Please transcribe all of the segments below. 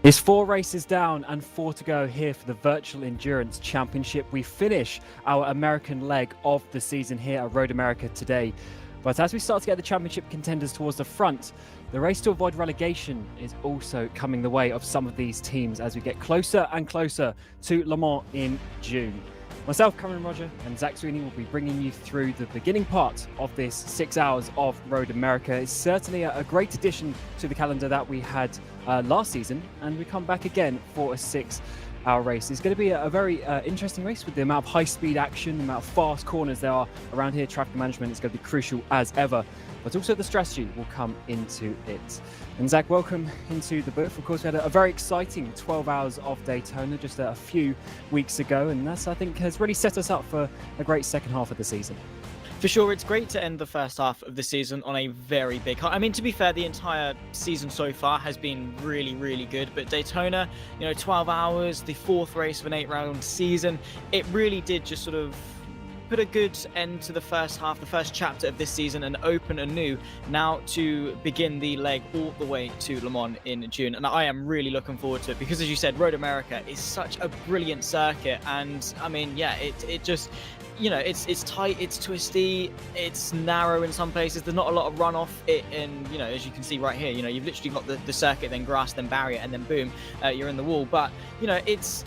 It's 4 races down and 4 to go here for the Virtual Endurance Championship. We finish our American leg of the season here at Road America today. But as we start to get the championship contenders towards the front, the race to avoid relegation is also coming the way of some of these teams as we get closer and closer to Le Mans in June. Myself, Cameron Roger, and Zach Sweeney will be bringing you through the beginning part of this 6 hours of Road America. It's certainly a great addition to the calendar that we had last season, and we come back again for a 6-hour race. It's going to be a very interesting race with the amount of high-speed action, the amount of fast corners there are around here. Traffic management is going to be crucial as ever, but also the strategy will come into it. And Zach, welcome into the booth. Of course, we had a very exciting 12 hours of Daytona just a few weeks ago, and that's, I think, has really set us up for a great second half of the season. For sure, it's great to end the first half of the season on a very big high. I mean, to be fair, the entire season so far has been really, really good. But Daytona, 12 hours, the fourth race of an 8-round season, it really did just sort of put a good end to the first half, the first chapter of this season, and open anew now to begin the leg all the way to Le Mans in June. And I am really looking forward to it because, as you said, Road America is such a brilliant circuit. And I mean, yeah, it just... it's tight, it's twisty, it's narrow in some places. There's not a lot of runoff. And as you can see right here, you've literally got the circuit, then grass, then barrier, and then boom, you're in the wall. But it's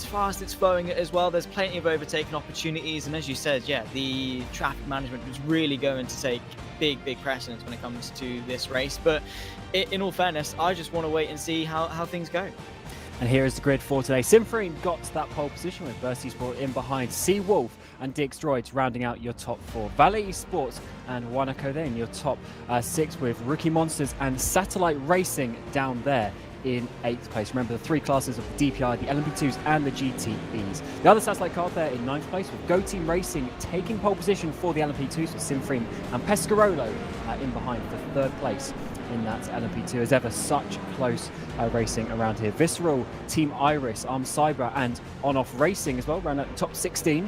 fast, it's flowing as well. There's plenty of overtaking opportunities, and as you said, yeah, the traffic management is really going to take big precedence when it comes to this race. But in all fairness, I just want to wait and see how things go. And here is the grid for today. Simfreen got that pole position with Bertie's brought in behind. Seawolf and DX Droids rounding out your top 4. Valet Sports and Wanako then your top 6, with Rookie Monsters and Satellite Racing down there in 8th place. Remember the 3 classes of the DPI, the LMP2s and the GTEs. The other satellite car there in 9th place, with Go Team Racing taking pole position for the LMP2s with Simfreen and Pescarolo in behind for 3rd place in that LMP2. As ever, such close racing around here. Visceral, Team Iris, Arm Cyber and On-Off Racing as well, around at the top 16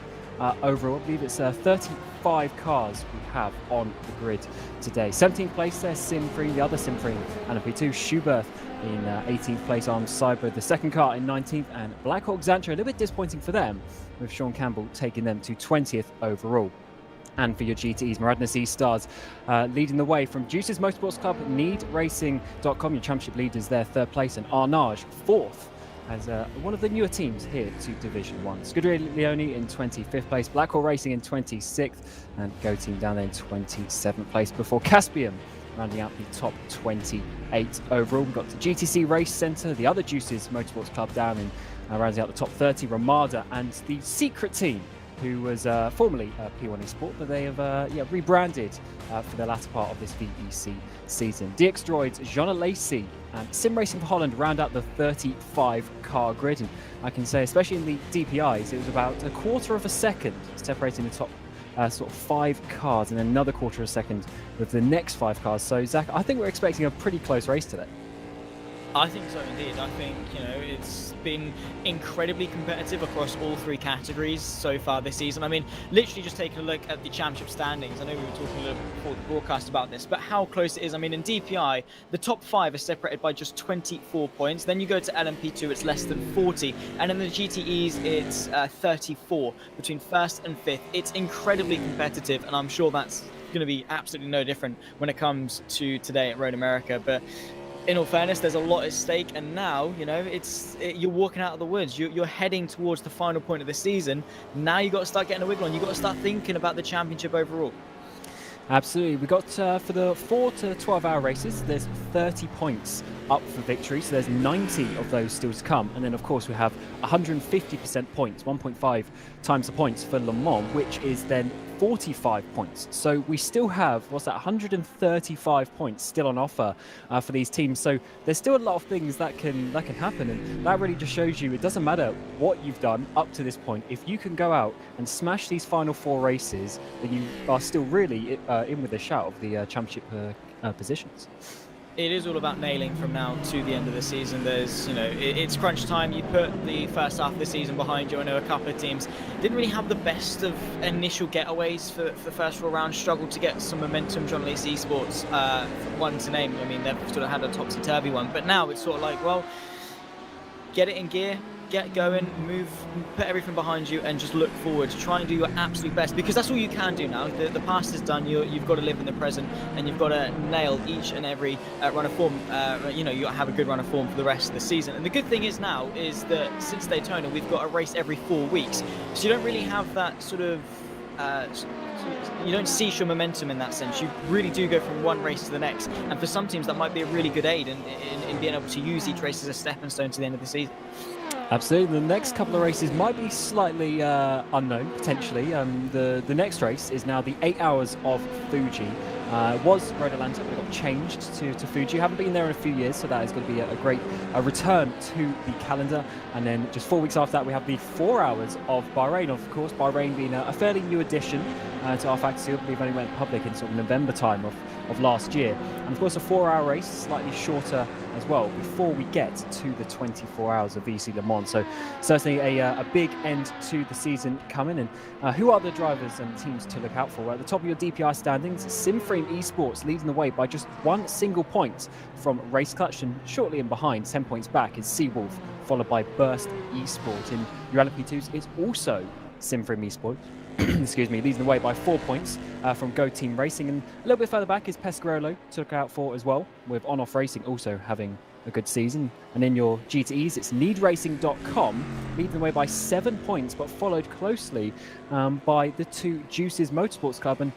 overall. I believe it's 35 cars we have on the grid today. 17th place there, Simfreen, the other Simfreen LMP2. Schuberth in 18th place, Arm Cyber, the second car in 19th, and Blackhawk Xantra, a little bit disappointing for them, with Sean Campbell taking them to 20th overall. And for your GTEs, Maradna E-Stars leading the way from Juices Motorsports Club, NeedRacing.com, your championship leaders there, 3rd place, and Arnage 4th as one of the newer teams here to Division 1. Scuderia Leone in 25th place, Blackhawk Racing in 26th, and Go Team down there in 27th place, before Caspian rounding out the top 28 overall. We've got the GTC Race Centre, the other Juices Motorsports Club down in rounding out the top 30, Ramada, and the secret team who was formerly P1 Esport, but they have rebranded for the latter part of this VEC season. DX Droids, Jean Lacey, and Sim Racing for Holland round out the 35-car grid. And I can say, especially in the DPIs, it was about a quarter of a second separating the top sort of 5 cars, and then another quarter of a second with the next 5 cars. So, Zach, I think we're expecting a pretty close race today. I think so indeed. I think, it's been incredibly competitive across all 3 categories so far this season. I mean, literally just taking a look at the championship standings. I know we were talking a little bit before the broadcast about this, but how close it is. I mean, in DPI, the top 5 are separated by just 24 points. Then you go to LMP2, it's less than 40. And in the GTEs, it's 34 between 1st and 5th. It's incredibly competitive, and I'm sure that's going to be absolutely no different when it comes to today at Road America. But in all fairness, there's a lot at stake, and now, you're walking out of the woods. You're heading towards the final point of the season. Now you've got to start getting a wiggle on. You've got to start thinking about the championship overall. Absolutely. We got for the 4 to 12-hour races, there's 30 points up for victory, so there's 90 of those still to come. And then, of course, we have 150% points, 1.5 times the points for Le Mans, which is then 45 points. So we still have, 135 points still on offer for these teams. So there's still a lot of things that can happen, and that really just shows you it doesn't matter what you've done up to this point. If you can go out and smash these final 4 races, then you are still really in with a shout of the championship positions. It is all about nailing from now to the end of the season. There's, it's crunch time. You put the first half of the season behind you. I know a couple of teams didn't really have the best of initial getaways for the first 4 rounds, struggled to get some momentum. John Lacey Esports, one to name. I mean, they've sort of had a topsy-turvy one. But now it's sort of like, well, get it in gear, get going, move, put everything behind you, and just look forward. Try and do your absolute best, because that's all you can do now. The past is done. You've got to live in the present, and you've got to nail each and every run of form. You have a good run of form for the rest of the season. And the good thing is now is that since Daytona, we've got a race every 4 weeks, so you don't really have that sort of you don't cease your momentum in that sense. You really do go from one race to the next, and for some teams that might be a really good aid in being able to use each race as a stepping stone to the end of the season. Absolutely. The next couple of races might be slightly unknown, potentially. The next race is now the 8 hours of Fuji. It was Road Atlanta, but it got changed to Fuji. Haven't been there in a few years, so that is going to be a great return to the calendar. And then just 4 weeks after that, we have the 4 hours of Bahrain. Of course, Bahrain being a fairly new addition to rFactor. I believe only went public in sort of November time of last year. And of course, a 4-hour race, slightly shorter as well, before we get to the 24 hours of VEC Le Mans. So certainly a big end to the season coming. And who are the drivers and teams to look out for? At the top of your DPI standings, Simframe Esports leading the way by just 1 single point from Race Clutch, and shortly in behind, 10 points back, is Seawolf, followed by Burst Esport. In your LMP2s, it's also Simframe Esports. Excuse me, leading the way by 4 points from Go Team Racing, and a little bit further back is Pescarolo to look out for as well, with On-Off Racing also having a good season. And in your GTEs, it's needracing.com leading the way by 7 points, but followed closely by the 2 Juices Motorsports Club. And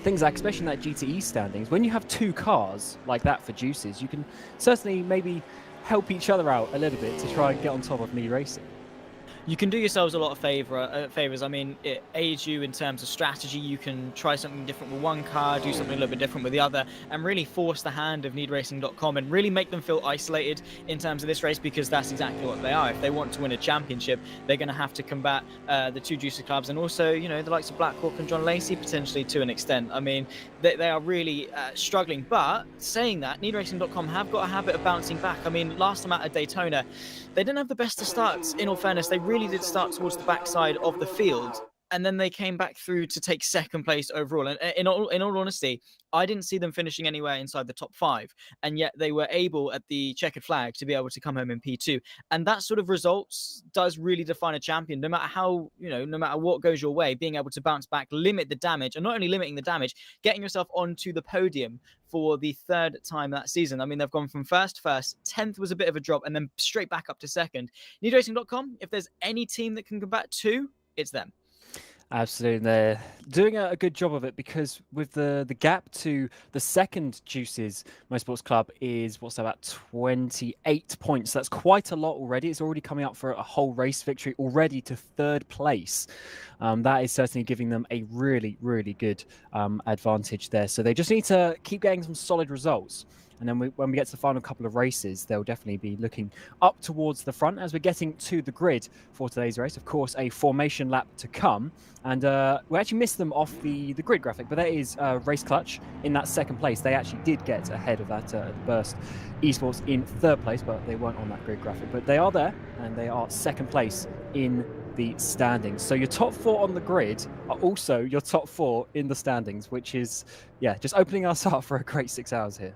things like, especially in that GTE standings, when you have 2 cars like that for Juices, you can certainly maybe help each other out a little bit to try and get on top of Need Racing. You can do yourselves a lot of favors. I mean, it aids you in terms of strategy. You can try something different with one car, do something a little bit different with the other, and really force the hand of needracing.com and really make them feel isolated in terms of this race, because that's exactly what they are. If they want to win a championship, they're going to have to combat the 2 Juicer clubs, and also, the likes of Black Hawk and John Lacey potentially to an extent. I mean, they are really struggling. But saying that, needracing.com have got a habit of bouncing back. I mean, last time out at Daytona, they didn't have the best of starts. In all fairness, they really did start towards the backside of the field, and then they came back through to take 2nd place overall. And in all honesty, I didn't see them finishing anywhere inside the top 5, and yet they were able at the checkered flag to be able to come home in P2. And that sort of results does really define a champion. No matter how, no matter what goes your way, being able to bounce back, limit the damage, and not only limiting the damage, getting yourself onto the podium for the 3rd time that season. I mean, they've gone from 1st to 1st, 10th was a bit of a drop, and then straight back up to 2nd. Needracing.com, if there's any team that can combat 2, it's them. Absolutely, they're doing a good job of it, because with the gap to the 2nd Juices Motorsports Club is what's about 28 points. That's quite a lot already. It's already coming up for a whole race victory already to 3rd place. That is certainly giving them a really, really good advantage there. So they just need to keep getting some solid results. And then when we get to the final couple of races, they'll definitely be looking up towards the front as we're getting to the grid for today's race. Of course, a formation lap to come. And we actually missed them off the grid graphic, but that is Race Clutch in that 2nd place. They actually did get ahead of that Burst Esports in 3rd place, but they weren't on that grid graphic. But they are there, and they are 2nd place in the standings. So your top 4 on the grid are also your top 4 in the standings, which is, just opening us up for a great 6 hours here.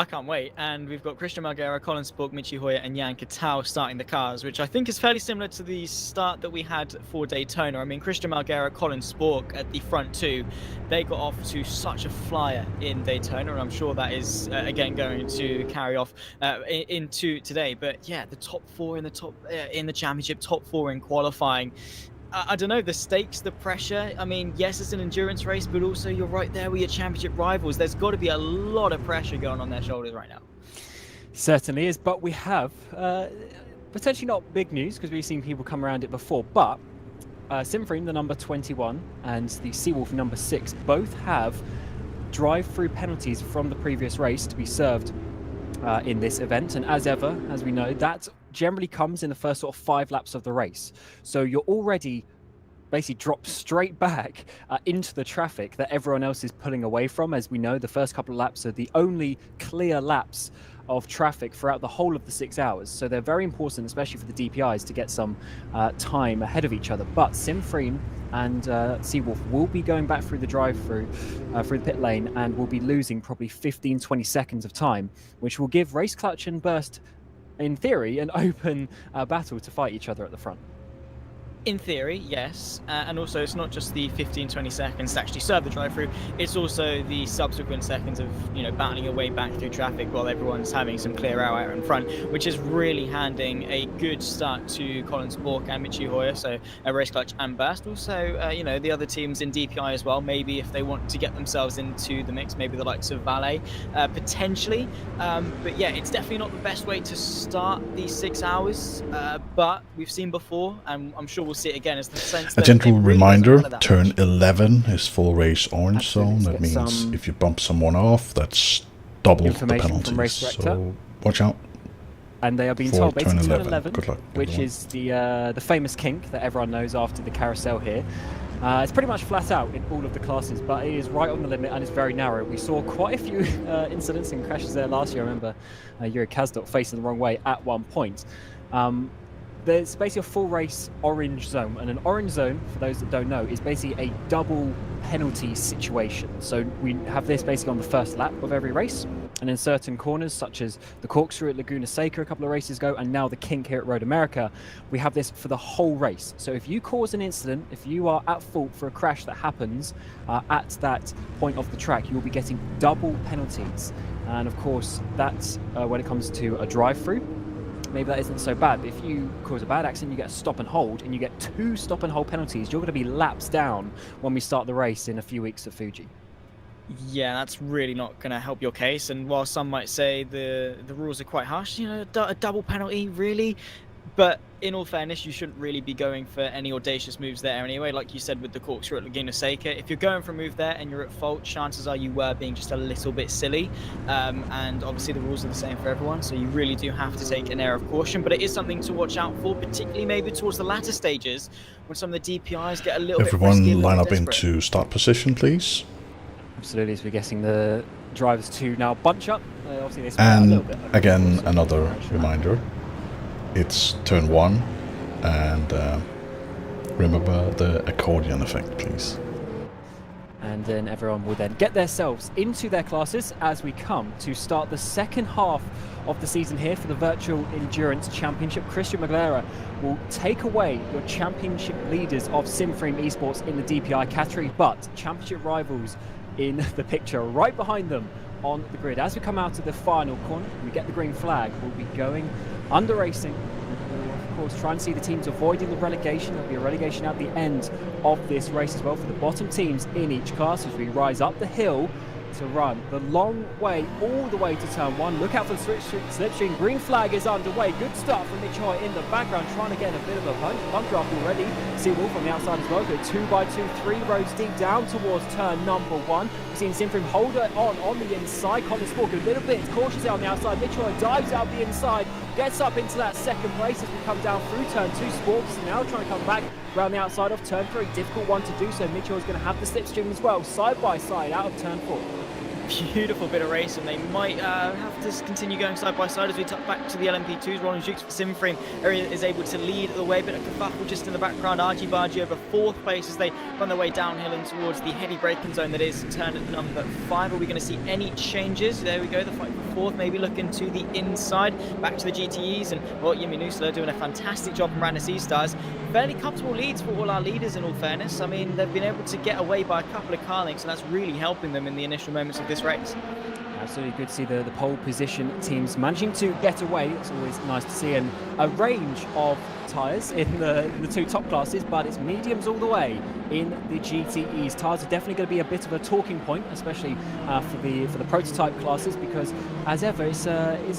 I can't wait. And we've got Christian Margera, Colin Spork, Michi Hoyer, and Jan Katau starting the cars, which I think is fairly similar to the start that we had for Daytona. I mean, Christian Margera, Colin Spork at the front 2, they got off to such a flyer in Daytona, and I'm sure that is, again, going to carry off into today. But yeah, the top 4 in the championship, top 4 in qualifying. I don't know, the stakes, the pressure. I mean, yes, it's an endurance race, but also you're right there with your championship rivals. There's got to be a lot of pressure going on their shoulders right now. Certainly is, but we have potentially not big news, because we've seen people come around it before, but Simframe, the number 21, and the Seawolf, number 6, both have drive-through penalties from the previous race to be served in this event. And as ever, as we know, that generally comes in the first sort of 5 laps of the race. So you're already basically dropped straight back into the traffic that everyone else is pulling away from. As we know, the first couple of laps are the only clear laps of traffic throughout the whole of the 6 hours. So they're very important, especially for the DPIs, to get some time ahead of each other. But Simframe and Seawolf will be going back through the drive-through, through the pit lane, and will be losing probably 15-20 seconds of time, which will give Race Clutch and Burst in theory, an open battle to fight each other at the front. In theory, yes, and also it's not just the 15-20 seconds to actually serve the drive-through, it's also the subsequent seconds of, you know, battling your way back through traffic while everyone's having some clear out in front, which is really handing a good start to Colin Spork and Michi Hoyer, so a race clutch and burst. Also, you know, the other teams in DPI as well, maybe if they want to get themselves into the mix, maybe the likes of Valet, potentially. But yeah, it's definitely not the best way to start these 6 hours, but we've seen before, and I'm sure we'll see it again, is the sense that a gentle really reminder, that turn much. 11 is full race orange Absolutely. zone. That means if you bump someone off, that's double the Information from penalties. rFactor. So watch out. And they are being For told basically turn turn 11, Good luck, which everyone. is the famous kink that everyone knows after the carousel here. It's pretty much flat out in all of the classes, but it is right on the limit and it's very narrow. We saw quite a few incidents and crashes there last year. I remember Yuri Kazdok facing the wrong way at one point. There's basically a full race orange zone, and an orange zone, for those that don't know, is basically a double penalty situation. So we have this basically on the first lap of every race, and in certain corners, such as the corkscrew at Laguna Seca a couple of races ago, and now the kink here at Road America, we have this for the whole race. So if you cause an incident, if you are at fault for a crash that happens at that point of the track, you'll be getting double penalties. And of course, that's when it comes to a drive-through. Maybe that isn't so bad, but if you cause a bad accident, you get a stop and hold, and you get 2 stop and hold penalties, you're going to be laps down when we start the race in a few weeks at Fuji. Yeah, that's really not going to help your case. And while some might say the rules are quite harsh, you know, a double penalty, really? But in all fairness, you shouldn't really be going for any audacious moves there anyway. Like you said with the corkscrew at Laguna Seca, if you're going for a move there and you're at fault, chances are you were being just a little bit silly. And obviously the rules are the same for everyone, so you really do have to take an air of caution. But it is something to watch out for, particularly maybe towards the latter stages when some of the DPIs get a little bit risky. Everyone line up into start position, please. Absolutely, as we're getting the drivers to now bunch up. Obviously they split out a little bit. And again, another reminder. It's turn 1, and remember the accordion effect, please. And then everyone will then get themselves into their classes as we come to start the second half of the season here for the Virtual Endurance Championship. Christian Maglera will take away your championship leaders of SimFrame Esports in the DPI category, but championship rivals in the picture right behind them on the grid. As we come out of the final corner, we get the green flag. We'll be going under racing. We'll, of course, try and see the teams avoiding the relegation. There'll be a relegation at the end of this race as well for the bottom teams in each class as we rise up the hill to run the long way all the way to turn 1. Look out for the slipstream. Green flag is underway. Good start from Mitch Hoy in the background, trying to get a bit of a bump drop already. See Wolf on the outside as well. Go 2x2, 3 rows deep down towards turn number 1. We've seen Simfrim hold it on the inside. Colin Spork a little bit cautious out on the outside. Mitch Hoy dives out the inside, gets up into that second place as we come down through turn 2. Sporks now trying to come back around the outside of turn 3. Difficult one to do so. Mitchell is going to have the slipstream as well, side by side out of turn 4. Beautiful bit of race, and they might have to continue going side by side as we tuck back to the LMP2s. Roland Jukes for Simframe area is able to lead the way, but a kerfuffle just in the background. Argy Bargy over 4th place as they run their way downhill and towards the heavy braking zone that is turn number 5. Are we going to see any changes? There we go, the fight for 4th, maybe looking to the inside, back to the GTEs, and well, Yimi Nusler doing a fantastic job from Radness E-Stars. Fairly comfortable leads for all our leaders in all fairness. I mean, they've been able to get away by a couple of car links, and that's really helping them in the initial moments of this race. Absolutely good to see the pole position teams managing to get away. It's always nice to see, and a range of tyres in the 2 top classes, but it's mediums all the way in the GTEs. Tyres are definitely going to be a bit of a talking point, especially for the prototype classes, because as ever it's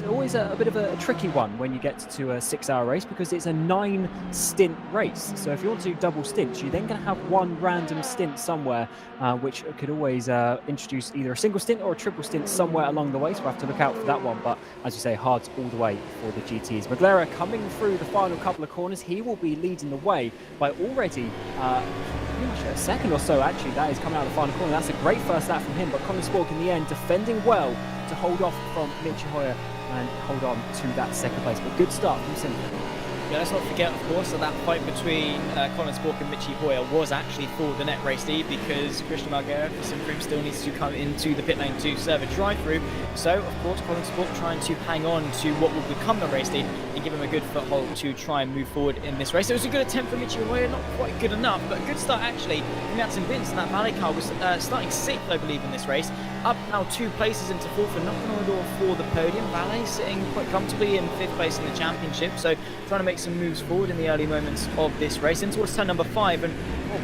always a bit of a tricky one when you get to a 6-hour race, because it's a 9 stint race. So if you want to do double stints, you're then going to have one random stint somewhere, which could always introduce either a single stint or a triple stint somewhere along the way, so we'll have to look out for that one. But as you say, hard all the way for the GTEs. Maglera coming through the final couple of corners, he will be leading the way by already pretty much a second or so, actually. That is coming out of the final corner. That's a great first lap from him, but Colin Spork in the end defending well to hold off from Mitch Hoyer and hold on to that second place. But good start from Simon. Yeah, let's not forget, of course, that fight between Colin Spork and Michi Hoyer was actually for the net race lead, because Christian Marguerite for Simfrim still needs to come into the pit lane to serve a drive-through. So, of course, Colin Spork trying to hang on to what will become the race lead and give him a good foothold to try and move forward in this race. It was a good attempt from Michi Hoyer, not quite good enough, but a good start actually from Jansen Vince. And that Malay car was starting 6th, I believe, in this race. Up now 2 places into 4th and knocking on the door for the podium. Valet sitting quite comfortably in 5th place in the championship, so trying to make some moves forward in the early moments of this race. In towards turn number 5, and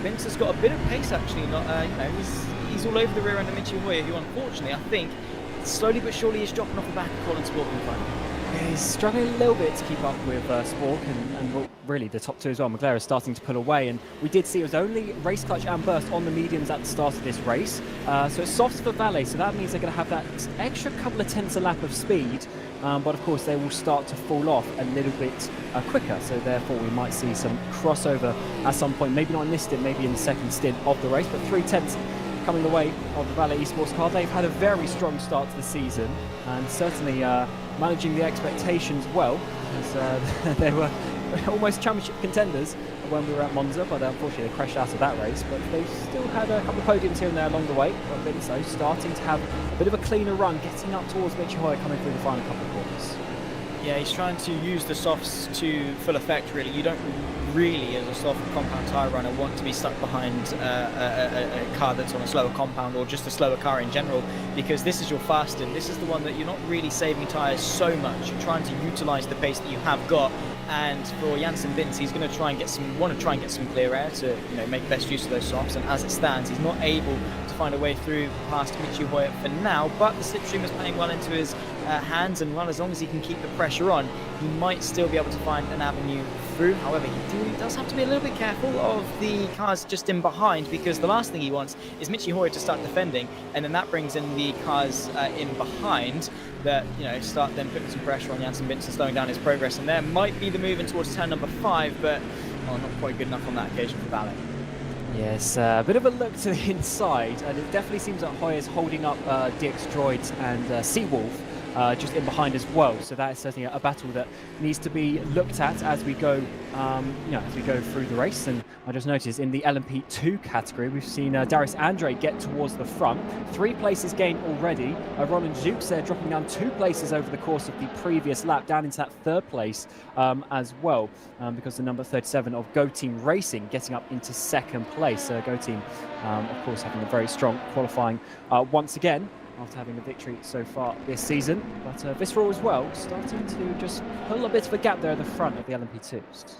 Vince has got a bit of pace actually. Not, he's all over the rear end of Michi Hoyer, who unfortunately I think slowly but surely is dropping off the back of Colin Spork in front. Yeah, he's struggling a little bit to keep up with Spork and well, really the top 2 as well. McLaren is starting to pull away, and we did see it was only race clutch and burst on the mediums at the start of this race. So it's softs for Valet, so that means they're going to have that extra couple of tenths a lap of speed. But of course they will start to fall off a little bit quicker, so therefore we might see some crossover at some point, maybe not in this stint, maybe in the second stint of the race, but 3 tenths coming the way of the Valet Esports car. They've had a very strong start to the season, and certainly managing the expectations well, as they were almost championship contenders when we were at Monza, but unfortunately they crashed out of that race. But they still had a couple of podiums here and there along the way, but Vinso starting to have a bit of a cleaner run, getting up towards Michi Hoyer coming through the final couple of corners. Yeah, he's trying to use the softs to full effect, really. You don't really, as a soft compound tyre runner, want to be stuck behind a car that's on a slower compound, or just a slower car in general, because this is your fast stint. This is the one that you're not really saving tyres so much. You're trying to utilise the pace that you have got. And for Jansen Vince, he's going to try and get some clear air to make best use of those softs. And as it stands, he's not able to find a way through past Michi Hoyer for now. But the slipstream is playing well into his hands, and well, as long as he can keep the pressure on, he might still be able to find an avenue through. However, he does have to be a little bit careful of the cars just in behind, because the last thing he wants is Michi Hoyer to start defending, and then that brings in the cars in behind that start then putting some pressure on Jansen Vince and slowing down his progress. And there might be the move in towards turn number 5, but not quite good enough on that occasion for Valet. Yes, a bit of a look to the inside, and it definitely seems that Hoyer's holding up DX Droids and Seawolf just in behind as well. So that is certainly a battle that needs to be looked at as we go, as we go through the race. And I just noticed in the LMP2 category, we've seen Darius Andre get towards the front. 3 places gained already. Roland Jukes there dropping down 2 places over the course of the previous lap, down into that 3rd place as well, because the number 37 of Go Team Racing getting up into 2nd place. Go Team, of course, having a very strong qualifying once again, after having a victory so far this season. But Visceral as well, starting to just pull a bit of a gap there at the front of the LMP2s.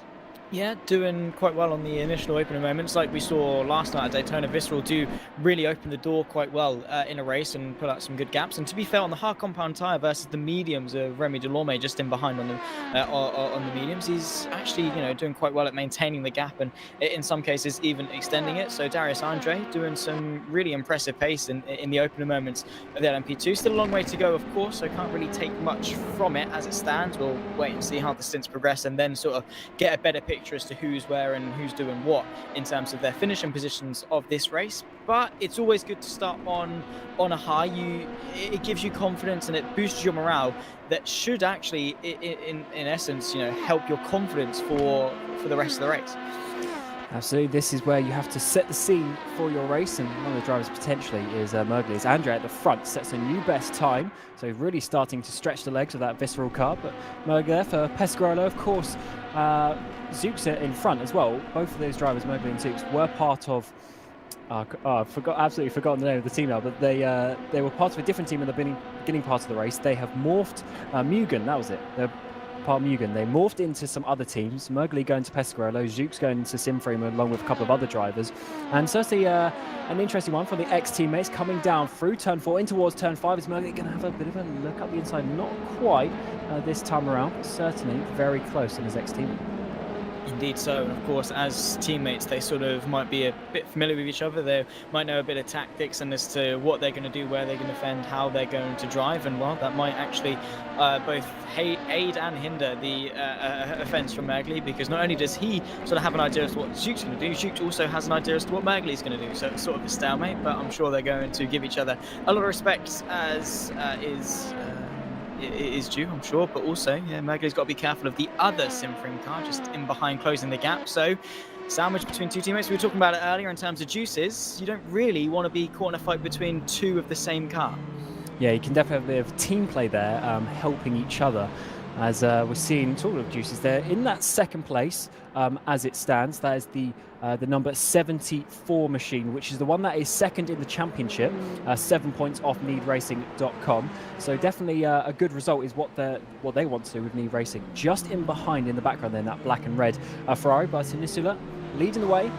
Yeah, doing quite well on the initial opening moments. Like we saw last night at Daytona, Visceral do really open the door quite well in a race and pull out some good gaps. And to be fair, on the hard compound tyre versus the mediums of Remy Delorme just in behind on the mediums, he's actually doing quite well at maintaining the gap, and in some cases even extending it. So Darius Andre doing some really impressive pace in the opening moments of the LMP2. Still a long way to go, of course, so can't really take much from it as it stands. We'll wait and see how the stints progress, and then sort of get a better picture as to who's where and who's doing what in terms of their finishing positions of this race. But it's always good to start on a high. It gives you confidence and it boosts your morale. That should actually, in essence, help your confidence for the rest of the race. Absolutely, this is where you have to set the scene for your race, and one of the drivers potentially is Mowgli. Andre at the front sets a new best time, so really starting to stretch the legs of that Visceral car. But Mowgli there for Pescarolo, of course. Zooks in front as well. Both of those drivers, Mowgli and Zooks, were part of. I've absolutely forgotten the name of the team now, but they were part of a different team in the beginning part of the race. They have morphed. Mugen, that was it. They're part of Mugen. They morphed into some other teams. Mowgli going to Pescarolo, Zooks going to Simframe along with a couple of other drivers. And certainly an interesting one for the ex-teammates coming down through turn 4 in towards turn 5. Is Mowgli going to have a bit of a look up the inside? Not quite this time around, but certainly very close in his ex-teammate. Indeed so, and of course as teammates they sort of might be a bit familiar with each other. They might know a bit of tactics and as to what they're going to do, where they're going to defend, how they're going to drive, and well, that might actually both aid and hinder the offence from Mowgli, because not only does he sort of have an idea as to what Zook's going to do, Zook also has an idea as to what Mowgli's going to do, so it's sort of a stalemate, but I'm sure they're going to give each other a lot of respect, as is is due, I'm sure. But also, yeah, Mergley's got to be careful of the other Simfring car just in behind, closing the gap. So sandwich between two teammates. We were talking about it earlier in terms of juices. You don't really want to be caught in a fight between two of the same car. Yeah, you can definitely have a bit of team play there, helping each other. As we're seeing sort of juices there in that second place as it stands. That is the number 74 machine, which is the one that is second in the championship, 7 points off needracing.com. So definitely a good result is what they want to do with Need Racing. Just in behind in the background then, that black and red Ferrari by Sinisula leading the way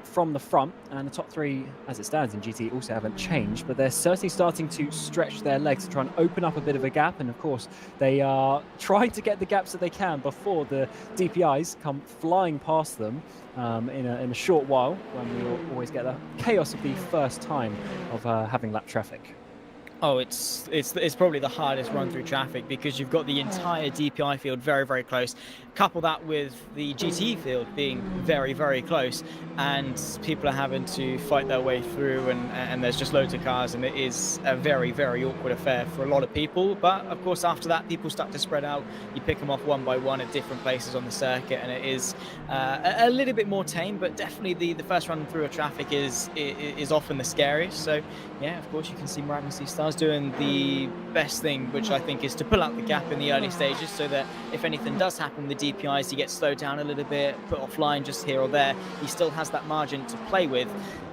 from the front, and the top three as it stands in GT also haven't changed, but they're certainly starting to stretch their legs to try and open up a bit of a gap. And of course they are trying to get the gaps that they can before the DPIs come flying past them in a short while, when we always get the chaos of the first time of having lap traffic. Oh, it's probably the hardest run through traffic, because you've got the entire DPI field very, very close. Couple that with the GTE field being very, very close, and people are having to fight their way through, and there's just loads of cars, and it is a very, very awkward affair for a lot of people. But of course, after that, people start to spread out. You pick them off one by one at different places on the circuit, and it is a little bit more tame. But definitely the first run through of traffic is often the scariest. So yeah, of course, you can see Miraculously Stars doing the best thing, which I think is to pull out the gap in the early stages, so that if anything does happen with DPIs, he gets slowed down a little bit, put offline just here or there. He still has that margin to play with.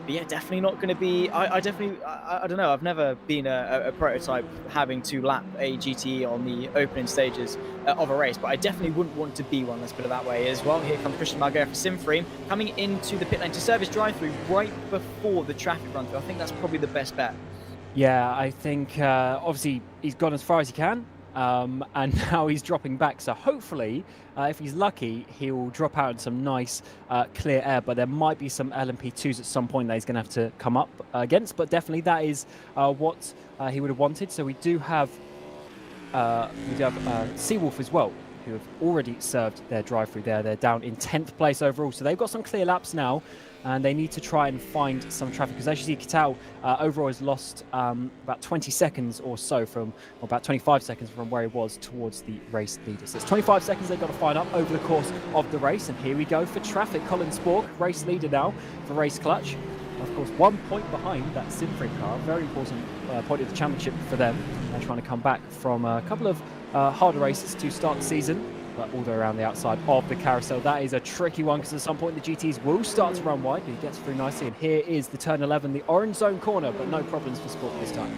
But yeah, definitely not going to be. I don't know. I've never been a prototype having to lap a GTE on the opening stages of a race, but I definitely wouldn't want to be one. Let's put it that way as well. Here comes Christian Margera for Simframe, coming into the pit lane to service drive-through right before the traffic run-through. I think that's probably the best bet. Yeah, I think obviously he's gone as far as he can. And now he's dropping back, so hopefully if he's lucky he'll drop out in some nice clear air, but there might be some LMP2s at some point that he's going to have to come up against, but definitely that is what he would have wanted. So we do have Seawolf as well, who have already served their drive-through there. They're down in 10th place overall, so they've got some clear laps now, and they need to try and find some traffic, because as you see, Kitao overall has lost about 20 seconds or so from, or about 25 seconds from where he was towards the race leader. So it's 25 seconds they've got to find up over the course of the race, and here we go for traffic. Colin Spork, race leader now for Race Clutch. Of course, 1 point behind that Simfring car. Very important point of the championship for them. They're trying to come back from a couple of harder races to start the season, but all the way around the outside of the carousel. That is a tricky one, because at some point the GTs will start to run wide. He gets through nicely, and here is the turn 11, the orange zone corner, but no problems for Sport this time.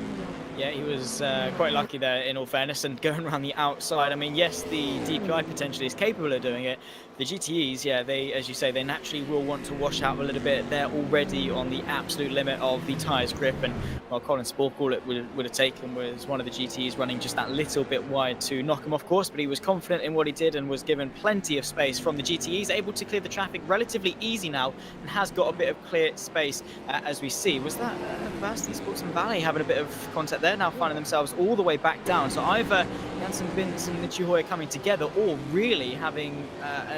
Yeah, he was quite lucky there, in all fairness, and going around the outside. I mean, yes, the DPI potentially is capable of doing it. The GTEs, yeah, they, as you say, they naturally will want to wash out a little bit. They're already on the absolute limit of the tyres grip, and well, Colin Spork, all it would have taken was one of the GTEs running just that little bit wide to knock him off course, but he was confident in what he did and was given plenty of space from the GTEs, able to clear the traffic relatively easy now, and has got a bit of clear space, as we see. Was that Varsity Sports and Valley having a bit of contact there, now finding themselves all the way back down? So either Janssen Bintz and Nichihoya coming together, or really having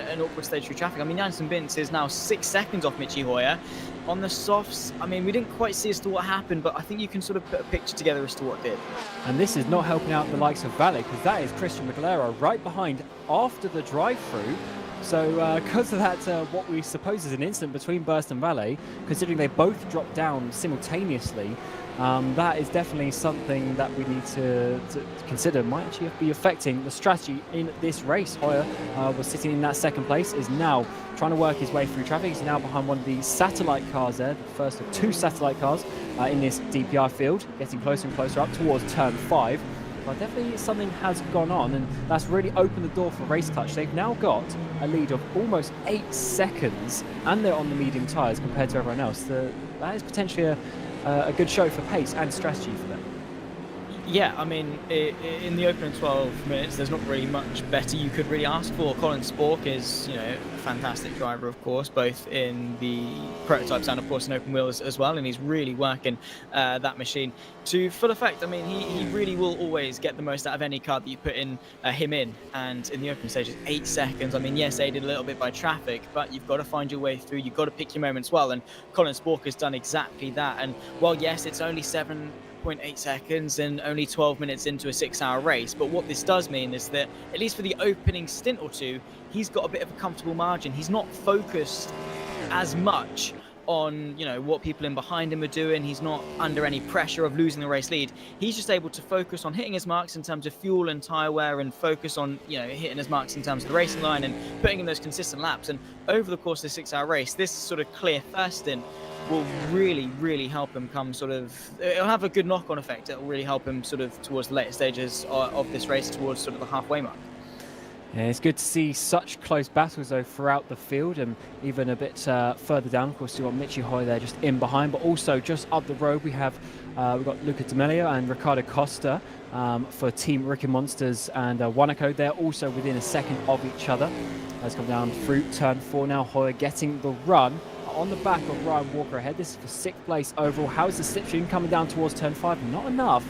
an awkward stage through traffic. I mean, Janssen Bintz is now 6 seconds off Michihoya. On the softs, I mean, we didn't quite see as to what happened, but I think you can sort of put a picture together as to what did. And this is not helping out the likes of Valle, because that is Christian Magalera right behind after the drive-through. So because of that, what we suppose is an incident between Burst and Valle, considering they both dropped down simultaneously, that is definitely something that we need to consider. Might actually be affecting the strategy in this race. Hoyer was sitting in that second place, is now trying to work his way through traffic. He's now behind one of the satellite cars there, the first of 2 satellite cars in this DPI field, getting closer and closer up towards turn 5. But definitely something has gone on, and that's really opened the door for Race Clutch. They've now got a lead of almost 8 seconds, and they're on the medium tyres compared to everyone else. That is potentially a good show for pace and strategy for them. Yeah, I mean, in the opening 12 minutes, there's not really much better you could really ask for. Colin Spork is, a fantastic driver, of course, both in the prototypes and, of course, in open wheels as well. And he's really working that machine to full effect. I mean, he really will always get the most out of any car that you put him in. And in the opening stages, 8 seconds. I mean, yes, aided a little bit by traffic, but you've got to find your way through. You've got to pick your moments well. And Colin Spork has done exactly that. And while, yes, it's only 7 2.8 seconds and only 12 minutes into a 6-hour race. But what this does mean is that, at least for the opening stint or two, he's got a bit of a comfortable margin. He's not focused as much on, you know, what people in behind him are doing. He's not under any pressure of losing the race lead. He's just able to focus on hitting his marks in terms of fuel and tire wear, and focus on, you know, hitting his marks in terms of the racing line and putting in those consistent laps. And over the course of the 6-hour race, this sort of clear first stint will really help him come sort of, it'll have a good knock-on effect. It'll really help him sort of towards the later stages of this race, towards sort of the halfway mark. Yeah, it's good to see such close battles though throughout the field, and even a bit further down, of course, you've got Michi Hoy there just in behind, but also just up the road we've got Luca D'Amelio and Ricardo Costa for Team Ricky Monsters and Wanako. They're also within a second of each other. Let's come down through turn 4 now. Hoy getting the run on the back of Ryan Walker ahead. This is for 6th place overall. How's the slipstream coming down towards turn 5? Not enough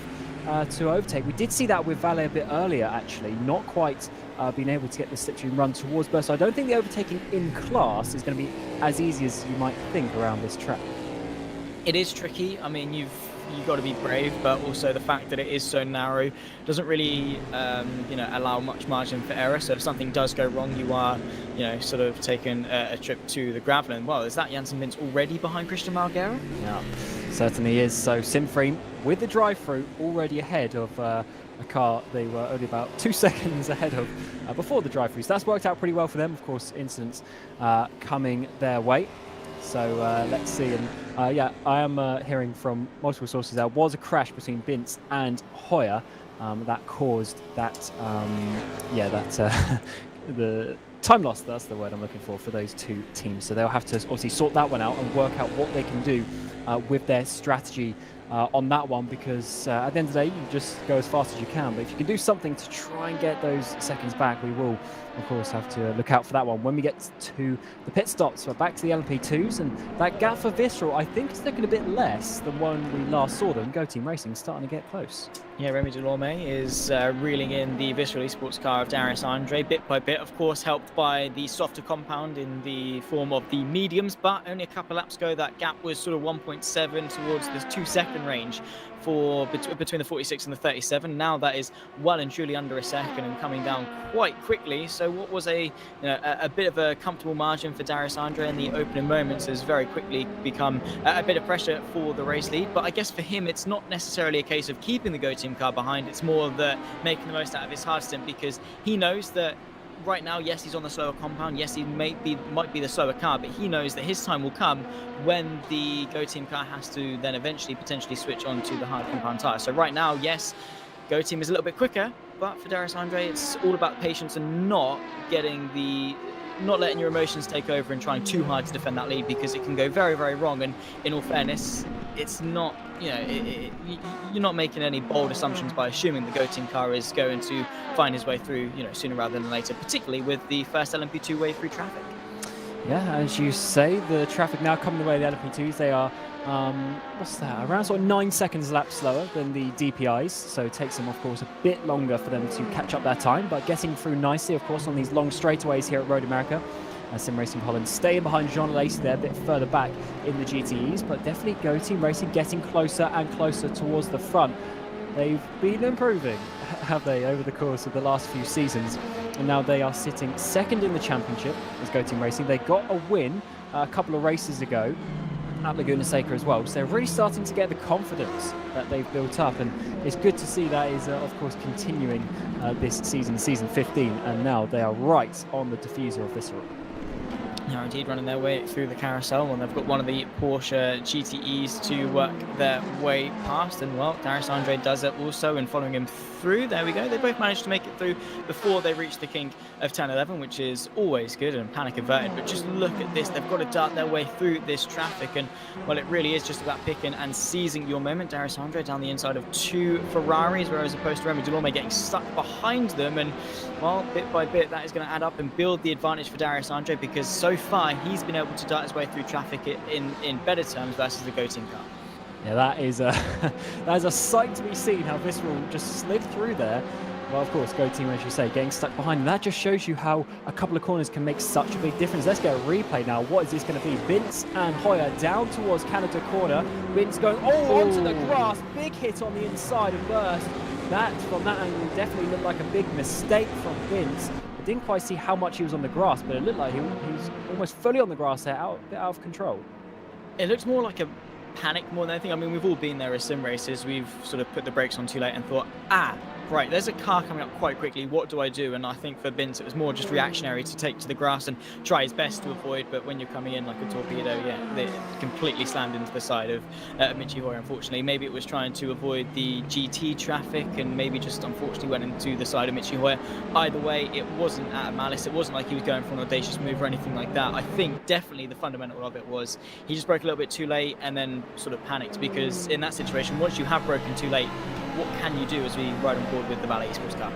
to overtake. We did see that with Valet a bit earlier, actually, not quite being able to get the slipstream run towards Burst. So I don't think the overtaking in class is going to be as easy as you might think around this track. It is tricky. I mean, you've got to be brave, but also the fact that it is so narrow doesn't really you know, allow much margin for error. So if something does go wrong, you are, you know, sort of taking a trip to the gravel. And well, is that Janssen Mintz already behind Christian Margera? Yeah, certainly is. So Simfreen with the drive-through already ahead of a car they were only about 2 seconds ahead of before the drive-through. So that's worked out pretty well for them. Of course, incidents coming their way. So let's see. And yeah, I am hearing from multiple sources there was a crash between Bintz and Hoyer that caused that, the time loss, that's the word I'm looking for those two teams. So they'll have to obviously sort that one out and work out what they can do with their strategy on that one, because at the end of the day, you just go as fast as you can. But if you can do something to try and get those seconds back, we will, of course, have to look out for that one when we get to the pit stops. We're back to the LMP2s, and that gap for Visceral, I think, is looking a bit less than when we last saw them. Go Team Racing starting to get close. Yeah, Remy Delorme is reeling in the Visceral Esports car of Darius Andre bit by bit, of course, helped by the softer compound in the form of the mediums, but only a couple laps ago that gap was sort of 1.7 towards the 2-second range for between the 46 and the 37. Now that is well and truly under a second and coming down quite quickly. So what was a bit of a comfortable margin for Darius Andre in the opening moments has very quickly become a bit of pressure for the race lead. But I guess for him, it's not necessarily a case of keeping the Go Team car behind. It's more the making the most out of his hard stint, because he knows that right now, yes, he's on the slower compound. Yes, he might be the slower car, but he knows that his time will come when the Go Team car has to then eventually potentially switch on to the hard compound tire. So right now, yes, Go Team is a little bit quicker, but for Darius Andre, it's all about patience and not letting your emotions take over and trying too hard to defend that lead, because it can go very, very wrong. And in all fairness, it's not, you know, you're not making any bold assumptions by assuming the Go Team car is going to find his way through, you know, sooner rather than later, particularly with the first LMP2 wave through traffic. Yeah, as you say, the traffic now coming the way of the LMP2s. They are, what's that, around sort of 9 seconds a lap slower than the DPIs. So it takes them, of course, a bit longer for them to catch up their time, but getting through nicely, of course, on these long straightaways here at Road America. Sim Racing Holland staying behind Jean Lacey there, a bit further back in the GTEs, but definitely Go Team Racing getting closer and closer towards the front. They've been improving, have they, over the course of the last few seasons, and now they are sitting second in the championship as Go Team Racing. They got a win a couple of races ago at Laguna Seca as well, so they're really starting to get the confidence that they've built up, and it's good to see that is of course continuing this season 15, and now they are right on the diffuser of Visceral. Now, indeed, running their way through the carousel, and they've got one of the Porsche GTEs to work their way past, and well, Darius Andre does it also, and following him through, there we go, they both managed to make it through before they reach the king of turn 11, which is always good and panic averted. But just look at this, they've got to dart their way through this traffic, and well, it really is just about picking and seizing your moment. Darius Andre down the inside of 2 Ferraris, whereas opposed to Remy Delorme getting stuck behind them, and well, bit by bit, that is going to add up and build the advantage for Darius Andre, because so far he's been able to dart his way through traffic in better terms versus the Go Team car. Yeah, that is a sight to be seen, how Visceral just slid through there Well, of course, Go Team, as you say, getting stuck behind. And that just shows you how a couple of corners can make such a big difference. Let's get a replay now. What is this going to be? Vince and Hoyer down towards Canada corner. Vince going, onto the grass. Big hit on the inside of Burst. That, from that angle, definitely looked like a big mistake from Vince. I didn't quite see how much he was on the grass, but it looked like he was almost fully on the grass there, a bit out of control. It looks more like a panic more than anything. I mean, we've all been there as sim races. We've sort of put the brakes on too late and thought, right, there's a car coming up quite quickly. What do I do? And I think for Vince, it was more just reactionary to take to the grass and try his best to avoid. But when you're coming in like a torpedo, they completely slammed into the side of Michi Hoyer, unfortunately. Maybe it was trying to avoid the GT traffic and maybe just unfortunately went into the side of Michi Hoyer. Either way, it wasn't out of malice. It wasn't like he was going for an audacious move or anything like that. I think definitely the fundamental of it was he just broke a little bit too late and then sort of panicked, because in that situation, once you have broken too late, what can you do as we ride on board with the Valet Esports car?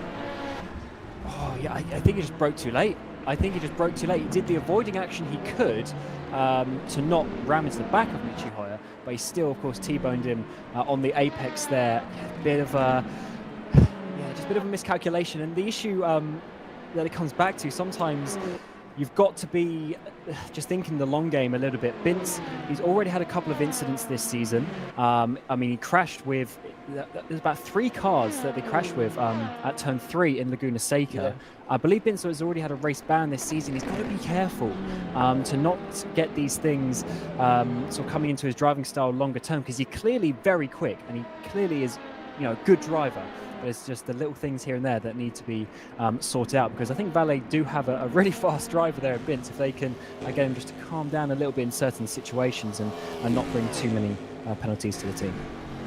Oh, yeah, I think he just broke too late. I think he just broke too late. He did the avoiding action he could to not ram into the back of Michi Hoyer, but he still, of course, T-boned him on the apex there. Just a bit of a miscalculation. And the issue that it comes back to, sometimes you've got to be just thinking the long game a little bit. Vince, he's already had a couple of incidents this season. I mean, he crashed with, there's about 3 cars that they crashed with at turn 3 in Laguna Seca. Yeah. I believe Vince has already had a race ban this season. He's got to be careful to not get these things sort of coming into his driving style longer term, because he's clearly very quick and he clearly is, a good driver. But it's just the little things here and there that need to be sorted out, because I think Valet do have a really fast driver there at Vince. If they can get him just to calm down a little bit in certain situations and not bring too many penalties to the team.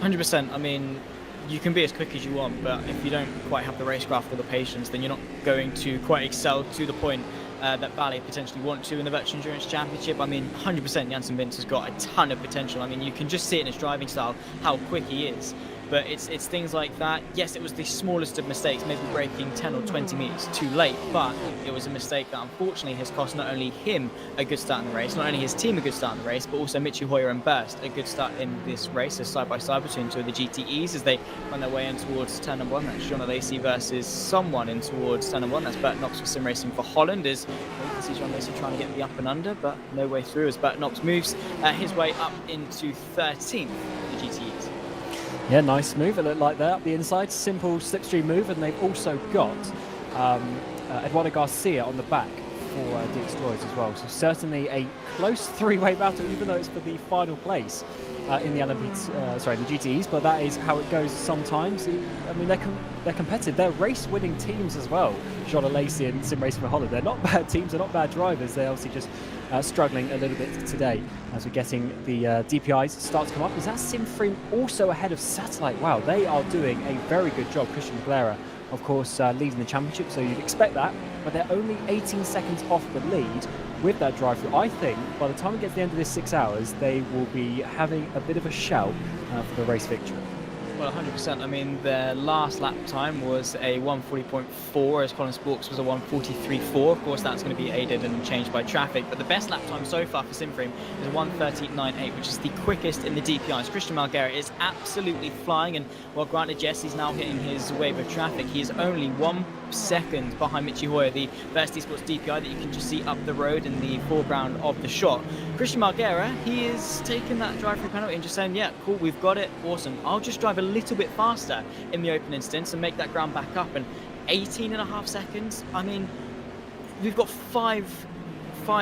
100%. I mean, you can be as quick as you want, but if you don't quite have the racecraft or the patience, then you're not going to quite excel to the point that Valet potentially want to in the Virtual Endurance Championship. I mean, 100% Jansen Vince has got a ton of potential. I mean, you can just see it in his driving style, how quick he is. But it's things like that. Yes, it was the smallest of mistakes, maybe braking 10 or 20 meters too late, but it was a mistake that unfortunately has cost not only him a good start in the race, not only his team a good start in the race, but also Michi Hoyer and Burst a good start in this race, as side by side between 2 of the GTEs as they run their way in towards turn number 1. That's John Lacey versus someone in towards turn number 1. That's Bert Knox for sim racing for Holland. As you can see John Lacey trying to get the up and under, but no way through as Bert Knox moves his way up into 13th for the GTEs. Yeah, nice move. It looked like that up the inside. Simple slipstream move. And they've also got Eduardo Garcia on the back for DPI as well. So certainly a close 3-way battle, even though it's for the final place in the LMP, the GTEs. But that is how it goes sometimes. I mean, they're competitive. They're race-winning teams as well. Jean Lacey and Sim Racing for Holland. They're not bad teams. They're not bad drivers. They're obviously just struggling a little bit today as we're getting the DPIs start to come up. Is that Simframe also ahead of Satellite? Wow, they are doing a very good job. Christian Aguilera, of course, leading the championship, so you'd expect that, but they're only 18 seconds off the lead with that drive-through. I think by the time we get to the end of this 6 hours, they will be having a bit of a shout for the race victory. Well, 100%. I mean, their last lap time was a 140.4, as Colin Sporks was a 143.4. Of course, that's going to be aided and changed by traffic, but the best lap time so far for Simframe is a 1:30.98, which is the quickest in the DPIs. Christian Malguera is absolutely flying, and while granted, Jesse's now hitting his wave of traffic, he is only 1 second behind Michi Hoyer, the Best Esports DPI that you can just see up the road in the foreground of the shot. Christian Malguera, he is taking that drive-through penalty and just saying, yeah, cool, we've got it, awesome. I'll just drive a little bit faster in the open instance and make that ground back up. And 18.5 seconds, I mean, we've got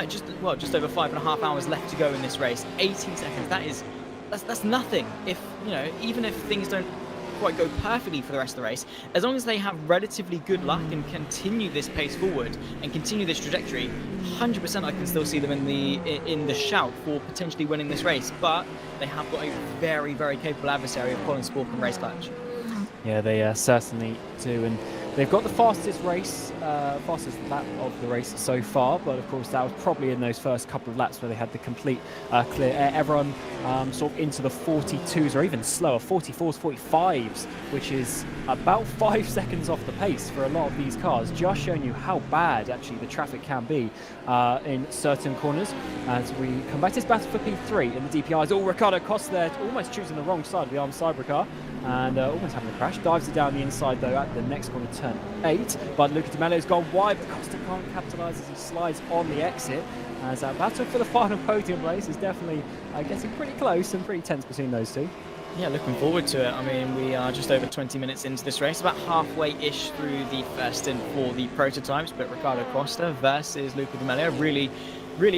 just over 5.5 hours left to go in this race. 18 seconds, that's nothing. If, even if things don't quite go perfectly for the rest of the race, as long as they have relatively good luck and continue this pace forward and continue this trajectory, 100% I can still see them in the shout for potentially winning this race. But they have got a very, very capable adversary of Colin Spork and Race Clutch. Yeah, they certainly do, and they've got the fastest lap of the race so far, but of course that was probably in those first couple of laps where they had the complete clear air. Everyone sort of into the 42s or even slower, 44s, 45s, which is about 5 seconds off the pace for a lot of these cars, just showing you how bad actually the traffic can be in certain corners. As we come back to this battle for P3 in the DPIs, Riccardo Costa there, almost choosing the wrong side of the armed cyber car and almost having a crash. Dives it down the inside though at the next corner, turn 8, but Luca Di Mello's gone wide, but Costa can't capitalise as he slides on the exit. As that battle for the final podium place is definitely getting pretty close and pretty tense between those two. Yeah, looking forward to it. I mean, we are just over 20 minutes into this race, about halfway-ish through the first stint for the prototypes, but Riccardo Costa versus Luca Di Mello, really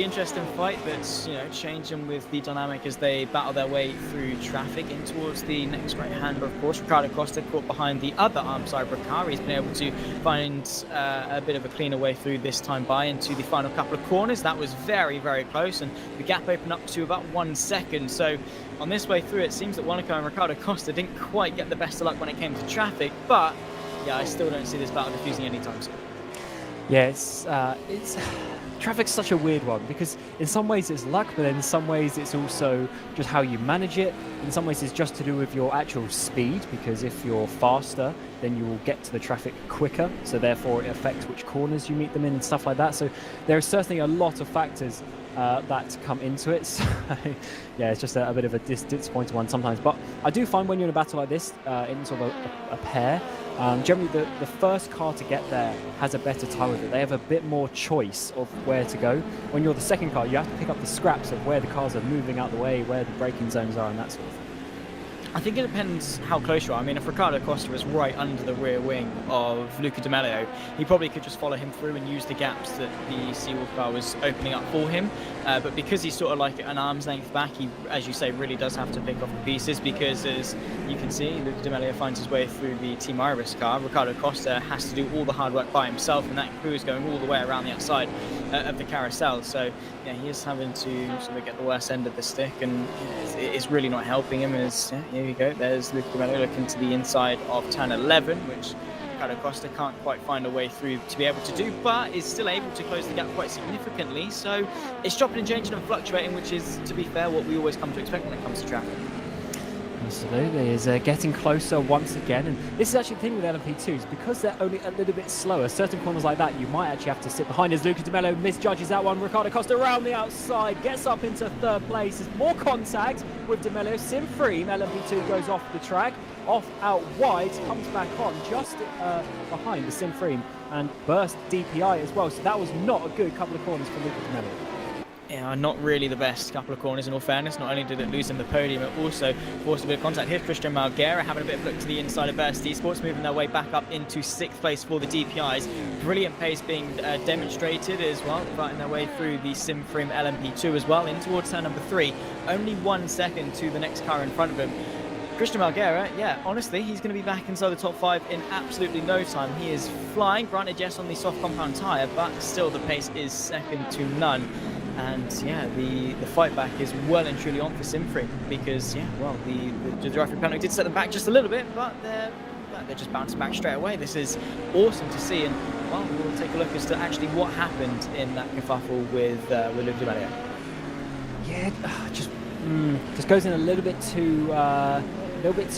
interesting fight that's, changing with the dynamic as they battle their way through traffic in towards the next right-hander, of course. Riccardo Costa caught behind the other armed cyber car. He's been able to find a bit of a cleaner way through this time by into the final couple of corners. That was very, very close, and the gap opened up to about 1 second. So on this way through, it seems that Wanako and Riccardo Costa didn't quite get the best of luck when it came to traffic, but yeah, I still don't see this battle diffusing anytime soon. Yeah, it's traffic's such a weird one because in some ways it's luck, but in some ways it's also just how you manage it. In some ways it's just to do with your actual speed, because if you're faster, then you will get to the traffic quicker, so therefore it affects which corners you meet them in and stuff like that. So there are certainly a lot of factors that come into it. So yeah, it's just a bit of a disappointing one sometimes. But I do find when you're in a battle like this, in sort of a pair, generally the first car to get there has a better time with it. They have a bit more choice of where to go. When you're the second car, you have to pick up the scraps of where the cars are moving out the way, where the braking zones are and that sort of thing. I think it depends how close you are. I mean, if Riccardo Costa was right under the rear wing of Luca Di Mello, he probably could just follow him through and use the gaps that the Seawolf car was opening up for him. But because he's sort of like an arm's length back, he, as you say, really does have to pick off the pieces, because as you can see, Luca Di Mello finds his way through the Team Iris car. Riccardo Costa has to do all the hard work by himself, and that includes going all the way around the outside of the carousel. So yeah, he is having to sort of get the worst end of the stick, and it's really not helping him. As here you go, there's Luca Di Mello looking to the inside of turn 11, which Riccardo Costa can't quite find a way through to be able to do, but is still able to close the gap quite significantly. So it's chopping and changing and fluctuating, which is, to be fair, what we always come to expect when it comes to traffic. Absolutely, is getting closer once again, and this is actually the thing with LMP2s, because they're only a little bit slower. Certain corners like that, you might actually have to sit behind. As Luca Di Mello misjudges that one, Riccardo Costa around the outside, gets up into third place. There's more contact with Di Mello. Simfree, LMP2 goes off the track, off out wide, comes back on just behind the Simfree and burst DPI as well. So that was not a good couple of corners for Luca Di Mello. Yeah, not really the best couple of corners, in all fairness. Not only did it lose him the podium, it also forced a bit of contact. Here's Christian Malguera having a bit of a look to the inside of Burst Esports, moving their way back up into 6th place for the DPIs. Brilliant pace being demonstrated as well, fighting their way through the Simfree LMP2 as well, in towards turn number 3. Only 1 second to the next car in front of him. Christian Malguera, yeah, honestly, he's going to be back inside the top 5 in absolutely no time. He is flying, granted, yes, on the soft compound tyre, but still the pace is second to none. And yeah, the fight back is well and truly on for Simfree, because yeah, well, the driving penalty did set them back just a little bit, but they're just bouncing back straight away. This is awesome to see, and well, we'll take a look as to actually what happened in that kerfuffle with Luca Di Mello. Yeah, just goes in a little bit too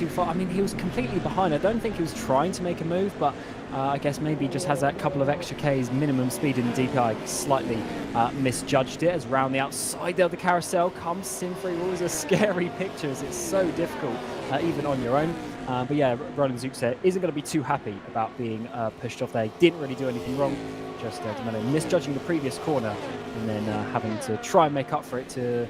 far. I mean, he was completely behind. I don't think he was trying to make a move, but I guess maybe just has that couple of extra Ks minimum speed in the DPI, slightly misjudged it, as round the outside of the carousel comes Simfree. Always a scary picture, as it's so difficult even on your own. But yeah, Roland Zukes there isn't going to be too happy about being pushed off there. He didn't really do anything wrong, just Di Mello misjudging the previous corner and then having to try and make up for it to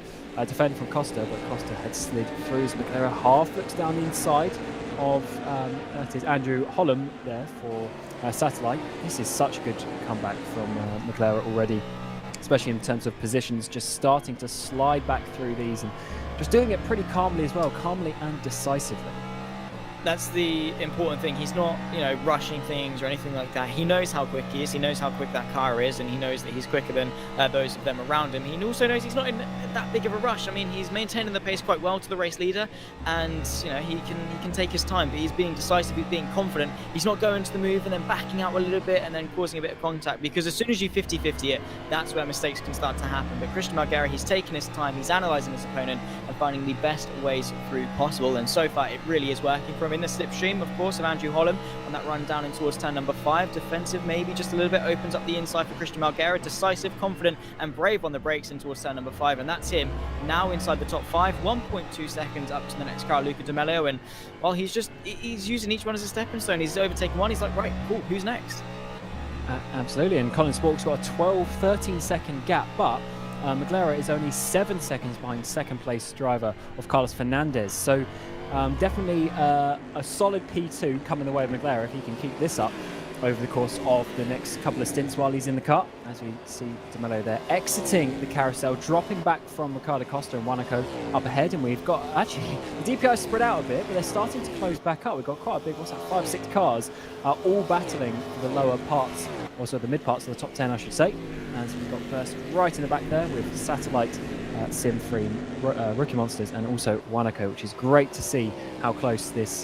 defend from Costa, but Costa had slid through. As McLaren half looks down the inside of that is Andrew Holland there for Satellite. This is such a good comeback from McLaren already, especially in terms of positions, just starting to slide back through these and just doing it pretty calmly as well, calmly and decisively. That's the important thing. He's not, rushing things or anything like that. He knows how quick he is. He knows how quick that car is, and he knows that he's quicker than those of them around him. He also knows he's not in that big of a rush. I mean, he's maintaining the pace quite well to the race leader, and he can take his time. But he's being decisive. He's being confident. He's not going to the move and then backing out a little bit and then causing a bit of contact. Because as soon as you 50-50 it, that's where mistakes can start to happen. But Christian Margera, he's taking his time. He's analysing his opponent and finding the best ways through possible. And so far, it really is working for him. In the slipstream, of course, of Andrew Holland on that run down in towards turn number 5. Defensive, maybe just a little bit, opens up the inside for Christian Margera. Decisive, confident, and brave on the brakes in towards turn number 5. And that's him now inside the top 5. 1.2 seconds up to the next car, Luca D'Amelio. And while he's using each one as a stepping stone, he's overtaken one. He's like, right, cool, who's next? Absolutely. And Colin Spork's got a 12-13 second gap, but Margera is only 7 seconds behind second place driver of Carlos Fernandez. So definitely a solid P2 coming the way of Margera if he can keep this up over the course of the next couple of stints while he's in the car. As we see D'Amelio there exiting the carousel, dropping back from Ricardo Costa and Wanako up ahead. And we've got, actually, the DPI spread out a bit, but they're starting to close back up. We've got quite a big, 5-6 cars all battling for the lower parts, also the mid parts of the top 10, I should say. As we've got first right in the back there with Satellite, Sim3, Rookie Monsters, and also Wanako, which is great to see how close this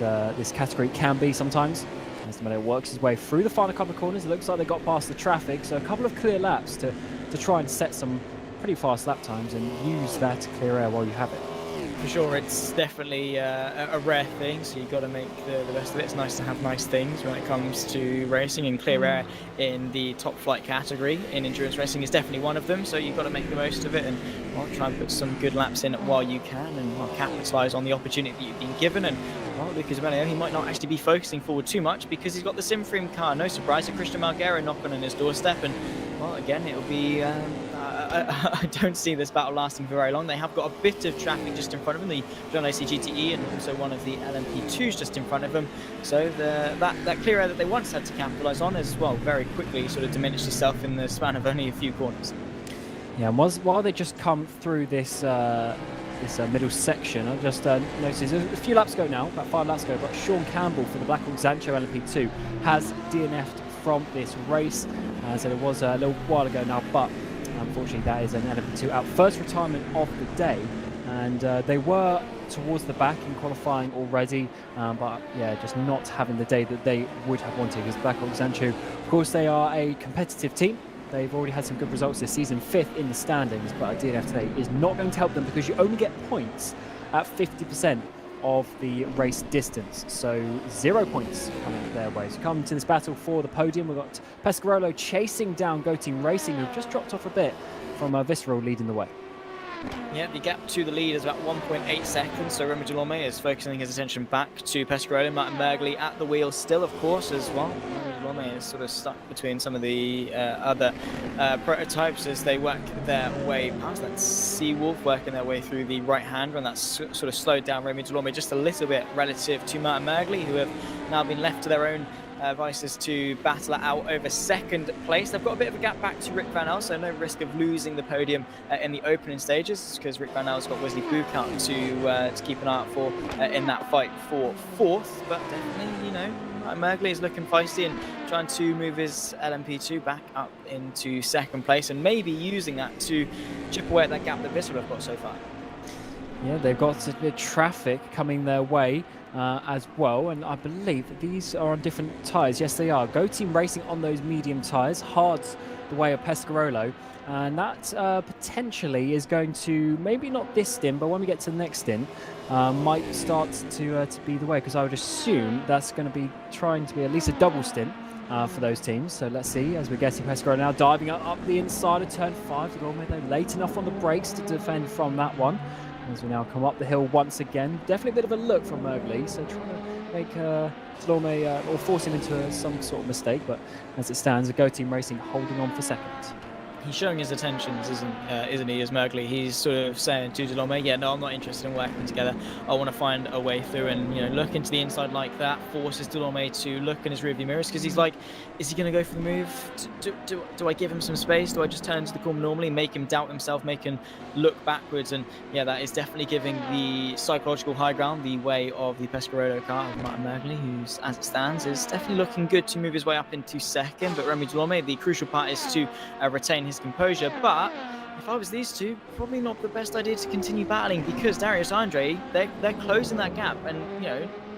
category can be sometimes. As D'Amelio works his way through the final couple of corners, it looks like they got past the traffic, so a couple of clear laps to try and set some pretty fast lap times and use that clear air while you have it. For sure, it's definitely a rare thing, so you've got to make the best of it. It's nice to have nice things when it comes to racing, and clear air in the top flight category in endurance racing is definitely one of them, so you've got to make the most of it and try and put some good laps in while you can, and capitalise on the opportunity that you've been given. And Luca D'Amelio, he might not actually be focusing forward too much because he's got the Sim3 car. No surprise, a Christian Margera knocking on his doorstep, and again, it'll be I don't see this battle lasting for very long. They have got a bit of traffic just in front of them, the John Lacey GTE and also one of the LMP2s just in front of them. So that clear air that they once had to capitalise on as well very quickly sort of diminished itself in the span of only a few corners. Yeah, and while they just come through this middle section, I just noticed a few laps ago now, about 5 laps ago, but Sean Campbell for the Blackhawk Zancho LMP2 has DNF'd from this race. So it was a little while ago now, but unfortunately that is an LMP2 out. First retirement of the day, and they were towards the back in qualifying already, but yeah, just not having the day that they would have wanted, because Blackhawk Zancho, of course, they are a competitive team. They've already had some good results this season, 5th in the standings, but a DNF today is not going to help them because you only get points at 50% of the race distance, so 0 points coming their way. So come to this battle for the podium. We've got Pescarolo chasing down Go Team Racing, who've just dropped off a bit from Visceral leading the way. Yeah, the gap to the lead is about 1.8 seconds, so Remy Delorme is focusing his attention back to Pescarolo. Martin Mergley at the wheel still, of course, as well. Remy Delorme is sort of stuck between some of the other prototypes as they work their way past. That's Seawolf working their way through the right-hander, and that's sort of slowed down Remy Delorme just a little bit relative to Martin Mergley, who have now been left to their own Vices to battle it out over second place. They've got a bit of a gap back to Rick Van Al, so no risk of losing the podium in the opening stages, because Rick Van Al's got Wesley Book out to keep an eye out for in that fight for 4th. But definitely, Mergley is looking feisty and trying to move his LMP2 back up into second place, and maybe using that to chip away at that gap that Visceral have got so far. Yeah, they've got a bit of traffic coming their way as well, and I believe that these are on different tyres. Yes, they are. Go Team Racing on those medium tyres, hard the way of Pescarolo, and that potentially is going to, maybe not this stint, but when we get to the next stint, might start to be the way, because I would assume that's going to be trying to be at least a double stint for those teams. So let's see, as we're getting Pescarolo now diving up the inside of turn 5. Delorme though late enough on the brakes to defend from that one. As we now come up the hill once again. Definitely a bit of a look from Mergley, so trying to make Delorme or force him into some sort of mistake, but as it stands, a Go Team Racing holding on for second. he's showing his attentions, isn't he, as Mergley? He's sort of saying to Delorme, yeah, no, I'm not interested in working together. I want to find a way through, and look into the inside like that forces Delorme to look in his rearview mirrors, because he's like, is he going to go for the move? Do I give him some space? Do I just turn into the corner normally, make him doubt himself, make him look backwards? And yeah, that is definitely giving the psychological high ground the way of the Pescarolo car of Martin Mergley, who's, as it stands, is definitely looking good to move his way up into second. But Remy Delorme, the crucial part is to retain his composure. But if I was these two, probably not the best idea to continue battling, because Darius Andre, they're closing that gap, and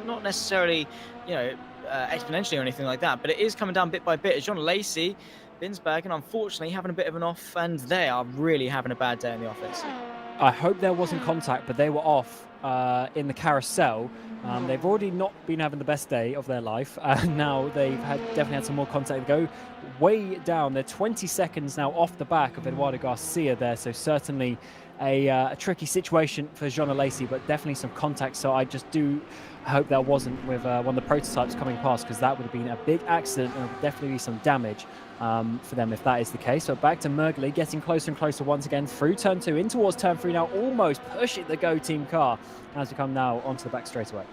not necessarily exponentially or anything like that, but it is coming down bit by bit as John Lacey, Binsberg, and unfortunately having a bit of an off, and they are really having a bad day in the office. I hope there wasn't contact, but they were off in the carousel. They've already not been having the best day of their life, and now they've definitely had some more contact. They go way down. They're 20 seconds now off the back of Eduardo Garcia there, so certainly a tricky situation for Jean Lacey, but definitely some contact. So I just do hope that wasn't with one of the prototypes coming past, because that would have been a big accident and definitely be some damage for them if that is the case. So back to Mergley, getting closer and closer once again through turn 2 in towards turn 3 now, almost pushing the Go Team car as we come now onto the back straightaway.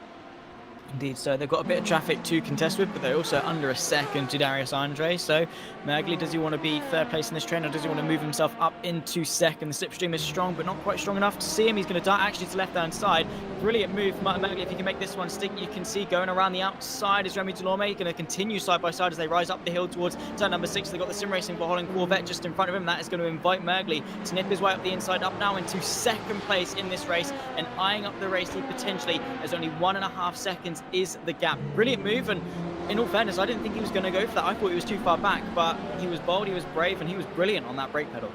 Indeed, so they've got a bit of traffic to contest with, but they're also under a second to Darius Andre. So Mergley, does he want to be third place in this train, or does he want to move himself up into second? The slipstream is strong, but not quite strong enough to see him. He's going to dart actually to left-hand side. Brilliant move from Martin Mergley if he can make this one stick. You can see going around the outside is Remy Delorme, going to continue side by side as they rise up the hill towards turn number 6. They've got the Sim Racing for Holland Corvette just in front of him. That is going to invite Mergley to nip his way up the inside, up now into second place in this race, and eyeing up the race lead potentially, as only 1.5 seconds is the gap. Brilliant move, and in all fairness, I didn't think he was going to go for that. I thought he was too far back, but he was bold, he was brave, and he was brilliant on that brake pedal.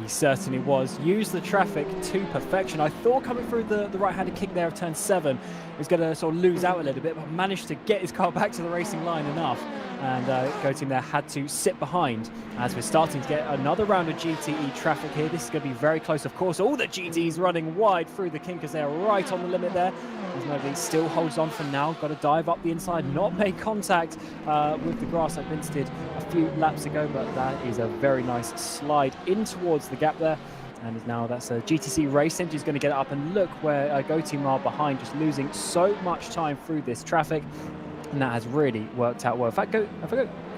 He certainly was. Used the traffic to perfection. I thought coming through the right-handed kick there of turn 7 was going to sort of lose out a little bit, but managed to get his car back to the racing line enough. And Go Team there had to sit behind as we're starting to get another round of GTE traffic here. This is going to be very close, of course. All the GTEs running wide through the kinkers there, right on the limit there. As Mergley still holds on for now. Got to dive up the inside, not make contact with the grass like Vince did a few laps ago, but that is a very nice slide in towards the gap there. And now that's a GTC Racing who's going to get it up, and look where Go Team are behind, just losing so much time through this traffic. And that has really worked out well. In fact, Go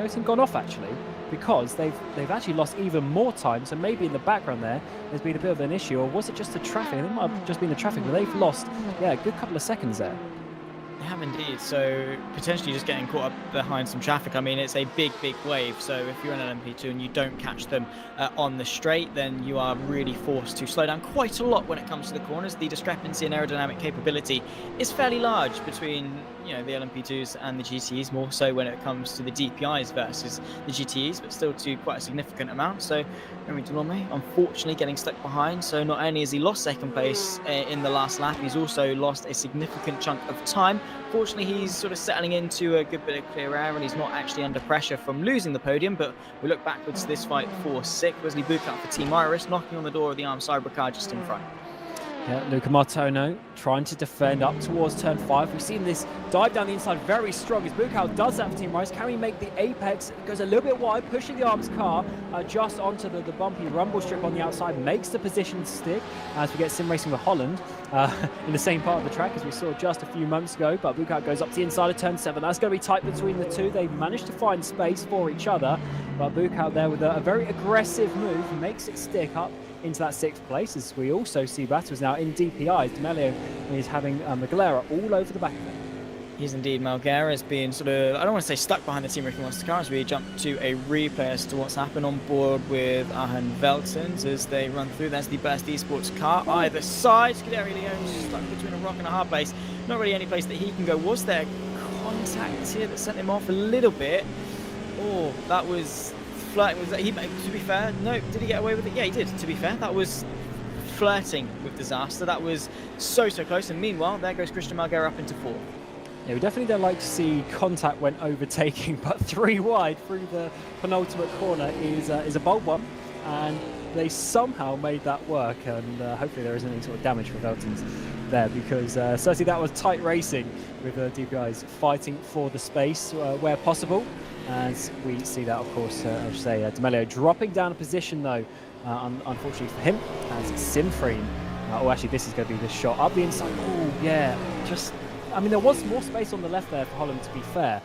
Team gone off actually, because they've actually lost even more time. So maybe in the background there's been a bit of an issue, or was it just the traffic? I think it might have just been the traffic, but they've lost, a good couple of seconds there. They have indeed, so potentially just getting caught up behind some traffic. I mean, it's a big wave, so if you're an LMP2 and you don't catch them on the straight, then you are really forced to slow down quite a lot when it comes to the corners. The discrepancy in aerodynamic capability is fairly large between the LMP2s and the GTEs, more so when it comes to the DPIs versus the GTEs, but still to quite a significant amount. So Remy Delorme, unfortunately, getting stuck behind. So not only has he lost second place in the last lap, he's also lost a significant chunk of time. Fortunately, he's sort of settling into a good bit of clear air, and he's not actually under pressure from losing the podium. But we look backwards to this fight for 6th. Wesley Buckout for Team Iris, knocking on the door of the Armed Cyber car just in front. Yeah, Luca Martono trying to defend up towards turn 5. We've seen this dive down the inside very strong as Buckout does that for Team Rice. Can we make the apex? It goes a little bit wide, pushing the Arms car just onto the bumpy rumble strip on the outside, makes the position stick as we get Sim Racing with Holland in the same part of the track as we saw just a few months ago. But Buckout goes up to the inside of turn 7. That's going to be tight between the two. They managed to find space for each other, but Buckout there with a very aggressive move makes it stick up into that 6th place, as we also see battles now in DPI. D'Amelio is having Magalera all over the back of him. He's indeed. Malguera's been sort of, I don't want to say stuck behind the Team Ricky Monster car, as we jump to a replay as to what's happened on board with Ahan Veltons as they run through. There's the Burst Esports car either side. Scuderi Leone's stuck between a rock and a hard place. Not really any place that he can go. Was there contact here that sent him off a little bit? Oh, that was flirting. Was that he? To be fair, no. Did he get away with it? Yeah, he did. To be fair, that was flirting with disaster. That was so close. And meanwhile, there goes Christian Malguera up into 4th. Yeah, we definitely don't like to see contact when overtaking, but 3 wide through the penultimate corner is a bold one, and they somehow made that work, and hopefully there isn't any sort of damage for Veltons there, because certainly that was tight racing with DPIs fighting for the space where possible. As we see that, of course, I should say, D'Amelio dropping down a position though, unfortunately for him, as Sinfreen. Actually, this is going to be the shot up the inside. Oh, yeah, I mean, there was more space on the left there for Holland, to be fair,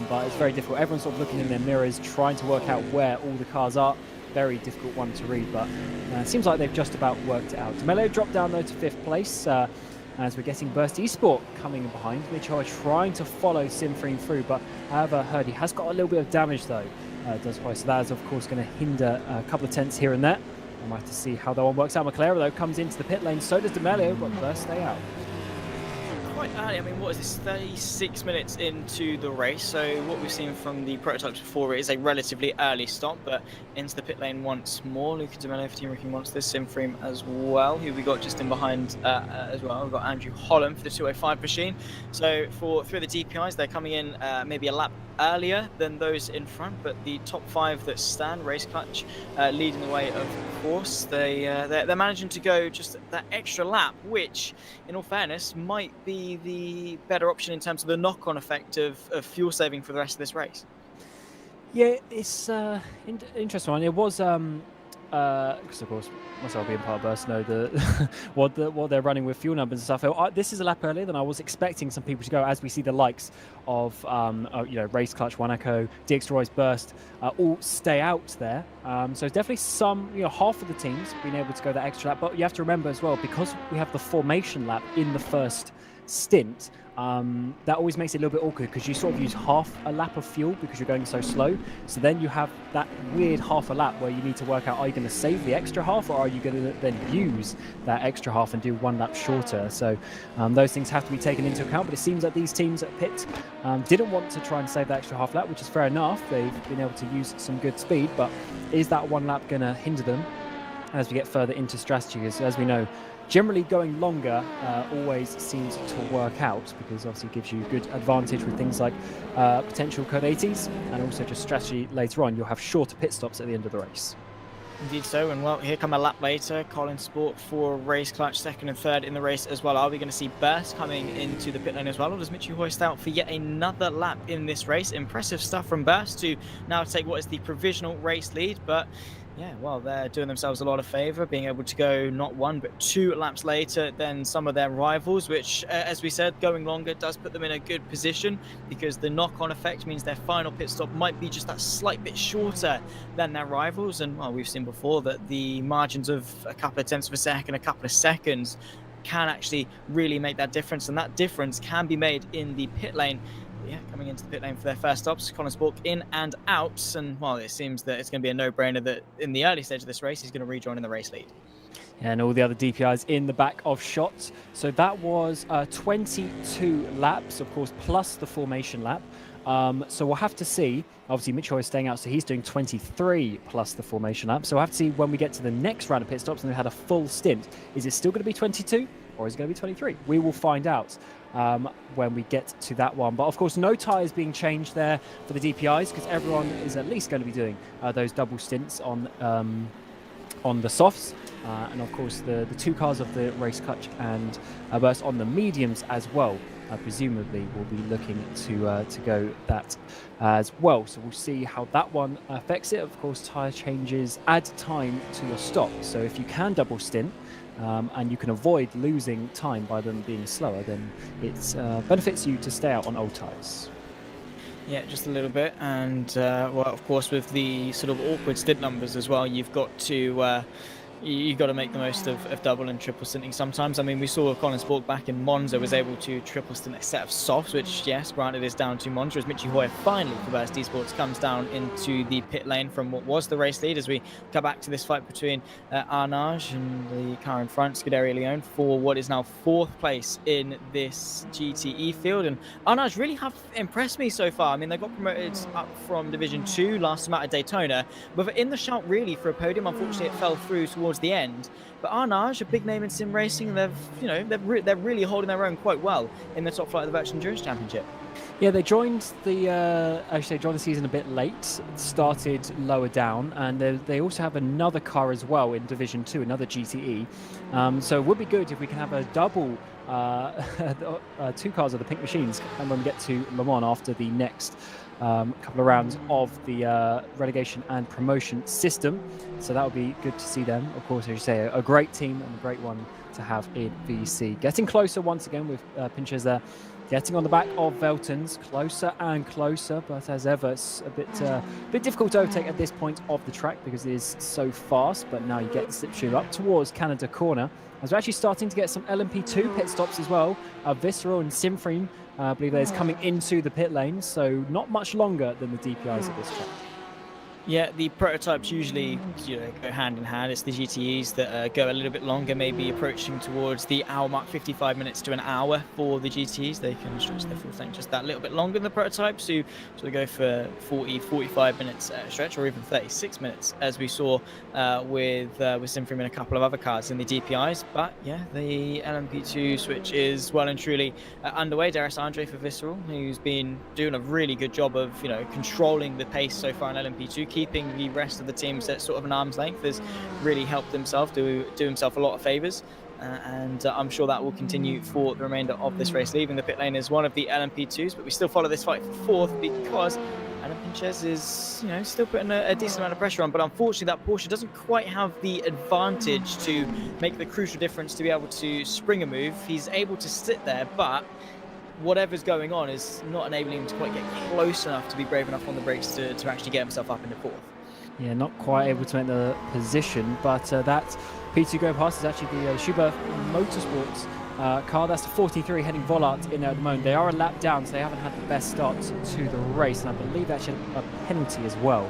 but it's very difficult. Everyone's sort of looking in their mirrors, trying to work out where all the cars are. Very difficult one to read, but it seems like they've just about worked it out. D'Amelio dropped down though to 5th place, as we're getting Burst Esport coming in behind. Mitchell trying to follow Sinfreen through, but however, heard he has got a little bit of damage though, does so that is of course going to hinder a couple of tenths here and there. I might have to see how that one works out. McLaren though comes into the pit lane, so does D'Amelio, but Burst stay out. Quite early. I mean, what is this, 36 minutes into the race? So what we've seen from the prototypes before is a relatively early stop, but into the pit lane once more. Luca D'Amelio for Team Ricky Monsters, Sinfreen as well, who we got just in behind as well. We've got Andrew Holland for the 205 machine. So for 3 of the DPIs, they're coming in maybe a lap earlier than those in front, but the top 5 that stand, Race Clutch leading the way, of course. They're managing to go just that extra lap, which in all fairness might be the better option in terms of the knock-on effect of fuel saving for the rest of this race. Yeah, it's interesting one. It was because of course myself being part of Burst know what they're running with fuel numbers and stuff. This is a lap earlier than I was expecting some people to go, as we see the likes of Race Clutch, Wanako, DXDroids, Burst all stay out there. So definitely some, half of the teams being able to go that extra lap. But you have to remember as well, because we have the formation lap in the first stint, that always makes it a little bit awkward, because you sort of use half a lap of fuel because you're going so slow. So then you have that weird half a lap where you need to work out, are you going to save the extra half, or are you going to then use that extra half and do 1 lap shorter? So those things have to be taken into account. But it seems that these teams at pit didn't want to try and save that extra half lap, which is fair enough. They've been able to use some good speed, but is that 1 lap going to hinder them as we get further into strategy? As we know, generally going longer always seems to work out, because obviously it gives you good advantage with things like potential code 80s, and also just strategy later on. You'll have shorter pit stops at the end of the race. Indeed so, and well, here come a lap later. Colin Sport for Race Clutch, 2nd and 3rd in the race as well. Are we going to see Burst coming into the pit lane as well, or does Mitchell hoist out for yet another lap in this race? Impressive stuff from Burst to now take what is the provisional race lead, but yeah, well, they're doing themselves a lot of favour, being able to go not 1 but 2 laps later than some of their rivals, which, as we said, going longer does put them in a good position, because the knock-on effect means their final pit stop might be just that slight bit shorter than their rivals. And well, we've seen before that the margins of a couple of tenths of a second, a couple of seconds, can actually really make that difference, and that difference can be made in the pit lane. Yeah, coming into the pit lane for their first stops, Colin Sport in and out, and well, it seems that it's going to be a no-brainer that in the early stage of this race he's going to rejoin in the race lead. And all the other DPIs in the back of shot. So that was 22 laps, of course, plus the formation lap. So we'll have to see. Obviously, Mitchell is staying out, so he's doing 23 plus the formation lap. So we'll have to see when we get to the next round of pit stops and we had a full stint. Is it still going to be 22 or is it going to be 23? We will find out when we get to that one. But of course, no tyres being changed there for the DPIs, because everyone is at least going to be doing those double stints on the softs. And of course, the 2 cars of the Race Clutch and Burst on the mediums as well. Presumably will be looking to go that as well. So we'll see how that one affects it. Of course, tyre changes add time to your stop. So if you can double stint and you can avoid losing time by them being slower, then it benefits you to stay out on old tyres. Yeah, just a little bit. And well, of course, with the sort of awkward stint numbers as well, you've got to make the most of double and triple stinting sometimes. I mean, we saw Colin Sport back in Monza was able to triple stint a set of softs, which, yes, granted, is down to Monza, as Mitchie Hoyer finally for Burst Esports comes down into the pit lane from what was the race lead, as we come back to this fight between Arnage and the car in front, Scuderia Leone, for what is now 4th place in this GTE field. And Arnage really have impressed me so far. I mean, they got promoted up from Division 2 last time out at Daytona, but in the shout really for a podium. Unfortunately, it fell through towards the end. But Arnage, a big name in sim racing, they're really holding their own quite well in the top flight of the Virtual Endurance Championship. Yeah, they joined the season a bit late, started lower down, and they also have another car as well in Division 2, another GTE. So it would be good if we can have a double two cars of the Pink Machines, and when we get to Le Mans after the next couple of rounds of the relegation and promotion system. So that would be good to see them. Of course, as you say, a great team and a great one to have in VEC. Getting closer once again with Pinches there. Getting on the back of Veltons, closer and closer, but as ever, it's a bit difficult to overtake at this point of the track because it is so fast. But now you get the slipstream up towards Canada Corner, as we're actually starting to get some LMP2 pit stops as well. Visceral and Simframe, I believe there's coming into the pit lane, so not much longer than the DPIs at this track. Yeah, the prototypes usually go hand in hand. It's the GTEs that go a little bit longer, maybe approaching towards the hour mark, 55 minutes to an hour for the GTEs. They can stretch their full length just that little bit longer than the prototypes, who sort of go for 40, 45 minutes stretch, or even 36 minutes, as we saw with Simframe and a couple of other cars in the DPIs. But yeah, the LMP2 switch is well and truly underway. Darius Andre for Visceral, who's been doing a really good job of controlling the pace so far in LMP2. Keeping the rest of the teams at sort of an arm's length has really helped himself do himself a lot of favours, and I'm sure that will continue for the remainder of this race. Leaving the pit lane is one of the LMP2s, but we still follow this fight for fourth because Adam Pinches is still putting a decent amount of pressure on, but unfortunately that Porsche doesn't quite have the advantage to make the crucial difference to be able to spring a move. He's able to sit there, but whatever's going on is not enabling him to quite get close enough to be brave enough on the brakes to actually get himself up into fourth. Yeah, not quite able to make the position, but that P2 go past is actually the Schuber Motorsports car. That's the 43 heading Vollard in there at the moment. They are a lap down, so they haven't had the best start to the race, and I believe they actually had a penalty as well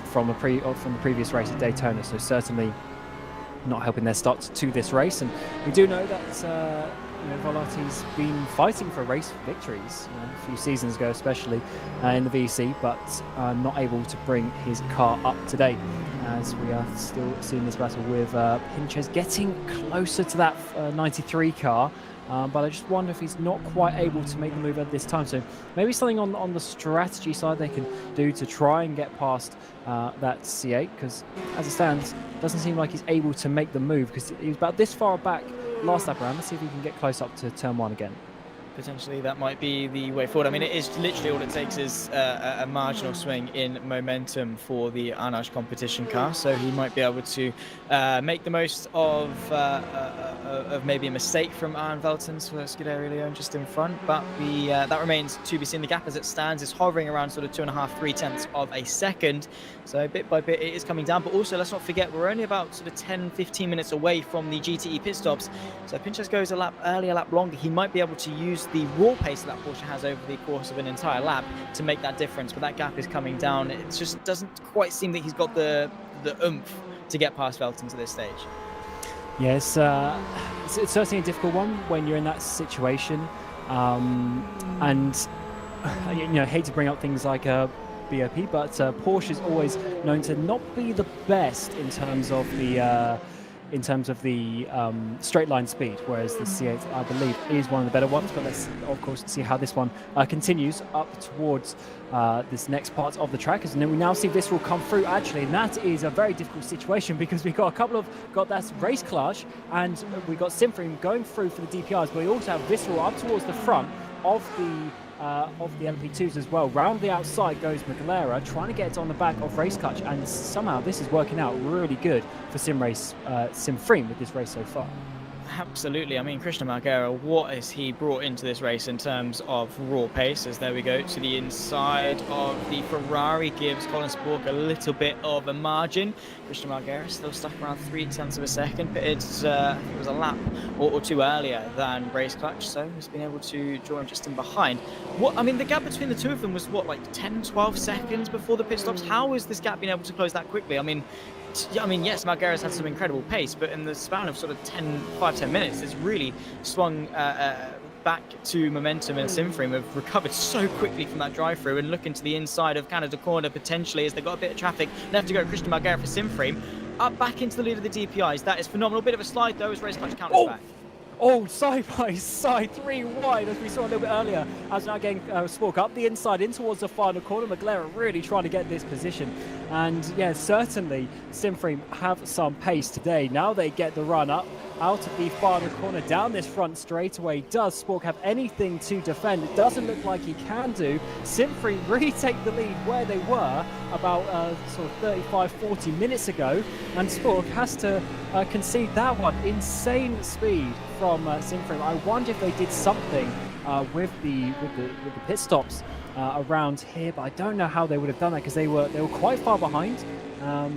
from the previous race at Daytona, so certainly not helping their start to this race. And we do know that Volati's been fighting for race victories a few seasons ago, especially in the VEC, but not able to bring his car up today, as we are still seeing this battle with Pinches getting closer to that 93 car. But I just wonder if he's not quite able to make the move at this time. So maybe something on the strategy side they can do to try and get past that C8, because as it stands, it doesn't seem like he's able to make the move because he was about this far back last lap around. Let's see if he can get close up to turn one again. Potentially that might be the way forward. I mean, it is literally all it takes is a marginal swing in momentum for the Arnage competition car, so he might be able to make the most of maybe a mistake from Arne Veltons for Scuderia Leone just in front, but that remains to be seen. The gap as it stands is hovering around sort of 2.5-3 tenths of a second, so bit by bit it is coming down. But also, let's not forget, we're only about sort of 10-15 minutes away from the GTE pit stops, so if Pinches goes a lap early, a lap longer, he might be able to use the raw pace that Porsche has over the course of an entire lap to make that difference. But that gap is coming down. It just doesn't quite seem that he's got the oomph to get past Veltons at this stage. Yes, it's certainly a difficult one when you're in that situation, and hate to bring up things like BOP, but Porsche is always known to not be the best in terms of the straight line speed, whereas the C8, I believe, is one of the better ones. But let's, of course, see how this one continues up towards this next part of the track. And then we now see Visceral come through, actually, and that is a very difficult situation because we've got that race clash, and we've got Simframe going through for the DPIs, but we also have Visceral up towards the front of the LP2s as well. Round the outside goes Magalera, trying to get it on the back of Race Clutch, and somehow this is working out really good for Simframe with this race so far. Absolutely. I mean, Christian Margera, what has he brought into this race in terms of raw pace? As there we go to the inside of the Ferrari, gives Colin Spork a little bit of a margin. Christian Margera still stuck around 0.3 tenths of a second, but it's I think it was a lap or two earlier than Race Clutch, so he's been able to draw him just in behind. The gap between the two of them was what, like 10-12 seconds before the pit stops? How has this gap been able to close that quickly? Yes, Margera's had some incredible pace, but in the span of sort of 5-10 minutes, it's really swung back to momentum, and Simframe have recovered so quickly from that drive-through and look into the inside of Canada Corner potentially as they've got a bit of traffic. They have to go Christian Margera for Simframe. Up back into the lead of the DPIs. That is phenomenal. Bit of a slide though as Race Clutch counters back. Oh, side by side, 3 wide, as we saw a little bit earlier, as now getting Spork up the inside in towards the final corner. Magalera really trying to get this position. And yeah, certainly Simframe have some pace today. Now they get the run up out of the final corner down this front straightaway. Does Spork have anything to defend? It doesn't look like he can do. Simfrey retake the lead where they were about sort of 35-40 minutes ago, and Spork has to concede that one. Insane speed from Simfrey. I wonder if they did something with the pit stops around here, but I don't know how they would have done that because they were quite far behind.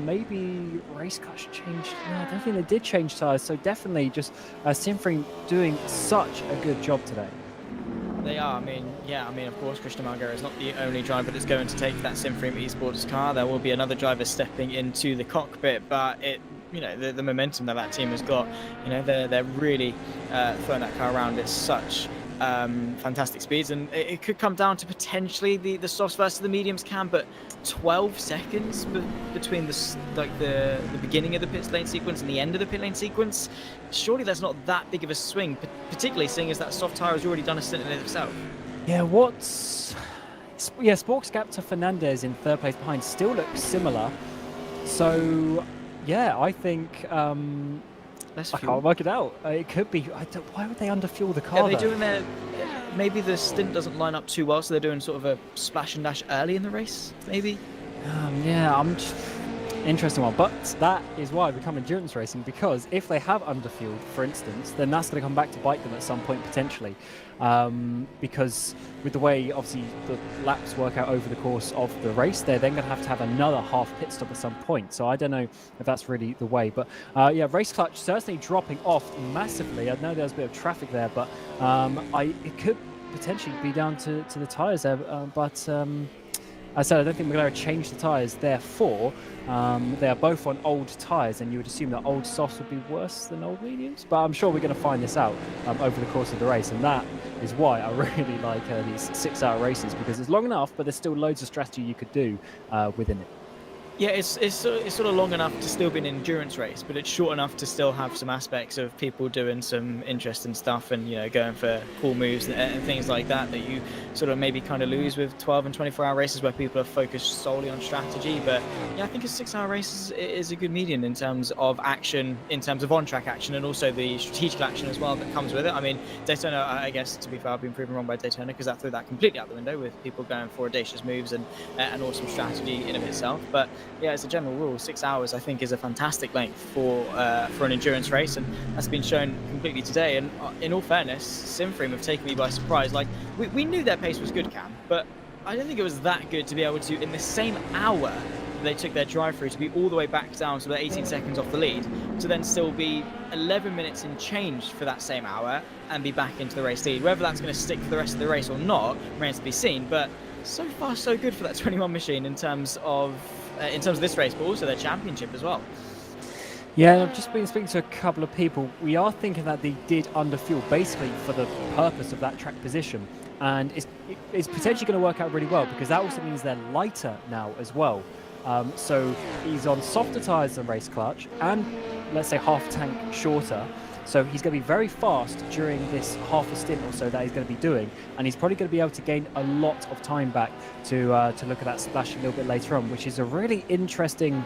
Maybe race cars changed. No, I don't think they did change tires. So definitely just Simfrey doing such a good job today. They are. I mean, of course, Christian Margera is not the only driver that's going to take that Simfrey Esports car. There will be another driver stepping into the cockpit, but the momentum that team has got, they're really throwing that car around at such fantastic speeds, and it could come down to potentially the softs versus the mediums but 12 seconds between the beginning of the pit lane sequence and the end of the pit lane sequence. Surely there's not that big of a swing, particularly seeing as that soft tyre has already done a stint in it itself. Spork's gap to Fernandez in third place behind still looks similar. So I think I can't work it out. It could be. Why would they underfuel the car? Yeah, they're doing their. Maybe the stint doesn't line up too well, so they're doing sort of a splash and dash early in the race. Maybe. Interesting one. But that is why we come endurance racing, because if they have underfueled, for instance, then that's going to come back to bite them at some point potentially. Because with the way obviously the laps work out over the course of the race, they're then going to have another half pit stop at some point. So I don't know if that's really the way, but race clutch certainly dropping off massively. I know there's a bit of traffic there, but it could potentially be down to the tyres there. But as I said, I don't think we're going to change the tyres. Therefore, they are both on old tyres, and you would assume that old softs would be worse than old mediums. But I'm sure we're going to find this out over the course of the race, and that is why I really like these 6-hour races, because it's long enough, but there's still loads of strategy you could do within it. Yeah, it's sort of long enough to still be an endurance race, but it's short enough to still have some aspects of people doing some interesting stuff and going for cool moves and things like that you sort of maybe kind of lose with 12 and 24-hour races where people are focused solely on strategy. But I think a 6-hour race is a good median in terms of action, in terms of on-track action, and also the strategic action as well that comes with it. I mean, Daytona, I guess, to be fair, I've been proven wrong by Daytona because that threw that completely out the window with people going for audacious moves and awesome strategy in of itself. But as a general rule, 6 hours I think is a fantastic length for an endurance race, and that's been shown completely today. And in all fairness, Simfrey have taken me by surprise. Like we knew their pace was good, Cam, but I don't think it was that good to be able to, in the same hour they took their drive through, to be all the way back down to the 18 seconds off the lead, to then still be 11 minutes in change for that same hour and be back into the race lead. Whether that's going to stick for the rest of the race or not remains to be seen, but so far so good for that 21 machine in terms of this race, but also their championship as well. Yeah, I've just been speaking to a couple of people. We are thinking that they did underfuel basically for the purpose of that track position, and it's potentially going to work out really well, because that also means they're lighter now as well. So he's on softer tyres than race clutch, and let's say half tank shorter. So he's going to be very fast during this half a stint or so that he's going to be doing, and he's probably going to be able to gain a lot of time back to look at that splash a little bit later on, which is a really interesting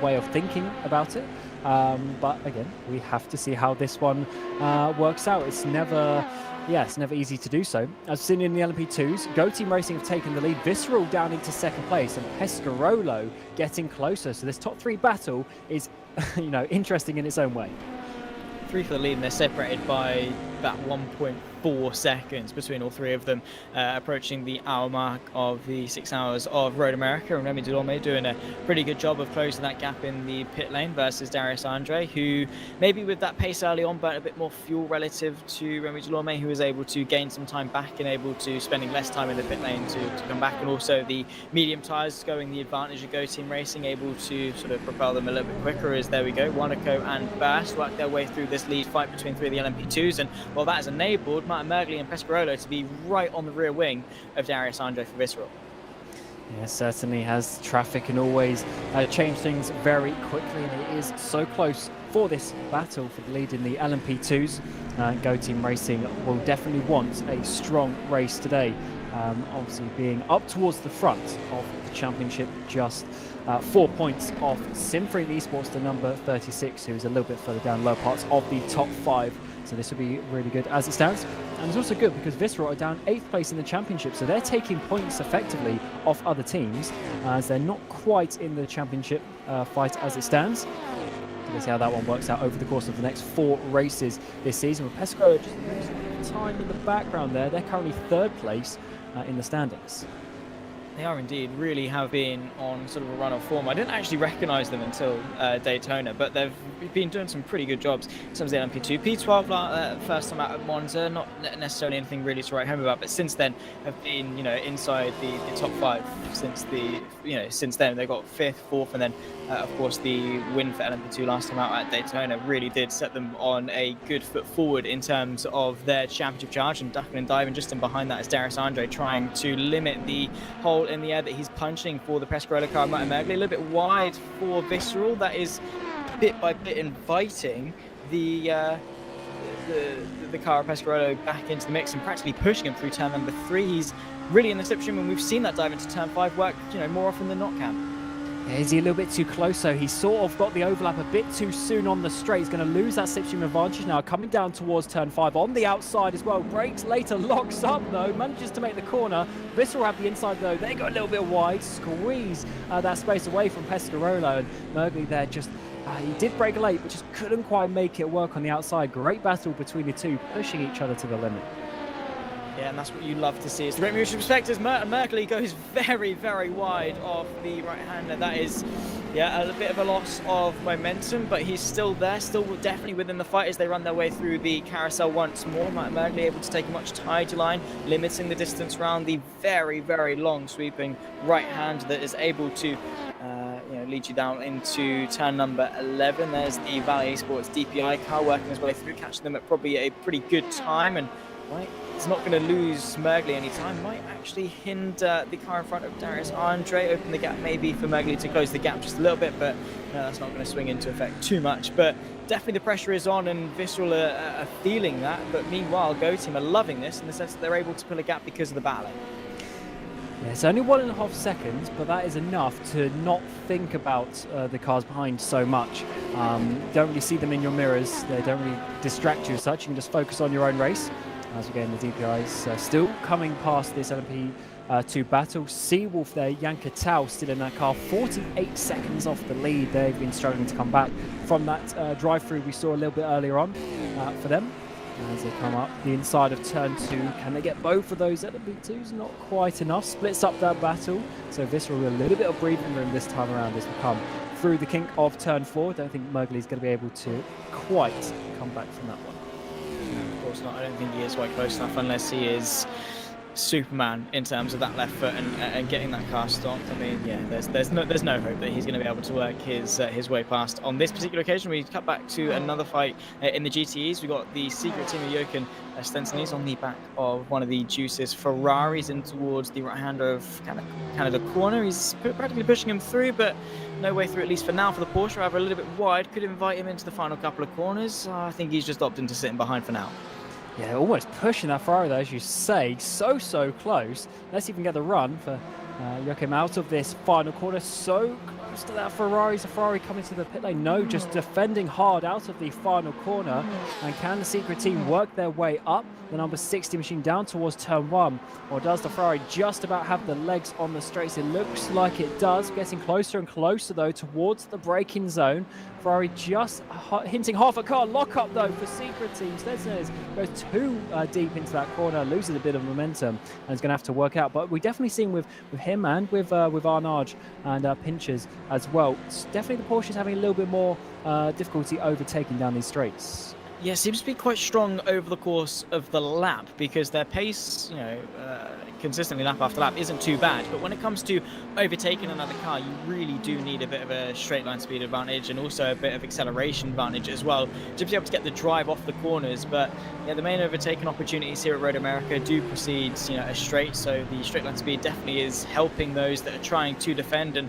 way of thinking about it. But again, we have to see how this one works out. It's never easy to do so. As seen in the LMP2s, Go Team Racing have taken the lead. Visceral down into second place, and Pescarolo getting closer. So this top 3 battle is, interesting in its own way. 3 for the lead, and they're separated by about 1.4 seconds between all 3 of them, approaching the hour mark of the 6 hours of Road America. And Remy Delorme doing a pretty good job of closing that gap in the pit lane versus Darius Andre, who maybe with that pace early on burnt a bit more fuel relative to Remy Delorme, who was able to gain some time back and able to spending less time in the pit lane to come back. And also the medium tyres going the advantage of Go Team Racing, able to sort of propel them a little bit quicker. As there we go, Wanako and Burst work their way through this lead fight between 3 of the LMP2s, and well, that has enabled Martin Mergley and Pescarolo to be right on the rear wing of Darius Andre for Visceral. Yeah, certainly has. Traffic can always change things very quickly, and it is so close for this battle for the lead in the LMP2s. Go Team Racing will definitely want a strong race today, obviously being up towards the front of the championship just 4 points off Symphony Esports, the number 36, who is a little bit further down, lower parts of the top 5. So this will be really good as it stands. And it's also good because Visceral are down 8th place in the championship, so they're taking points effectively off other teams, as they're not quite in the championship fight as it stands. Let's see how that one works out over the course of the next 4 races this season. With Pesco just losing time in the background there. They're currently 3rd place in the standings. They are indeed, really have been on sort of a run of form. I didn't actually recognise them until Daytona, but they've been doing some pretty good jobs in terms of the LMP2. P12 first time out at Monza, not necessarily anything really to write home about, but since then have been, inside the top 5 since then. They got 5th, 4th, and then of course the win for LMP2 last time out at Daytona really did set them on a good foot forward in terms of their championship charge, and ducking and diving just in behind that is Darius Andre, trying to limit the hole in the air that he's punching for the Pescarolo car. Martin Mergley a little bit wide for Visceral. That is bit by bit inviting the car of Pescarolo back into the mix and practically pushing him through turn number 3. He's really in the slipstream, and we've seen that dive into turn 5 work, more often than not, Cam. Yeah, is he a little bit too close? So he sort of got the overlap a bit too soon on the straight. He's going to lose that slipstream advantage now, coming down towards turn 5 on the outside as well. Brakes later, locks up though, manages to make the corner. Visceral have the inside though. They got a little bit wide, squeeze that space away from Pescarolo, and Mergley there just he did brake late, but just couldn't quite make it work on the outside. Great battle between the two, pushing each other to the limit. Yeah, and that's what you love to see. It's the great mutual respect as Merkley goes very, very wide of the right-hander. That is, a bit of a loss of momentum, but he's still there, still definitely within the fight as they run their way through the carousel once more. Merkley able to take a much tighter line, limiting the distance around the very, very long sweeping right hand that is able to lead you down into turn number 11. There's the Valley Esports DPI car working his way through, catching them at probably a pretty good time, and it's not going to lose Mergley any time. Might actually hinder the car in front of Darius Andre, open the gap maybe for Mergley to close the gap just a little bit, but no, that's not going to swing into effect too much. But definitely the pressure is on, and Visceral are feeling that, but meanwhile Go Team are loving this in the sense that they're able to pull a gap because of the battle. Yeah, it's only 1.5 seconds, but that is enough to not think about the cars behind so much. Don't really see them in your mirrors. They don't really distract you as such. You can just focus on your own race. As again, the DPI is still coming past this LMP2 battle. Seawolf there, Yanka Tao still in that car, 48 seconds off the lead. They've been struggling to come back from that drive-through we saw a little bit earlier on for them. As they come up the inside of turn 2, can they get both of those LMP2s? Not quite enough. Splits up that battle. So Visceral with a little bit of breathing room this time around as we come through the kink of turn 4. Don't think Mergley's going to be able to quite come back from that one. Of course not. I don't think he is quite close enough unless he is Superman in terms of that left foot and getting that car stopped. I mean, yeah, there's no hope that he's going to be able to work his way past. On this particular occasion, we cut back to another fight in the GTEs. We got the secret team of Jochen Stenson. He's on the back of one of the Juice's Ferraris in towards the right-hander of Canada corner. He's practically pushing him through, but no way through, at least for now, for the Porsche. However, a little bit wide, could invite him into the final couple of corners. I think he's just opted into sitting behind for now. Yeah, almost pushing that Ferrari though, as you say, so close. Let's even get the run for Joachim out of this final corner. So close to that Ferrari. Is a Ferrari coming to the pit lane? No, just defending hard out of the final corner. And can the secret team work their way up the number 60 machine down towards turn 1? Or does the Ferrari just about have the legs on the straights? It looks like it does. Getting closer and closer though towards the braking zone. Ferrari just hinting half a car. Lock up though for secret teams. Stenson goes too deep into that corner, loses a bit of momentum, and is going to have to work out. But we definitely seen with him and with Arnage and Pinchers as well. It's definitely the Porsche's having a little bit more difficulty overtaking down these straights. Yeah, seems to be quite strong over the course of the lap because their pace, consistently lap after lap isn't too bad. But when it comes to overtaking another car, you really do need a bit of a straight line speed advantage and also a bit of acceleration advantage as well to be able to get the drive off the corners. But yeah, the main overtaking opportunities here at Road America do proceed, as straight. So the straight line speed definitely is helping those that are trying to defend. And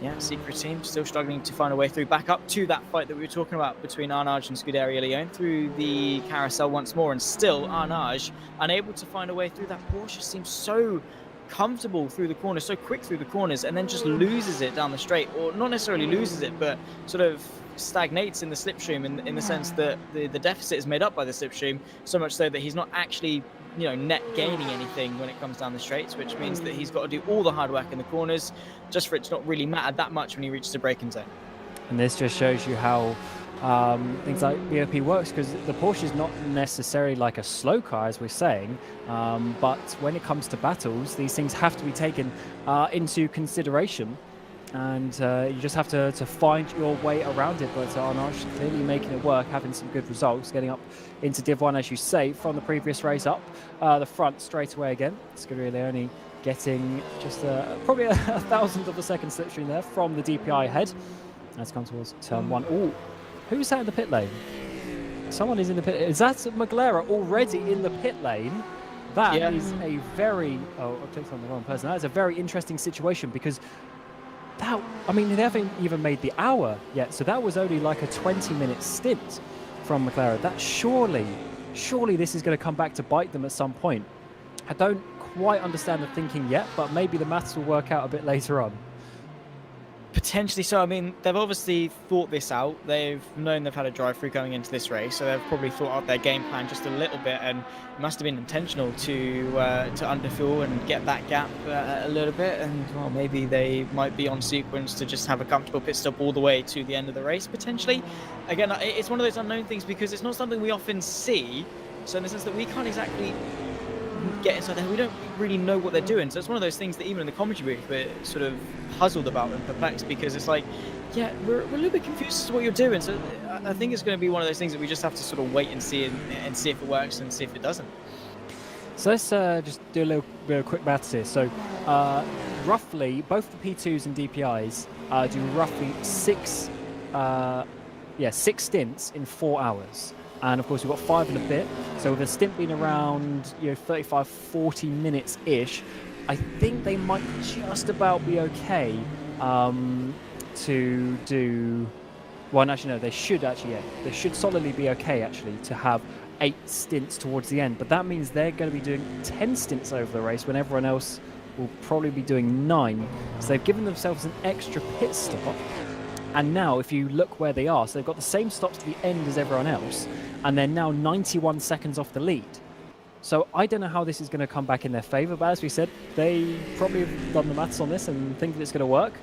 yeah, secret team still struggling to find a way through back up to that fight that we were talking about between Arnage and Scuderia Leone through the carousel once more, and still Arnage unable to find a way through. That Porsche seems so comfortable through the corners, so quick through the corners, and then just loses it down the straight, or not necessarily loses it, but sort of stagnates in the slipstream in the sense that the deficit is made up by the slipstream, so much so that he's not actually, you know, net gaining anything when it comes down the straights, which means that he's got to do all the hard work in the corners just for it to not really matter that much when he reaches the braking zone. And this just shows you how things like VOP works, because the Porsche is not necessarily like a slow car, as we're saying, but when it comes to battles, these things have to be taken into consideration, and you just have to find your way around it. But Arnash clearly making it work, having some good results, getting up into Div 1, as you say, from the previous race up the front straight away again. Scuderia Leone getting just probably a thousandth of a second slipstream there from the DPI ahead. Let's come towards turn 1. Oh, who's that in the pit lane? Someone is in the pit. Is that McLaren already in the pit lane? That is a very... Oh, I clicked on the wrong person. That is a very interesting situation, because that... I mean, they haven't even made the hour yet, so that was only like a 20-minute stint from McLaren. That surely this is going to come back to bite them at some point. I don't quite understand the thinking yet, but maybe the maths will work out a bit later on. Potentially so. I mean, they've obviously thought this out. They've known they've had a drive-through going into this race, so they've probably thought out their game plan just a little bit, and it must have been intentional to underfuel and get that gap a little bit. And well, maybe they might be on sequence to just have a comfortable pit stop all the way to the end of the race, potentially. Again, it's one of those unknown things, because it's not something we often see. So in the sense that we can't exactly get inside there, we don't really know what they're doing. So it's one of those things that even in the commentary booth we're sort of puzzled about and perplexed, because it's like, yeah, we're a little bit confused as to what you're doing. So I think it's going to be one of those things that we just have to sort of wait and see and see if it works and see if it doesn't. So let's just do a little bit of quick maths here. So roughly both the P2s and DPIs do roughly six stints in 4 hours. And of course we've got 5 and a bit, so with a stint being around 35-40 minutes-ish, I think they might just about be okay to do... Well, actually no, they should solidly be okay actually to have 8 stints towards the end, but that means they're going to be doing 10 stints over the race when everyone else will probably be doing 9. So they've given themselves an extra pit stop. And now, if you look where they are, so they've got the same stops to the end as everyone else, and they're now 91 seconds off the lead. So I don't know how this is going to come back in their favour, but as we said, they probably have done the maths on this and think that it's going to work.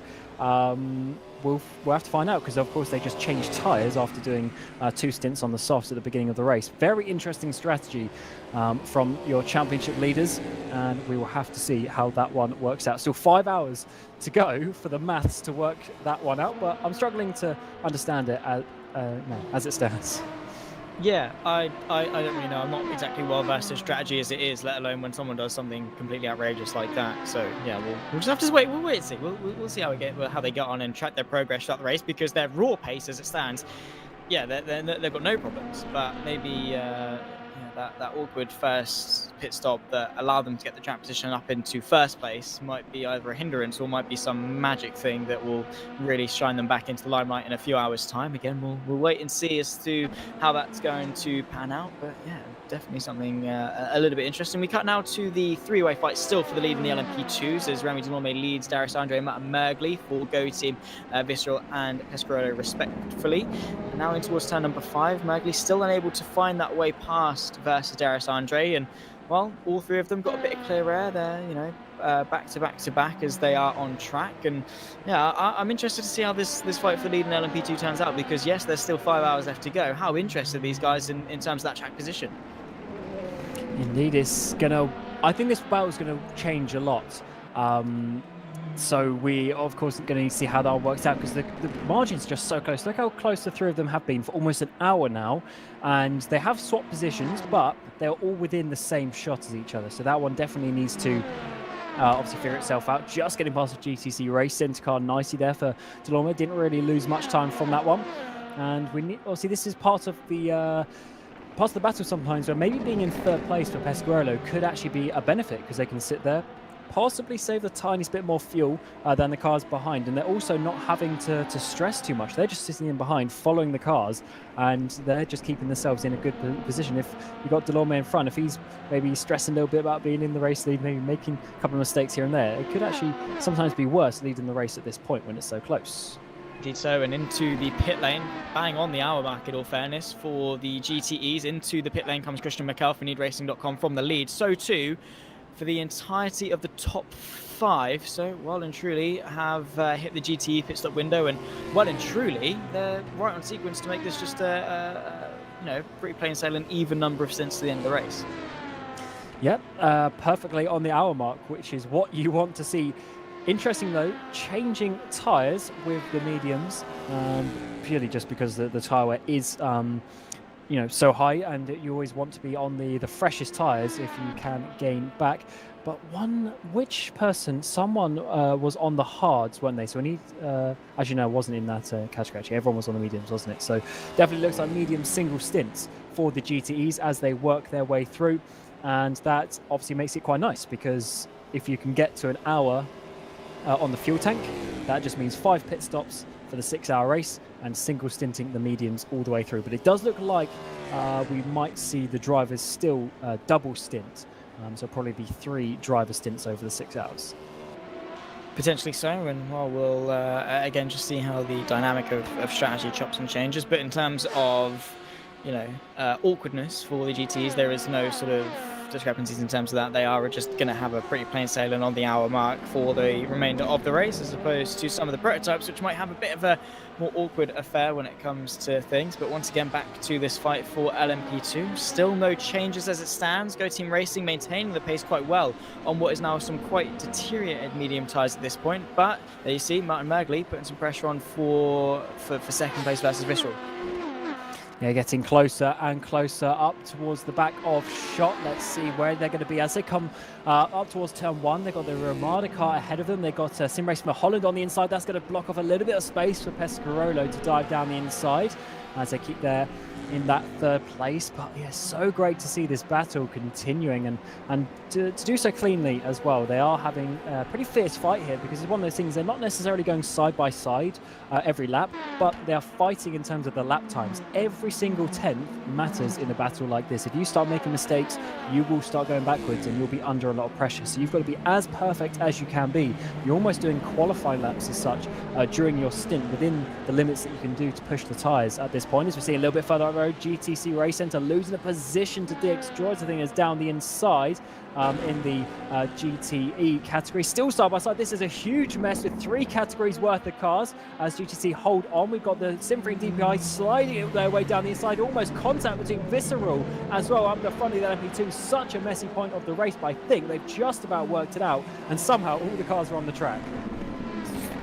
We'll have to find out, because of course they just changed tyres after doing 2 stints on the softs at the beginning of the race. Very interesting strategy from your championship leaders, and we will have to see how that one works out. Still 5 hours to go for the maths to work that one out, but I'm struggling to understand it as it stands. Yeah, I don't really know. I'm not exactly well versed in strategy as it is, let alone when someone does something completely outrageous like that. So yeah, we'll just have to wait. We'll wait and see. We'll see how they get on and track their progress throughout the race, because their raw pace as it stands, yeah, they've got no problems. But maybe that awkward first pit stop that allowed them to get the track position up into first place might be either a hindrance or might be some magic thing that will really shine them back into the limelight in a few hours' time. Again, we'll wait and see as to how that's going to pan out. But yeah, definitely something a little bit interesting. We cut now to the 3-way fight still for the lead in the LMP2s, as Remy Delorme leads Darius Andre and Matt Mergley for Go Team, Visceral and Pescarolo respectively. And now in towards turn number 5, Mergley still unable to find that way past versus Darius Andre, and well, all 3 of them got a bit of clear air there, back to back as they are on track. And yeah, I'm interested to see how this fight for the lead in LMP2 turns out, because yes, there's still 5 hours left to go. How interested are these guys in terms of that track position? Indeed, I think this battle's gonna change a lot. So we, of course, are going to see how that works out, because the margin's just so close. Look how close the 3 of them have been for almost an hour now, and they have swapped positions, but they're all within the same shot as each other. So that one definitely needs to obviously figure itself out. Just getting past the GTC race, centre car nicely there for Delorme. Didn't really lose much time from that one, and we need, obviously this is part of the battle sometimes, where maybe being in 3rd place for Pescarolo could actually be a benefit, because they can sit there, possibly save the tiniest bit more fuel than the cars behind, and they're also not having to stress too much. They're just sitting in behind, following the cars, and they're just keeping themselves in a good position. If you've got Delorme in front, if he's maybe stressing a little bit about being in the race lead, maybe making a couple of mistakes here and there, it could actually sometimes be worse leading the race at this point when it's so close. Indeed so, and into the pit lane, bang on the hour mark in all fairness for the GTEs. Into the pit lane comes Christian McKell for NeedRacing.com from the lead. So too for the entirety of the top 5. So well and truly have hit the GTE pit stop window, and well and truly they're right on sequence to make this just a pretty plain sailing even number of stints to the end of the race. Yep, perfectly on the hour mark, which is what you want to see. Interesting though, changing tyres with the mediums, purely just because the tyre wear is so high, and you always want to be on the freshest tyres if you can gain back. But someone was on the hards, weren't they? So we need, as you know, wasn't in that category actually. Everyone was on the mediums, wasn't it? So definitely looks like medium single stints for the GTEs as they work their way through, and that obviously makes it quite nice, because if you can get to an hour on the fuel tank, that just means 5 pit stops for the 6-hour race and single stinting the mediums all the way through. But it does look like we might see the drivers still double stint, so probably be 3 driver stints over the 6 hours. Potentially so, and we'll again just see how the dynamic of strategy chops and changes. But in terms of awkwardness for the GTs, there is no sort of discrepancies in terms of that. They are just going to have a pretty plain sailing on the hour mark for the remainder of the race, as opposed to some of the prototypes, which might have a bit of a more awkward affair when it comes to things. But once again, back to this fight for LMP2. Still no changes as it stands. Go Team Racing maintaining the pace quite well on what is now some quite deteriorated medium tyres at this point. But there you see Martin Mergley putting some pressure on for second place versus Visceral. Yeah, getting closer and closer up towards the back of shot. Let's see where they're going to be as they come up towards turn 1. They've got the Ramada car ahead of them. They've got Sim Race from Holland on the inside. That's going to block off a little bit of space for Pescarolo to dive down the inside as they keep there in that 3rd place. But yeah, so great to see this battle continuing and to do so cleanly as well. They are having a pretty fierce fight here, because it's one of those things, they're not necessarily going side by side every lap, but they are fighting in terms of the lap times. Every single 10th matters in a battle like this. If you start making mistakes, you will start going backwards and you'll be under a lot of pressure. So you've got to be as perfect as you can be. You're almost doing qualifying laps as such during your stint, within the limits that you can do to push the tyres at this point. As we see a little bit further up the road, GTC Race Centre losing a position to DX Droids. I think it's down the inside in the GTE category. Still side by side. This is a huge mess with 3 categories worth of cars as GTC hold on. We've got the Symphony and DPI sliding their way down the inside. Almost contact between Visceral as well up the front of the LMP2. Such a messy point of the race, but I think they've just about worked it out, and somehow all the cars are on the track.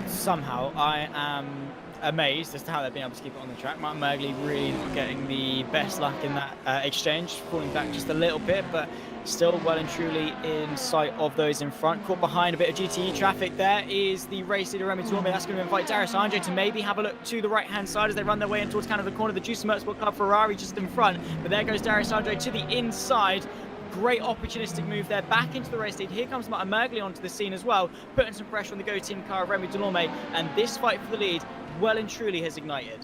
Somehow I am amazed as to how they've been able to keep it on the track. Martin Mergley really not getting the best luck in that exchange, falling back just a little bit, but still well and truly in sight of those in front. Caught behind a bit of GTE traffic. There is the race leader, Remy Tourme. That's going to invite Darius Andre to maybe have a look to the right-hand side as they run their way in towards kind of the corner. The Juicy Motorsport Club Ferrari just in front, but there goes Darius Andre to the inside. Great opportunistic move there, back into the race lead. Here comes Martin Mergley onto the scene as well, putting some pressure on the Go Team car of Remy Delorme, and this fight for the lead well and truly has ignited.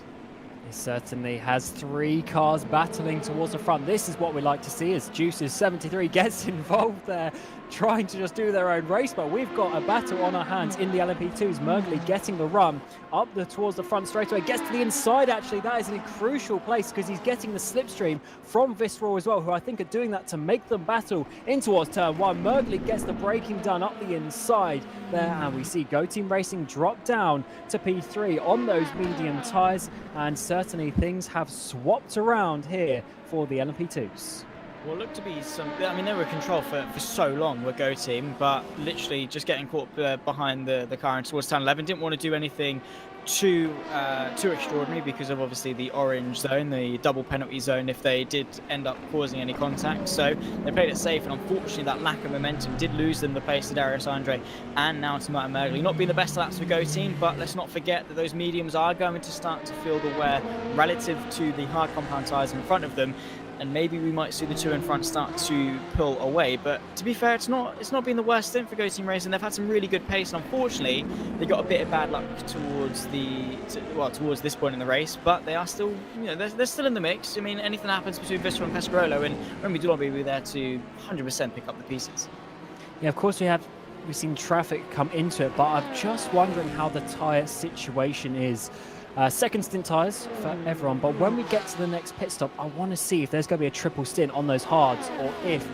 It certainly has 3 cars battling towards the front. This is what we like to see as Juices 73 gets involved there, trying to just do their own race. But we've got a battle on our hands in the LMP2s. Mergley getting the run up towards the front straight away. Gets to the inside, actually. That is in a crucial place because he's getting the slipstream from Visceral as well, who I think are doing that to make them battle in towards turn 1. Mergley gets the braking done up the inside there, and we see Go Team Racing drop down to P3 on those medium tyres, and certainly things have swapped around here for the LMP2s. Well, look to be some. I mean, they were in control for so long with Go Team, but literally just getting caught behind the car and towards turn 11. Didn't want to do anything too extraordinary because of obviously the orange zone, the double penalty zone, if they did end up causing any contact. So they played it safe, and unfortunately that lack of momentum did lose them the pace to Darius Andre and now to Martin Mergley. Not being the best laps for Go Team, but let's not forget that those mediums are going to start to feel the wear relative to the hard compound tyres in front of them. and maybe we might see the two in front start to pull away. But to be fair, it's not been the worst stint for Go Team Racing. They've had some really good pace, and unfortunately, they got a bit of bad luck towards this point in the race. But they are still, they're still in the mix. I mean, anything happens between Visceral and Pescarolo, and Remy Dulombe will be there to 100% pick up the pieces. Yeah, of course we've seen traffic come into it, but I'm just wondering how the tyre situation is. Second stint tyres for everyone, but when we get to the next pit stop, I want to see if there's going to be a triple stint on those hards, or if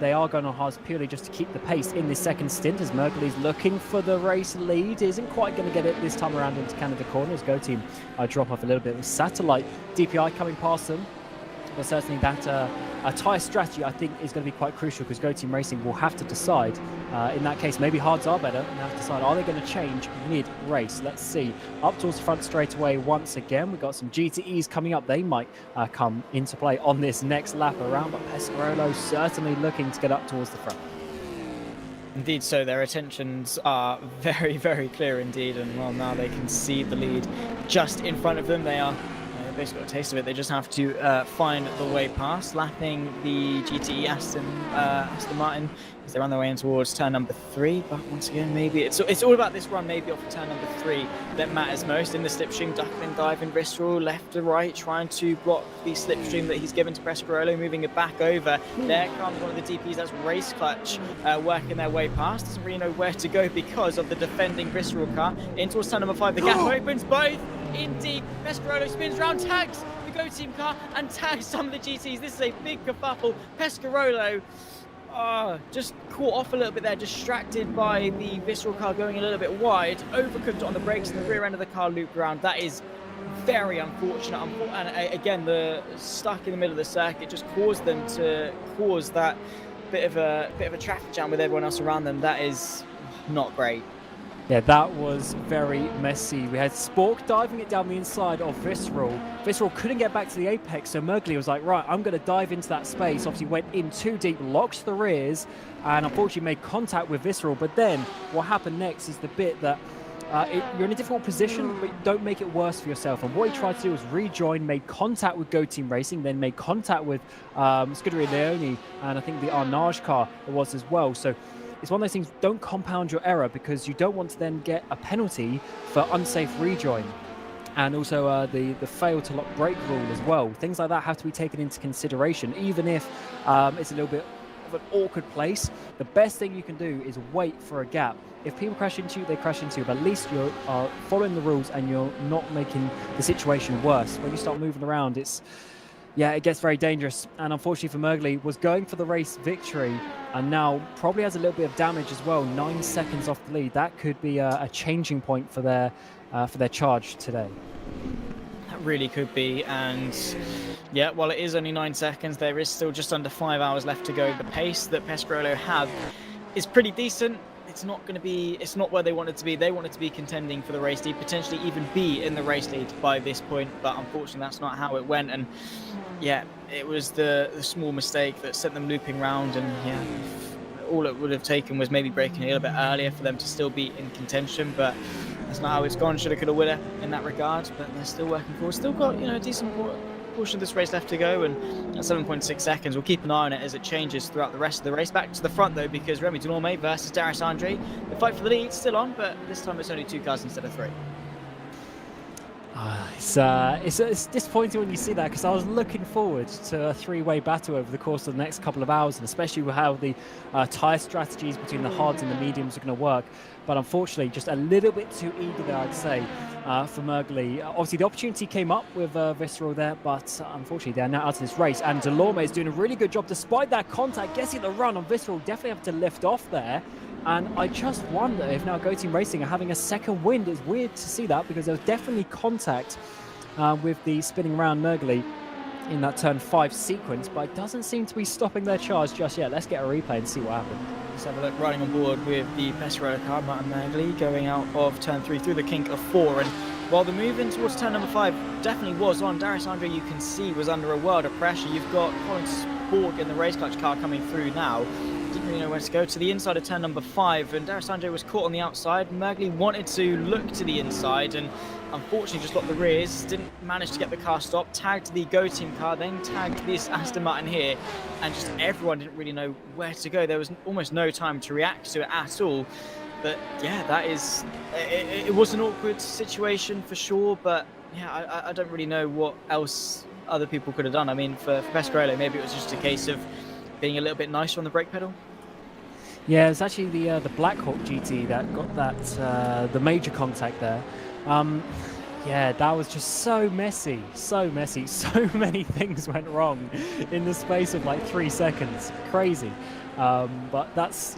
they are going on hards purely just to keep the pace in this second stint, as Merkley's looking for the race lead. Isn't quite going to get it this time around into Canada corners. Go Team drop off a little bit with Satellite DPI coming past them. But certainly that tyre strategy, I think, is going to be quite crucial, because Go Team Racing will have to decide. In that case, maybe hards are better, and have to decide, are they going to change mid-race? Let's see. Up towards the front straight away once again. We've got some GTEs coming up. They might come into play on this next lap around, but Pescarolo certainly looking to get up towards the front. Indeed, so their intentions are very, very clear indeed, and well, now they can see the lead just in front of them. They are basically got a taste of it. They just have to find the way past, lapping the GTE Aston Martin as they run their way in towards turn number 3. But once again, maybe it's all about this run, maybe off of turn number 3, that matters most. In the slipstream, ducking, diving, Visceral left to right, trying to block the slipstream that he's given to Pescarolo, moving it back over. There comes one of the DPs, that's Race Clutch, working their way past. Doesn't really know where to go because of the defending Visceral car. In towards turn number 5, the gap opens both in deep. Pescarolo spins round, tags the Go Team car and tags some of the GTs. This is a big kerfuffle. Pescarolo just caught off a little bit there, distracted by the Visceral car going a little bit wide, overcooked on the brakes, and the rear end of the car looped around. That is very unfortunate. And again, the stuck in the middle of the circuit just caused them to cause that bit of a traffic jam with everyone else around them. That is not great. Yeah, that was very messy. We had Spork diving it down the inside of Visceral. Visceral couldn't get back to the apex, so Merkley was like, right, I'm going to dive into that space. Obviously went in too deep, locked the rears, and unfortunately made contact with Visceral. But then what happened next is the bit that you're in a difficult position, but don't make it worse for yourself. And what he tried to do was rejoin, made contact with Go Team Racing, then made contact with Scuderia Leone, and I think the Arnage car it was as well. So it's one of those things, don't compound your error, because you don't want to then get a penalty for unsafe rejoin. And also the fail to lock brake rule as well. Things like that have to be taken into consideration, even if it's a little bit of an awkward place. The best thing you can do is wait for a gap. If people crash into you, they crash into you, but at least you are following the rules and you're not making the situation worse. When you start moving around, it gets very dangerous. And unfortunately for Merkley, was going for the race victory, and now probably has a little bit of damage as well. 9 seconds off the lead. That could be a changing point for their charge today. That really could be. And yeah, while it is only 9 seconds, there is still just under 5 hours left to go. The pace that Pescarolo have is pretty decent. It's not where they want it to be. They want it to be contending for the race lead, potentially even be in the race lead by this point, but unfortunately that's not how it went. And yeah, it was the small mistake that sent them looping round, and yeah, all it would have taken was maybe braking a little bit earlier for them to still be in contention, but that's not how it's gone. Shoulda, coulda, woulda in that regard, but they're still working forward. Still got, a decent portion of this race left to go, and at 7.6 seconds, we'll keep an eye on it as it changes throughout the rest of the race. Back to the front though, because Remy Dulombe versus Darius Andre, the fight for the lead still on, but this time it's only 2 cars instead of 3. It's disappointing when you see that, because I was looking forward to a 3-way battle over the course of the next couple of hours, and especially with how the tyre strategies between the hards and the mediums are going to work. But unfortunately, just a little bit too eager there, I'd say, for Merkley. Obviously, the opportunity came up with Visceral there, but unfortunately, they're now out of this race. And Dulombe is doing a really good job, despite that contact, getting the run on Visceral. Definitely have to lift off there. And I just wonder if now Go Team Racing are having a second wind. It's weird to see that, because there was definitely contact with the spinning round Merkley in that turn 5 sequence, but it doesn't seem to be stopping their charge just yet. Let's get a replay and see what happened. Let's have a look. Riding on board with the Pescarolo car, Martin Merkley going out of turn 3 through the kink of 4, and while the move in towards turn number 5 definitely was on, Darius Andre, you can see, was under a world of pressure. You've got Colin Spork in the Race Clutch car coming through now. didn't really know where to go. To the inside of turn number 5, and D'Alessandro was caught on the outside. Mergley wanted to look to the inside, and unfortunately just locked the rears. Didn't manage to get the car stopped. Tagged the Go Team car, then tagged this Aston Martin here, and just everyone didn't really know where to go. There was almost no time to react to it at all. But yeah, that is, it was an awkward situation for sure, but yeah, I don't really know what else other people could have done. I mean, for Pescarello, maybe it was just a case of being a little bit nicer on the brake pedal. Yeah, it's actually the Blackhawk GT that got that the major contact there. Yeah, that was just so messy. So many things went wrong in the space of like 3 seconds. Crazy. But that's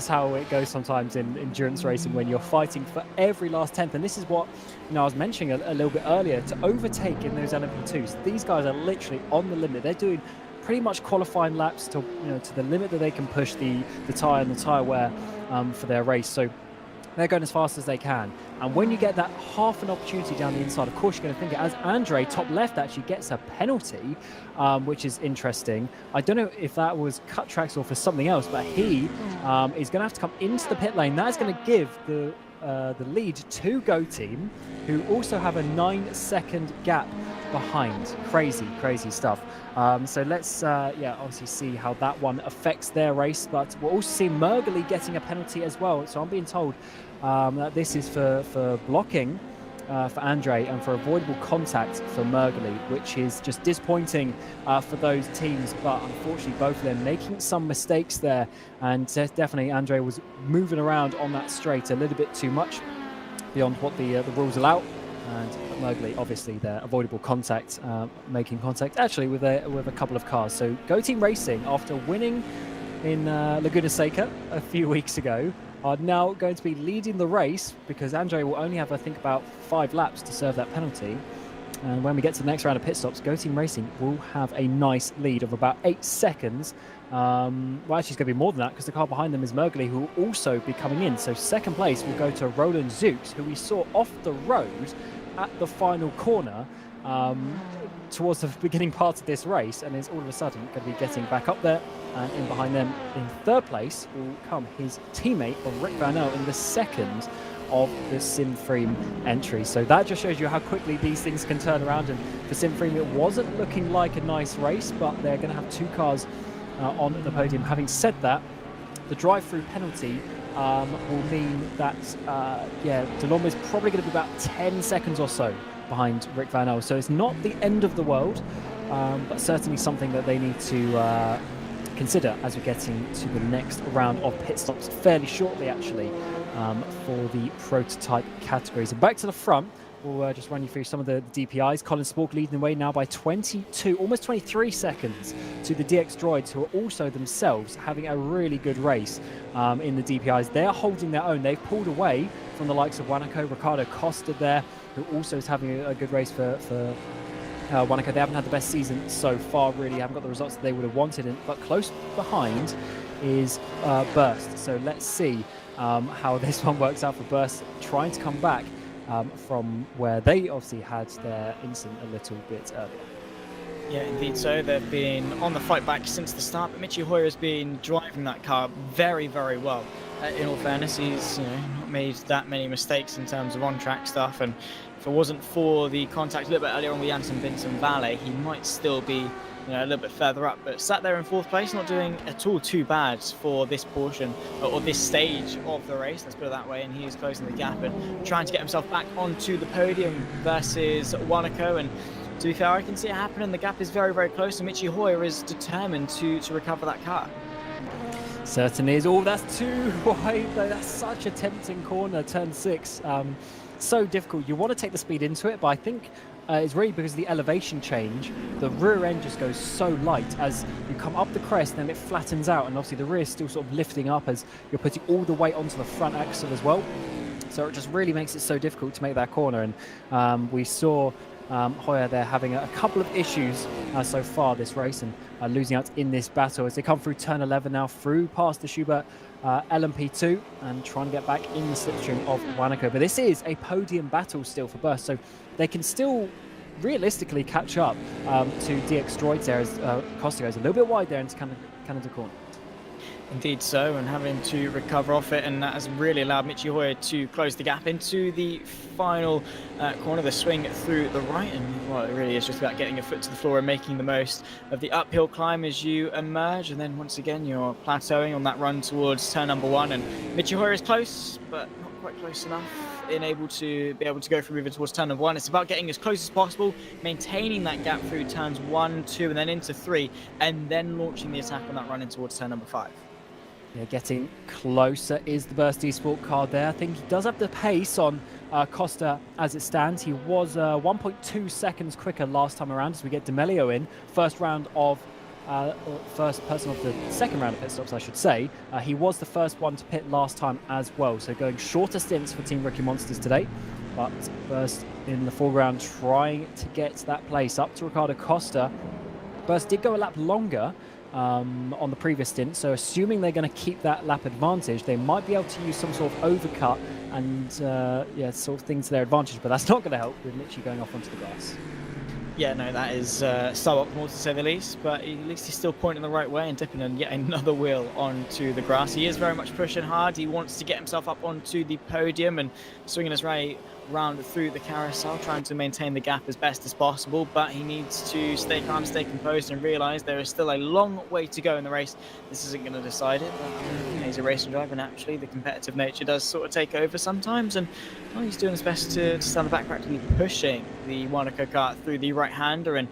how it goes sometimes in endurance racing when you're fighting for every last tenth. And this is what I was mentioning a little bit earlier, to overtake in those LMP2s. These guys are literally on the limit. They're doing pretty much qualifying laps to to the limit that they can push the tyre and the tyre wear for their race. So they're going as fast as they can. And when you get that half an opportunity down the inside, of course, you're going to think it, as Andre, top left, actually gets a penalty, which is interesting. I don't know if that was cut tracks or for something else, but he is going to have to come into the pit lane. That is going to give the lead to Go Team, who also have a 9-second gap behind. Crazy stuff. So let's obviously see how that one affects their race, but we'll also see Mergley getting a penalty as well. So I'm being told that this is for blocking for Andre and for avoidable contact for Mergley, which is just disappointing for those teams. But unfortunately, both of them making some mistakes there, and definitely Andre was moving around on that straight a little bit too much beyond what the rules allow. And Mergley, obviously, their avoidable contact, making contact actually with a couple of cars. So Go Team Racing, after winning in Laguna Seca a few weeks ago, are now going to be leading the race, because Andre will only have, I think, about 5 laps to serve that penalty. And when we get to the next round of pit stops, Go Team Racing will have a nice lead of about 8 seconds. Well, actually, it's going to be more than that, because the car behind them is Mergley, who will also be coming in. So second place will go to Roland Zooks, who we saw off the road at the final corner towards the beginning part of this race, and is all of a sudden going to be getting back up there. And in behind them, in third place, will come his teammate of Rick Van L in the second of the Simfream entry. So that just shows you how quickly these things can turn around. And for Simfream, it wasn't looking like a nice race, but they're going to have 2 cars on the podium. Having said that, the drive-through penalty will mean that Delorme is probably going to be about 10 seconds or so behind Rick Van L. So it's not the end of the world, but certainly something that they need to consider as we're getting to the next round of pit stops fairly shortly, actually, for the prototype categories. And back to the front, we'll just run you through some of the DPIs. Colin Spork leading the way now by 22, almost 23 seconds to the DX Droids, who are also themselves having a really good race in the DPIs. They're holding their own. They've pulled away from the likes of Wanako. Ricardo Costa there, who also is having a good race for Wanako. They haven't had the best season so far, really. Haven't got the results that they would have wanted, but close behind is Burst. So let's see how this one works out for Burst, trying to come back from where they obviously had their incident a little bit earlier. Yeah, indeed so. They've been on the fight back since the start, but Michi Hoyer has been driving that car very, very well. In all fairness, he's not made that many mistakes in terms of on-track stuff, and if it wasn't for the contact a little bit earlier on with Janssen Vincent Valle, he might still be a little bit further up, but sat there in 4th place, not doing at all too bad for this portion or this stage of the race, let's put it that way. And he is closing the gap and trying to get himself back onto the podium versus Wanako. And to be fair, I can see it happening. The gap is very, very close, and Michi Hoyer is determined to recover that car. Certainly is. Oh, that's too wide though. That's such a tempting corner, turn 6. So difficult. You want to take the speed into it, but I think it's really because of the elevation change. The rear end just goes so light as you come up the crest, then it flattens out, and obviously the rear is still sort of lifting up as you're putting all the weight onto the front axle as well. So it just really makes it so difficult to make that corner. And we saw Hoyer there having a couple of issues so far this race, and losing out in this battle as they come through turn 11 now, through past the Schubert LMP2, and trying to get back in the slipstream of Wanako. But this is a podium battle still for Burst, so they can still realistically catch up to DX Droids there as Costa goes a little bit wide there into Canada corner. Indeed so, and having to recover off it, and that has really allowed Michi Hoyer to close the gap into the final corner, the swing through the right, and well, it really is just about getting your foot to the floor and making the most of the uphill climb as you emerge, and then once again you're plateauing on that run towards turn number 1, and Michi Hoyer is close, but not quite close enough in able to go from moving towards turn number 1. It's about getting as close as possible, maintaining that gap through turns 1, 2, and then into 3, and then launching the attack on that run in towards turn number 5. Yeah, getting closer is the Burst Esport card there. I think he does have the pace on Costa as it stands. He was 1.2 seconds quicker last time around as we get D'Amelio in. First person of the second round of pit stops, I should say. He was the first one to pit last time as well. So going shorter stints for Team Rookie Monsters today. But Burst in the foreground trying to get that place up to Ricardo Costa. Burst did go a lap longer on the previous stint, so assuming they're going to keep that lap advantage, they might be able to use some sort of overcut and sort of things to their advantage, but that's not going to help with Michi going off onto the grass. Yeah, no, that is suboptimal to say the least, but at least he's still pointing the right way and dipping in yet another wheel onto the grass. He is very much pushing hard. He wants to get himself up onto the podium and swinging his way round through the carousel, trying to maintain the gap as best as possible, but he needs to stay calm, stay composed, and realise there is still a long way to go in the race. This isn't going to decide it, but he's a racing driver, and naturally the competitive nature does sort of take over sometimes, and well, he's doing his best to stand the back, practically pushing the Monaco kart through the right-hander, and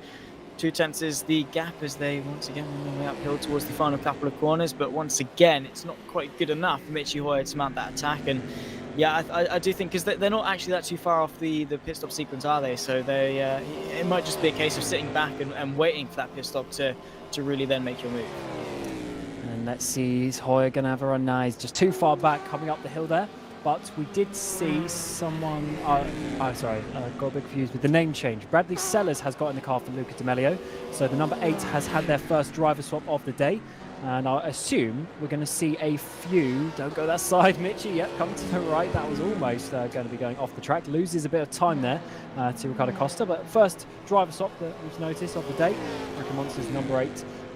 2/10 is the gap as they once again run their way uphill towards the final couple of corners, but once again it's not quite good enough for Michi Hoyer to mount that attack. And yeah, I do think, because they're not actually that too far off the pit stop sequence, are they? So they it might just be a case of sitting back and waiting for that pit stop to really then make your move. And let's see, is Hoyer going to have a run now? He's just too far back coming up the hill there. But we did see someone, got a bit confused with the name change. Bradley Sellers has got in the car for Luca D'Amelio. So the number 8 has had their first driver swap of the day. And I assume we're going to see a few, don't go that side, Michi, yep, come to the right. That was almost going to be going off the track. Loses a bit of time there to Ricardo Costa. But first driver swap that we've noticed of the day. Rookie Monsters number 8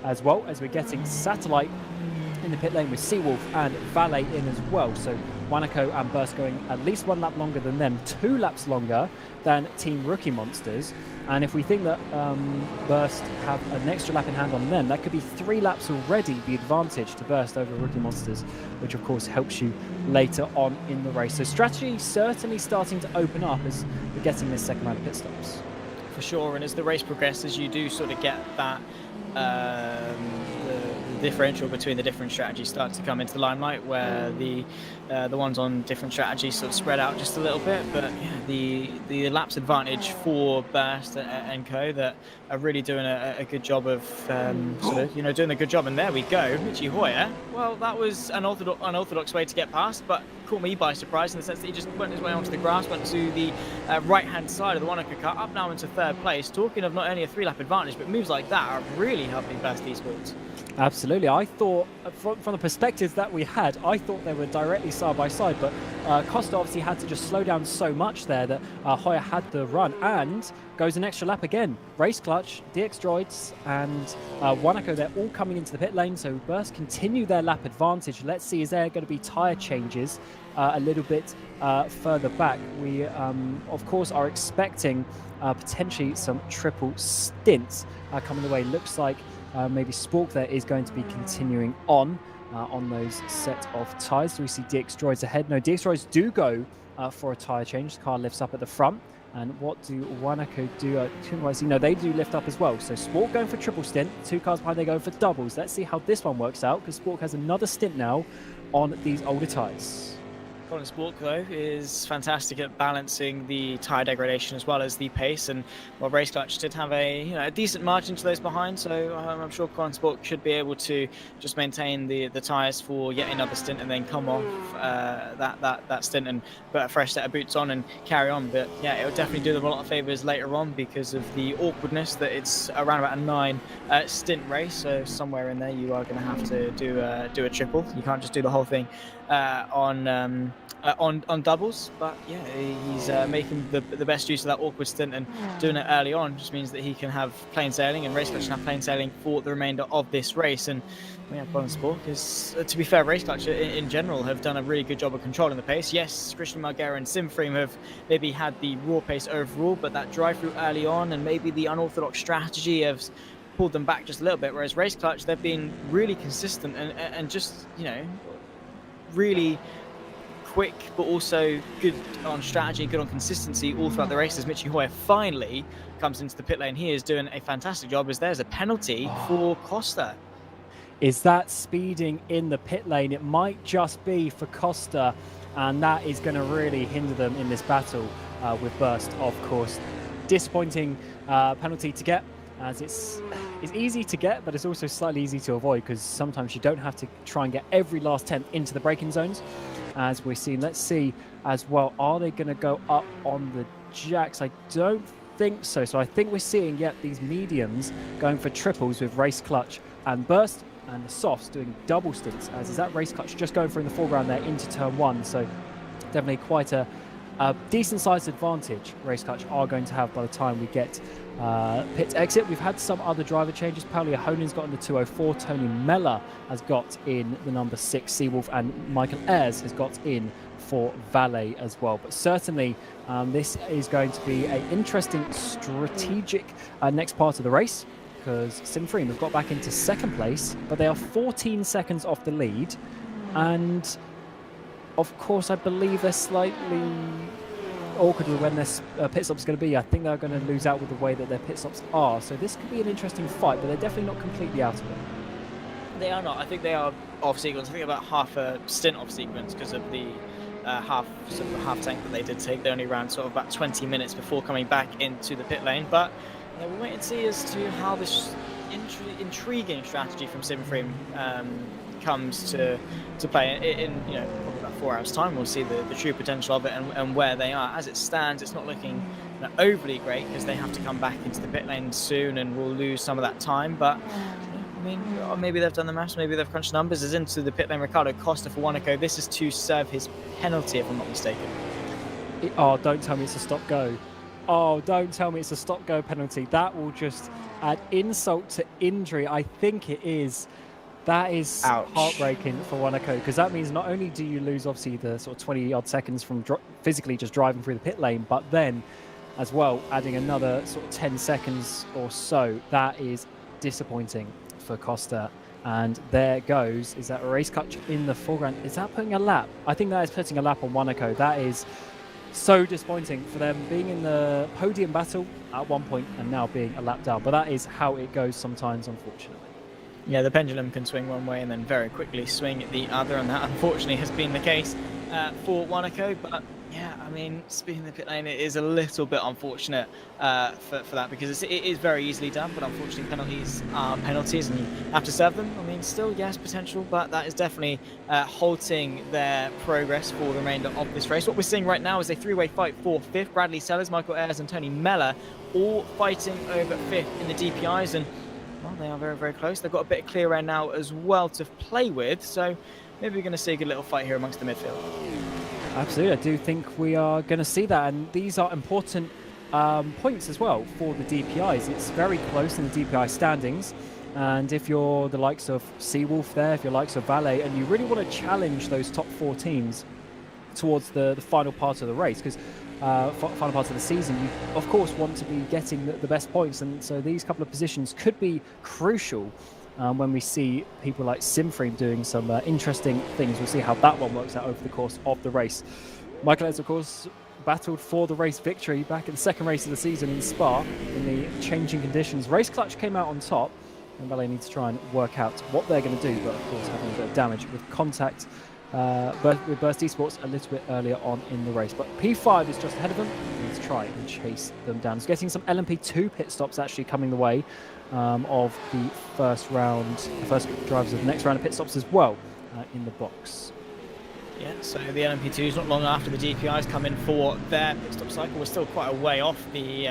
as well, as we're getting Satellite in the pit lane with Seawolf and Valet in as well. So Wanako and Burst going at least 1 lap longer than them, 2 laps longer than Team Rookie Monsters. And if we think that Burst have an extra lap in hand on them, that could be 3 laps already, the advantage to Burst over Rookie Monsters, which of course helps you later on in the race. So strategy certainly starting to open up as we're getting this second round of pit stops. For sure, and as the race progresses, you do sort of get that the differential between the different strategies starts to come into the limelight, where the ones on different strategies sort of spread out just a little bit. But yeah, the laps advantage for Burst and co that are really doing a good job of doing a good job. And there we go, Michi Hoyer. Well, that was an unorthodox way to get past, but caught me by surprise in the sense that he just went his way onto the grass, went to the right-hand side of the Wanaka car, up now into 3rd place. Talking of not only a 3-lap advantage, but moves like that are really helping Burst Esports. Absolutely. I thought, from the perspectives that we had, I thought they were directly side by side, but Costa obviously had to just slow down so much there that Hoyer had the run and goes an extra lap again. Race Clutch, DX Droids and Wanako, they're all coming into the pit lane, so Burst continue their lap advantage. Let's see, is there going to be tyre changes a little bit further back? We, of course, are expecting potentially some triple stints coming the way. Looks like maybe Spork there is going to be continuing on those set of tyres. Do we see DX Droids ahead? No, DX Droids do go for a tyre change. The car lifts up at the front. And what do Wanako do? No, they do lift up as well. So Spork going for triple stint. 2 cars behind, they go for doubles. Let's see how this one works out, because Spork has another stint now on these older tyres. Colin Spork, though, is fantastic at balancing the tyre degradation as well as the pace, and well, Race Clutch did have a decent margin to those behind, so I'm sure Colin Spork should be able to just maintain the tyres for yet another stint and then come off that stint and put a fresh set of boots on and carry on. But yeah, it will definitely do them a lot of favours later on because of the awkwardness that it's around about a 9 stint race, so somewhere in there you are going to have to do a triple. You can't just do the whole thing on on doubles, but yeah, he's making the best use of that awkward stint, and doing it early on just means that he can have plain sailing, and rFactor can have plain sailing for the remainder of this race. And yeah, Bolin Sport is, to be fair, rFactor in general have done a really good job of controlling the pace. Yes, Christian Margera and Simfreem have maybe had the raw pace overall, but that drive through early on and maybe the unorthodox strategy has pulled them back just a little bit, whereas rFactor, they've been really consistent and just, you know, really quick, but also good on strategy, good on consistency all throughout the races. Michi Hoyer finally comes into the pit lane. He is doing a fantastic job, as there's a penalty for Costa. Is that speeding in the pit lane? It might just be for Costa, and that is going to really hinder them in this battle with Burst, of course. Disappointing penalty to get, as it's easy to get, but it's also slightly easy to avoid, because sometimes you don't have to try and get every last tenth into the braking zones, as we've seen. Let's see as well, are they going to go up on the jacks? I don't think so. So I think we're seeing, these mediums going for triples with Race Clutch and Burst, and the softs doing double stints, as is that Race Clutch just going for in the foreground there into turn one. So definitely quite a decent sized advantage Race Clutch are going to have by the time we get pit exit. We've had some other driver changes. Paulia Honen's got in the 204. Tony Mellor has got in the number 6 Seawolf, and Michael Ayres has got in for Valet as well. But certainly this is going to be an interesting strategic next part of the race, because Simfreem have got back into second place, but they are 14 seconds off the lead, and of course I believe they're slightly awkward with when their pit stop's going to be. I think they're going to lose out with the way that their pit stops are, so this could be an interesting fight, but they're definitely not completely out of it. They are not. I think they are off sequence. I think about half a stint off sequence because of the half tank that they did take. They only ran sort of about 20 minutes before coming back into the pit lane, but we'll wait and see as to how this intriguing strategy from Simfreem comes to play in probably about 4 hours time. We'll see the true potential of it and where they are. As it stands, it's not looking overly great, because they have to come back into the pit lane soon and we'll lose some of that time. But I mean, maybe they've done the maths, maybe they've crunched numbers. As into the pit lane, Ricardo Costa for Wanako. This is to serve his penalty, if I'm not mistaken. Oh, don't tell me it's a stop-go. Oh, don't tell me it's a stop-go penalty. That will just add insult to injury. I think it is. That is heartbreaking for Wanako, because that means not only do you lose, obviously, the sort of 20-odd seconds from physically just driving through the pit lane, but then, as well, adding another sort of 10 seconds or so. That is disappointing for Costa. And there goes, is that a Race Clutch in the foreground? Is that putting a lap? I think that is putting a lap on Wanako. That is so disappointing for them, being in the podium battle at one point and now being a lap down. But that is how it goes sometimes, unfortunately. Yeah, the pendulum can swing one way and then very quickly swing the other, and that unfortunately has been the case for Wanako. But yeah, I mean, speaking of the pit lane, it is a little bit unfortunate for that, because it is very easily done, but unfortunately penalties are penalties and you have to serve them. I mean, still, yes, potential, but that is definitely halting their progress for the remainder of this race. What we're seeing right now is a three-way fight for 5th. Bradley Sellers, Michael Ayres and Tony Mellor all fighting over 5th in the DPIs, and well, they are very, very close. They've got a bit of clear air now as well to play with, so maybe we're going to see a good little fight here amongst the midfield. Absolutely, I do think we are going to see that, and these are important points as well for the DPIs. It's very close in the DPI standings, and if you're the likes of Seawolf there, if you're the likes of Valet, and you really want to challenge those top 4 teams towards the final part of the race, because final part of the season, you of course want to be getting the best points, and so these couple of positions could be crucial when we see people like Simfreem doing some interesting things. We'll see how that one works out over the course of the race. Michael Ayres, of course, battled for the race victory back in the second race of the season in Spa in the changing conditions. Race Clutch came out on top, and Valet needs to try and work out what they're going to do, but of course having a bit of damage with contact with Burst Esports a little bit earlier on in the race. But P5 is just ahead of them. He needs to try and chase them down. He's getting some LMP2 pit stops actually coming the way of the first round, the first drivers of the next round of pit stops as well in the box. Yeah, so the LMP2s not long after the DPIs come in for their pit stop cycle. We're still quite a way off the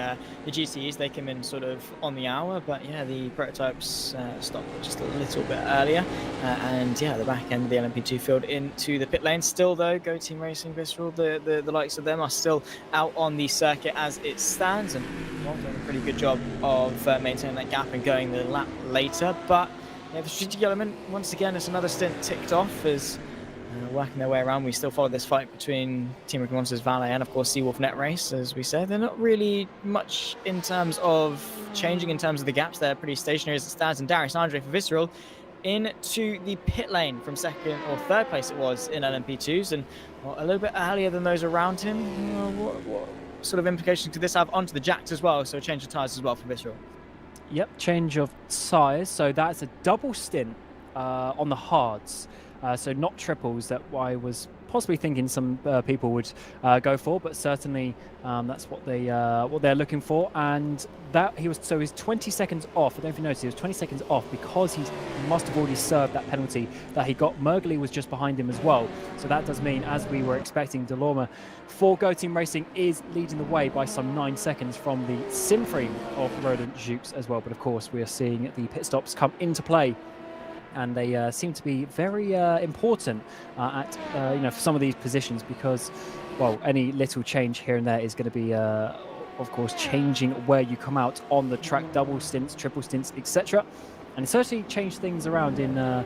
GTEs. They came in sort of on the hour, but yeah, the prototypes stopped just a little bit earlier. And yeah, the back end of the LMP2 filled into the pit lane. Still though, Go Team Racing, Visceral, the likes of them are still out on the circuit as it stands, and well, doing a pretty good job of maintaining that gap and going the lap later. But yeah, the strategic element, once again, it's another stint ticked off as working their way around. We still follow this fight between Team Ricky Monsters Valet and of course Seawolf Net Race. As we said, they're not really much in terms of changing in terms of the gaps. They're pretty stationary as it stands, and Darius Andre for Visceral into the pit lane from second or third place it was in LMP2s, and well, a little bit earlier than those around him. What sort of implications could this have onto the jacks as well? So a change of tyres as well for Visceral. Yep, change of tyres. So that's a double stint on the hards. So not triples that I was possibly thinking some people would go for, but certainly that's what they're looking for. And that he's 20 seconds off. I don't know if you noticed, he was 20 seconds off because he must have already served that penalty that he got. Mergley was just behind him as well. So that does mean, as we were expecting, Delorme for Go Team Racing is leading the way by some 9 seconds from the Simframe of Roland Jukes as well. But of course, we are seeing the pit stops come into play, and they seem to be very important at for some of these positions, because well, any little change here and there is going to be of course changing where you come out on the track. Double stints, triple stints, etc. And it certainly changed things around in the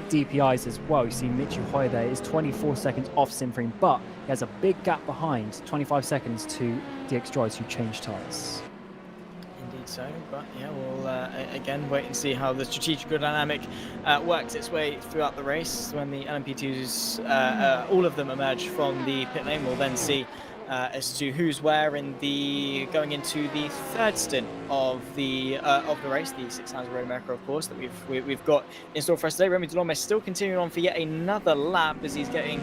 DPIs as well. You see Mitchell Hoy there is 24 seconds off Simframe, but he has a big gap behind, 25 seconds to DX Droids, who changed tyres. So, but yeah, we'll again wait and see how the strategic dynamic works its way throughout the race. When the LMP2s, all of them emerge from the pit lane, we'll then see as to who's where in the going into the third stint of the race, the 6 times Road America, of course, that we've got in store for us today. Remy Delorme still continuing on for yet another lap as he's getting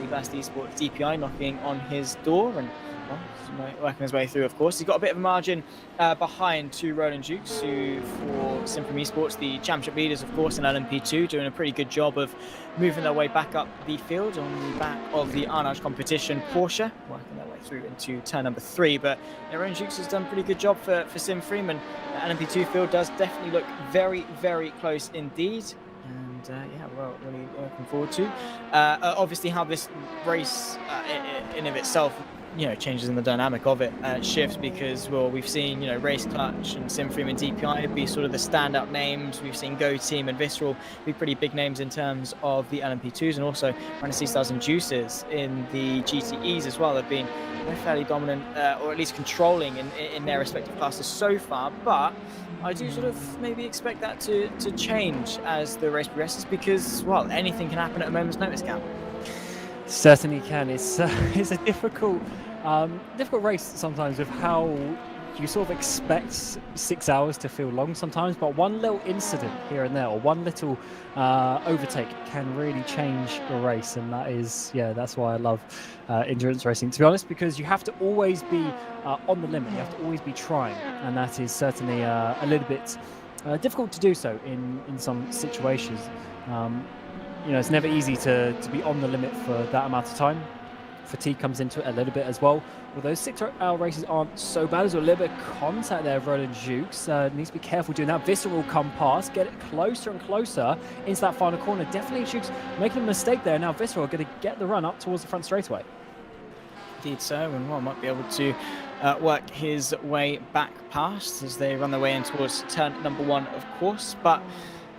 the Best Esports DPI knocking on his door, and well, he's working his way through, of course. He's got a bit of a margin behind to Roland Jukes, who for Simframe Esports, the championship leaders, of course, in LMP2, doing a pretty good job of moving their way back up the field on the back of the Arnage competition Porsche, working their way through into turn number 3. But Roland Jukes has done a pretty good job for Simframe, and the LMP2 field does definitely look very, very close indeed. And yeah, well, really looking forward to obviously how this race in of itself changes in the dynamic of it shifts, because well, we've seen Race Clutch and Simframe and DPI be sort of the standout names. We've seen Go Team and Visceral be pretty big names in terms of the LMP2s, and also Fantasy Stars and Juices in the GTEs as well. They've been fairly dominant, or at least controlling in their respective classes so far. But I do sort of maybe expect that to change as the race progresses, because well, anything can happen at a moment's notice, Cam. Certainly can. It's a difficult race sometimes, with how you sort of expect 6 hours to feel long sometimes, but one little incident here and there, or one little overtake, can really change a race. And that's why I love endurance racing, to be honest, because you have to always be on the limit. You have to always be trying, and that is certainly a little bit difficult to do so in some situations. It's never easy to be on the limit for that amount of time. Fatigue comes into it a little bit as well. Although 6-hour races aren't so bad, there's a little bit of contact there. Roland Jukes needs to be careful doing that. Visceral will come past, get it closer and closer into that final corner. Definitely Jukes making a mistake there. Now Visceral going to get the run up towards the front straightaway. Indeed so, and one might be able to work his way back past as they run their way in towards turn number 1, of course. But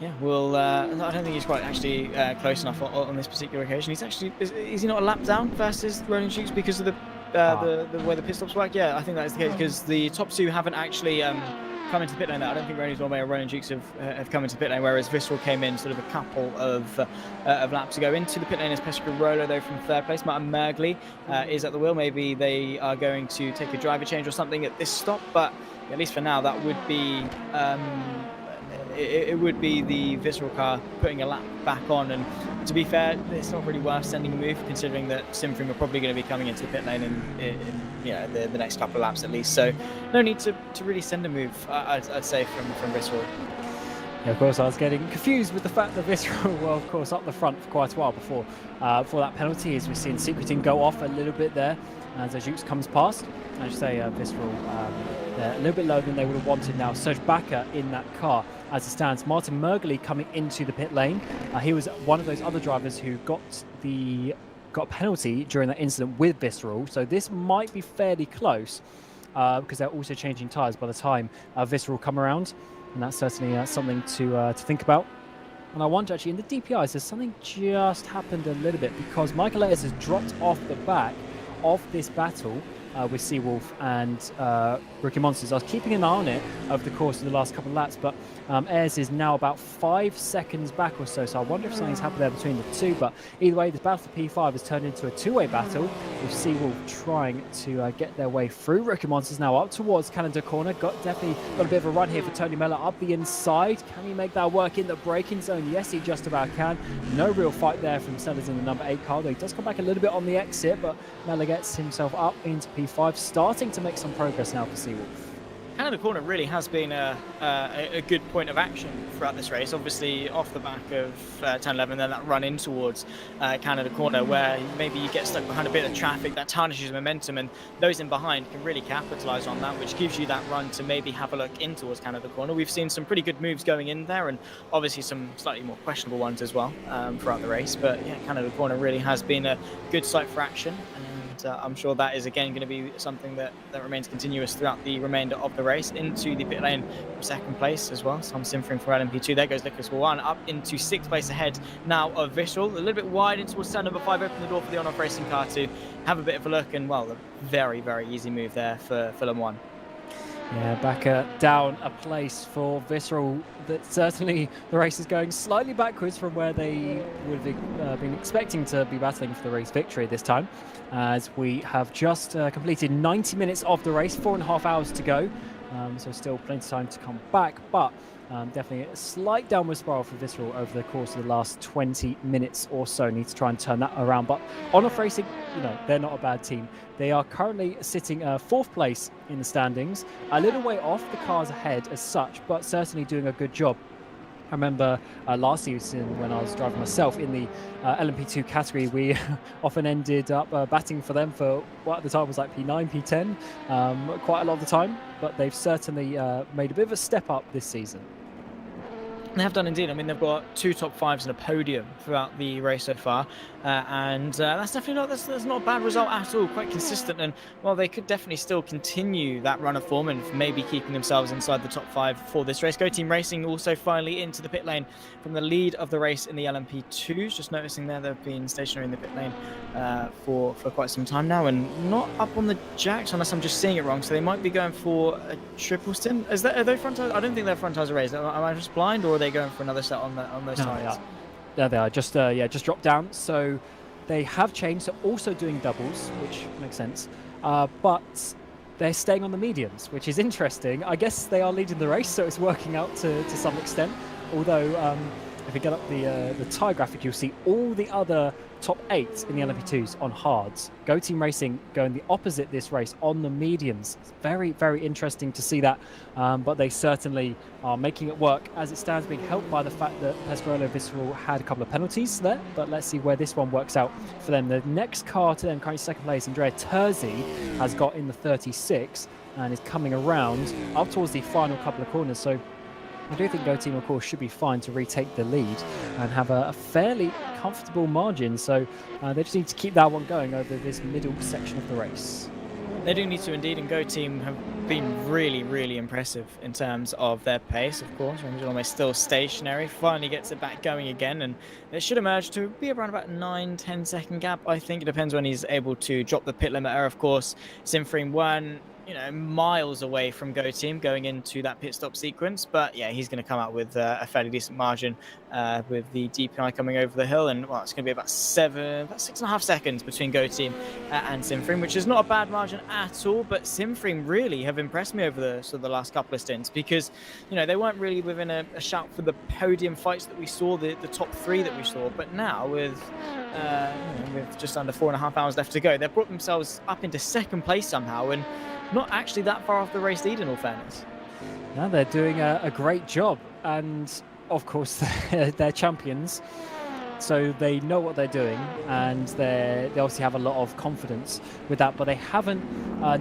yeah, I don't think he's quite actually close enough on this particular occasion. Is he not a lap down versus Roland Jukes because of the way the pit stops work? Yeah, I think that is the case, because the top 2 haven't actually come into the pit lane. I don't think Ronnie Delorme or Roland Jukes have come into the pit lane, whereas Visceral came in sort of a couple of laps ago. Into the pit lane is Pescarolo, though, from 3rd place. Martin Mergley is at the wheel. Maybe they are going to take a driver change or something at this stop, but at least for now, that would be it would be the Visceral car putting a lap back on. And to be fair, it's not really worth sending a move, considering that Simframe are probably going to be coming into the pit lane in the next couple of laps at least. So no need to really send a move, I'd say, from Visceral. Yeah, of course, I was getting confused with the fact that Visceral were, of course, up the front for quite a while before that penalty, as we've seen Secreting go off a little bit there as Jukes comes past. I should say Visceral they're a little bit lower than they would have wanted now. Serge Bakker in that car as it stands. Martin Mergely coming into the pit lane. He was one of those other drivers who got a penalty during that incident with Visceral, so this might be fairly close because they're also changing tyres by the time Visceral come around. And that's certainly something to think about. And I wonder, actually, in the DPIs, there's something just happened a little bit because Michael Ayers has dropped off the back of this battle with Seawolf and Rookie Monsters. I was keeping an eye on it over the course of the last couple of laps, but Ayers is now about 5 seconds back or so, so I wonder if something's happened there between the two. But either way, this battle for P5 has turned into a two-way battle with Seawolf trying to get their way through. Rookie Monsters now up towards Canada Corner. Definitely got a bit of a run here for Tony Mellor up the inside. Can he make that work in the braking zone? Yes, he just about can. No real fight there from Sellers in the number 8 car, though he does come back a little bit on the exit, but Mellor gets himself up into P5, starting to make some progress now for Seawolf. Canada Corner really has been a good point of action throughout this race. Obviously, off the back of 10-11, then that run in towards Canada Corner, where maybe you get stuck behind a bit of traffic, that tarnishes momentum, and those in behind can really capitalise on that, which gives you that run to maybe have a look in towards Canada Corner. We've seen some pretty good moves going in there, and obviously some slightly more questionable ones as well throughout the race. But yeah, Canada Corner really has been a good site for action. I'm sure that is again going to be something that remains continuous throughout the remainder of the race. Into the pit lane from second place as well, Tom Simfering for LMP2. There goes Nicholas Warren up into 6th place ahead now of Visceral. A little bit wide in towards turn number 5. Open the door for the on-off racing car to have a bit of a look, and well, a very, very easy move there for Fulham 1. Yeah, back down a place for Visceral. That certainly the race is going slightly backwards from where they would have been expecting to be battling for the race victory this time, as we have just completed 90 minutes of the race, 4.5 hours to go, so still plenty of time to come back, but definitely a slight downward spiral for Visceral over the course of the last 20 minutes or so. Need to try and turn that around, but on-off racing, they're not a bad team. They are currently sitting 4th place in the standings, a little way off the cars ahead as such, but certainly doing a good job. I remember last season when I was driving myself in the LMP2 category, we often ended up batting for them for what at the time was like P9, P10, quite a lot of the time, but they've certainly made a bit of a step up this season. They have done indeed. I mean, they've got 2 top 5s and a podium throughout the race so far, and that's definitely that's not a bad result at all. Quite consistent, and well, they could definitely still continue that run of form and maybe keeping themselves inside the top 5 for this race. Go Team Racing also finally into the pit lane from the lead of the race in the LMP2s. Just noticing there they've been stationary in the pit lane for quite some time now, and not up on the jacks unless I'm just seeing it wrong. So they might be going for a triple stint. Are they front tires? I don't think their front tires are raised. Am I just blind, or are they going for another set on those tires? There they are. Just dropped down. So they have changed. So also doing doubles, which makes sense. But they're staying on the mediums, which is interesting. I guess they are leading the race, so it's working out to some extent. Although if you get up the tyre graphic, you'll see all the other top 8 in the LMP2s on hards. Go Team Racing going the opposite this race on the mediums. It's very, very interesting to see that, but they certainly are making it work as it stands, being helped by the fact that Pescarolo Visceral had a couple of penalties there, but let's see where this one works out for them. The next car to them, currently 2nd place, Andrea Terzi, has got in the 36 and is coming around up towards the final couple of corners, so I do think Go Team, of course, should be fine to retake the lead and have a fairly comfortable margin. So they just need to keep that one going over this middle section of the race. They do need to indeed, and Go Team have been really, really impressive in terms of their pace, of course. Ranger almost still stationary, finally gets it back going again, and it should emerge to be around about 9-10 second gap. I think it depends when he's able to drop the pit limiter, of course. Simfering 1, miles away from Go Team going into that pit stop sequence, but yeah, he's going to come out with a fairly decent margin with the DPI coming over the hill, and well, it's going to be about 6.5 seconds between Go Team and Simfring, which is not a bad margin at all. But Simfring really have impressed me over the last couple of stints, because they weren't really within a shout for the podium fights that we saw, the top 3 that we saw, but now with just under 4.5 hours left to go, they've brought themselves up into 2nd place somehow, and not actually that far off the race lead, in all fairness. No, they're doing a great job, and of course, they're champions, so they know what they're doing, and they obviously have a lot of confidence with that, but they haven't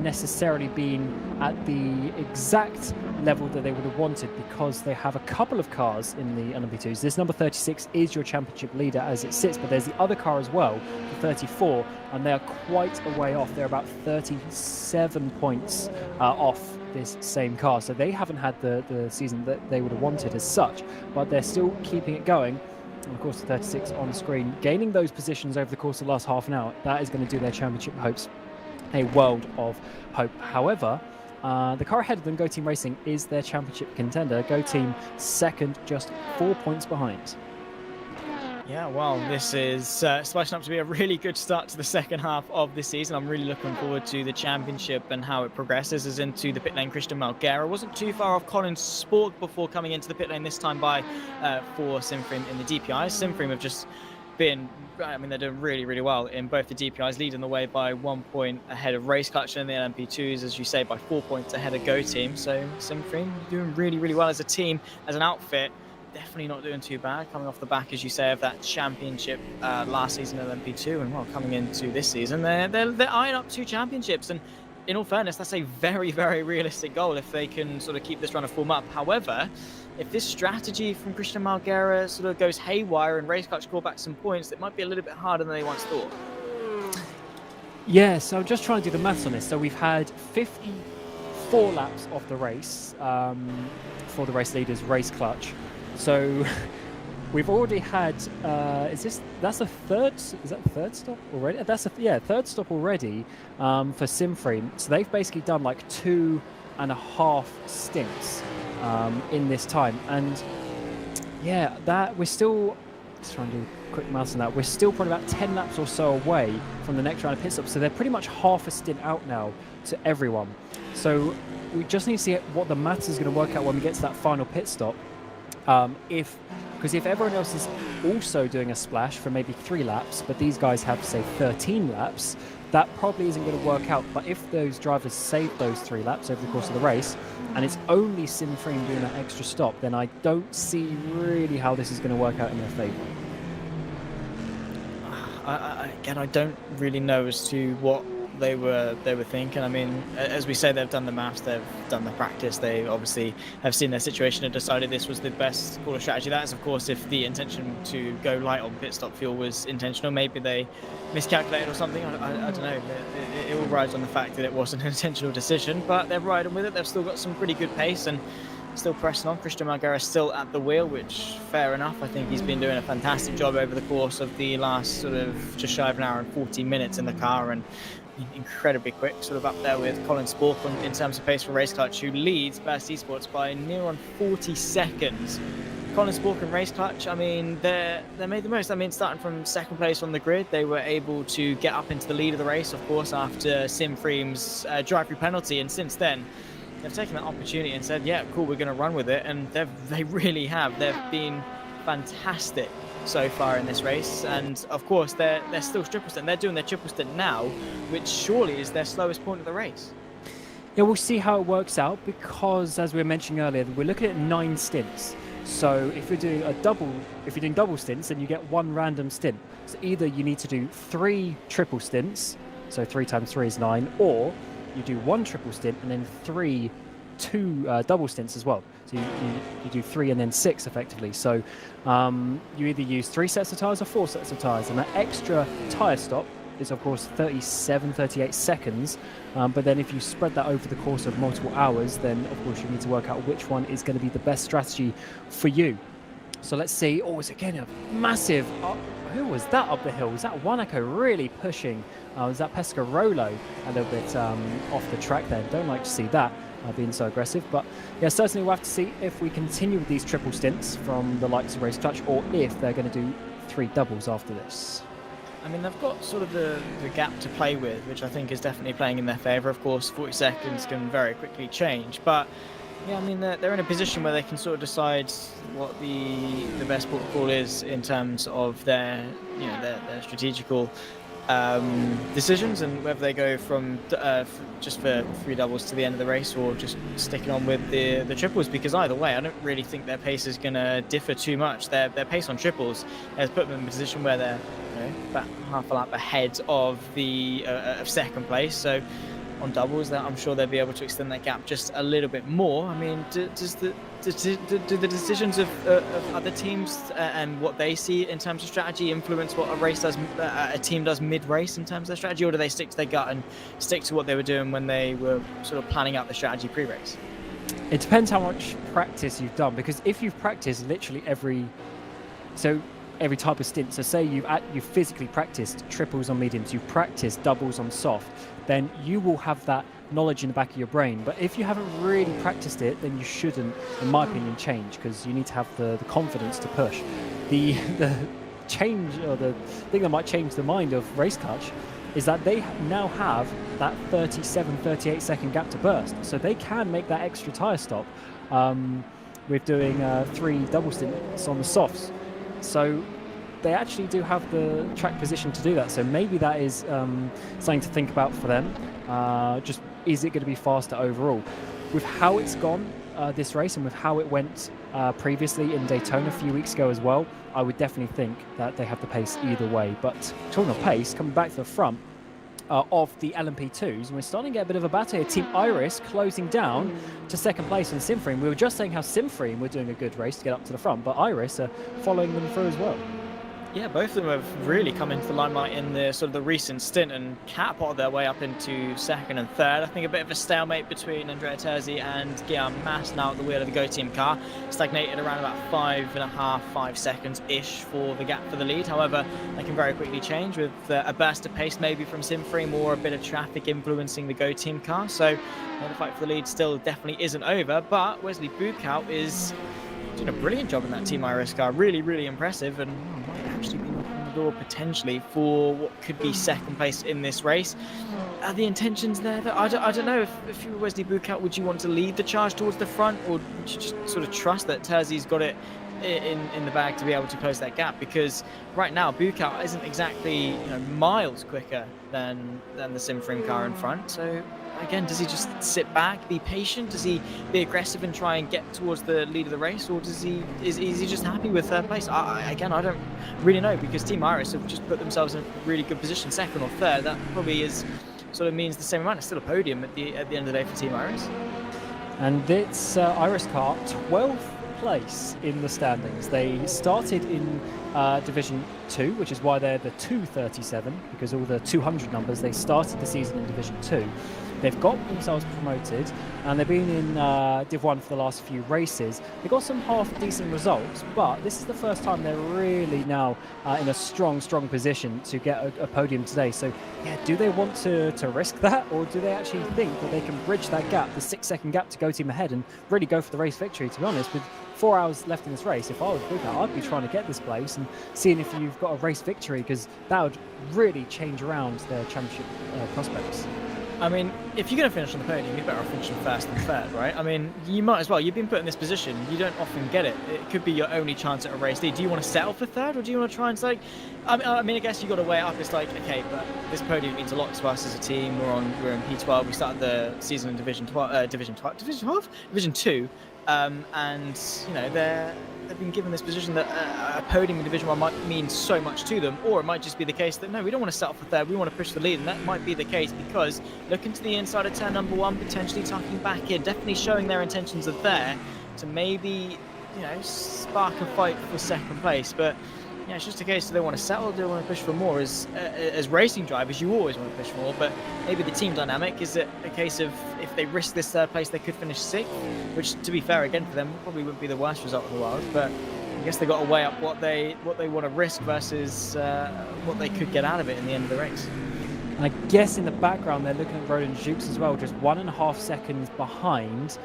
necessarily been at the exact level that they would have wanted, because they have a couple of cars in the LMP2s. This number 36 is your championship leader as it sits, but there's the other car as well, the 34, and they are quite a way off. They're about 37 points off this same car, so they haven't had the season that they would have wanted as such, but they're still keeping it going. And of course, the 36 on the screen, gaining those positions over the course of the last half an hour, that is going to do their championship hopes a world of hope. However, the car ahead of them, Go Team Racing, is their championship contender. Go Team second, just 4 points behind. Yeah, well, this is splashing up to be a really good start to the second half of the season. I'm really looking forward to the championship and how it progresses. As into the pit lane, Christian Malguera wasn't too far off Colin Spork before coming into the pit lane, this time by for Simframe in the DPI. Simframe have just been, I mean, they're doing really, really well in both the DPIs, leading the way by 1 point ahead of Race Clutch, and the LMP2s, as you say, by 4 points ahead of Go Team. So Simframe doing really, really well as a team, as an outfit. Definitely not doing too bad, coming off the back, as you say, of that championship last season at LMP2, and well, coming into this season, they're eyeing up 2 championships, and in all fairness, that's a very, very realistic goal if they can sort of keep this run of form up. However, if this strategy from Christian Malguera sort of goes haywire and Race Clutch claw back some points, it might be a little bit harder than they once thought. Yeah, so I'm just trying to do the maths on this. So we've had 54 laps of the race for the race leaders, Race Clutch. So we've already had, that's a third, is that the third stop already? That's third stop already for Simframe. So they've basically done like 2.5 stints in this time. And yeah, that we're still, just trying to do a quick maths on that, we're still probably about 10 laps or so away from the next round of pit stops. So they're pretty much half a stint out now to everyone. So we just need to see what the maths is going to work out when we get to that final pit stop. Because if everyone else is also doing a splash for maybe 3 laps, but these guys have, say, 13 laps, that probably isn't going to work out. But if those drivers save those 3 laps over the course of the race, and it's only Simframe doing that extra stop, then I don't see really how this is going to work out in their favour. Again, I don't really know as to what they were thinking. I mean, as we say, they've done the maths, they've done the practice, they obviously have seen their situation and decided this was the best call of strategy. That is, of course, if the intention to go light on pit stop fuel was intentional. Maybe they miscalculated or something. I don't know. It all rides on the fact that it wasn't an intentional decision, but they're riding with it. They've still got some pretty good pace and still pressing on. Christian Malguera still at the wheel, which, fair enough. I think he's been doing a fantastic job over the course of the last sort of just shy of an hour and 40 minutes in the car, and incredibly quick, sort of up there with Colin Spork in terms of pace for Race Clutch, who leads Burst Esports by near on 40 seconds. Colin Spork and Race Clutch, I mean, they made the most. I mean, starting from second place on the grid, they were able to get up into the lead of the race, of course, after Simframe's drive-through penalty, and since then, they've taken that opportunity and said, yeah, cool, we're going to run with it, and they really have. They've been fantastic so far in this race, and of course they're still triple stint. They're doing their triple stint now, which surely is their slowest point of the race. Yeah, we'll see how it works out, because as we were mentioning earlier, we're looking at 9 stints. So if you're doing double stints, then you get 1 random stint. So either you need to do 3 triple stints, so 3 times 3 is 9, or you do 1 triple stint and then 2 double stints as well. So you do 3 and then 6 effectively. So you either use 3 sets of tyres or 4 sets of tyres, and that extra tyre stop is of course 38 seconds, but then if you spread that over the course of multiple hours, then of course you need to work out which one is going to be the best strategy for you. So let's see. Oh, it's again a massive who was that up the hill? Was that Wanako really pushing? Was that Pescarolo a little bit off the track there? Don't like to see that being so aggressive, but yeah, certainly we'll have to see if we continue with these triple stints from the likes of Race Clutch, or if they're going to do 3 doubles after this. I mean, they've got sort of the gap to play with, which I think is definitely playing in their favour. Of course, 40 seconds can very quickly change, but yeah, I mean, they're in a position where they can sort of decide what the best protocol is in terms of their strategical decisions, and whether they go from just for 3 doubles to the end of the race, or just sticking on with the triples, because either way I don't really think their pace is going to differ too much. Their pace on triples has put them in a position where they're about half a lap ahead of the of second place. So on doubles, that I'm sure they'll be able to extend that gap just a little bit more. I mean, do the decisions of other teams and what they see in terms of strategy influence what a team does mid-race in terms of their strategy, or do they stick to their gut and stick to what they were doing when they were sort of planning out the strategy pre-race? It depends how much practice you've done, because if you've practiced literally every type of stint, so say you've physically practiced triples on mediums, you've practiced doubles on soft, then you will have that knowledge in the back of your brain. But if you haven't really practiced it, then you shouldn't, in my opinion, change, because you need to have the confidence to push. The change, or the thing that might change the mind of Race Clutch, is that they now have that 38 second gap to burst, so they can make that extra tyre stop with doing 3 double stints on the softs. So they actually do have the track position to do that. So maybe that is something to think about for them. Just, is it going to be faster overall? With how it's gone this race, and with how it went previously in Daytona a few weeks ago as well, I would definitely think that they have the pace either way. But talking of pace, coming back to the front of the LMP2s, and we're starting to get a bit of a battle here. Team Iris closing down to second place in Simframe. We were just saying how Simframe were doing a good race to get up to the front, but Iris are following them through as well. Yeah, both of them have really come into the limelight in the sort of the recent stint and catapulted their way up into second and third. I think a bit of a stalemate between Andrea Terzi and Guillaume Mas now at the wheel of the Go Team car. Stagnated around about 5 seconds-ish for the gap for the lead. However, that can very quickly change with a burst of pace maybe from Simframe, or a bit of traffic influencing the Go Team car. So the fight for the lead still definitely isn't over, but Wesley Bukow is doing a brilliant job in that Team Iris car. Really, really impressive, and might actually be knocking on the door potentially for what could be second place in this race. Are the intentions there? I don't know. If you were Wesley Bukow, would you want to lead the charge towards the front, or would you just sort of trust that Terzi's got it in the bag to be able to close that gap? Because right now Bukow isn't exactly miles quicker than the Simframe car in front. So again, does he just sit back, be patient? Does he be aggressive and try and get towards the lead of the race, or is he just happy with third place? I don't really know, because Team Iris have just put themselves in a really good position, second or third. That probably sort of means the same amount. It's still a podium at the end of the day for Team Iris. And it's Iris car 12th place in the standings. They started in Division 2, which is why they're the 237, because all the 200 numbers, they started the season in Division 2. They've got themselves promoted, and they've been in Div 1 for the last few races. They got some half decent results, but this is the first time they're really now in a strong position to get a podium today. So yeah, do they want to risk that, or do they actually think that they can bridge that gap, the 6 second gap to Go Team ahead, and really go for the race victory? To be honest, with 4 hours left in this race, if I was Bukow, I'd be trying to get this place and seeing if you've got a race victory, because that would really change around their championship prospects. I mean, if you're going to finish on the podium, you're better off finishing first than third, right? I mean, you might as well. You've been put in this position. You don't often get it. It could be your only chance at a race lead. Do you want to settle for third, or do you want to try and say, I mean, I guess you've got to weigh it up. It's like, okay, but this podium means a lot to us as a team. We're in P12. We started the season in Division 2. And they've been given this position that a podium in Division 1 might mean so much to them, or it might just be the case that no, we don't want to settle for third, we want to push the lead. And that might be the case, because looking to the inside of turn number 1, potentially tucking back in, definitely showing their intentions are there to maybe spark a fight for second place. But yeah, it's just a case, do they want to settle, do they want to push for more? As racing drivers, you always want to push more, but maybe the team dynamic, is it a case of if they risk this third place, they could finish 6th, which, to be fair, again, for them, probably wouldn't be the worst result in the world, but I guess they got to weigh up what they want to risk versus what they could get out of it in the end of the race. And I guess in the background, they're looking at Roland Jukes as well, just 1.5 seconds behind.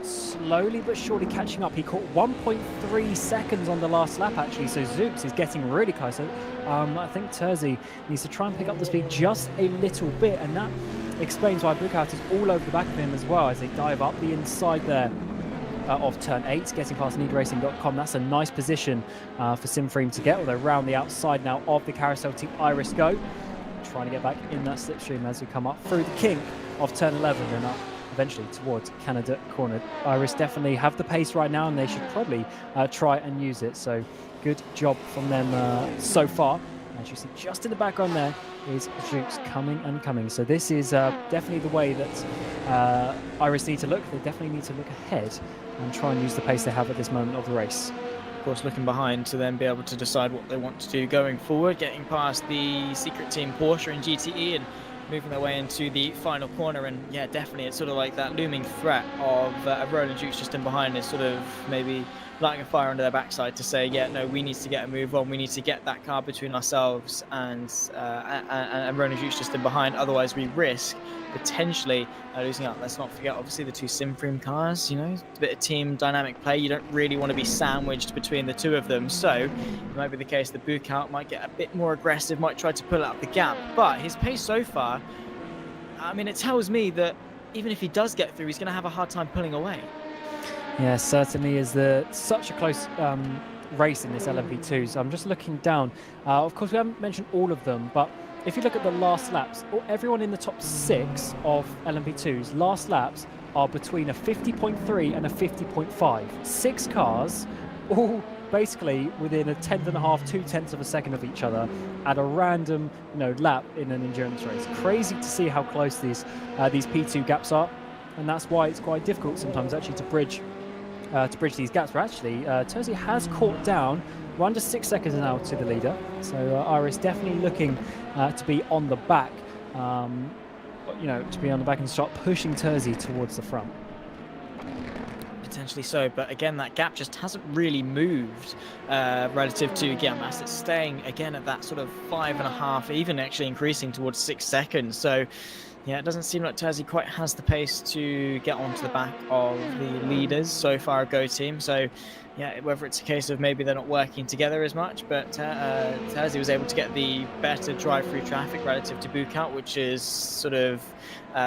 Slowly but surely catching up. He caught 1.3 seconds on the last lap, actually, so Zooks is getting really close. I think Terzi needs to try and pick up the speed just a little bit, and that explains why Bukow is all over the back of him as well, as they dive up the inside there of turn 8, getting past needracing.com. That's a nice position for Simframe to get, although round the outside now of the Carousel Team Iris Go. trying to get back in that slipstream as we come up through the kink of turn 11 and up eventually towards Canada corner. Iris definitely have the pace right now, and they should probably try and use it. So good job from them so far. As you see just in the background there is Jukes coming and coming. So this is definitely the way that Iris need to look. They definitely need to look ahead and try and use the pace they have at this moment of the race. Of course, looking behind to then be able to decide what they want to do going forward, getting past the secret team Porsche and GTE and moving their way into the final corner. And yeah, definitely it's sort of like that looming threat of Roland Jukes just in behind is sort of maybe lighting a fire under their backside to say, yeah, no, we need to get a move on. We need to get that car between ourselves and Roland Jukes just in behind. Otherwise, we risk potentially losing out. Let's not forget, obviously, the two Simfream cars, you know, a bit of team dynamic play. You don't really want to be sandwiched between the two of them. So it might be the case that Buckout might get a bit more aggressive, might try to pull out the gap. But his pace so far, I mean, it tells me that even if he does get through, he's going to have a hard time pulling away. Yeah, certainly is such a close race in this LMP2. So I'm just looking down. Of course, we haven't mentioned all of them, but if you look at the last laps, everyone in the top 6 of LMP2's last laps are between a 50.3 and a 50.5. 6 cars, all basically within a 10.5, 2/10 of a second of each other at a random, lap in an endurance race. Crazy to see how close these P2 gaps are, and that's why it's quite difficult sometimes actually to bridge these gaps. But actually, Terzi has caught down. We're under 6 seconds now to the leader, so Iris definitely looking to be on the back, to be on the back and start pushing Terzi towards the front. Potentially so, but again, that gap just hasn't really moved relative to Guillermas. It's staying again at that sort of 5.5, even actually increasing towards 6 seconds. So yeah, it doesn't seem like Terzi quite has the pace to get onto the back of the leaders so far, Go Team. So yeah, whether it's a case of maybe they're not working together as much, but Terzi was able to get the better drive-through traffic relative to Buckout, which is sort of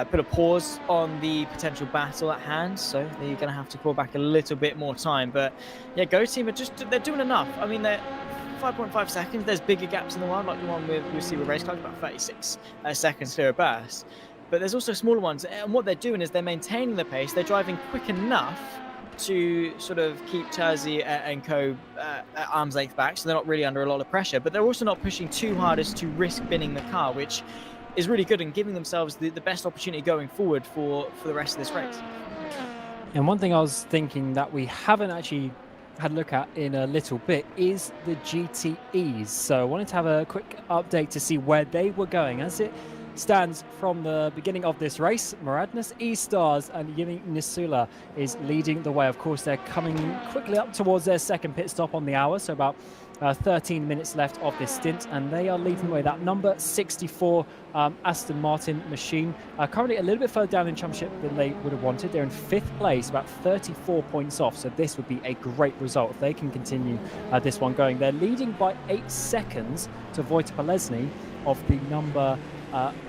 put a pause on the potential battle at hand. So they're going to have to call back a little bit more time. But yeah, Go Team they're doing enough. I mean, they're 5.5 seconds. There's bigger gaps in the wild, like the one we see with Race Cars, about 36 seconds clear of burst. But there's also smaller ones, and what they're doing is they're maintaining the pace. They're driving quick enough to sort of keep Terzi and co at arm's length back, so they're not really under a lot of pressure. But they're also not pushing too hard as to risk binning the car, which is really good and giving themselves the best opportunity going forward for the rest of this race. And one thing I was thinking that we haven't actually had a look at in a little bit is the GTEs. So I wanted to have a quick update to see where they were going. As it stands from the beginning of this race, Maradnas, E-Stars and Yimi Nisula is leading the way. Of course, they're coming quickly up towards their second pit stop on the hour, so about 13 minutes left of this stint, and they are leading the way. That number 64 Aston Martin machine, currently a little bit further down in championship than they would have wanted. They're in 5th place, about 34 points off, so this would be a great result if they can continue this one going. They're leading by 8 seconds to Wojtek Polesny of the number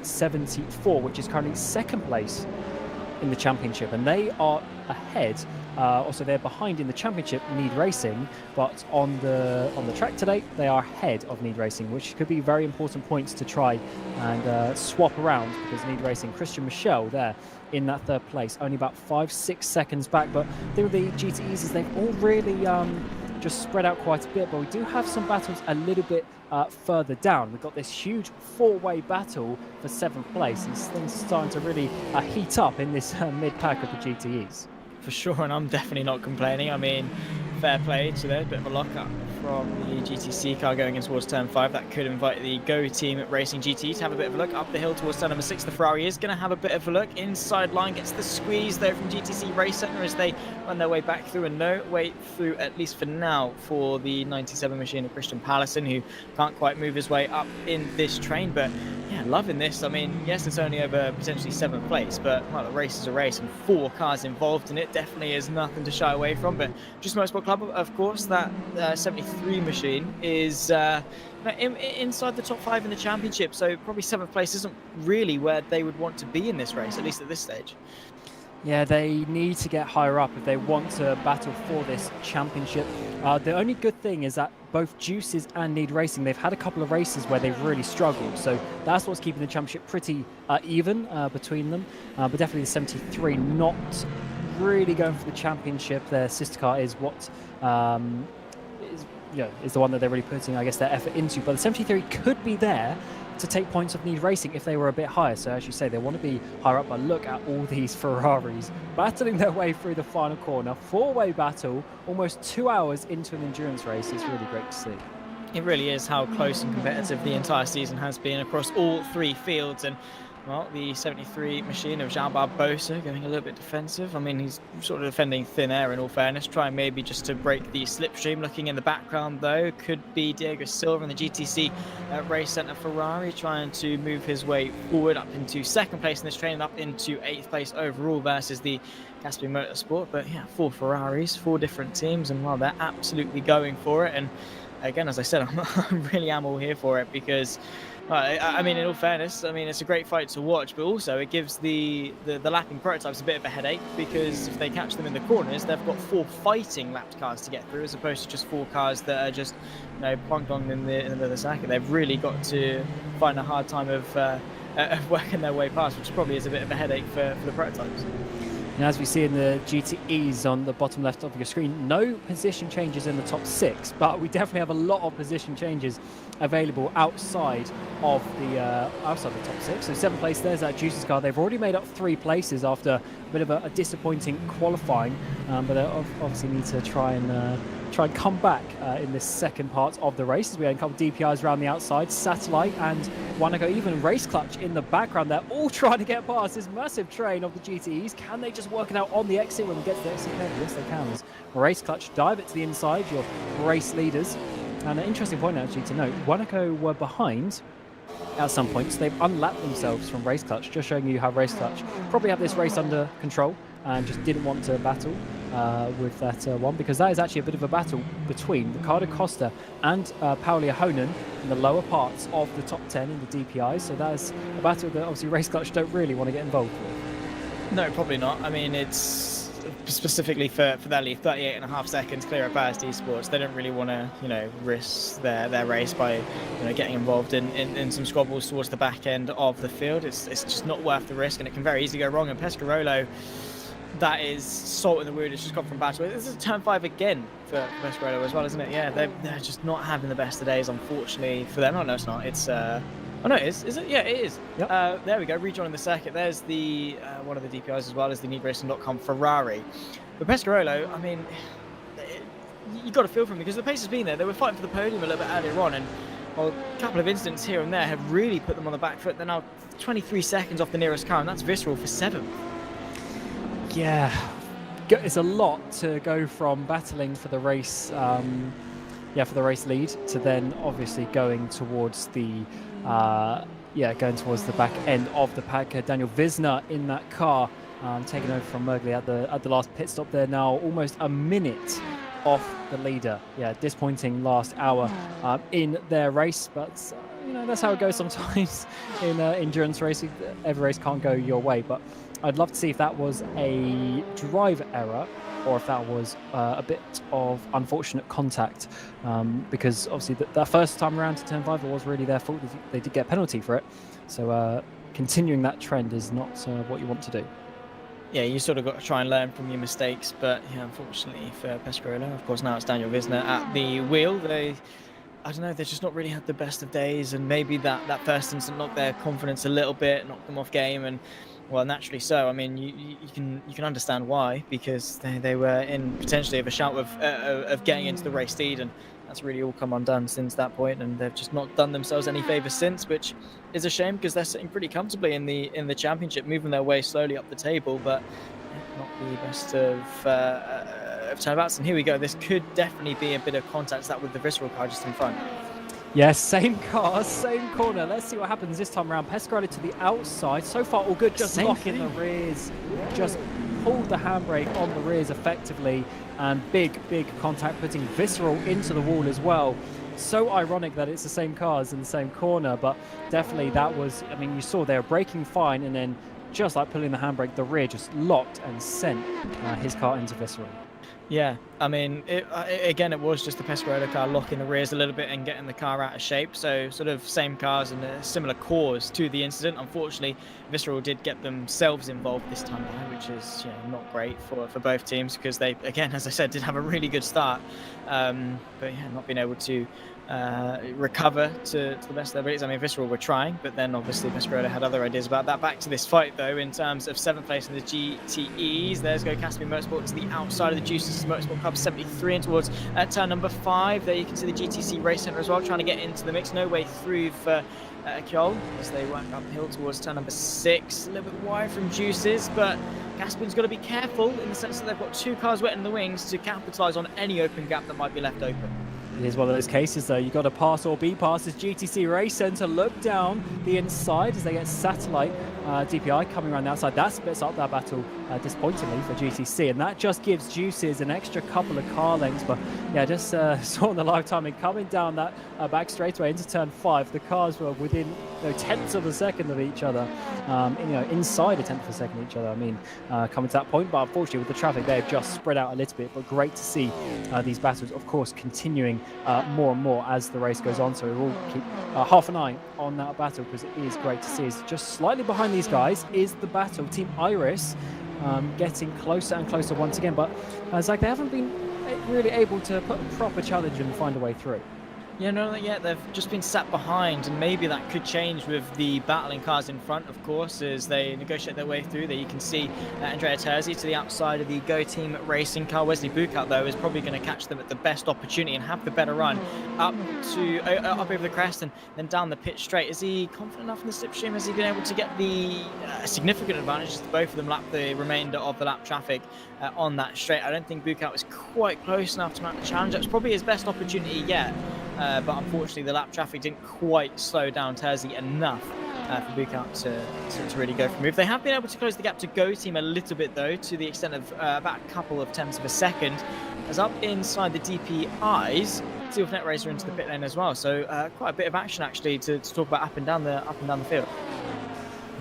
74, which is currently 2nd place in the championship, and they are ahead. Also, they're behind in the championship, Need Racing, but on the track today, they are ahead of Need Racing, which could be very important points to try and swap around, because Need Racing, Christian Michel there in that 3rd place, only about 5-6 seconds back. But the thing with the GTEs is they've all really just spread out quite a bit, but we do have some battles a little bit further down. We've got this huge 4-way battle for 7th place, and things are starting to really heat up in this mid-pack of the GTEs. For sure, and I'm definitely not complaining. I mean, fair play to them. A bit of a lock-up from the GTC car going in towards turn 5. That could invite the Go Team at Racing GT to have a bit of a look up the hill towards turn number 6. The Ferrari is going to have a bit of a look. Inside line gets the squeeze though from GTC Race Center as they run their way back through, and no way through, at least for now, for the 97 machine of Christian Pallison, who can't quite move his way up in this train. But yeah, loving this. I mean, yes, it's only over potentially 7th place, but well, the race is a race, and 4 cars involved in it definitely is nothing to shy away from. But Just Motorsport Club, of course, that 73 machine is inside the top 5 in the championship, so probably 7th place isn't really where they would want to be in this race, at least at this stage. Yeah, they need to get higher up if they want to battle for this championship. The only good thing is that both Juices and Need Racing, they've had a couple of races where they've really struggled. So that's what's keeping the championship pretty even between them. But definitely the 73 not really going for the championship. Their sister car is what is the one that they're really putting, I guess, their effort into. But the 73 could be there to take points of Need Racing if they were a bit higher. So as you say, they want to be higher up, but look at all these Ferraris battling their way through the final corner. Four-way battle, almost 2 hours into an endurance race. It's really great to see. It really is how close and competitive the entire season has been across all three fields. And well, the 73 machine of Jean Barbosa going a little bit defensive. I mean, he's sort of defending thin air in all fairness, trying maybe just to break the slipstream. Looking in the background, though, could be Diego Silva in the GTC Race Centre Ferrari, trying to move his way forward up into second place in this train and up into 8th place overall versus the Caspian Motorsport. But yeah, 4 Ferraris, 4 different teams, and well, they're absolutely going for it. And again, as I said, I really am all here for it because I mean, in all fairness, I mean, it's a great fight to watch, but also it gives the lapping prototypes a bit of a headache because if they catch them in the corners, they've got 4 fighting lapped cars to get through as opposed to just 4 cars that are just, plonked on in the middle of the circuit. They've really got to find a hard time of working their way past, which probably is a bit of a headache for the prototypes. And as we see in the GTEs on the bottom left of your screen, no position changes in the top 6, but we definitely have a lot of position changes available outside of the top 6. So 7th place, there's that Juices car. They've already made up 3 places after a bit of a disappointing qualifying, but they obviously need to try and come back in this second part of the race. We had a couple of DPIs around the outside, Satellite and Wanako, even Race Clutch in the background. They're all trying to get past this massive train of the GTEs. Can they just work it out on the exit when we get to the exit? Yes, they can. Race Clutch dive it to the inside, your race leaders. And an interesting point actually to note, Wanako were behind at some points. They've unlapped themselves from Race Clutch, just showing you how Race Clutch probably have this race under control and just didn't want to battle with that one, because that is actually a bit of a battle between Ricardo Costa and Paolo Honan in the lower parts of the top 10 in the DPI. So that is a battle that obviously Race Clutch don't really want to get involved with. No, probably not. I mean, it's specifically for that lead, 38.5 seconds clear of Past Esports. They don't really want to, risk their race by, getting involved in some squabbles towards the back end of the field. It's just not worth the risk, and it can very easily go wrong. And Pescarolo, that is salt in the wound. It's just gone from bad to worse. This is turn 5 again for Pescarolo as well, isn't it? Yeah, they're just not having the best of days, unfortunately for them. Oh, no, it's not. It's oh no, it is. Is it? Yeah, it is. Yep. There we go. Rejoining the circuit. There's the one of the DPIs as well as the NeedRacing.com Ferrari. But Pescarolo, I mean, you got to feel for him because the pace has been there. They were fighting for the podium a little bit earlier on, and a couple of incidents here and there have really put them on the back foot. They're now 23 seconds off the nearest car, and that's Visceral for 7th. Yeah, it's a lot to go from battling for the race, for the race lead, to then obviously going towards the back end of the pack. Daniel Wisner in that car, taking over from Mergley at the last pit stop there. Now almost a minute off the leader. Yeah, disappointing last hour in their race, but that's how it goes sometimes in endurance racing. Every race can't go your way, but I'd love to see if that was a driver error or if that was a bit of unfortunate contact, because obviously that first time around to turn 5, it was really their fault. They did get a penalty for it. So continuing that trend is not what you want to do. Yeah, you sort of got to try and learn from your mistakes, but yeah, unfortunately for Pescarolo, of course, now it's Daniel Wisner at the wheel. I don't know, they've just not really had the best of days, and maybe that first incident knocked their confidence a little bit, knocked them off game, and well, naturally so. I mean, you can understand why, because they were in potentially of a shout of getting into the race lead, and that's really all come undone since that point, and they've just not done themselves any favours since, which is a shame because they're sitting pretty comfortably in the championship, moving their way slowly up the table, but not the best of turnabouts. And here we go. This could definitely be a bit of contact that with the Visceral car just in front. Yes, same car, same corner. Let's see what happens this time around. Pescarolo to the outside. So far, all good. Just locking the rears. Just pulled the handbrake on the rears effectively. And big contact, putting Visceral into the wall as well. So ironic that it's the same cars in the same corner, but definitely that was, I mean, you saw they were braking fine and then just like pulling the handbrake, the rear just locked and sent his car into Visceral. Yeah, I mean, again, it was just the Pescarolo car locking the rears a little bit and getting the car out of shape. So sort of same cars and a similar cause to the incident. Unfortunately, Visceral did get themselves involved this time around, which is not great for both teams, because they, again, as I said, did have a really good start. But yeah, not being able to recover to the best of their abilities. I mean, Visceral were trying, but then obviously Pescarolo had other ideas about that. Back to this fight, though, in terms of 7th place in the GTEs. There's go Caspian Motorsport to the outside of the Juices Motorsport Club, 73 in towards turn number 5. There you can see the GTC Race Centre as well, trying to get into the mix. No way through for Kjol as they work uphill towards turn number 6. A little bit wide from Juices, but Caspian's got to be careful in the sense that they've got 2 cars wet in the wings to capitalise on any open gap that might be left open. It is one of those cases, though. You've got to pass or be passed as GTC Race Centre look down the inside as they get Satellite DPI coming around the outside. That splits up that battle disappointingly for GTC, and that just gives Juices an extra couple of car lengths. But yeah, just saw in the live timing coming down that back straightaway into turn 5. The cars were within tenths of a second of each other, inside a tenth of a second of each other. I mean, coming to that point, but unfortunately with the traffic, they've just spread out a little bit. But great to see these battles, of course, continuing more and more as the race goes on. So we will keep half an eye on that battle, because it is great to see. It's just slightly behind these guys is the battle. Team Iris getting closer and closer once again, but Zach, they haven't been really able to put a proper challenge and find a way through. Yeah, no, not yet. They've just been sat behind, and maybe that could change with the battling cars in front, of course, as they negotiate their way through. There you can see Andrea Terzi to the outside of the Go Team racing car. Wesley Bukout, though, is probably going to catch them at the best opportunity and have the better run up over the crest and then down the pit straight. Is he confident enough in the slipstream? Has he been able to get the significant advantage as both of them lap the remainder of the lap traffic on that straight? I don't think Bukout was quite close enough to mount the challenge. That was probably his best opportunity yet. But unfortunately, the lap traffic didn't quite slow down Terzi enough for Bukout to really go for a move. They have been able to close the gap to Go Team a little bit, though, to the extent of about a couple of tenths of a second. As up inside the DPIs, Steel Net Racer into the pit lane as well. So quite a bit of action actually to talk about up and down the field.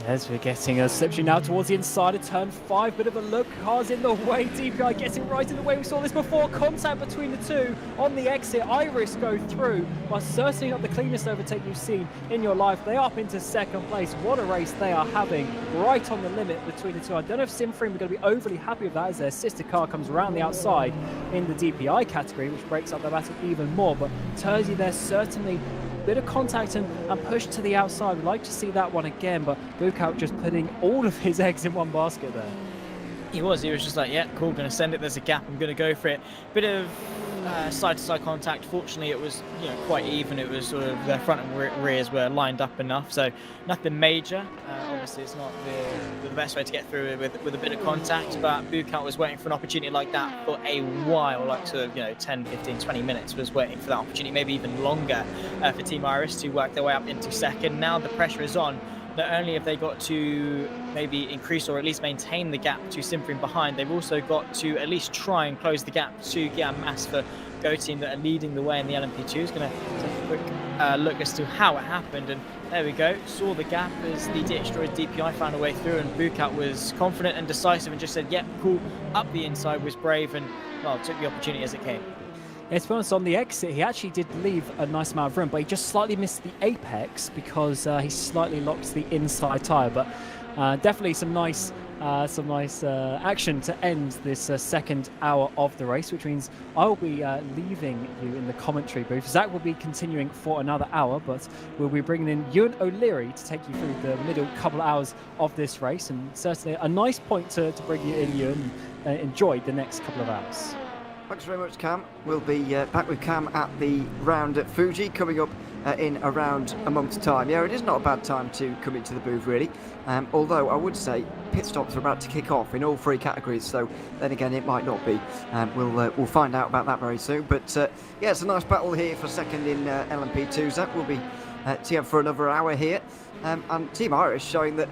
As we're getting a slipstream now towards the inside of turn 5, bit of a look, cars in the way, DPI getting right in the way. We saw this before, contact between the two on the exit. Iris go through, but certainly not the cleanest overtake you've seen in your life. They up into second place. What a race they are having, right on the limit between the two. I don't know if Simframe are going to be overly happy with that as their sister car comes around the outside in the DPI category, which breaks up their battle even more. But Terzi there certainly bit of contact and push to the outside. We'd like to see that one again, but Bukout just putting all of his eggs in one basket there. He was just like, yeah, cool, gonna send it, there's a gap, I'm gonna go for it. Bit of side-to-side contact. Fortunately, it was quite even. It was sort of their front and rears were lined up enough, so nothing major. Obviously, it's not the best way to get through with a bit of contact, but Bukout was waiting for an opportunity like that for a while, like sort of 10, 15, 20 minutes was waiting for that opportunity, maybe even longer for Team Iris to work their way up into second. Now the pressure is on. Not only have they got to maybe increase or at least maintain the gap to Simframe behind, they've also got to at least try and close the gap to Guillaume Mas for Go Team that are leading the way in the LMP2. Is going to take a quick look as to how it happened, and there we go. Saw the gap as the destroyed DPI found a way through, and Bukout was confident and decisive and just said, yep, cool, up the inside, was brave, and well, took the opportunity as it came. Yeah, to be honest, on the exit, he actually did leave a nice amount of room, but he just slightly missed the apex because he slightly locked the inside tyre. But definitely some nice action to end this second hour of the race, which means I will be leaving you in the commentary booth. Zach will be continuing for another hour, but we'll be bringing in Ewan O'Leary to take you through the middle couple of hours of this race, and certainly a nice point to bring you in, Ewan, and enjoy the next couple of hours. Thanks very much, Cam. We'll be back with Cam at the round at Fuji coming up in around a month's time. Yeah, it is not a bad time to come into the booth, really. Although I would say pit stops are about to kick off in all three categories, so then again it might not be. We'll find out about that very soon. But yeah, it's a nice battle here for second in LMP2. Zach will be TM for another hour here, and Team Irish showing that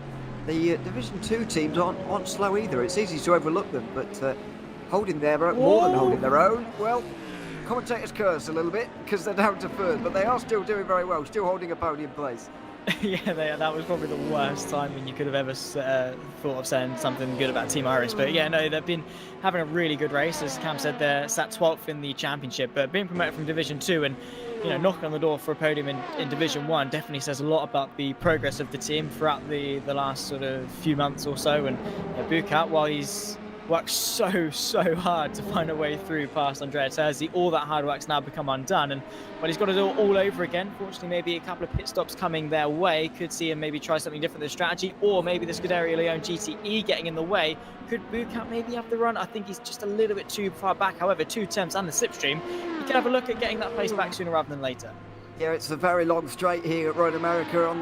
the Division 2 teams aren't slow either. It's easy to overlook them, but holding their own, more than holding their own. Well, commentators curse a little bit because they're down to third, but they are still doing very well, still holding a podium place. Yeah, that was probably the worst time when you could have ever thought of saying something good about Team Iris. But yeah, no, they've been having a really good race. As Cam said, they're sat 12th in the championship, but being promoted from Division 2 and knocking on the door for a podium in Division 1 definitely says a lot about the progress of the team throughout the last sort of few months or so. And Buildup, while he's worked so hard to find a way through past Andrea Terzi, all that hard work's now become undone, and he's got to do it all over again. Fortunately, maybe a couple of pit stops coming their way could see him maybe try something different with the strategy, or maybe the Scuderia Leone GTE getting in the way. Could Buildup maybe have the run? I think he's just a little bit too far back. However, 2 temps and the slipstream, he can have a look at getting that place back sooner rather than later. Yeah, it's a very long straight here at Road America on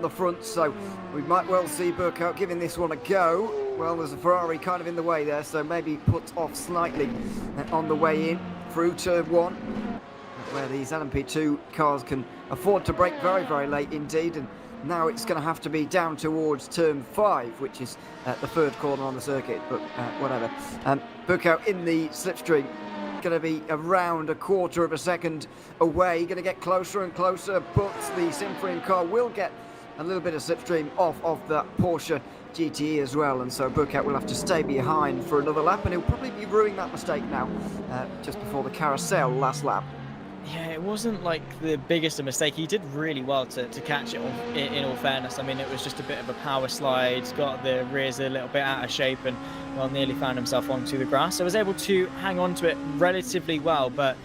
the front, so we might well see Buildup giving this one a go. Well, there's a Ferrari kind of in the way there, so maybe put off slightly on the way in through turn 1, where these LMP2 cars can afford to brake very late indeed. And now it's going to have to be down towards turn 5, which is the third corner on the circuit, but whatever. Buildup in the slipstream, going to be around a quarter of a second away, going to get closer and closer, but the Simfrian car will get a little bit of slipstream off of that Porsche GTE as well, and so Buildup will have to stay behind for another lap, and he'll probably be ruining that mistake now just before the carousel last lap. Yeah, it wasn't like the biggest of mistake. He did really well to catch it in all fairness. I mean, it was just a bit of a power slide, got the rears a little bit out of shape, and nearly found himself onto the grass. So I was able to hang on to it relatively well, but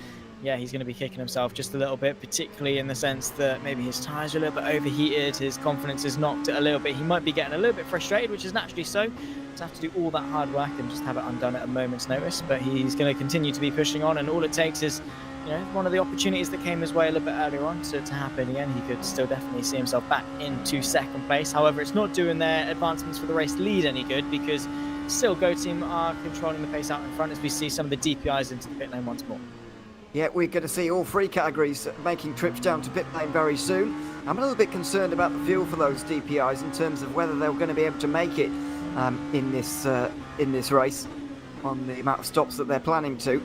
yeah, he's going to be kicking himself just a little bit, particularly in the sense that maybe his tyres are a little bit overheated, his confidence is knocked a little bit. He might be getting a little bit frustrated, which is naturally so, to have to do all that hard work and just have it undone at a moment's notice. But he's going to continue to be pushing on, and all it takes is one of the opportunities that came his way a little bit earlier on to happen again. He could still definitely see himself back into second place. However, it's not doing their advancements for the race lead any good, because still Go Team are controlling the pace out in front as we see some of the DPIs into the pit lane once more. Yeah, we're going to see all 3 categories making trips down to pit lane very soon. I'm a little bit concerned about the fuel for those DPIs in terms of whether they're going to be able to make it in this race on the amount of stops that they're planning to.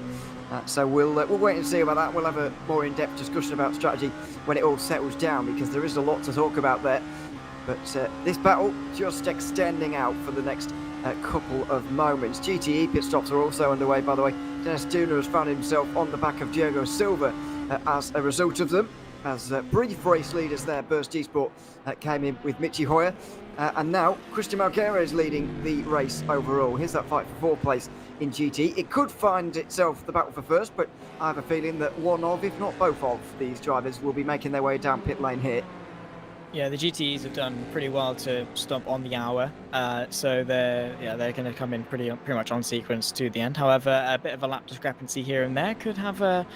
So we'll wait and see about that. We'll have a more in-depth discussion about strategy when it all settles down, because there is a lot to talk about there. But this battle just extending out for the next couple of moments. GTE pit stops are also underway, by the way. Dennis Duna has found himself on the back of Diogo Silva as a result of them, as brief race leaders there. Burst Esport came in with Michi Hoyer, and now Christian Malguera is leading the race overall. Here's that fight for 4th place in GT. It could find itself the battle for first, but I have a feeling that one of, if not both of, these drivers will be making their way down pit lane here. Yeah, the GTEs have done pretty well to stop on the hour, so they're going to come in pretty much on sequence to the end. However, a bit of a lap discrepancy here and there could have a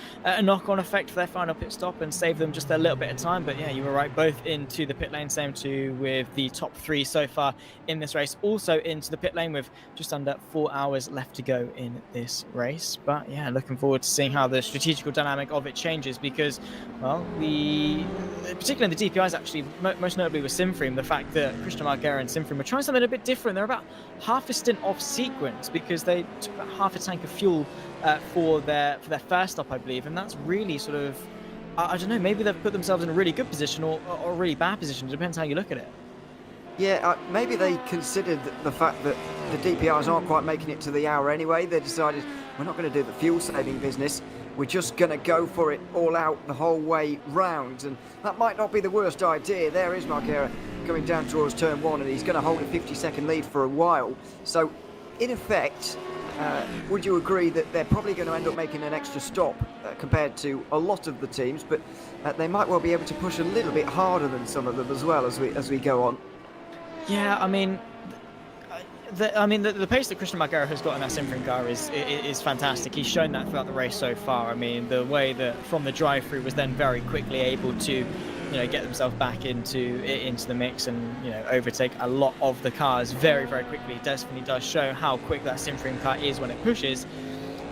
knock-on effect for their final pit stop and save them just a little bit of time. But yeah, you were right, both into the pit lane, same too with the top 3 so far in this race, also into the pit lane with just under 4 hours left to go in this race. But yeah, looking forward to seeing how the strategical dynamic of it changes, because, well, particularly the DPIs actually, most notably with Simfriam, the fact that Christian Malguera and Simfriam were trying something a bit different. They're about half a stint off sequence, because they took about half a tank of fuel for their first stop, I believe, and that's really sort of, I don't know, maybe they've put themselves in a really good position or a really bad position. It depends how you look at it. Yeah, maybe they considered the fact that the DPIs aren't quite making it to the hour anyway. They decided, we're not going to do the fuel saving business. We're just going to go for it all out the whole way round. And that might not be the worst idea. There is Malguera coming down towards turn 1, and he's going to hold a 50-second lead for a while. So, in effect, would you agree that they're probably going to end up making an extra stop compared to a lot of the teams, but they might well be able to push a little bit harder than some of them as well as we go on? Yeah, I mean, the pace that Christian Malguera has got in that Simfriam car is fantastic. He's shown that throughout the race so far. I mean, the way that from the drive-through was then very quickly able to, get themselves back into the mix and overtake a lot of the cars very, very quickly. It definitely does show how quick that Simfriam car is when it pushes.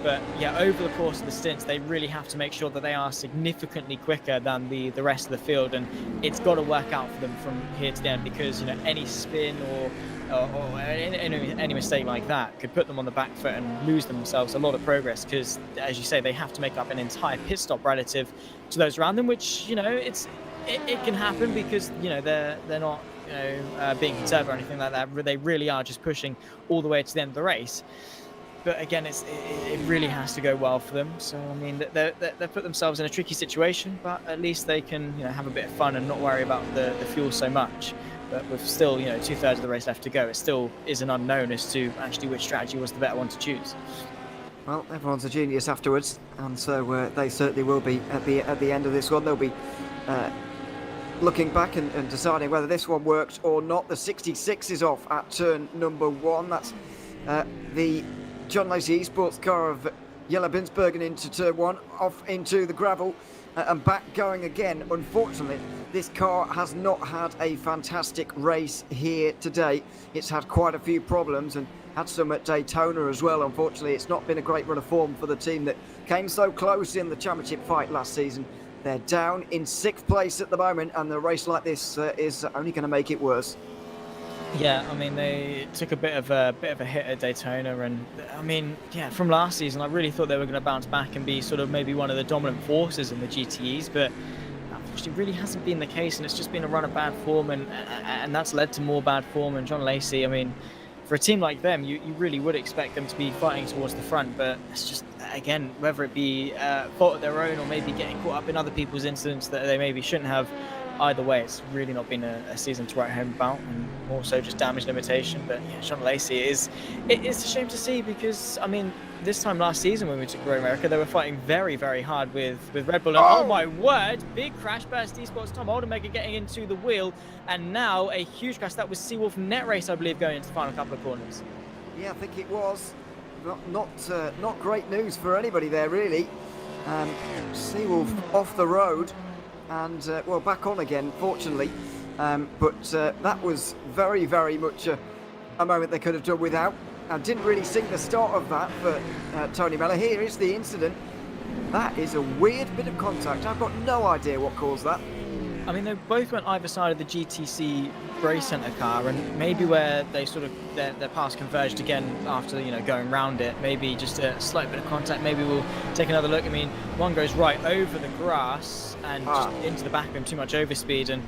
But yeah, over the course of the stints, they really have to make sure that they are significantly quicker than the rest of the field, and it's got to work out for them from here to the end, because any spin or any mistake like that could put them on the back foot and lose themselves a lot of progress, because, as you say, they have to make up an entire pit stop relative to those around them, which it can happen because they're not being conservative or anything like that. They really are just pushing all the way to the end of the race. But again, it really has to go well for them. So I mean, they've put themselves in a tricky situation, but at least they can have a bit of fun and not worry about the fuel so much. But with still 2/3 of the race left to go, it still is an unknown as to actually which strategy was the better one to choose. Well, everyone's a genius afterwards, and so they certainly will be at the end of this one. They'll be looking back and deciding whether this one worked or not. The 66 is off at turn number 1. That's the John Lacey Esports car of Jelle Binsbergen into turn 1, off into the gravel and back going again. Unfortunately, this car has not had a fantastic race here today. It's had quite a few problems and had some at Daytona as well. Unfortunately, it's not been a great run of form for the team that came so close in the championship fight last season. They're down in 6th place at the moment, and a race like this is only going to make it worse. Yeah, I mean, they took a bit of a hit at Daytona, and I mean, yeah, from last season, I really thought they were going to bounce back and be sort of maybe one of the dominant forces in the GTEs, but unfortunately, really hasn't been the case, and it's just been a run of bad form, and that's led to more bad form. And John Lacey, I mean, for a team like them, you really would expect them to be fighting towards the front, but it's just, again, whether it be fault of their own or maybe getting caught up in other people's incidents that they maybe shouldn't have. Either way, it's really not been a season to write home about, and also just damage limitation. But yeah, John Lacey it's a shame to see, because I mean, this time last season when we took Road America, they were fighting very, very hard with Red Bull. And oh my word, big crash. Burst Esports Tom Oldenburger getting into the wheel, and now a huge crash. That was Seawolf Net Race, I believe, going into the final couple of corners. Yeah, I think it was not great news for anybody there, really. Seawolf off the road. And well, back on again, fortunately, but that was very, very much a moment they could have done without. I didn't really see the start of that for Tony Mellor. Here is the incident. That is a weird bit of contact. I've got no idea what caused that. I mean, they both went either side of the GTC race centre car, and maybe where they sort of their paths converged again after going round it, maybe just a slight bit of contact. Maybe we'll take another look. I mean, one goes right over the grass and just into the back of him, too much overspeed. And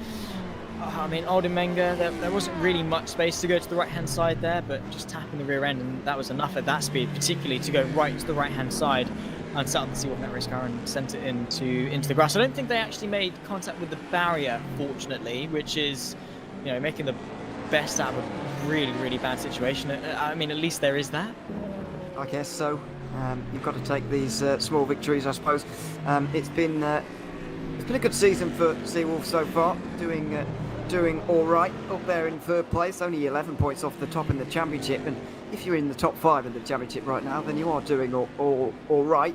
I mean, Oldenburger, there wasn't really much space to go to the right hand side there, but just tapping the rear end, and that was enough at that speed, particularly to go right to the right hand side and sat on the Seawolf Net Race car and sent it into the grass. I don't think they actually made contact with the barrier, fortunately, which is making the best out of a really, really bad situation. I mean, at least there is that. I guess so. You've got to take these small victories, I suppose. It's been a good season for Seawolf so far, doing all right up there in 3rd place, only 11 points off the top in the championship. And if you're in the top 5 in the championship right now, then you are doing all right.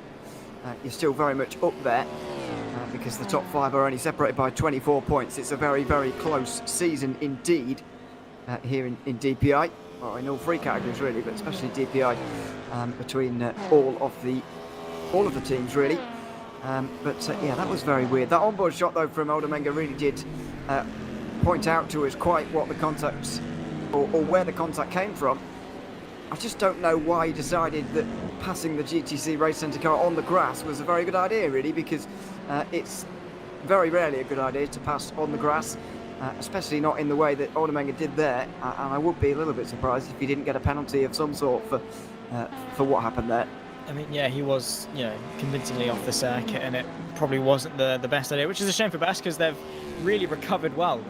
You're still very much up there because the top 5 are only separated by 24 points. It's a very, very close season indeed here in DPI, well, in all 3 categories really, but especially DPI, between all of the teams really. But yeah, that was very weird. That onboard shot though from Oldenburger really did point out to us quite what the contact or where the contact came from. I just don't know why he decided that passing the GTC race centre car on the grass was a very good idea, really, because it's very rarely a good idea to pass on the grass, especially not in the way that Oldenburger did there. And I would be a little bit surprised if he didn't get a penalty of some sort for what happened there. I mean, yeah, he was, convincingly off the circuit, and it probably wasn't the best idea, which is a shame for Best because they've really recovered well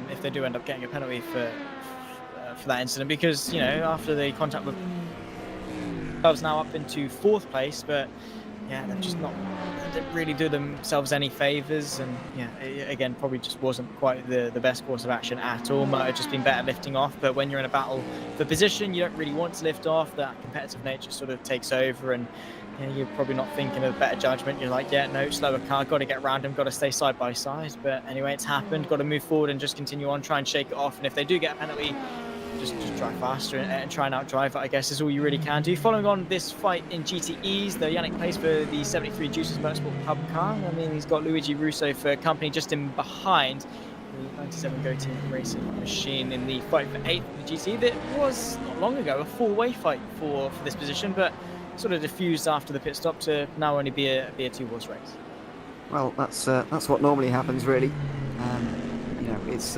if they do end up getting a penalty for that incident, because after the contact with themselves now up into 4th place, but yeah, they've just not didn't really do themselves any favors, and yeah, again, probably just wasn't quite the best course of action at all. Might have just been better lifting off, but when you're in a battle for position, you don't really want to lift off. That competitive nature sort of takes over, and you're probably not thinking of better judgment. You're like, yeah, no, slower car, got to get around him, got to stay side by side. But anyway, it's happened, got to move forward and just continue on, try and shake it off, and if they do get a penalty, just drive faster and try and outdrive it, I guess, is all you really can do. Following on this fight in GTEs, the Yannick plays for the 73 Juices Motorsport Hub car. I mean, he's got Luigi Russo for company just in behind the 97 Go Team Racing Machine in the fight for 8th in the GTE. That was not long ago a 4-way fight for this position, but sort of diffused after the pit stop to now only be a 2-horse race. Well, that's what normally happens, really. You know, it's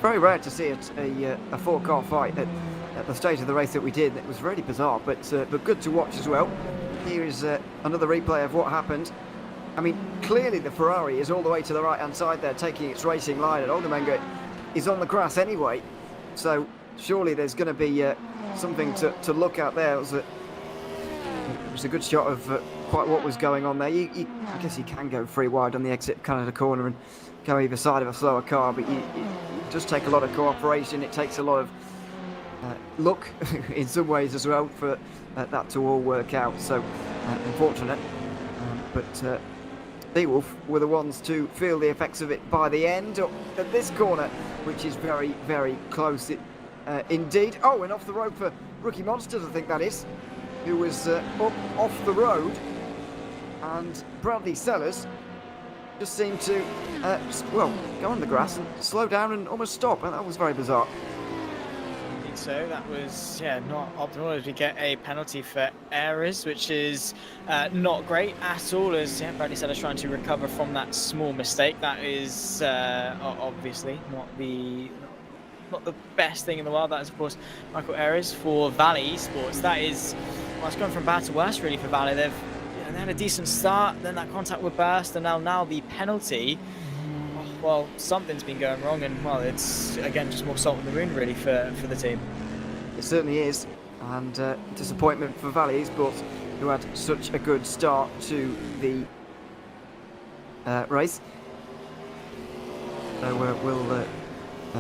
very rare to see a four-car fight at the stage of the race that we did. It was really bizarre, but good to watch as well. Here is another replay of what happened. I mean, clearly the Ferrari is all the way to the right-hand side there, taking its racing line, and Oldenburger is on the grass anyway. So surely there's going to be something to look at there. It was a good shot of quite what was going on there. I guess you can go free wide on the exit kind of the corner and go either side of a slower car, but it does take a lot of cooperation. It takes a lot of luck in some ways as well for that to all work out. So unfortunate, but D-Wolf were the ones to feel the effects of it by the end at this corner, which is very, very close indeed. Oh, and off the road for Rookie Monsters, I think that is, who was up off the road, and Bradley Sellers just seemed to, well, go on the grass and slow down and almost stop, and that was very bizarre. So that was not optimal, as we get a penalty for errors, which is not great at all, as Bradley Sellers trying to recover from that small mistake. That is obviously not the best thing in the world. That is of course Michael Errors for Valley Esports. That is, well, it's gone from bad to worse really for Valley. They had a decent start, then that contact would burst, and now the penalty. Well, something's been going wrong, and well, it's again just more salt in the wound really for the team. It certainly is, and disappointment for Valley Esports, who had such a good start to the race. So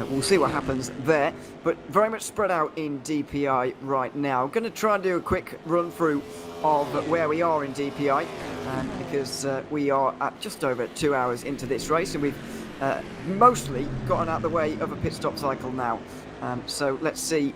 we'll see what happens there, but very much spread out in DPI right now. I'm going to try and do a quick run through of where we are in DPI, because we are at just over 2 hours into this race, and we've mostly gotten out the way of a pit stop cycle now. So let's see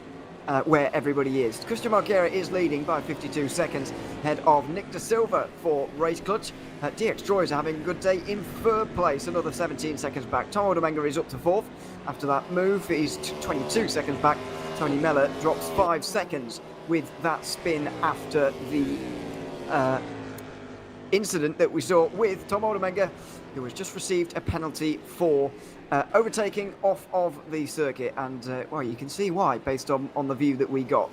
where everybody is. Christian Margera is leading by 52 seconds ahead of Nick De Silva for Race Clutch. DX Joy is having a good day in third place, another 17 seconds back. Tom Oldenburger is up to fourth. After that move, he's 22 seconds back. Tony Meller drops 5 seconds with that spin after the incident that we saw with Tom Oldenburger, who has just received a penalty for overtaking off of the circuit, and well, you can see why based on the view that we got.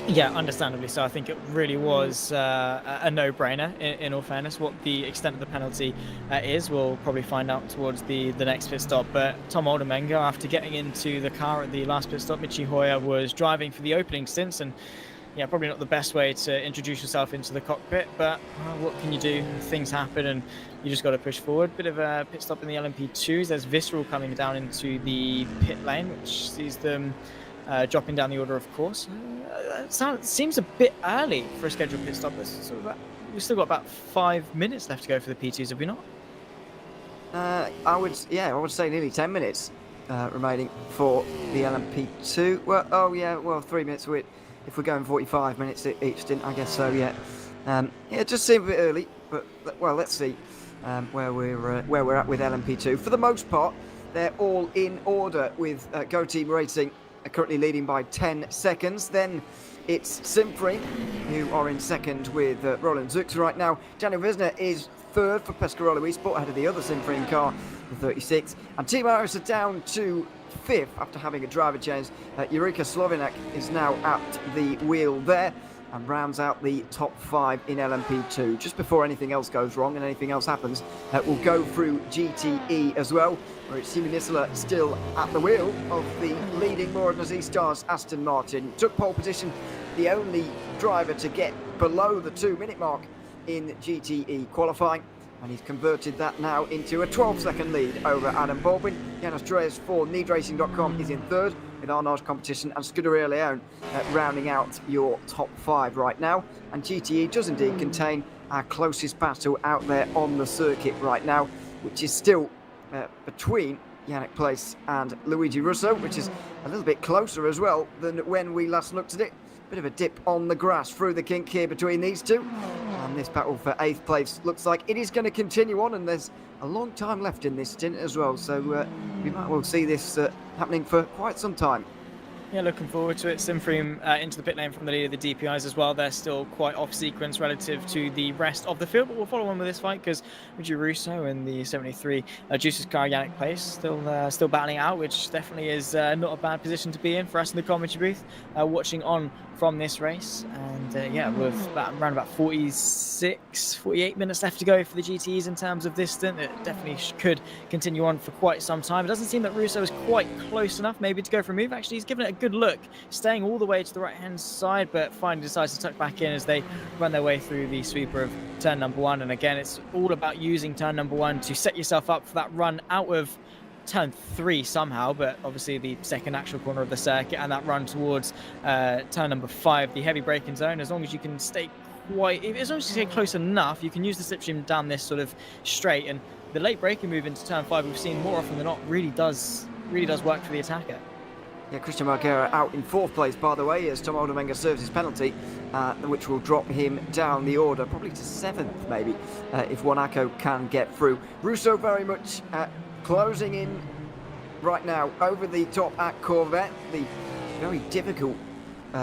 Yeah, understandably so. I think it really was a no-brainer, in all fairness. What the extent of the penalty is, we'll probably find out towards the next pit stop. But Tom Oldenburger, after getting into the car at the last pit stop, Michi Hoyer was driving for the opening stints, and yeah, probably not the best way to introduce yourself into the cockpit, but what can you do? Things happen, and you just got to push forward. Bit of a pit stop in the LMP2s. There's Visceral coming down into the pit lane, which sees them dropping down the order, of course. Seems a bit early for a scheduled pit stop. We've still got about 5 minutes left to go for the P2s, have we not? I would say nearly 10 minutes remaining for the LMP2. Well, 3 minutes if we're going 45 minutes each stint, I guess so. Yeah, it just seemed a bit early, but well, let's see where we're at with LMP2. For the most part, they're all in order, with Go Team Racing currently leading by 10 seconds. Then it's Simfrey, who are in second with Roland Zux right now. Daniel Wisner is third for Pescarolo Esport, ahead of the other Simfrey car for 36. And Team Iris are down to fifth after having a driver change. Eureka Slovenak is now at the wheel there and rounds out the top 5 in LMP2. Just before anything else goes wrong and anything else happens, we'll go through GTE as well, where it's Simi Nisler still at the wheel of the leading Moradna Z-Stars Aston Martin. Took pole position, the only driver to get below the 2-minute mark in GTE qualifying, and he's converted that now into a 12-second lead over Adam Baldwin. Janos Dreas for NeedRacing.com is in third, with Arnage Competition and Scuderia Leone rounding out your top 5 right now. And GTE does indeed contain our closest battle out there on the circuit right now, which is still between Yannick Place and Luigi Russo, which is a little bit closer as well than when we last looked at it. Bit of a dip on the grass through the kink here between these two. And this battle for 8th place looks like it is going to continue on, and there's a long time left in this stint as well, so we might well see this happening for quite some time. Yeah, looking forward to it. Simfreem into the pit lane from the lead of the DPIs as well. They're still quite off sequence relative to the rest of the field, but we'll follow on with this fight because Luigi Russo in the 73 Juice's car Yannick Place still battling out, which definitely is not a bad position to be in for us in the commentary booth, watching on from this race. And yeah, with around about 48 minutes left to go for the GTEs in terms of this stint, it definitely could continue on for quite some time. It doesn't seem that Russo is quite close enough maybe to go for a move. Actually, he's given it a good look, staying all the way to the right hand side, but finally decides to tuck back in as they run their way through the sweeper of turn number 1. And again, it's all about using turn number 1 to set yourself up for that run out of turn 3 somehow, but obviously the second actual corner of the circuit, and that run towards turn number 5, the heavy braking zone. As long as you can stay as long as you stay close enough, you can use the slipstream down this sort of straight, and the late braking move into turn 5 we've seen more often than not really does work for the attacker. Yeah, Christian Marguera out in 4th place, by the way, as Tom Oldenwenger serves his penalty, which will drop him down the order, probably to 7th maybe, if Wanako can get through. Russo very much closing in right now over the top at Corvette, the very difficult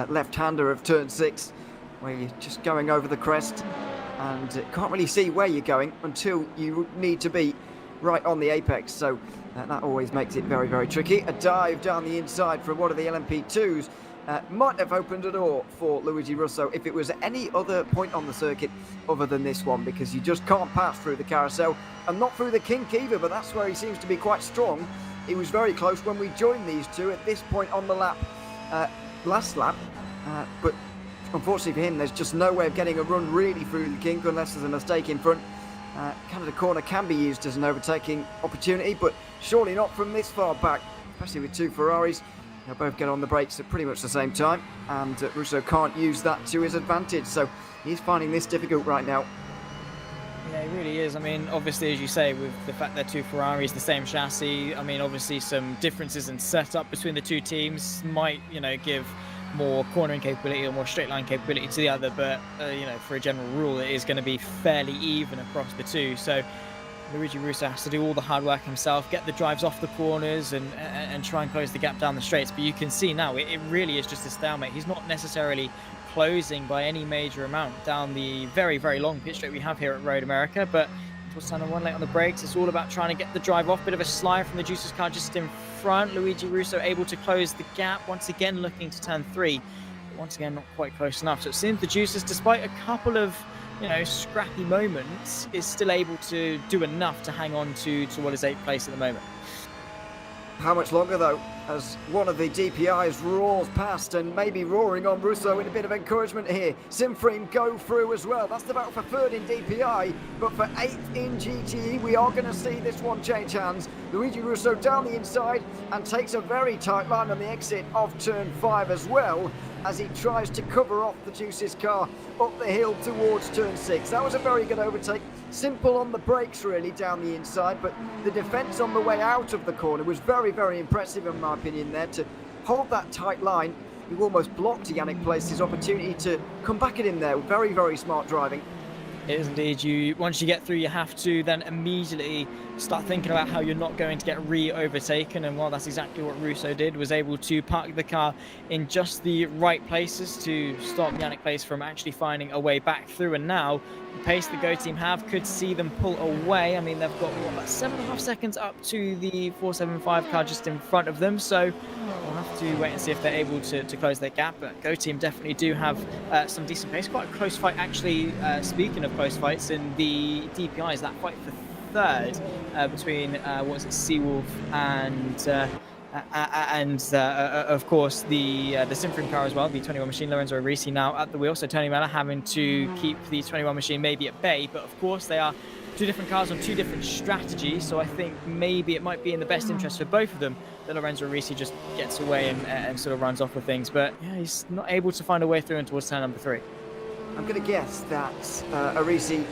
left-hander of turn 6, where you're just going over the crest and can't really see where you're going until you need to be right on the apex. So that always makes it very, very tricky. A dive down the inside from one of the LMP2s might have opened a door for Luigi Russo if it was at any other point on the circuit other than this one, because you just can't pass through the carousel and not through the kink either, but that's where he seems to be quite strong. He was very close when we joined these two at this point on the lap, last lap, but unfortunately for him, there's just no way of getting a run really through the kink unless there's a mistake in front. Canada Corner can be used as an overtaking opportunity, but surely not from this far back, especially with 2 Ferraris. They'll both get on the brakes at pretty much the same time, and Russo can't use that to his advantage, so he's finding this difficult right now. Yeah, he really is. I mean, obviously, as you say, with the fact they're 2 Ferraris, the same chassis, I mean, obviously some differences in setup between the two teams might, give more cornering capability or more straight line capability to the other, but for a general rule, it is going to be fairly even across the two. So Luigi Russo has to do all the hard work himself, get the drives off the corners and try and close the gap down the straights. But you can see now it really is just a stalemate. He's not necessarily closing by any major amount down the very, very long pit straight we have here at Road America, but towards turn 1 late on the brakes, it's all about trying to get the drive off. Bit of a slide from the Juice's car just in front. Luigi Russo able to close the gap, once again looking to turn 3, but once again not quite close enough. So it seems the Juice's, despite a couple of scrappy moments, is still able to do enough to hang on to what is 8th place at the moment. How much longer though, as one of the DPIs roars past and maybe roaring on Russo in a bit of encouragement here. Simfreem go through as well. That's the battle for 3rd in DPI, but for 8th in GTE, we are going to see this one change hands. Luigi Russo down the inside and takes a very tight line on the exit of turn 5 as well, as he tries to cover off the Juice's car up the hill towards turn 6. That was a very good overtake. Simple on the brakes really down the inside, but the defence on the way out of the corner was very, very impressive in my opinion there, to hold that tight line. You almost blocked Yannick Place's opportunity to come back at him there. Very, very smart driving. It is indeed. Once you get through, you have to then immediately start thinking about how you're not going to get re-overtaken, and well, that's exactly what Russo did, was able to park the car in just the right places to stop Yannick Place from actually finding a way back through. And now the pace the Go team have could see them pull away. I mean, they've got about 7.5 seconds up to the 475 car just in front of them, so we'll have to wait and see if they're able to close their gap. But Go team definitely do have some decent pace. Quite a close fight actually. Speaking of close fights, in the DPIs, that fight for 3rd between Seawolf and of course the Simfreem car as well, the 21 machine. Lorenzo Risi now at the wheel, so Tony Miller having to keep the 21 machine maybe at bay, but of course they are 2 different cars on 2 different strategies, so I think maybe it might be in the best interest for both of them that Lorenzo Risi just gets away and sort of runs off with things. But yeah, he's not able to find a way through and towards turn number 3. I'm going to guess that Arisi,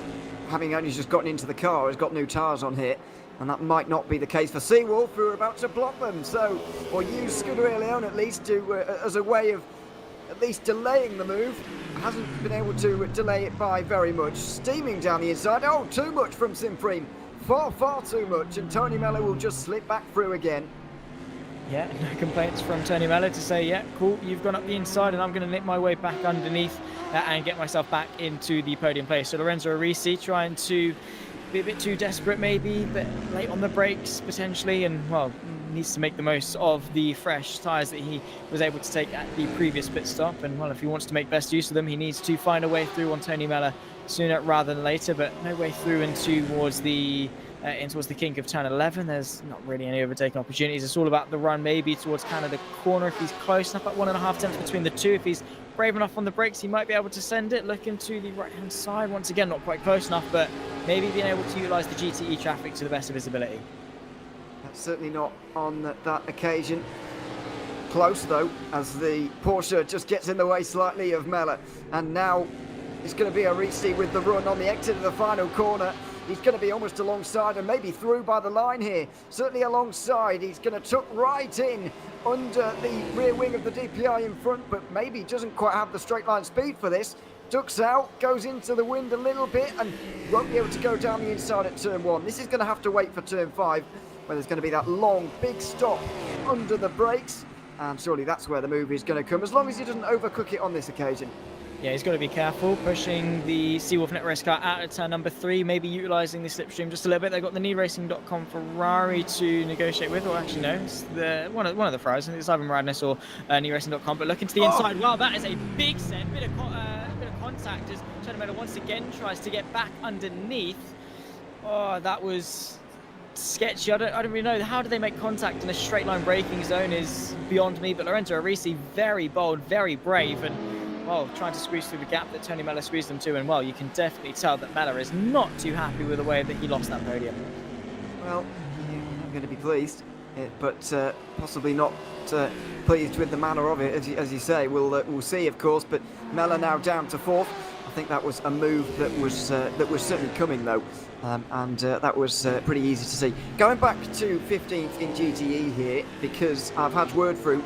having only just gotten into the car, has got new tyres on here, and that might not be the case for Seawolf, who are about to block them. So, or use Scuderia Leone at least to as a way of at least delaying the move. Hasn't been able to delay it by very much. Steaming down the inside. Oh, too much from Simfreem. Far, far too much. And Tony Mello will just slip back through again. Yeah, no complaints from Tony Mellor to say, yeah, cool, you've gone up the inside and I'm going to nip my way back underneath and get myself back into the podium place. So Lorenzo Arisi trying to be a bit too desperate maybe, but late on the brakes potentially, and well, needs to make the most of the fresh tyres that he was able to take at the previous pit stop. And well, if he wants to make best use of them, he needs to find a way through on Tony Mellor sooner rather than later, but no way through in towards the kink of turn 11. There's not really any overtaking opportunities. It's all about the run maybe towards kind of the corner if he's close enough, at 1.5 tenths between the two. If he's brave enough on the brakes, he might be able to send it. Looking to the right hand side once again, not quite close enough, but maybe being able to utilize the GTE traffic to the best of his ability. That's certainly not on that occasion. Close though, as the Porsche just gets in the way slightly of Mellor, and now it's going to be Arisi with the run on the exit of the final corner. He's going to be almost alongside and maybe through by the line here. Certainly alongside. He's going to tuck right in under the rear wing of the DPI in front, but maybe doesn't quite have the straight line speed for this. Ducks out, goes into the wind a little bit and won't be able to go down the inside at turn 1. This is going to have to wait for turn 5, where there's going to be that long, big stop under the brakes. And surely that's where the move is going to come, as long as he doesn't overcook it on this occasion. Yeah, he's got to be careful, pushing the Seawolf Net Race car out of turn number 3, maybe utilising the slipstream just a little bit. They've got the NeedRacing.com Ferrari to negotiate with, or actually no, it's one of the Ferraris. I think it's either Radness or NeedRacing.com, but looking to the inside. Wow, that is a big send, bit of contact as Tony Mellor once again tries to get back underneath. Oh, that was sketchy. I don't really know. How do they make contact in a straight line braking zone is beyond me, but Lorenzo Arisi, very bold, very brave, and well, trying to squeeze through the gap that Tony Mellor squeezed them to, and well, you can definitely tell that Mellor is not too happy with the way that he lost that podium. Well, I'm going to be pleased, but possibly not pleased with the manner of it, as you say. We'll see, of course. But Mellor now down to 4th. I think that was a move that was certainly coming though, and that was pretty easy to see. Going back to 15th in GTE here, because I've had word through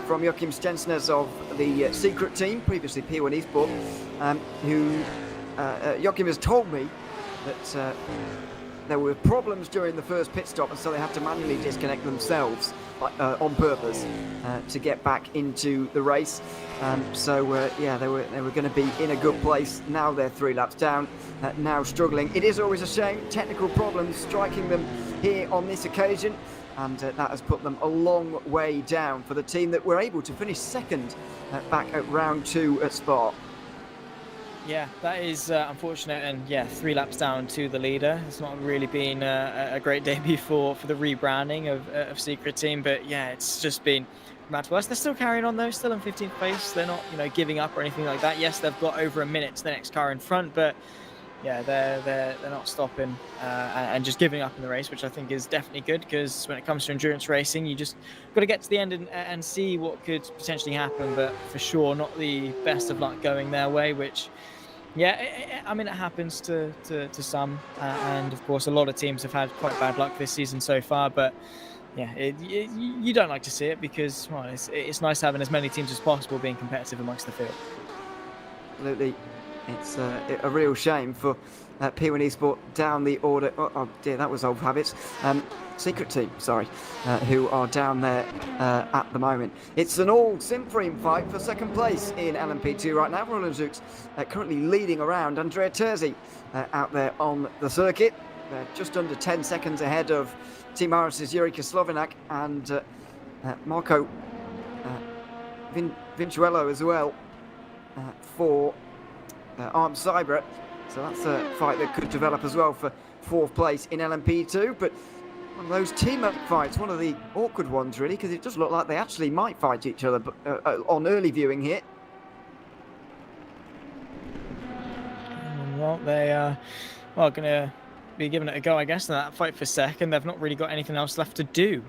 from Joachim Stensnes of the Secret team, previously P1 Esport, who Joachim has told me that there were problems during the first pit stop, and so they had to manually disconnect themselves on purpose to get back into the race. Yeah, they were going to be in a good place. Now they're 3 laps down, now struggling. It is always a shame, technical problems striking them here on this occasion, and that has put them a long way down for the team that were able to finish 2nd back at round 2 at Spa. Yeah, that is unfortunate, and yeah, 3 laps down to the leader. It's not really been a great debut for the rebranding of Secret Team, but yeah, it's just been much worse. They're still carrying on though, still in 15th place. They're not, giving up or anything like that. Yes, they've got over a minute to the next car in front, but yeah, they're not stopping and just giving up in the race, which I think is definitely good, because when it comes to endurance racing, you just got to get to the end and see what could potentially happen, but for sure not the best of luck going their way, which yeah, I mean, it happens to some, and of course a lot of teams have had quite bad luck this season so far, but yeah, you don't like to see it, because well, it's nice having as many teams as possible being competitive amongst the field. Absolutely. It's a real shame for P1 Esport down the order. Oh dear, that was old habits. Secret team, sorry, who are down there at the moment. It's an all Simframe fight for 2nd place in LMP2 right now. Roland Zooks currently leading around. Andrea Terzi out there on the circuit. They're just under 10 seconds ahead of Team Aris's Jurika Slovenak and Marco Vincuello as well for Arm Cyber. So that's a fight that could develop as well for 4th place in LMP2, but one of those team-up fights, one of the awkward ones really, because it does look like they actually might fight each other on early viewing here. Well, they are going to be giving it a go, I guess, in that fight for 2nd. They've not really got anything else left to do,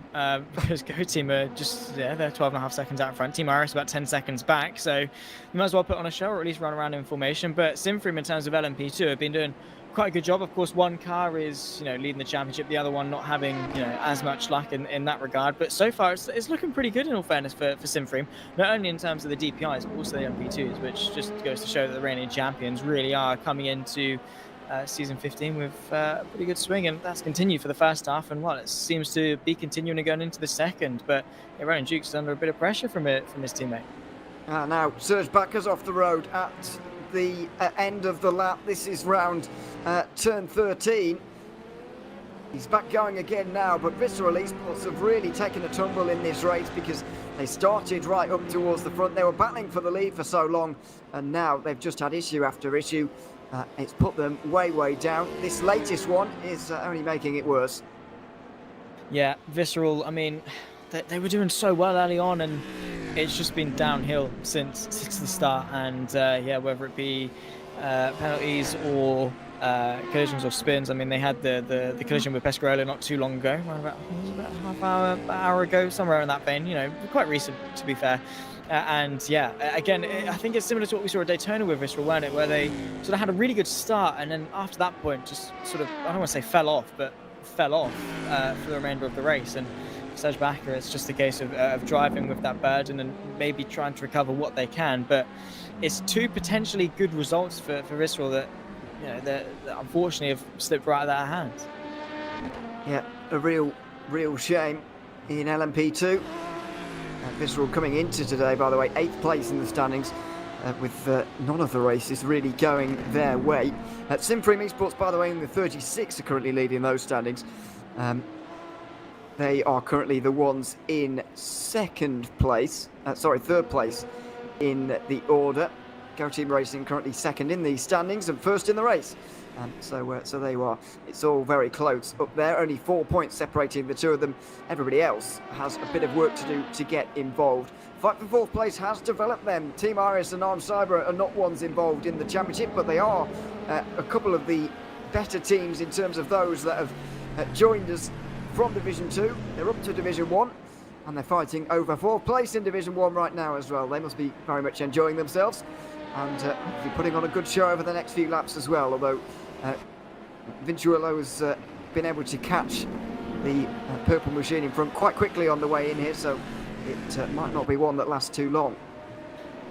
because Go Team are just, they're 12.5 seconds out in front. Team Iris about 10 seconds back, so you might as well put on a show, or at least run around in formation. But Simframe, in terms of LMP2, have been doing quite a good job. Of course, one car is, leading the championship, the other one not having, as much luck in that regard. But so far, it's looking pretty good, in all fairness, for Simframe, not only in terms of the DPIs, but also the LMP2s, which just goes to show that the reigning champions really are coming into season 15 with a pretty good swing, and that's continued for the first half, and well, it seems to be continuing going into the second. But yeah, Ronan Dukes is under a bit of pressure from his teammate. Now Serge Backer's off the road at the end of the lap. This is round turn 13. He's back going again now, but Visceral Esports have really taken a tumble in this race because they started right up towards the front. They were battling for the lead for so long, and now they've just had issue after issue. It's put them way down. This latest one is only making it worse. Yeah, Visceral, I mean, they were doing so well early on, and it's just been downhill since the start. And yeah, whether it be penalties or collisions or spins. I mean, they had the collision with Pescarolo not too long ago, about an hour ago, somewhere in that vein. You know, quite recent, to be fair. And yeah, again, I think it's similar to what we saw at Daytona with Visceral, weren't it? Where they sort of had a really good start, and then after that point, just sort of, I don't want to say fell off, but fell off for the remainder of the race. And Serge Backer, it's just a case of driving with that burden and maybe trying to recover what they can. But it's two potentially good results for Visceral that, you know, that unfortunately have slipped right out of their hands. Yeah, a real shame in LMP2. Visceral coming into today, by the way, 8th place in the standings, with none of the races really going their way. Simframe Esports, by the way, in the 36 are currently leading those standings. They are currently the ones in third place in the order. Go Team Racing currently second in the standings and first in the race. So there you are. It's all very close up there. Only 4 points separating the two of them. Everybody else has a bit of work to do to get involved. Fight for fourth place has developed them. Team Iris and Arm Cyber are not ones involved in the championship, but they are a couple of the better teams in terms of those that have joined us from Division 2. They're up to Division 1, and they're fighting over fourth place in Division 1 right now as well. They must be very much enjoying themselves and be putting on a good show over the next few laps as well, although Vinciuolo has been able to catch the purple machine in front quite quickly on the way in here, so it might not be one that lasts too long.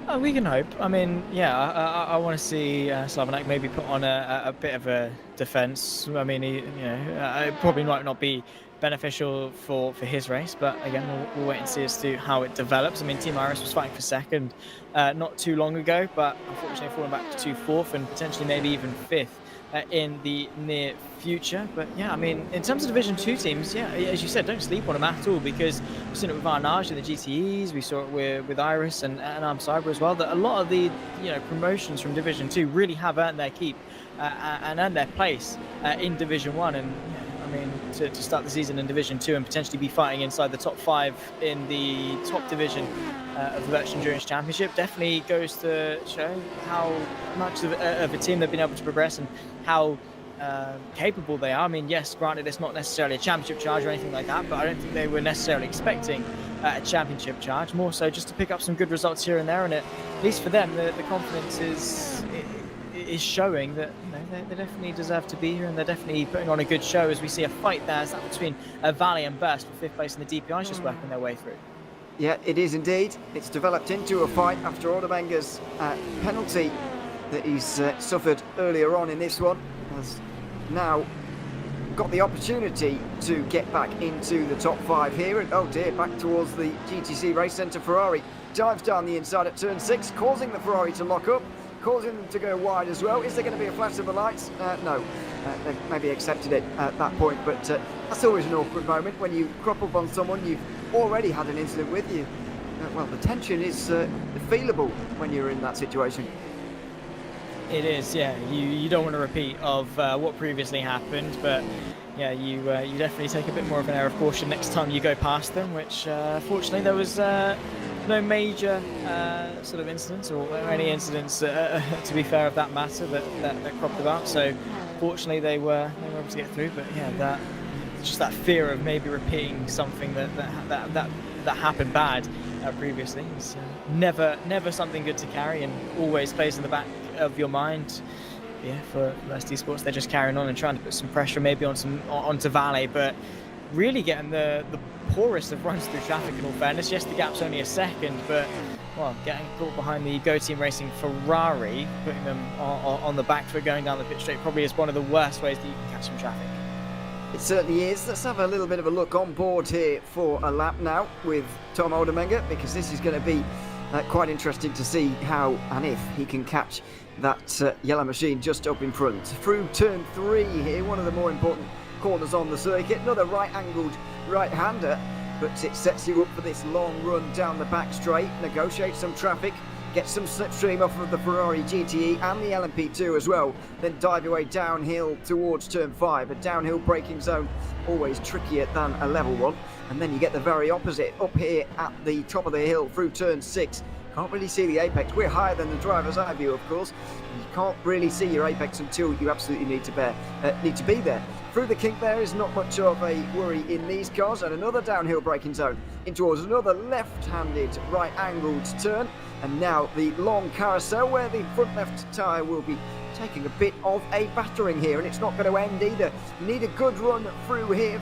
Oh, we can hope. I mean, yeah, I want to see Slavanak maybe put on a bit of a defence. I mean, it probably might not be beneficial for his race, but again, we'll wait and see as to how it develops. I mean, Team Iris was fighting for second not too long ago, but unfortunately falling back to fourth and potentially maybe even fifth in the near future. But yeah, I mean, in terms of Division 2 teams, yeah, as you said, don't sleep on them at all, because we've seen it with Arnage and the GTEs, we saw it with Iris and Arm Cyber as well, that a lot of the promotions from Division 2 really have earned their keep and earned their place in Division 1. And I mean, to start the season in Division 2 and potentially be fighting inside the top 5 in the top division of the Virtual Endurance Championship definitely goes to show how much of a team they've been able to progress and how capable they are. I mean, yes, granted, it's not necessarily a championship charge or anything like that, but I don't think they were necessarily expecting a championship charge, more so just to pick up some good results here and there. And at least for them, the confidence is showing that they definitely deserve to be here, and they're definitely putting on a good show, as we see a fight there between Valley and Burst for 5th place in the DPI, just working their way through. Yeah, it is indeed. It's developed into a fight after Odemenga's penalty that he's suffered earlier on in this one. Has now got the opportunity to get back into the top 5 here, and oh dear, back towards the GTC Race Centre. Ferrari dives down the inside at turn 6, causing the Ferrari to lock up, causing them to go wide as well. Is there going to be a flash of the lights? No. They've maybe accepted it at that point, but that's always an awkward moment when you crop up on someone you've already had an incident with. You. Well, the tension is feelable when you're in that situation. It is, yeah. You don't want to repeat of what previously happened, but yeah, you definitely take a bit more of an air of caution next time you go past them, which fortunately there was no major sort of incidents or any incidents, to be fair, of that matter that cropped about. So fortunately they were able to get through. But yeah, just that fear of maybe repeating something that happened bad previously is never something good to carry, and always plays in the back of your mind. Yeah, for SD Sports, they're just carrying on and trying to put some pressure maybe onto Valle, but really getting the poorest of runs through traffic in all fairness. Yes, the gap's only a second, but well, getting caught behind the Go Team Racing Ferrari, putting them on the back foot going down the pit straight probably is one of the worst ways that you can catch some traffic. It certainly is. Let's have a little bit of a look on board here for a lap now with Tom Oldermenger, because this is going to be quite interesting to see how and if he can catch that yellow machine just up in front. Through turn 3 here, one of the more important corners on the circuit. Another right-angled right-hander, but it sets you up for this long run down the back straight, negotiate some traffic, get some slipstream off of the Ferrari GTE and the LMP2 as well, then dive your way downhill towards turn 5. A downhill braking zone always trickier than a level one, and then you get the very opposite up here at the top of the hill through turn 6. Can't really see the apex. We're higher than the driver's eye view, of course. You can't really see your apex until you absolutely need to be there. Through the kink there is not much of a worry in these cars, and another downhill braking zone in towards another left-handed right-angled turn, and now the long carousel where the front left tyre will be taking a bit of a battering here, and it's not going to end either. You need a good run through here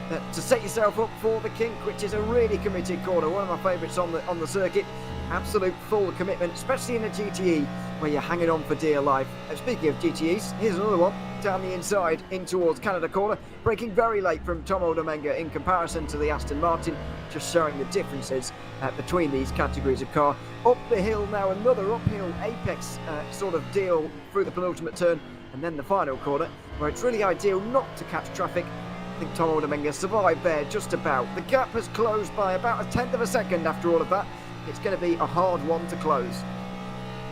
to set yourself up for the kink, which is a really committed corner, one of my favourites on the circuit. Absolute full commitment, especially in a GTE where you're hanging on for dear life. Speaking of GTEs, here's another one down the inside in towards Canada corner, braking very late from Tom Oldermenger in comparison to the Aston Martin, just showing the differences between these categories of car. Up the hill now, another uphill apex sort of deal through the penultimate turn, and then the final corner where it's really ideal not to catch traffic. I think Tom Oldermenger survived there just about. The gap has closed by about 1/10 of a second after all of that. It's going to be a hard one to close.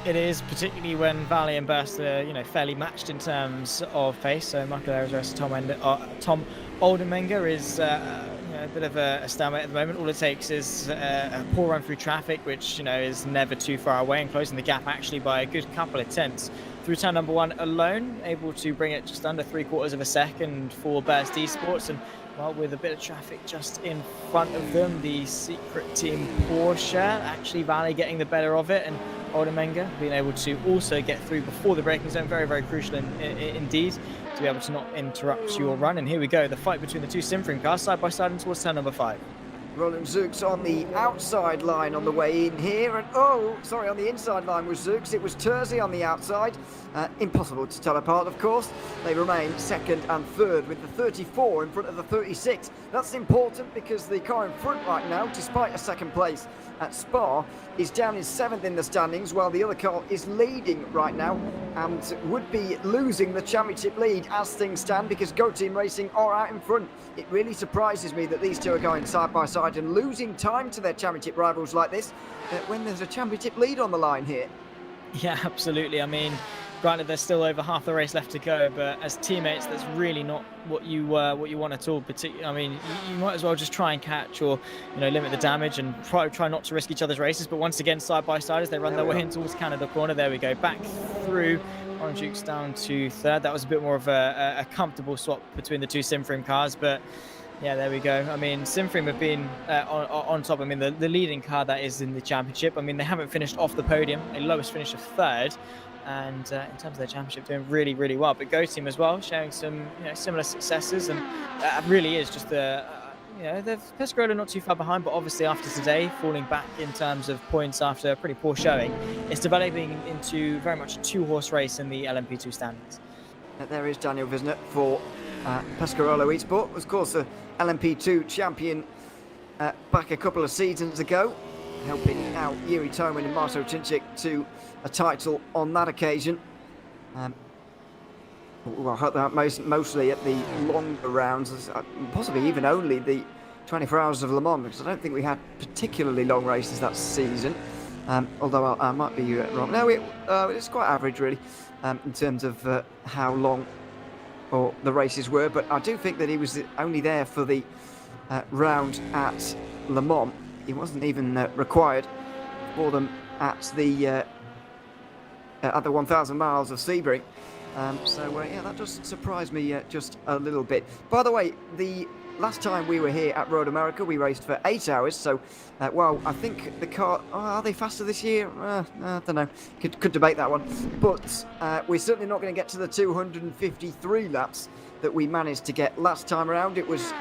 It is, particularly when Valley and Burst are, fairly matched in terms of pace. So Michael Ayres versus Tom Oldermenger is a bit of a stalemate at the moment. All it takes is a poor run through traffic, which is never too far away, and closing the gap actually by a good couple of tenths. Through turn number 1 alone, able to bring it just under 3/4 of a second for Burst Esports, and well, with a bit of traffic just in front of them, the secret team Porsche, actually Valley getting the better of it, and Oldermenger being able to also get through before the braking zone. Very, very crucial indeed to be able to not interrupt your run. And here we go, the fight between the two Simfrim cars side by side towards turn number 5. Roland Zooks on the outside line on the way in here, and on the inside line was Zooks. It was Terzi on the outside. Impossible to tell apart, of course. They remain second and third with the 34 in front of the 36. That's important because the car in front right now, despite a second place at Spa, is down in 7th in the standings, while the other car is leading right now and would be losing the championship lead as things stand, because Go Team Racing are out in front. It really surprises me that these two are going side by side and losing time to their championship rivals like this when there's a championship lead on the line here. Yeah, absolutely. I mean, granted, there's still over half the race left to go, but as teammates, that's really not what you want at all. I mean, you might as well just try and catch or limit the damage and try not to risk each other's races. But once again, side by side as they run their way in towards Canada corner. There we go, back through. Orange Dukes down to 3rd. That was a bit more of a comfortable swap between the two Simfrim cars, but yeah, there we go. I mean, Simfrim have been on top. I mean, the leading car that is in the championship. I mean, they haven't finished off the podium, a lowest finish of 3rd. And in terms of their championship, doing really, really well. But Go Team as well, showing some similar successes, and really is just they've Pescarolo not too far behind, but obviously after today, falling back in terms of points after a pretty poor showing, it's developing into very much a 2-horse race in the LMP2 standings. There is Daniel Wisner for Pescarolo Esports, of course, the LMP2 champion back a couple of seasons ago, helping out Yuri Toman and Marto Cincic to a title on that occasion. Well, mostly at the longer rounds, possibly even only the 24 Hours of Le Mans, because I don't think we had particularly long races that season. Although I might be wrong. No, it's quite average really in terms of how long the races were. But I do think that he was only there for the round at Le Mans. He wasn't even required for them at the 1,000 miles of Sebring. Yeah, that does surprise me just a little bit. By the way, the last time we were here at Road America, we raced for 8 hours. So, well, I think the car... are they faster this year? I don't know. Could debate that one. But we're certainly not going to get to the 253 laps that we managed to get last time around. It was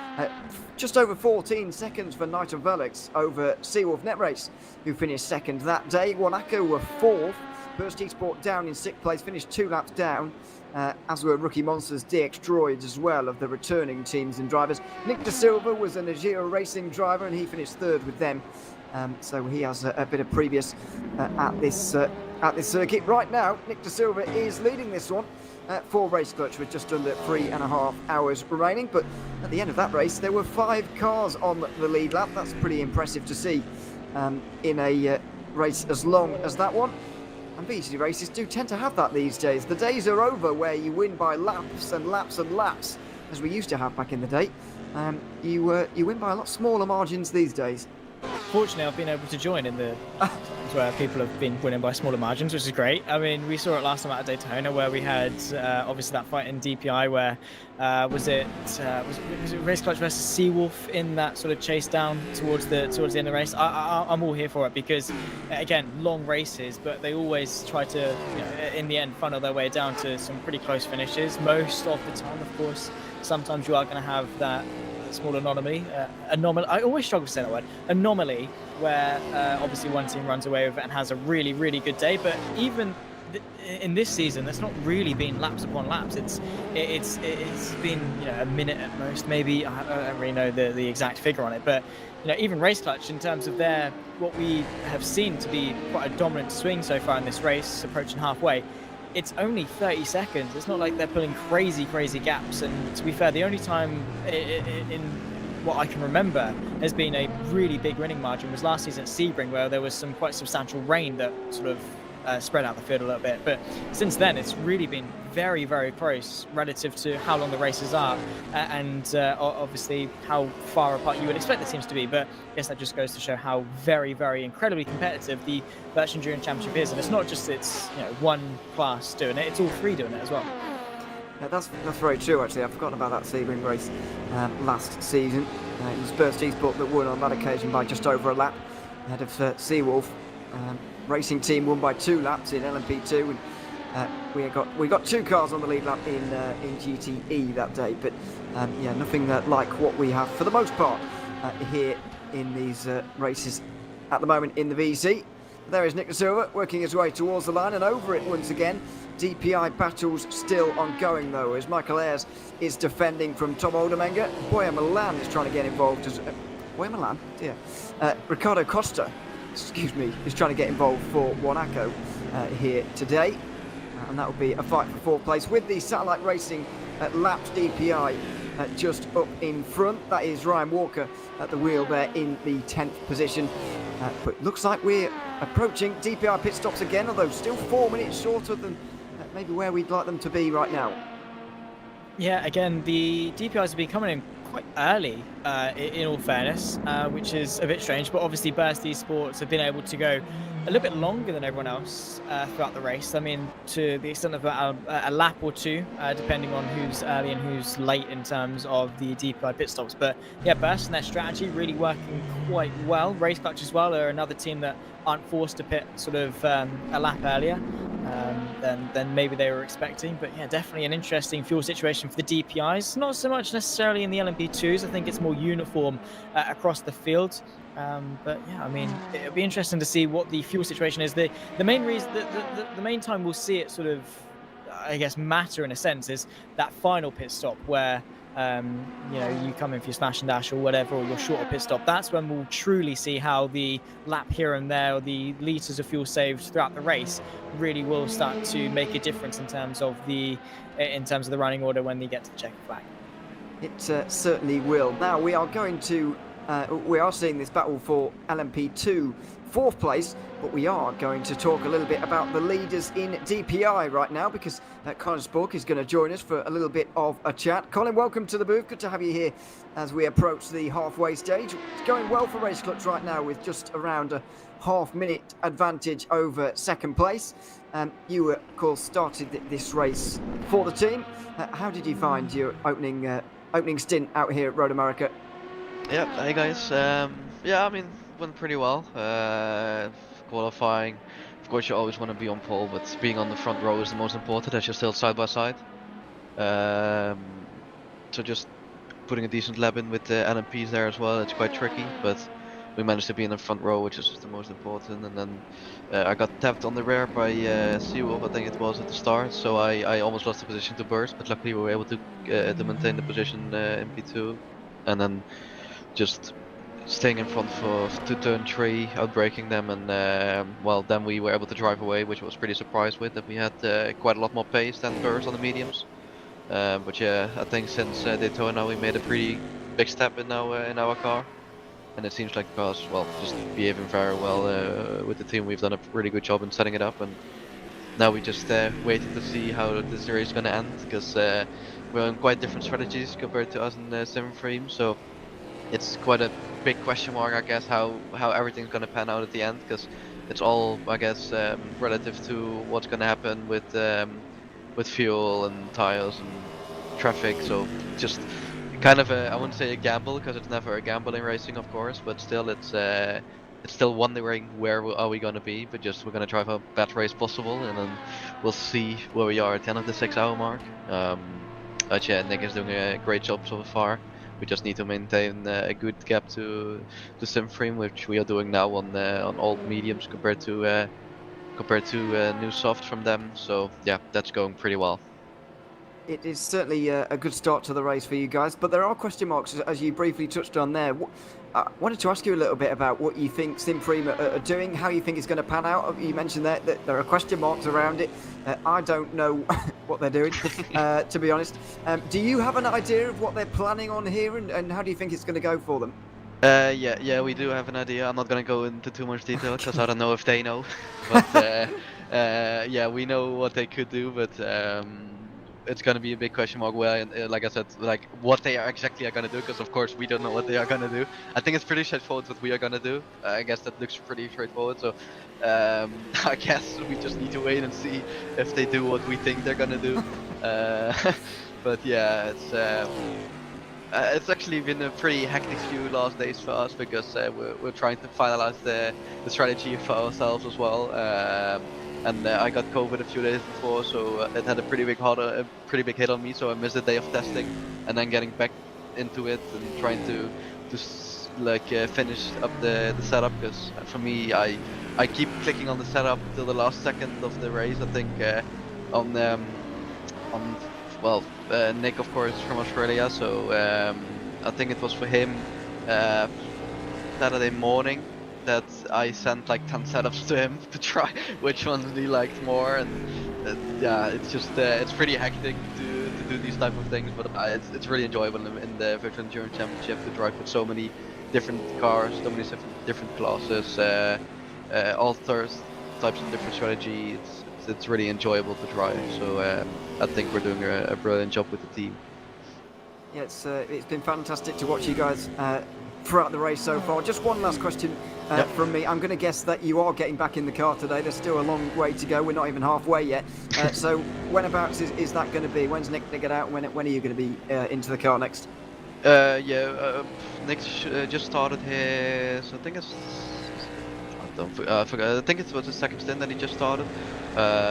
just over 14 seconds for Knight of Velix over Seawolf Net Race, who finished second that day. Wanako were fourth. Burst Esport down in 6th place, finished 2 laps down, as were Rookie Monsters, DX Droids as well, of the returning teams and drivers. Nick De Silva was a Najira Racing driver, and he finished 3rd with them. So he has a bit of previous at this circuit. Right now, Nick De Silva is leading this one for Race Clutch with just under 3.5 hours remaining. But at the end of that race, there were 5 cars on the lead lap. That's pretty impressive to see in a race as long as that one. And VEC races do tend to have that these days. The days are over where you win by laps and laps and laps, as we used to have back in the day. You win by a lot smaller margins these days. Fortunately, I've been able to join in the where people have been winning by smaller margins, which is great. I mean, we saw it last time out at Daytona, where we had obviously that fight in DPI, where was it Race Clutch versus Seawolf in that sort of chase down towards the end of the race. I'm all here for it because, again, long races, but they always try to, in the end, funnel their way down to some pretty close finishes. Most of the time, of course, sometimes you are going to have that small anomaly. I always struggle to say that word. Anomaly, where obviously one team runs away with it and has a really, really good day. But even in this season, it's not really been laps upon laps. It's been a minute at most, maybe. I don't really know the exact figure on it, but even Race Clutch, in terms of what we have seen to be quite a dominant swing so far in this race, approaching halfway. It's only 30 seconds. It's not like they're pulling crazy gaps. And to be fair, the only time in what I can remember has been a really big winning margin was last season at Sebring, where there was some quite substantial rain that sort of spread out the field a little bit. But since then, it's really been very, very close relative to how long the races are and obviously how far apart you would expect the teams to be. But I guess that just goes to show how very, very incredibly competitive the Virtual Endurance Championship is. And it's not just one class doing it, it's all 3 doing it as well. Yeah, that's very true, actually. I've forgotten about that Sebring race last season. It was Burst Esport that won on that occasion by just over a lap ahead of Seawolf. Racing team won by 2 laps in LMP2, and we got 2 cars on the lead lap in GTE that day. But nothing like what we have for the most part here in these races at the moment in the VEC. There is Nick De Silva working his way towards the line and over it once again. DPI battles still ongoing though, as Michael Ayres is defending from Tom Oldermenger. Boya Milan is trying to get involved as Boya Milan, dear. Ricardo Costa, excuse me, is trying to get involved for Wanako here today. And that will be a fight for 4th place with the Satellite Racing lapped DPI just up in front. That is Ryan Walker at the wheel there in the 10th position. But looks like we're approaching DPI pit stops again, although still 4 minutes shorter than maybe where we'd like them to be right now. Yeah, again, the DPIs have been coming in quite early, in all fairness, which is a bit strange, but obviously Burst Esports have been able to go a little bit longer than everyone else throughout the race. I mean, to the extent of a lap or 2, depending on who's early and who's late in terms of the DPI pit stops. But yeah, Burst and their strategy really working quite well. Race Clutch as well are another team that aren't forced to pit sort of a lap earlier than maybe they were expecting. But yeah, definitely an interesting fuel situation for the DPIs. Not so much necessarily in the LMP2s. I think it's more uniform across the field. But yeah, I mean, it'll be interesting to see what the fuel situation is. The main reason, the main time we'll see it sort of, I guess, matter in a sense is that final pit stop where you come in for your smash and dash or whatever, or your shorter pit stop. That's when we'll truly see how the lap here and there, or the litres of fuel saved throughout the race, really will start to make a difference in terms of the running order when they get to the checkered flag. It certainly will. Now we are going to. We are seeing this battle for LMP2 4th place, but we are going to talk a little bit about the leaders in DPI right now, because Colin Spork is going to join us for a little bit of a chat. Colin, welcome to the booth. Good to have you here as we approach the halfway stage. It's going well for Race Clutch right now with just around a half-minute advantage over 2nd place. You, of course, started this race for the team. How did you find your opening stint out here at Road America? Yep, hey guys. Yeah, I mean, went pretty well. Qualifying, of course, you always want to be on pole, but being on the front row is the most important as you're still side by side. so just putting a decent lap in with the LMPs there as well. It's quite tricky, but we managed to be in the front row, which is the most important. And then I got tapped on the rear by Seawolf, I think it was at the start, so I almost lost the position to burst, but luckily we were able to maintain the position in P2, and then just staying in front to turn 3, outbraking them, and well, then we were able to drive away, which I was pretty surprised with, that we had quite a lot more pace than burst on the mediums. But yeah, I think since Daytona we made a pretty big step in our car. And it seems like because, well, just behaving very well with the team, we've done a really good job in setting it up, and now we just waiting to see how this race is going to end, because we're on quite different strategies compared to us in Simframe, so it's quite a big question mark, I guess, how everything's going to pan out at the end, because it's all, I guess, relative to what's going to happen with fuel and tires and traffic, so just kind of I wouldn't say a gamble, because it's never a gamble in racing, of course, but still it's still wondering where are we going to be, but just we're going to drive our best race possible, and then we'll see where we are at the end of the 6-hour mark. But yeah, Nick is doing a great job so far. We just need to maintain a good gap to Simframe, which we are doing now on old mediums compared to new soft from them. So yeah, that's going pretty well. It is certainly a good start to the race for you guys, but there are question marks, as you briefly touched on there. I wanted to ask you a little bit about what you think Simframe are doing, how you think it's going to pan out. You mentioned that there are question marks around it. I don't know what they're doing, to be honest. Do you have an idea of what they're planning on here, and how do you think it's going to go for them? Yeah, we do have an idea. I'm not going to go into too much detail, because I don't know if they know. But yeah, we know what they could do, but it's going to be a big question mark where, like I said, like what they are exactly going to do, because of course we don't know what they are going to do. I think it's pretty straightforward what we are going to do. I guess that looks pretty straightforward, so I guess we just need to wait and see if they do what we think they're going to do. But yeah, it's actually been a pretty hectic few last days for us, because we're trying to finalize the strategy for ourselves as well. And I got COVID a few days before, so it had a pretty big hit on me. So I missed a day of testing, and then getting back into it and trying to finish up the setup. Because for me, I keep clicking on the setup till the last second of the race. I think Nick, of course, from Australia, so I think it was for him Saturday morning that I sent like 10 setups to him to try which ones he liked more, and yeah, it's just it's pretty hectic to do these type of things, but it's really enjoyable in the Virtual Endurance Championship to drive with so many different cars, so many different classes, all types of different strategy. It's really enjoyable to drive, so I think we're doing a brilliant job with the team. Yeah, it's been fantastic to watch you guys throughout the race so far. Just one last question from me. I'm going to guess that you are getting back in the car today. There's still a long way to go. We're not even halfway yet. So whenabouts is that going to be? When's Nick to get out? When are you going to be into the car next? Nick just started here, so I think it's... I forgot. I think it was the second stint that he just started.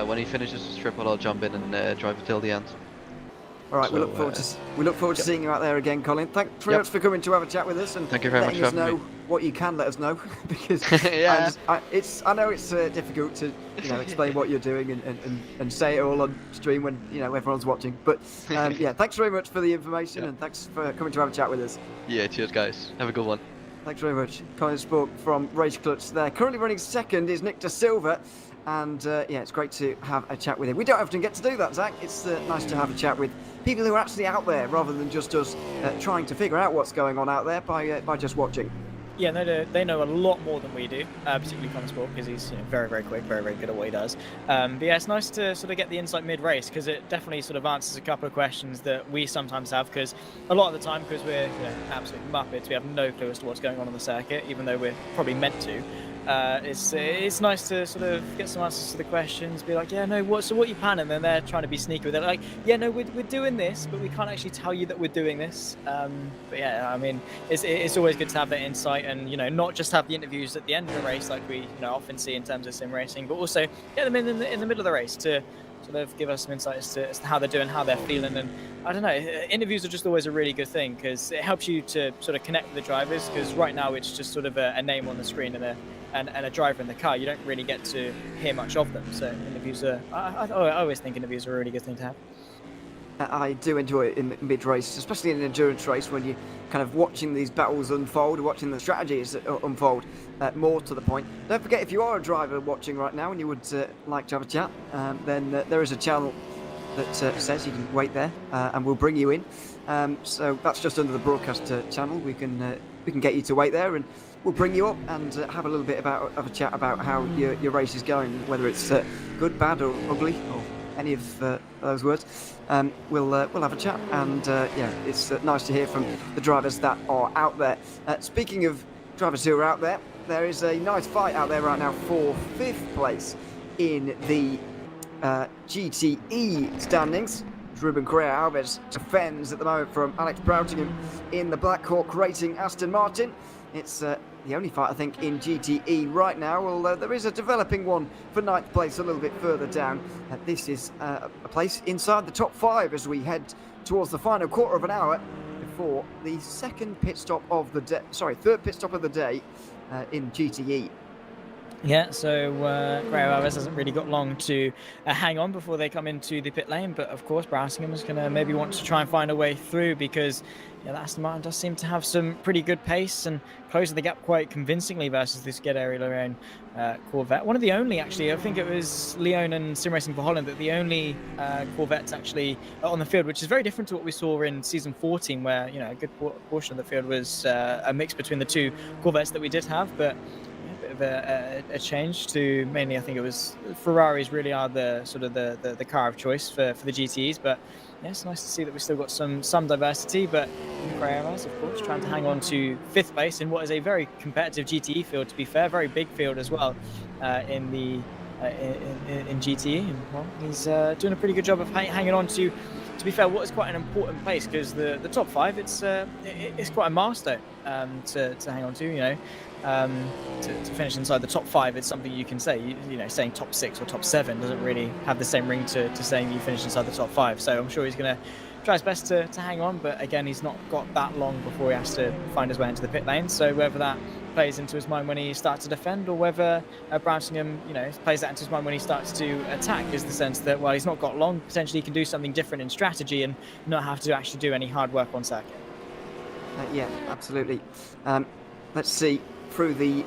When he finishes his triple, I'll jump in and drive it till the end. All right, so, we look forward to seeing you out there again, Colin. Thanks very much for coming to have a chat with us, and thank you very much for having me. What you can let us know, because yeah. I know it's difficult to explain what you're doing and say it all on stream when everyone's watching. But yeah, thanks very much for the information, and thanks for coming to have a chat with us. Yeah, cheers guys. Have a good one. Thanks very much. Colin Sport from Race Clutch there. Currently running second is Nick De Silva. And yeah, it's great to have a chat with him. We don't often get to do that, Zach. It's nice to have a chat with people who are actually out there, rather than just us trying to figure out what's going on out there by just watching. Yeah, they know a lot more than we do, particularly Colin Sport, because he's very, very quick, very, very good at what he does. But yeah, it's nice to sort of get the insight mid-race, because it definitely sort of answers a couple of questions that we sometimes have, because a lot of the time, because we're absolute muppets, we have no clue as to what's going on the circuit, even though we're probably meant to. It's nice to sort of get some answers to the questions, be like, yeah, no, what you planning? And then they're trying to be sneaky with it, like, yeah, no, we're doing this, but we can't actually tell you that we're doing this. But yeah, I mean, it's always good to have that insight, and not just have the interviews at the end of the race like we often see in terms of sim racing, but also get them in the middle of the race to sort of give us some insight as to how they're doing, how they're feeling. And I don't know, interviews are just always a really good thing because it helps you to sort of connect with the drivers, because right now it's just sort of a name on the screen and a driver in the car. You don't really get to hear much of them. So interviews are, I always think interviews are a really good thing to have. I do enjoy it in mid-race, especially in an endurance race when you're kind of watching these battles unfold, watching the strategies unfold. More to the point, don't forget, if you are a driver watching right now and you would like to have a chat, then there is a channel that says you can wait there, and we'll bring you in. So that's just under the broadcast channel. We can get you to wait there, and we'll bring you up and have a little bit of a chat about how your race is going, whether it's good, bad, or ugly, or any of those words. We'll have a chat, and yeah, it's nice to hear from the drivers that are out there. Speaking of drivers who are out there, there is a nice fight out there right now for 5th place in the GTE standings. Ruben Correa-Alves defends at the moment from Alex Broughtingham in the Black Hawk Racing Aston Martin. It's the only fight, I think, in GTE right now, although there is a developing one for 9th place a little bit further down. This is a place inside the top 5 as we head towards the final quarter of an hour before the third pit stop of the day in GTE. Yeah, so Correa-Alves hasn't really got long to hang on before they come into the pit lane, but of course Broughtingham is going to maybe want to try and find a way through, because the Aston Martin does seem to have some pretty good pace and closing the gap quite convincingly versus this Scuderia Corvette. One of the only, actually, I think it was Leon and Sim Racing for Holland, that the only Corvettes actually on the field, which is very different to what we saw in season 14, where a good portion of the field was a mix between the two Corvettes that we did have, but of a change to mainly, I think it was Ferraris really are the sort of the car of choice for the GTEs. But yeah, it's nice to see that we've still got some diversity. But Correa-Alves, of course, trying to hang on to 5th place in what is a very competitive GTE field, to be fair, very big field as well in GTE. And well, he's doing a pretty good job of hanging on to be fair, what is quite an important place, because the top 5, it's quite a milestone to hang on to. To finish inside the top 5, it's something you can say. Saying top 6 or top 7 doesn't really have the same ring to saying you finish inside the top 5. So I'm sure he's going to try his best to hang on, but again, he's not got that long before he has to find his way into the pit lane. So whether that plays into his mind when he starts to defend, or whether Broughtingham, plays that into his mind when he starts to attack, is the sense that, well, he's not got long, potentially he can do something different in strategy and not have to actually do any hard work on circuit. Yeah, absolutely. Let's see, through the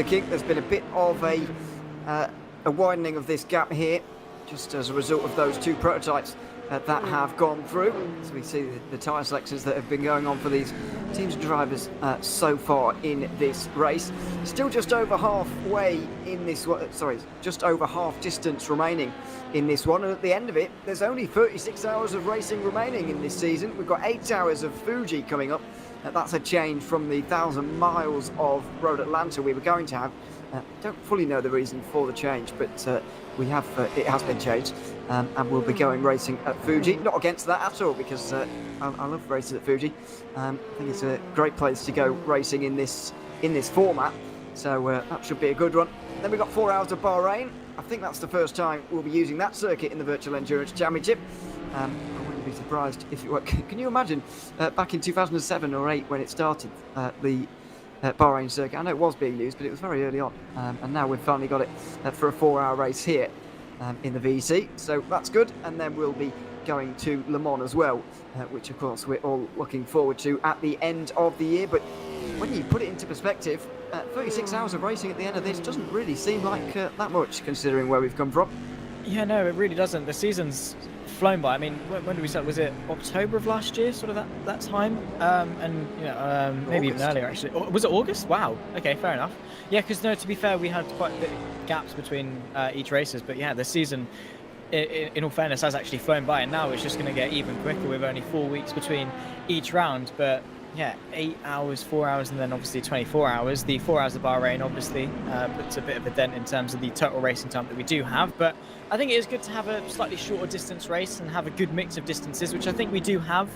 kick, there's been a bit of a widening of this gap here, just as a result of those 2 prototypes that have gone through. So we see the tyre selections that have been going on for these teams and drivers so far in this race. Still just over halfway in this one, just over half distance remaining in this one, and at the end of it, there's only 36 hours of racing remaining in this season. We've got 8 hours of Fuji coming up. That's a change from the 1,000 miles of Road Atlanta we were going to have. Don't fully know the reason for the change, but it has been changed, and we'll be going racing at Fuji. Not against that at all, because I love racing at Fuji. I think it's a great place to go racing in this format, so that should be a good one. Then we've got 4 hours of Bahrain. I think that's the first time we'll be using that circuit in the Virtual Endurance Championship. I wouldn't be surprised if it were. Can you imagine back in 2007 or 8 when it started, the Bahrain circuit? I know it was being used, but it was very early on, and now we've finally got it for a 4-hour race here in the VEC, so that's good. And then we'll be going to Le Mans as well, which of course we're all looking forward to at the end of the year. But when you put it into perspective, 36 hours of racing at the end of this doesn't really seem like that much, considering where we've come from. Yeah, no, it really doesn't. The season's flown by. I mean, when did we start? Was it October of last year, sort of that time? And maybe even earlier, actually. Or was it August? Wow. Okay, fair enough. Yeah, because to be fair, we had quite a bit of gaps between each races, but yeah, the season, in all fairness, has actually flown by, and now it's just going to get even quicker with only 4 weeks between each round. But yeah, 8 hours, 4 hours, and then obviously 24 hours. The 4 hours of Bahrain obviously puts a bit of a dent in terms of the total racing time that we do have. But I think it is good to have a slightly shorter distance race and have a good mix of distances, which I think we do have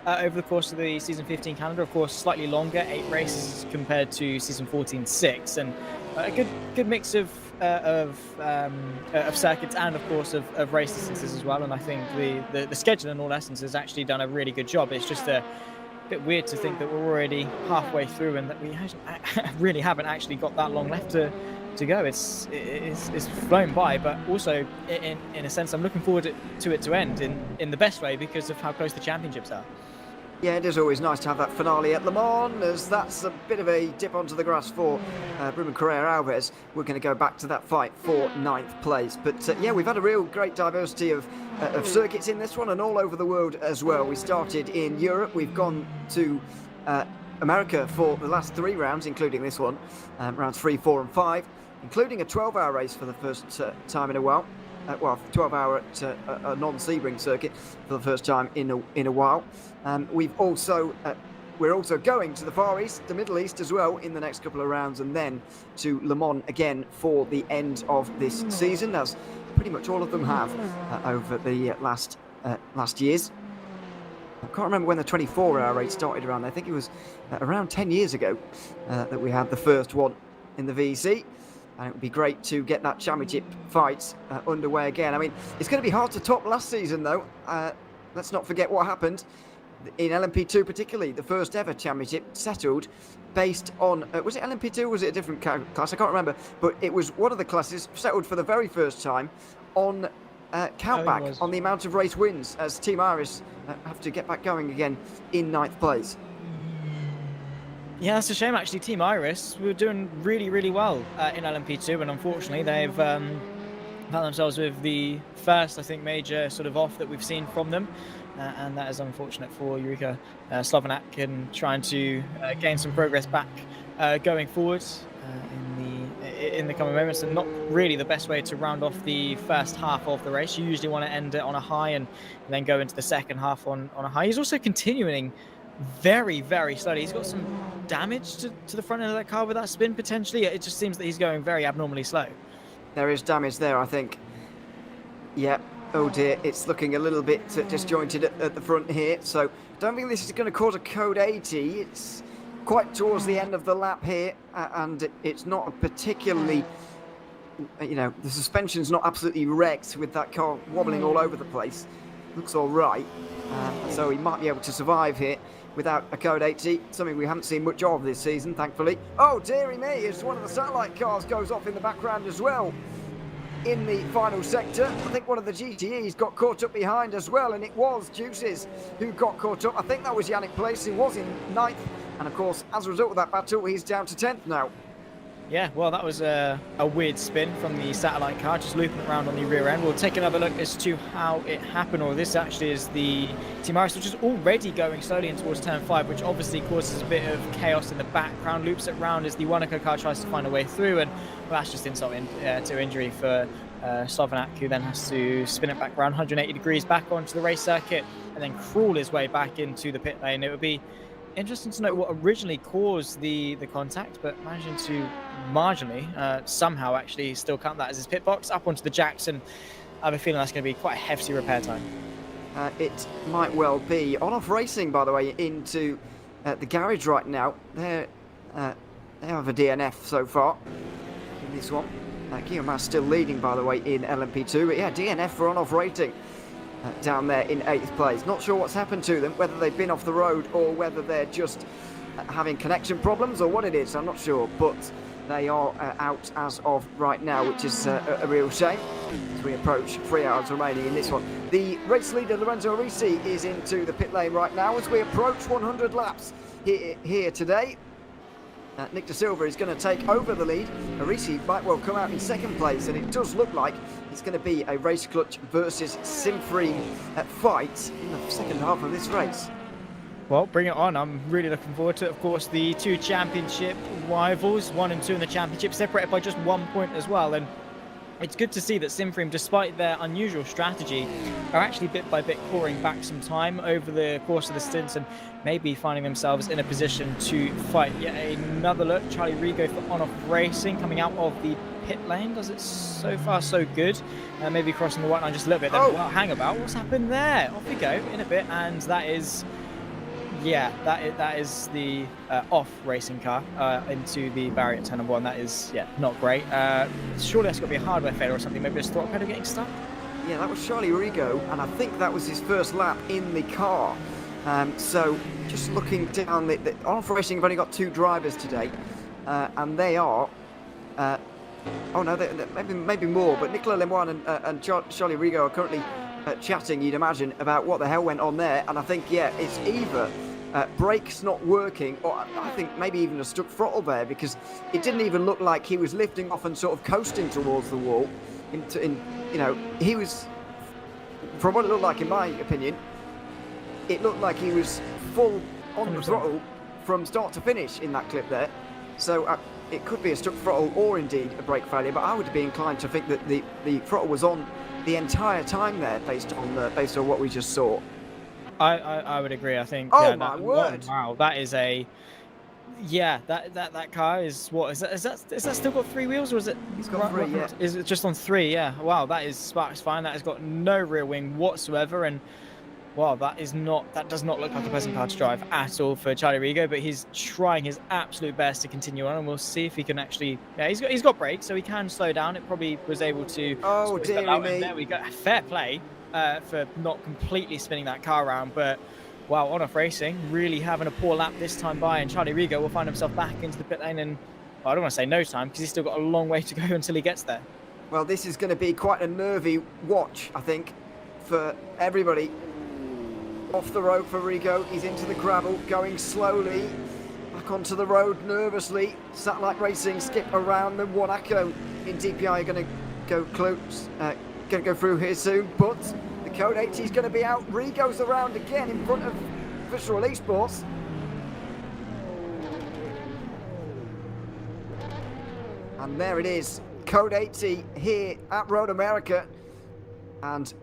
over the course of the season 15 calendar. Of course, slightly longer, 8 races compared to season 14, 6, and a good mix of circuits and of course of race distances as well. And I think the schedule in all essence has actually done a really good job. It's just a bit weird to think that we're already halfway through and that we really haven't actually got that long left to go. It's flown by, but also in a sense I'm looking forward to it to end in the best way because of how close the championships are. Yeah, it is always nice to have that finale at Le Mans, as that's a bit of a dip onto the grass for Bruno Carrera-Alves. We're going to go back to that fight for 9th place. But yeah, we've had a real great diversity of circuits in this one and all over the world as well. We started in Europe, we've gone to America for the last 3 rounds, including this one, rounds 3, 4 and 5, including a 12-hour race for the first time in a while. 12-hour at a non-Sebring circuit for the first time in a while. We're also going to the Far East, the Middle East as well in the next couple of rounds, and then to Le Mans again for the end of this season, as pretty much all of them have over the last years. I can't remember when the 24-hour race started around. I think it was around 10 years ago that we had the first one in the VEC. And it would be great to get that championship fight underway again. I mean, it's going to be hard to top last season, though. Let's not forget what happened in LMP2, particularly the first ever championship settled based on... was it LMP2 or was it a different class? I can't remember. But it was one of the classes settled for the very first time on countback, on the amount of race wins, as Team Iris have to get back going again in 9th place. Yeah, that's a shame actually. Team Iris were doing really, really well in LMP2, and unfortunately they've found themselves with the first, I think, major sort of off that we've seen from them, and that is unfortunate for Eureka Slovanak and trying to gain some progress back going forward in the coming moments, and not really the best way to round off the first half of the race. You usually want to end it on a high and then go into the second half on a high. He's also continuing very, very slowly. He's got some damage to the front end of that car with that spin potentially. It just seems that he's going very abnormally slow. There is damage there, I think. Yeah, oh dear, it's looking a little bit disjointed at the front here, so don't think this is going to cause a code 80. It's quite towards the end of the lap here, and it's not a particularly, the suspension's not absolutely wrecked with that car wobbling all over the place. Looks all right, so he might be able to survive here without a code 80, something we haven't seen much of this season, thankfully. Oh, dearie me, as one of the satellite cars goes off in the background as well in the final sector. I think one of the GTEs got caught up behind as well, and it was Juices who got caught up. I think that was Yannick Place, who was in 9th, and of course, as a result of that battle, he's down to 10th now. Yeah, well, that was a weird spin from the satellite car, just looping around on the rear end. We'll take another look as to how it happened, or this actually is the Team Iris, which is already going slowly in towards turn 5, which obviously causes a bit of chaos in the background. Loops it round as the Wanaka car tries to find a way through, and well, that's just insult to injury for Slovanak, who then has to spin it back around 180 degrees back onto the race circuit and then crawl his way back into the pit lane. It would be interesting to know what originally caused the contact, but managing to marginally somehow actually still count that as his pit box up onto the jacks, and I have a feeling that's going to be quite a hefty repair time. It might well be. On-off racing, by the way, into the garage right now. They have a DNF so far in this one. Guillaume still leading, by the way, in LMP2. But yeah, DNF for on-off rating down there in 8th place. Not sure what's happened to them, whether they've been off the road or whether they're just having connection problems or what it is. I'm not sure, but they are out as of right now, which is a real shame as we approach 3 hours remaining in this one. The race leader, Lorenzo Arisi, is into the pit lane right now as we approach 100 laps here today. Nick De Silva is going to take over the lead. Arisi might well come out in 2nd place, and it does look like it's going to be a race clutch versus Simfree fight in the second half of this race. Well, bring it on. I'm really looking forward to it. Of course, the 2 championship rivals, 1 and 2 in the championship, separated by just 1 point as well. And it's good to see that Simfree, despite their unusual strategy, are actually bit by bit clawing back some time over the course of the stints and maybe finding themselves in a position to fight. Yet another look. Charlie Rigo for on-off racing coming out of the pit lane. Does it so far so good? Maybe crossing the white line just a little bit. Then, well, hang about. What's happened there? Off we go in a bit, and that is Yeah, that is the off racing car into the barrier at turn number 1. That is, yeah, not great. Surely that's got to be a hardware failure or something. Maybe a throttle pedal getting stuck. Yeah, that was Charlie Rigo, and I think that was his first lap in the car. So just looking down, the on-off racing have only got 2 drivers today, and they are. Oh no, maybe more, but Nicolas Lemoine and Charlie Rigo are currently chatting, you'd imagine, about what the hell went on there. And I think, yeah, it's either brakes not working, or I think maybe even a stuck throttle there, because it didn't even look like he was lifting off and sort of coasting towards the wall. You know, he was, from what it looked like, in my opinion, it looked like he was full on the throttle from start to finish in that clip there. So it could be a stuck throttle or indeed a brake failure, but I would be inclined to think that the throttle was on the entire time there, based on what we just saw. I would agree. I think. Oh yeah, my word! Wow, that is a. Yeah, that car is what is that still got 3 wheels, or is it? It's got 3. Yeah. Is it just on 3? Yeah. Wow, that is sparks fine. That has got no rear wing whatsoever, and wow, that does not look like a pleasant car to drive at all for Charlie Rigo. But he's trying his absolute best to continue on, and we'll see if he can actually. Yeah, he's got brakes, so he can slow down. It probably was able to. Oh dear me! There we go. Fair play for not completely spinning that car around, but. Wow, on-off racing really having a poor lap this time by, and Charlie Rigo will find himself back into the pit lane in, well, I don't want to say no time, because he's still got a long way to go until he gets there. Well, this is going to be quite a nervy watch, I think, for everybody. Off the road for Rigo, he's into the gravel, going slowly, back onto the road nervously. Satellite Racing skip around them. Monaco in DPI are going to go close, going to go through here soon, but the Code 80 is going to be out. Rigo's around again in front of Visceral Esports. And there it is, Code 80 here at Road America. And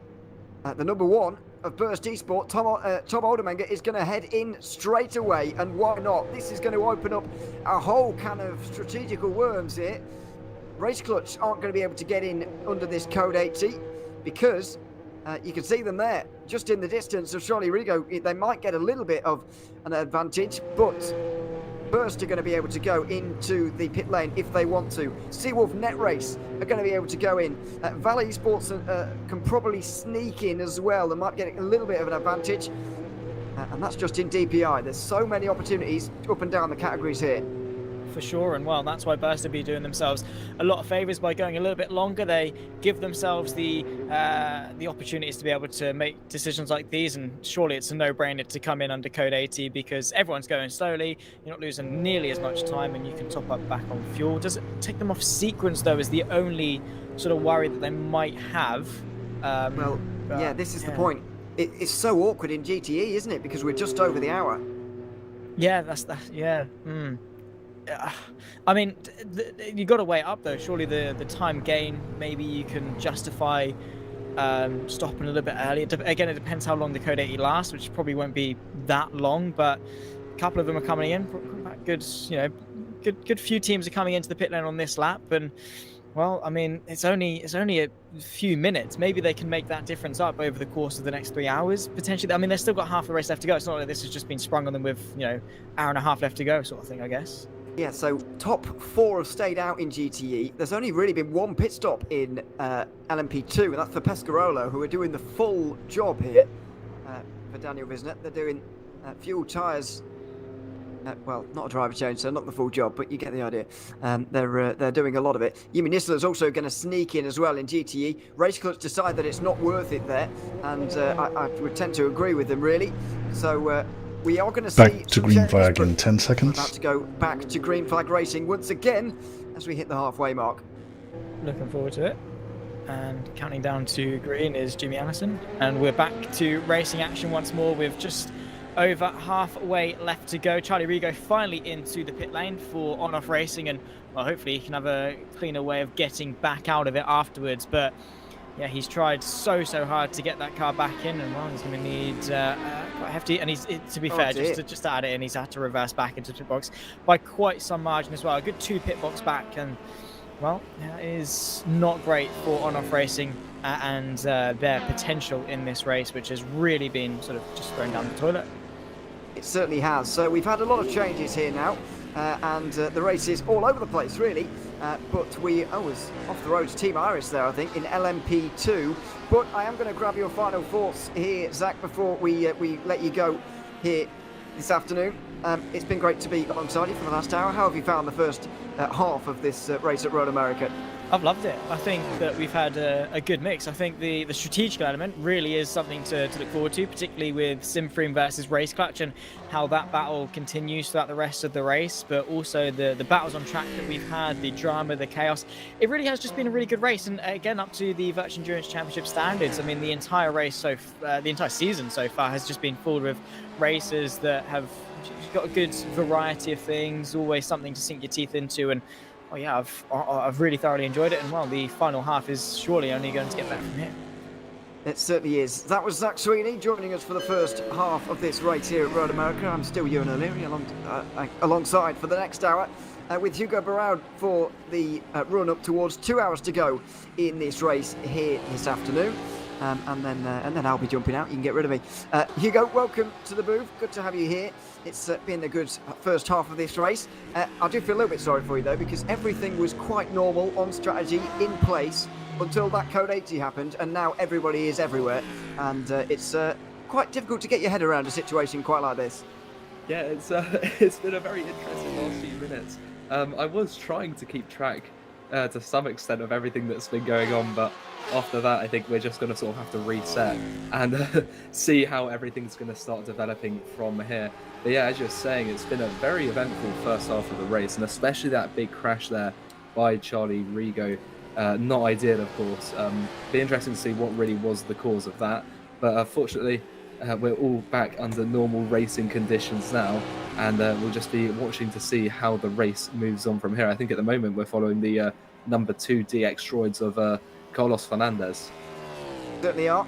the number 1 of Burst Esport, Tom Odermenger, is going to head in straight away. And why not? This is going to open up a whole can of strategical worms here. Race Clutch aren't going to be able to get in under this Code 80 because you can see them there, just in the distance of Charlie Rigo. They might get a little bit of an advantage, but Burst are going to be able to go into the pit lane if they want to. Seawolf Net Race are going to be able to go in. Valley Esports can probably sneak in as well. They might get a little bit of an advantage. And that's just in DPI. There's so many opportunities up and down the categories here. For sure, and well, that's why Burst will be doing themselves a lot of favours by going a little bit longer. They give themselves the opportunities to be able to make decisions like these, and surely it's a no-brainer to come in under Code 80 because everyone's going slowly. You're not losing nearly as much time, and you can top up back on fuel. Does it take them off sequence though? Is the only sort of worry that they might have. Yeah, this is the point. It's so awkward in GTE, isn't it? Because we're just over the hour. Yeah, that's that. Yeah. I mean, you got to weigh it up though. Surely the time gain, maybe you can justify stopping a little bit earlier. Again, it depends how long the Code 80 lasts, which probably won't be that long. But a couple of them are coming in. Good, good few teams are coming into the pit lane on this lap, and well, I mean, it's only a few minutes. Maybe they can make that difference up over the course of the next 3 hours potentially. I mean, they've still got half the race left to go. It's not like this has just been sprung on them with hour and a half left to go, sort of thing, I guess. Yeah, so top 4 have stayed out in GTE. There's only really been 1 pit stop in LMP2, and that's for Pescarolo, who are doing the full job here for Daniel Visner. They're doing fuel tyres. Well, not a driver change, so not the full job, but you get the idea. They're doing a lot of it. Yumi Nisler's also going to sneak in as well in GTE. Race Clutch decide that it's not worth it there, and I would tend to agree with them, really. So we are going to see back to green flag in 10 seconds. We're about to go back to green flag racing once again as we hit the halfway mark. Looking forward to it. And counting down to green is Jimmy Allison, and we're back to racing action once more with just over halfway left to go. Charlie Rigo finally into the pit lane for on-off racing, and well, hopefully he can have a cleaner way of getting back out of it afterwards. But yeah, he's tried so hard to get that car back in, and well, he's going to need quite hefty. And to be fair, just to add it in, he's had to reverse back into the pit box by quite some margin as well. A good 2 pit box back, and well, that is not great for on-off racing and their potential in this race, which has really been sort of just thrown down the toilet. It certainly has. So we've had a lot of changes here now, and the race is all over the place, really. But we was off the road to Team Iris there, I think, in LMP2. But I am going to grab your final thoughts here, Zach, before we let you go here this afternoon. It's been great to be alongside you for the last hour. How have you found the first half of this race at Road America? I've loved it. I think that we've had a good mix. I think the strategic element really is something to look forward to, particularly with Simfreen versus Race Clutch and how that battle continues throughout the rest of the race, but also the battles on track that we've had, the drama, the chaos. It really has just been a really good race, and again, up to the Virtual Endurance Championship standards. I mean, the entire race the entire season so far has just been full with races that have got a good variety of things, always something to sink your teeth into, and oh yeah, I've really thoroughly enjoyed it, and well, the final half is surely only going to get better from here. It certainly is. That was Zach Sweeney joining us for the first half of this race here at Road America. I'm still Ewan O'Leary alongside for the next hour with Hugo Barraud for the run up towards 2 hours to go in this race here this afternoon. And then I'll be jumping out. You can get rid of me. Hugo, welcome to the booth. Good to have you here. It's been a good first half of this race. I do feel a little bit sorry for you, though, because everything was quite normal on strategy, in place, until that Code 80 happened, and now everybody is everywhere. And it's quite difficult to get your head around a situation quite like this. Yeah, it's been a very interesting last few minutes. I was trying to keep track to some extent of everything that's been going on, but after that I think we're just going to sort of have to reset and see how everything's going to start developing from here. But yeah, as you're saying, it's been a very eventful first half of the race, and especially that big crash there by Charlie Rigo. Not ideal, of course. Be interesting to see what really was the cause of that, but fortunately we're all back under normal racing conditions now, and we'll just be watching to see how the race moves on from here. I think at the moment we're following the number 2 DX droids of Carlos Fernandez. Certainly are.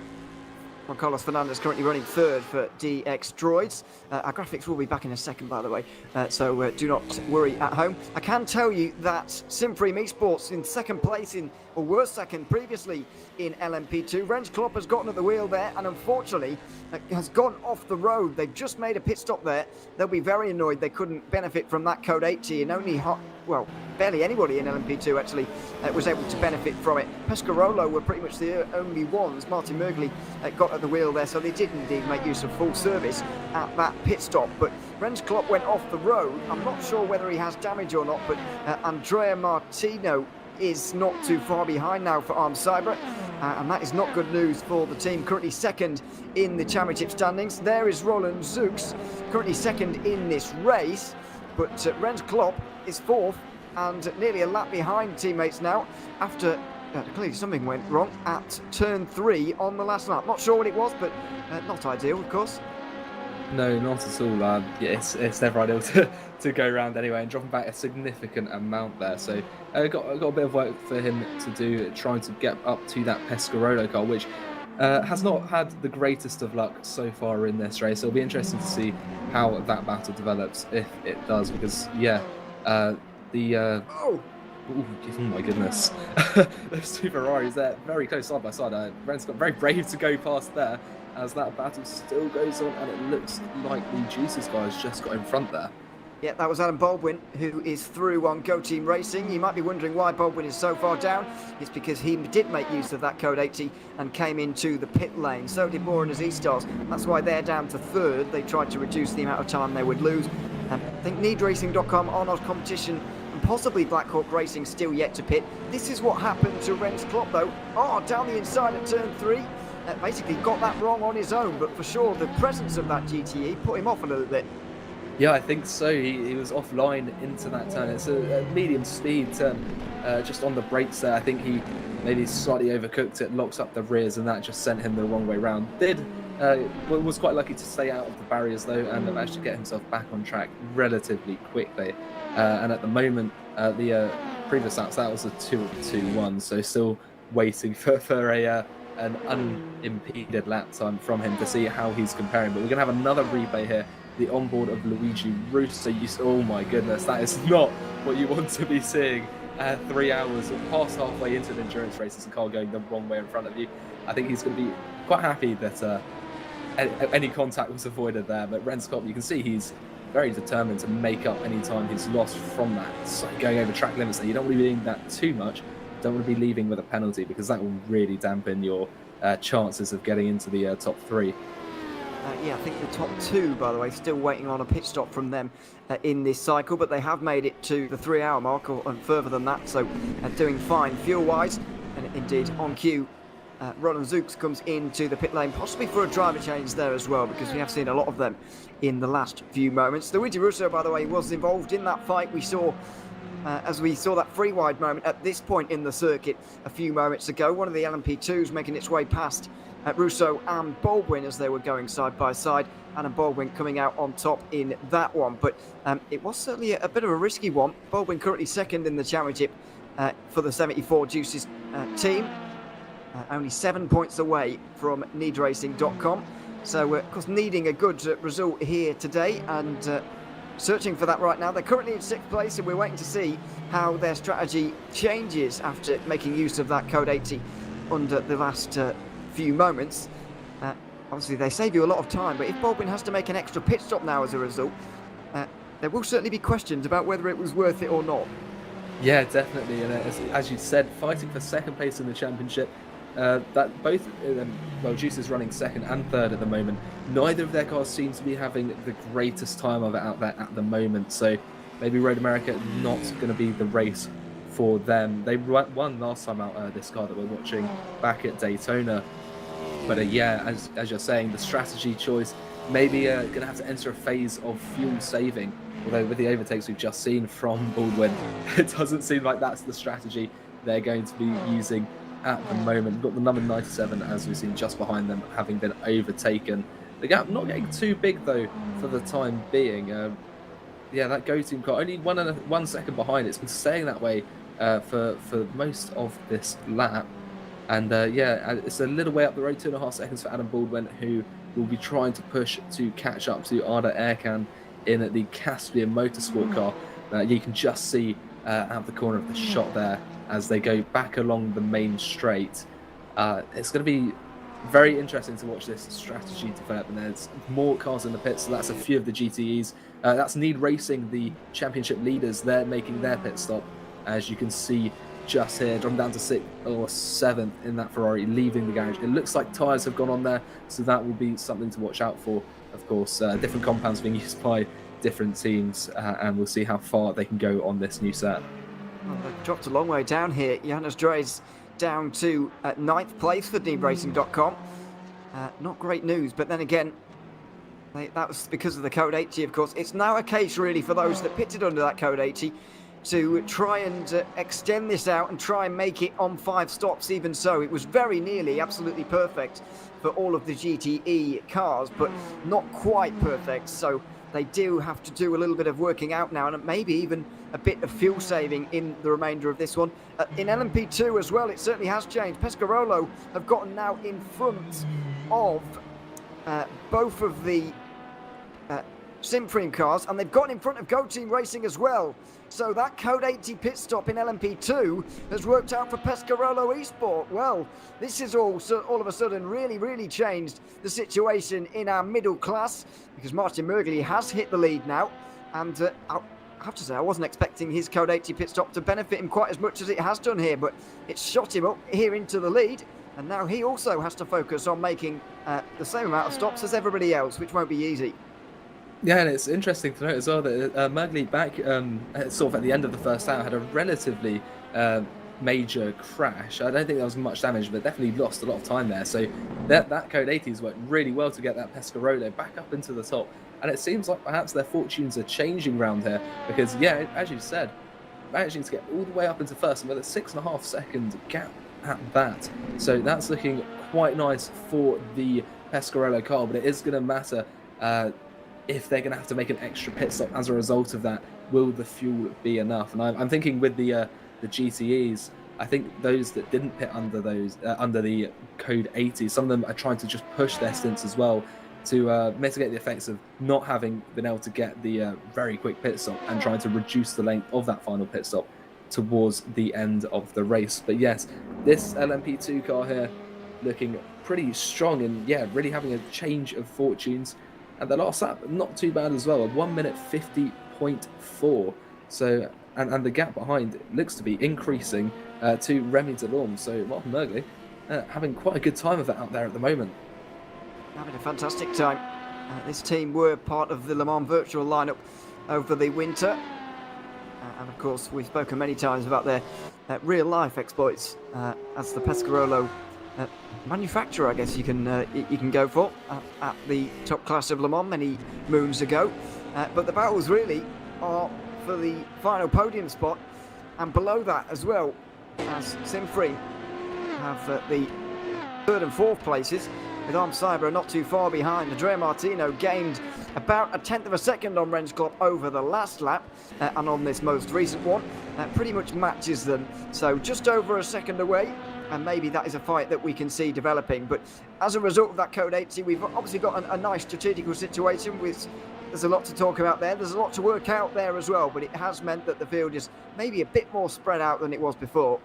Juan Carlos Fernandez currently running third for DX Droids. Our graphics will be back in a second, by the way, so do not worry at home. I can tell you that Simfreen Esports in second place, or were second previously in LMP2. Rens Klopp has gotten at the wheel there and unfortunately has gone off the road. They've just made a pit stop there. They'll be very annoyed they couldn't benefit from that Code 80, and only barely anybody in LMP2 actually was able to benefit from it. Pescarolo were pretty much the only ones. Martin Mergley got at the wheel there, so they did indeed make use of full service at that pit stop. But Rens Klopp went off the road. I'm not sure whether he has damage or not, but Andrea Martino is not too far behind now for Arm Cyber, and that is not good news for the team, currently second in the championship standings. There is Roland Zux, currently second in this race, but Rens Klopp is fourth and nearly a lap behind teammates now after clearly something went wrong at turn 3 on the last lap. Not sure what it was, but not ideal, of course. No, not at all. Yeah, it's never ideal to go around anyway, and dropping back a significant amount there. So got a bit of work for him to do, trying to get up to that Pescarolo car, which has not had the greatest of luck so far in this race. It'll be interesting to see how that battle develops, if it does, because yeah, oh my goodness. Those two Ferraris there, very close side by side. Ren's got very brave to go past there as that battle still goes on, and it looks like the Jesus guy has just got in front there. Yeah, that was Adam Baldwin, who is through on Go Team Racing. You might be wondering why Baldwin is so far down. It's because he did make use of that Code 80 and came into the pit lane. So did Moore and his E-Stars. That's why they're down to third. They tried to reduce the amount of time they would lose. I think NeedRacing.com, Arnold Competition, and possibly Black Hawk Racing still yet to pit. This is what happened to Rens Klopp, though. Down the inside at turn 3. Basically got that wrong on his own, but for sure the presence of that GTE put him off a little bit. Yeah, I think so. He was offline into that turn. It's a medium speed turn, just on the brakes there. I think he maybe slightly overcooked it, locks up the rears, and that just sent him the wrong way round. Was quite lucky to stay out of the barriers though, and managed to get himself back on track relatively quickly. And at the moment, the previous laps, that was a 2:21, so still waiting for an unimpeded lap time from him to see how he's comparing. But we're going to have another replay here, the onboard of Luigi Russo. Oh my goodness, that is not what you want to be seeing 3 hours or past halfway into an endurance race. It's a car going the wrong way in front of you. I think he's going to be quite happy that any contact was avoided there. But Renskop, you can see he's very determined to make up any time he's lost from that. So going over track limits there, you don't want to be doing that too much. Don't want to be leaving with a penalty, because that will really dampen your chances of getting into the top 3. Yeah, I think the top 2, by the way, still waiting on a pit stop from them in this cycle, but they have made it to the 3-hour mark and further than that, so doing fine fuel-wise. And indeed, on cue, Roland Zooks comes into the pit lane, possibly for a driver change there as well, because we have seen a lot of them in the last few moments. Luigi Russo, by the way, was involved in that fight. We saw, as we saw that free wide moment at this point in the circuit a few moments ago, one of the LMP2s making its way past Russo and Baldwin as they were going side by side, and Baldwin coming out on top in that one. But it was certainly a bit of a risky one. Baldwin currently second in the championship for the 74 Juices team, only 7 points away from needracing.com. So, of course, needing a good result here today, and searching for that right now. They're currently in 6th place, and we're waiting to see how their strategy changes after making use of that code 80 under the last few moments. Obviously, they save you a lot of time, but if Baldwin has to make an extra pit stop now as a result, there will certainly be questions about whether it was worth it or not. Yeah, definitely. And as you said, fighting for 2nd place in the championship. That both, Juice is running 2nd and 3rd at the moment. Neither of their cars seem to be having the greatest time of it out there at the moment. So maybe Road America not going to be the race for them. They won last time out, this car that we're watching back at Daytona. But yeah, as you're saying, the strategy choice maybe going to have to enter a phase of fuel saving. Although with the overtakes we've just seen from Baldwin, it doesn't seem like that's the strategy they're going to be using at the moment. We've got the number 97, as we've seen, just behind them, having been overtaken. The gap not getting too big, though, for the time being. Yeah, that go-team car only 1 second behind. It's been staying that way for most of this lap. And yeah, it's a little way up the road, 2.5 seconds for Adam Baldwin, who will be trying to push to catch up to Arda Erkan in the Caspian Motorsport car. You can just see out the corner of the shot there as they go back along the main straight. It's going to be very interesting to watch this strategy develop, and there's more cars in the pits, so that's a few of the GTEs. That's Need Racing, the championship leaders. They're making their pit stop, as you can see just here, dropping down to 6th or 7th in that Ferrari, leaving the garage. It looks like tyres have gone on there, so that will be something to watch out for. Of course, different compounds being used by different teams, and we'll see how far they can go on this new set. Well, they've dropped a long way down here. Johannes Drees down to 9th place for DeepRacing.com. Not great news, but then again, that was because of the code 80, of course. It's now a case, really, for those that pitted under that code 80 to try and extend this out and try and make it on 5 stops. Even so, it was very nearly absolutely perfect for all of the GTE cars, but not quite perfect. So they do have to do a little bit of working out now, and maybe even a bit of fuel saving in the remainder of this one. In LMP2 as well, it certainly has changed. Pescarolo have gotten now in front of both of the Simfream cars, and they've gotten in front of Go Team Racing as well. So that Code 80 pit stop in LMP2 has worked out for Pescarolo Esport. Well, this is all of a sudden really changed the situation in our middle class, because Martin Mergley has hit the lead now, and I have to say I wasn't expecting his Code 80 pit stop to benefit him quite as much as it has done here, but it's shot him up here into the lead, and now he also has to focus on making the same amount of stops as everybody else, which won't be easy. Yeah, and it's interesting to note as well that Mergley back sort of at the end of the first hour had a relatively major crash. I don't think there was much damage, but definitely lost a lot of time there. So that Code 80's worked really well to get that Pescarolo back up into the top. And it seems like perhaps their fortunes are changing around here, because, yeah, as you said, managing to get all the way up into first and with a 6.5 second gap at that. So that's looking quite nice for the Pescarolo car, but it is going to matter if they're going to have to make an extra pit stop as a result of that. Will the fuel be enough? And I'm thinking with the GTEs, I think those that didn't pit under the Code 80, some of them are trying to just push their stints as well to mitigate the effects of not having been able to get the very quick pit stop, and trying to reduce the length of that final pit stop towards the end of the race. But yes, this LMP2 car here looking pretty strong and, yeah, really having a change of fortunes. And the last lap, not too bad as well, a 1 minute 50.4. So, and the gap behind looks to be increasing to Remy Delorme. So Martin Mergley having quite a good time of it out there at the moment. Having a fantastic time. This team were part of the Le Mans virtual lineup over the winter. And of course, we've spoken many times about their real-life exploits as the Pescarolo manufacturer, I guess you can go for, at the top class of Le Mans many moons ago. But the battles really are for the final podium spot, and below that as well, as Simfree have the 3rd and 4th places, with Arm Cyber not too far behind. Andrea Martino gained about 1/10 of a second on Rensklop over the last lap, and on this most recent one, pretty much matches them. So just over a second away, and maybe that is a fight that we can see developing. But as a result of that Code 80, we've obviously got a nice strategical situation with. There's a lot to talk about there. There's a lot to work out there as well, but it has meant that the field is maybe a bit more spread out than it was before.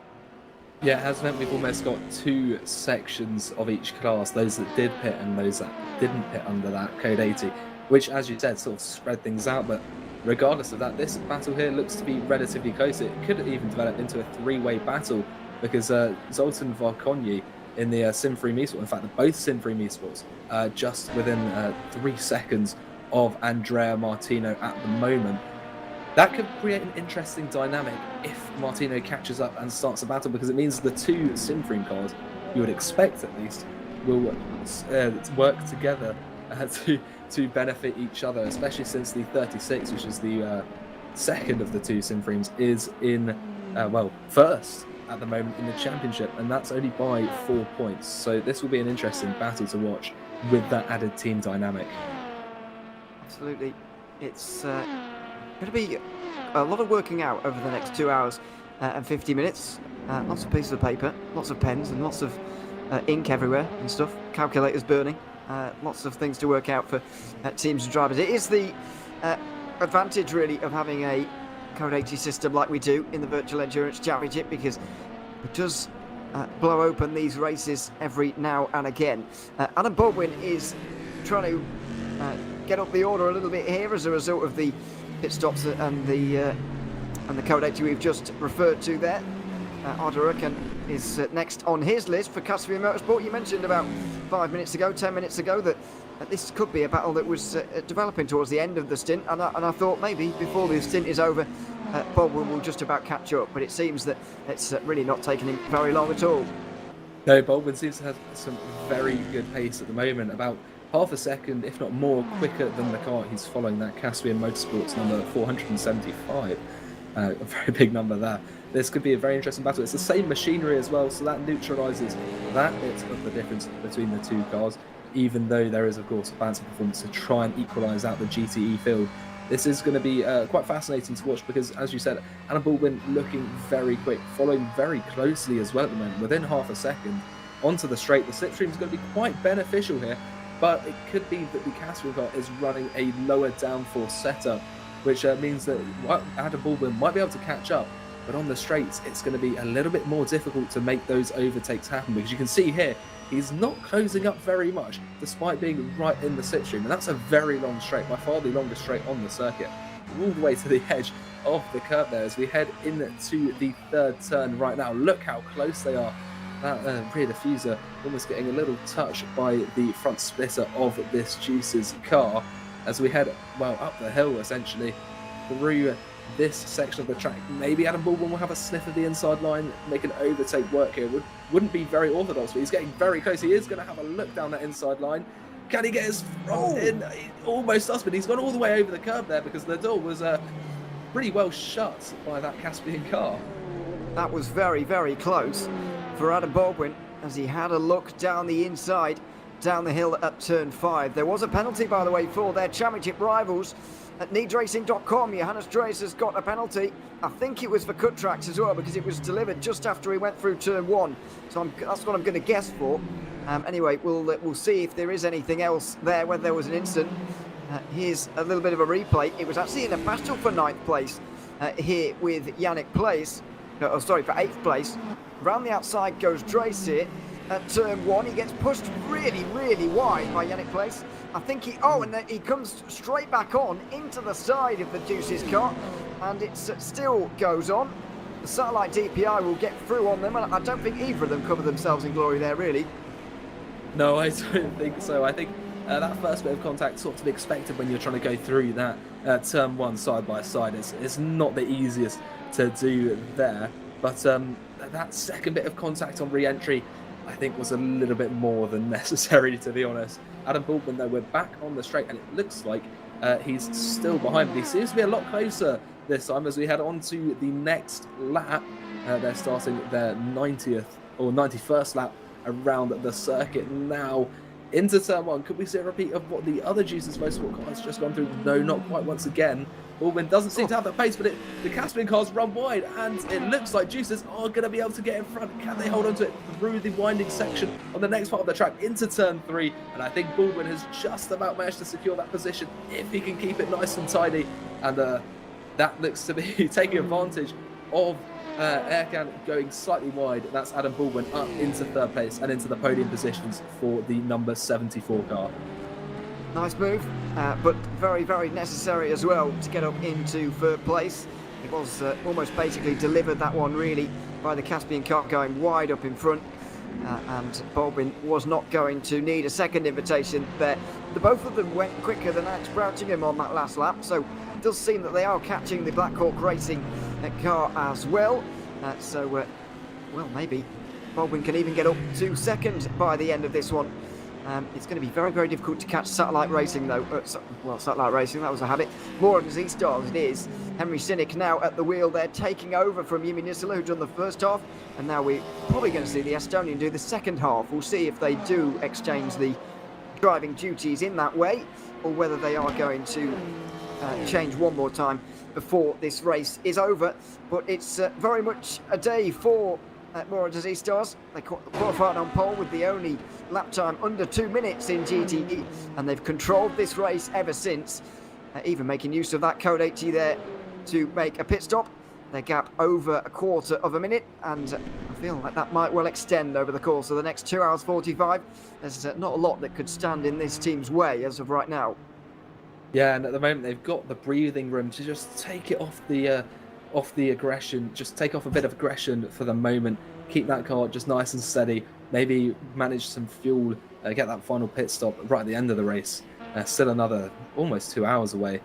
Yeah, it has meant we've almost got 2 sections of each class, those that did pit and those that didn't pit under that Code 80, which, as you said, sort of spread things out. But regardless of that, this battle here looks to be relatively close. It could even develop into a 3-way battle because Zoltan Varkonyi in the Simfree Meesport, in fact, both Simfree Meesports, just within 3 seconds of Andrea Martino at the moment. That could create an interesting dynamic if Martino catches up and starts a battle, because it means the 2 Simfree cars, you would expect at least, will work together to benefit each other, especially since the 36, which is the second of the 2 Simfrees, is in, first at the moment in the championship, and that's only by 4 points. So this will be an interesting battle to watch with that added team dynamic. Absolutely. It's going to be a lot of working out over the next 2 hours and 50 minutes. Lots of pieces of paper, lots of pens, and lots of ink everywhere and stuff. Calculators burning. Lots of things to work out for teams and drivers. It is the advantage, really, of having a Code 80 system like we do in the Virtual Endurance Championship, because it does blow open these races every now and again. Adam Baldwin is trying to get up the order a little bit here as a result of the pit stops and the Code 80 we've just referred to there. Arda is next on his list for Caspian Motorsport. You mentioned about 10 minutes ago, that this could be a battle that was developing towards the end of the stint, and I thought maybe before the stint is over, Baldwin will just about catch up, but it seems that it's really not taking him very long at all. No, Baldwin seems to have some very good pace at the moment, about half a second, if not more, quicker than the car he's following, that Caspian Motorsports number 475. A very big number there. This could be a very interesting battle. It's the same machinery as well, so that neutralises that bit of the difference between the 2 cars, even though there is, of course, a balance of performance to try and equalise out the GTE field. This is going to be quite fascinating to watch because, as you said, Adam Baldwin looking very quick, following very closely as well at the moment, within half a second onto the straight. The slipstream is going to be quite beneficial here, but it could be that the Caspian car is running a lower downforce setup, which means that Adam Baldwin might be able to catch up, but on the straights it's going to be a little bit more difficult to make those overtakes happen, because you can see here he's not closing up very much despite being right in the slipstream, and that's a very long straight, by far the longest straight on the circuit, all the way to the edge of the curve there as we head into the 3rd turn right now. Look how close they are. That rear diffuser almost getting a little touch by the front splitter of this Juice's car as we head, up the hill essentially through this section of the track. Maybe Adam Baldwin will have a sniff of the inside line, make an overtake work here. Wouldn't be very orthodox, but he's getting very close. He is going to have a look down that inside line. Can he get his front in? He almost does, but he's gone all the way over the curb there because the door was pretty well shut by that Caspian car. That was very, very close for Adam Baldwin as he had a look down the inside, down the hill at turn 5. There was a penalty, by the way, for their championship rivals at needsracing.com. Johannes Drees has got a penalty. I think it was for cut tracks as well, because it was delivered just after he went through turn 1. So that's what I'm going to guess for. Anyway, we'll see if there is anything else there, whether there was an incident. Here's a little bit of a replay. It was actually in a battle for 9th place here with Yannick Place. For 8th place. Round the outside goes Drees here. at turn 1. He gets pushed really, really wide by Yannick Place. I think and then he comes straight back on into the side of the Deuces car, and it still goes on. The Satellite DPI will get through on them, and I don't think either of them cover themselves in glory there, really. No, I don't think so. I think that first bit of contact sort of to be expected when you're trying to go through that turn 1 side by side. It's not the easiest to do there, but that second bit of contact on re-entry, I think, was a little bit more than necessary, to be honest. Adam Baldwin, though, we're back on the straight, and it looks like he's still behind, but he seems to be a lot closer this time as we head on to the next lap. They're starting their 90th or 91st lap around the circuit now. Into turn 1, could we see a repeat of what the other Juices Motorsport car has just gone through? No, not quite once again. Baldwin doesn't seem to have the pace, but the Caspian cars run wide, and it looks like Juices are going to be able to get in front. Can they hold on to it through the winding section on the next part of the track into turn 3? And I think Baldwin has just about managed to secure that position if he can keep it nice and tidy. And that looks to be taking advantage of Ercan going slightly wide. That's Adam Baldwin up into 3rd place and into the podium positions for the number 74 car. Nice move, but very, very necessary as well to get up into 3rd place. It was almost basically delivered, that one, really, by the Caspian car going wide up in front. And Baldwin was not going to need a second invitation there. The both of them went quicker than Alex Broughtingham on that last lap, so it does seem that they are catching the Black Hawk Racing car as well. Well, maybe Baldwin can even get up to 2nd by the end of this one. It's going to be very, very difficult to catch Satellite Racing, though. Satellite Racing, that was a habit. More than Z-Stars it is. Henry Sinnick now at the wheel there, taking over from Yimi Nisula, who'd done the first half. And now we're probably going to see the Estonian do the second half. We'll see if they do exchange the driving duties in that way, or whether they are going to change one more time before this race is over. But it's very much a day for Mora Z-Stars. They qualified on pole with the only lap time under 2 minutes in GTE, and they've controlled this race ever since, even making use of that code 80 there to make a pit stop. Their gap over a quarter of a minute, and I feel like that might well extend over the course of the next 2 hours 45. There's not a lot that could stand in this team's way as of right now. Yeah, and at the moment they've got the breathing room to just take it off the aggression, just take off a bit of aggression for the moment, keep that car just nice and steady, maybe manage some fuel, get that final pit stop right at the end of the race. Still another almost 2 hours away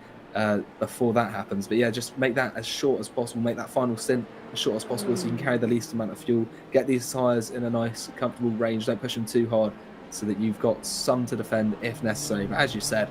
before that happens, but yeah, just make that as short as possible, make that final stint as short as possible so you can carry the least amount of fuel, get these tyres in a nice comfortable range, don't push them too hard so that you've got some to defend if necessary. But as you said,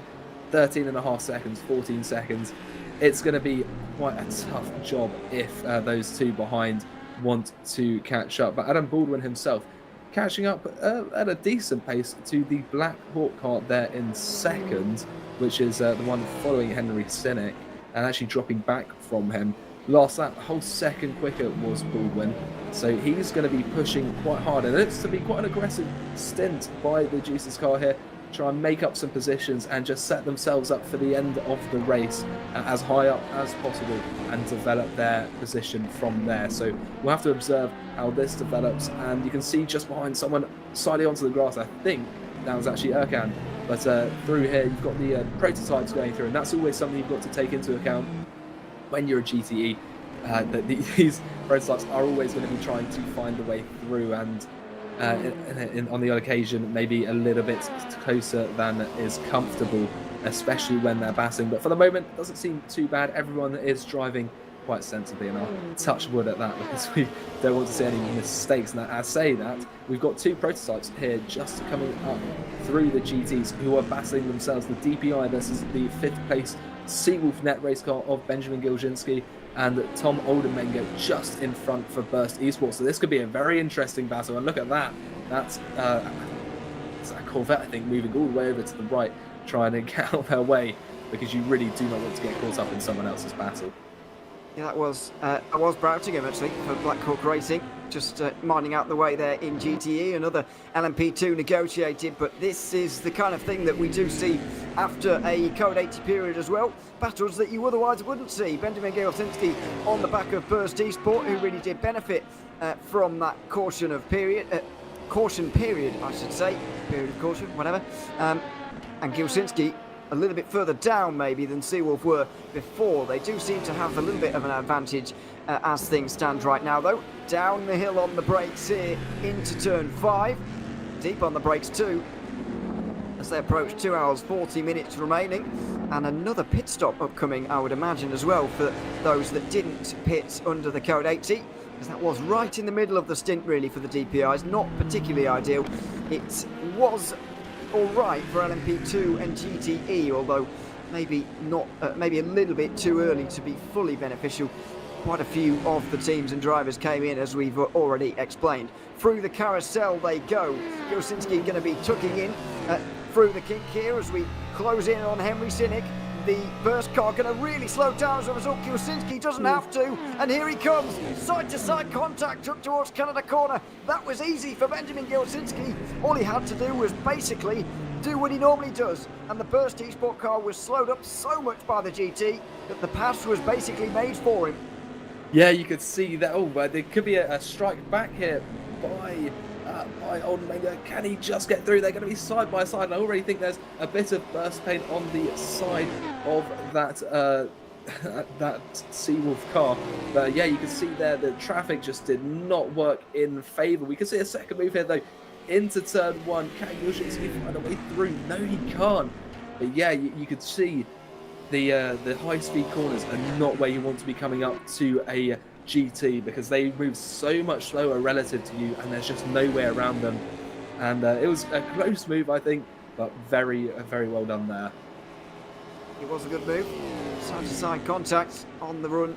13.5 seconds, 14 seconds, it's going to be quite a tough job if those two behind want to catch up. But Adam Baldwin himself catching up at a decent pace to the Black Hawk car there in 2nd, which is the one following Henry Sinnick, and actually dropping back from him. Last lap, a whole second quicker was Baldwin, so he's going to be pushing quite hard, and it's to be quite an aggressive stint by the Juices car here, try and make up some positions and just set themselves up for the end of the race as high up as possible and develop their position from there. So we'll have to observe how this develops, and you can see just behind someone slightly onto the grass, I think that was actually Ercan, but through here you've got the prototypes going through, and that's always something you've got to take into account when you're a GTE, that these prototypes are always going to be trying to find the way through, and on the odd occasion maybe a little bit closer than is comfortable, especially when they're battling. But for the moment it doesn't seem too bad. Everyone is driving quite sensibly, and I'll touch wood at that because we don't want to see any mistakes. And I say that we've got two prototypes here just coming up through the GTs who are battling themselves. The DPI versus the 5th place Seawolf net race car of Benjamin Gilzinski and Tom Oldenmenger just in front for Burst Esports. So this could be a very interesting battle. And look at that. That's a Corvette, I think, moving all the way over to the right, trying to get out of their way, because you really do not want to get caught up in someone else's battle. Yeah, that was Broughtingham actually for Black Hawk Racing, just mining out the way there in GTE. Another LMP2 negotiated, but this is the kind of thing that we do see after a Code 80 period as well. Battles that you otherwise wouldn't see. Benjamin Gilzinski on the back of Burst Esport, who really did benefit from that caution caution period, I should say. Period of caution, whatever. And Gilsinski a little bit further down maybe than Seawolf were before. They do seem to have a little bit of an advantage as things stand right now, though. Down the hill on the brakes here into turn 5. Deep on the brakes too, as they approach 2 hours 40 minutes remaining. And another pit stop upcoming, I would imagine, as well, for those that didn't pit under the code 80, because that was right in the middle of the stint really for the DPIs. Not particularly ideal. It was all right for LMP2 and GTE, although maybe not, maybe a little bit too early to be fully beneficial. Quite a few of the teams and drivers came in, as we've already explained. Through the carousel they go. Gilsinski going to be tucking in through the kink here as we close in on Henry Sinnick. The burst car going to really slow down as a result. Gilsinski doesn't have to, and here he comes. Side-to-side contact up towards Canada corner. That was easy for Benjamin Gilsinski. All he had to do was basically do what he normally does, and the burst e-sport car was slowed up so much by the GT that the pass was basically made for him. Yeah, you could see that. Oh, there could be a strike back here by Olden Manga. Can he just get through? They're going to be side by side, and I already think there's a bit of burst paint on the side of that that Seawolf car. But yeah, you can see there the traffic just did not work in favour. We can see a second move here though into turn 1. Can Gilsinski find a way through? No, he can't. But yeah, you could see the high-speed corners are not where you want to be coming up to a GT, because they move so much slower relative to you, and there's just no way around them. And it was a close move, I think, but very well done there. It was a good move. Side-to-side contact on the run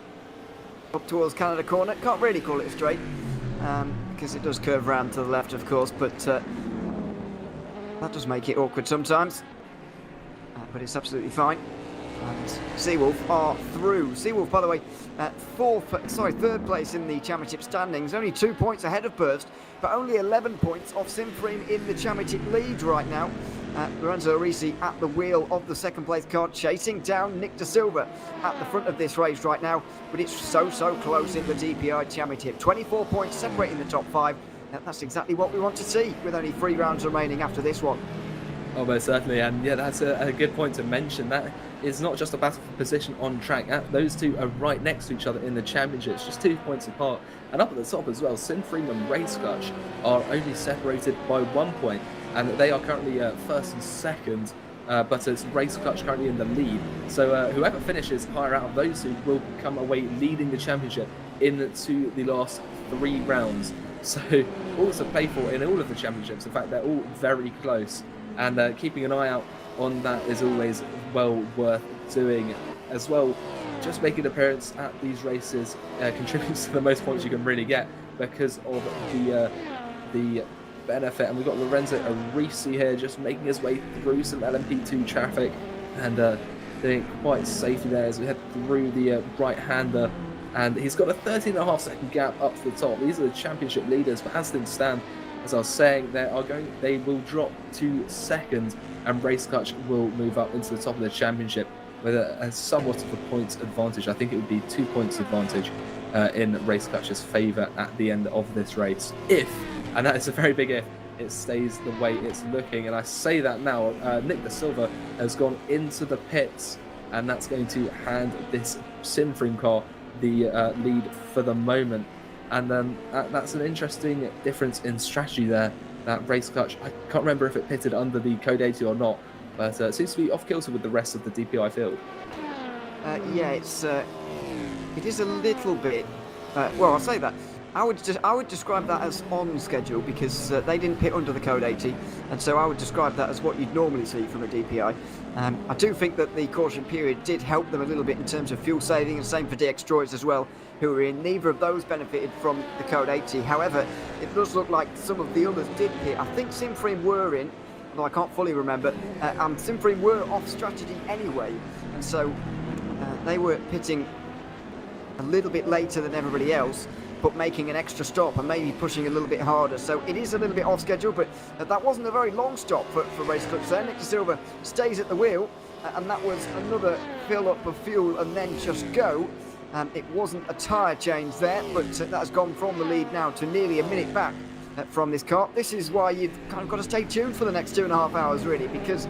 up towards Canada corner. Can't really call it a straight, because it does curve round to the left, of course, but that does make it awkward sometimes. But it's absolutely fine. And Seawolf are through. Seawolf, by the way, third place in the championship standings, only 2 points ahead of Burst, but only 11 points off Simframe in the championship lead right now. Lorenzo Arisi at the wheel of the second place car, chasing down Nick De Silva at the front of this race right now, but it's so close in the DPI championship. 24 points separating the top 5. That's exactly what we want to see, with only 3 rounds remaining after this one. Oh, most certainly, and yeah, that's a good point to mention. That is not just a battle for position on track. Those two are right next to each other in the championship. It's just 2 points apart. And up at the top as well, Simframe and Racecutch are only separated by 1 point, and they are currently first and second, but it's Racecutch currently in the lead. So whoever finishes higher out of those two will come away leading the championship into the last 3 rounds. So all to play for in all of the championships. In fact, they're all very close. And keeping an eye out on that is always well worth doing as well. Just making an appearance at these races contributes to the most points you can really get because of the benefit. And we've got Lorenzo Arisi here just making his way through some LMP2 traffic and doing it quite safely there as we head through the right-hander. And he's got a 13.5 second gap up to the top. These are the championship leaders, but as things stand, as I was saying, they will drop to second, and Racecutch will move up into the top of the championship with a somewhat of a points advantage. I think it would be 2 points advantage in Racecutch's favour at the end of this race. If, and that is a very big if, it stays the way it's looking. And I say that now, Nick De Silva has gone into the pits, and that's going to hand this Simframe car the lead for the moment. And that's an interesting difference in strategy there. That Racecutch, I can't remember if it pitted under the code 80 or not, but it seems to be off kilter with the rest of the DPI field. Yeah, it is a little bit. Well, I'll say that. I would describe that as on schedule because they didn't pit under the code 80, and so I would describe that as what you'd normally see from a DPI. I do think that the caution period did help them a little bit in terms of fuel saving, and same for DX Droids as well, who were in. Neither of those benefited from the code 80. However, it does look like some of the others did pit. I think Simframe were in, although I can't fully remember. Simframe were off strategy anyway, and so they were pitting a little bit later than everybody else, but making an extra stop and maybe pushing a little bit harder. So it is a little bit off schedule, but that wasn't a very long stop for Racecutch there. Nick De Silva stays at the wheel, and that was another fill up of fuel and then just go. It wasn't a tyre change there, but that has gone from the lead now to nearly a minute back from this car. This is why you've kind of got to stay tuned for the next 2.5 hours, really, because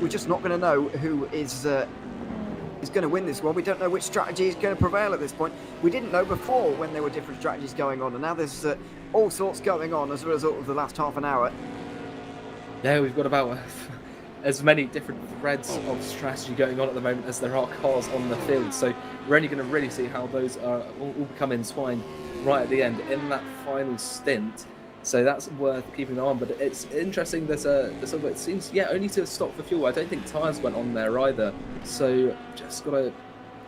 we're just not going to know who is going to win this one. We don't know which strategy is going to prevail at this point. We didn't know before when there were different strategies going on, and now there's all sorts going on as a result of the last half an hour. Yeah, we've got about as many different threads of strategy going on at the moment as there are cars on the field. So we're only going to really see how those are all become entwined right at the end in that final stint. So that's worth keeping an eye on. But it's interesting. It seems only to stop for fuel. I don't think tyres went on there either. So just got to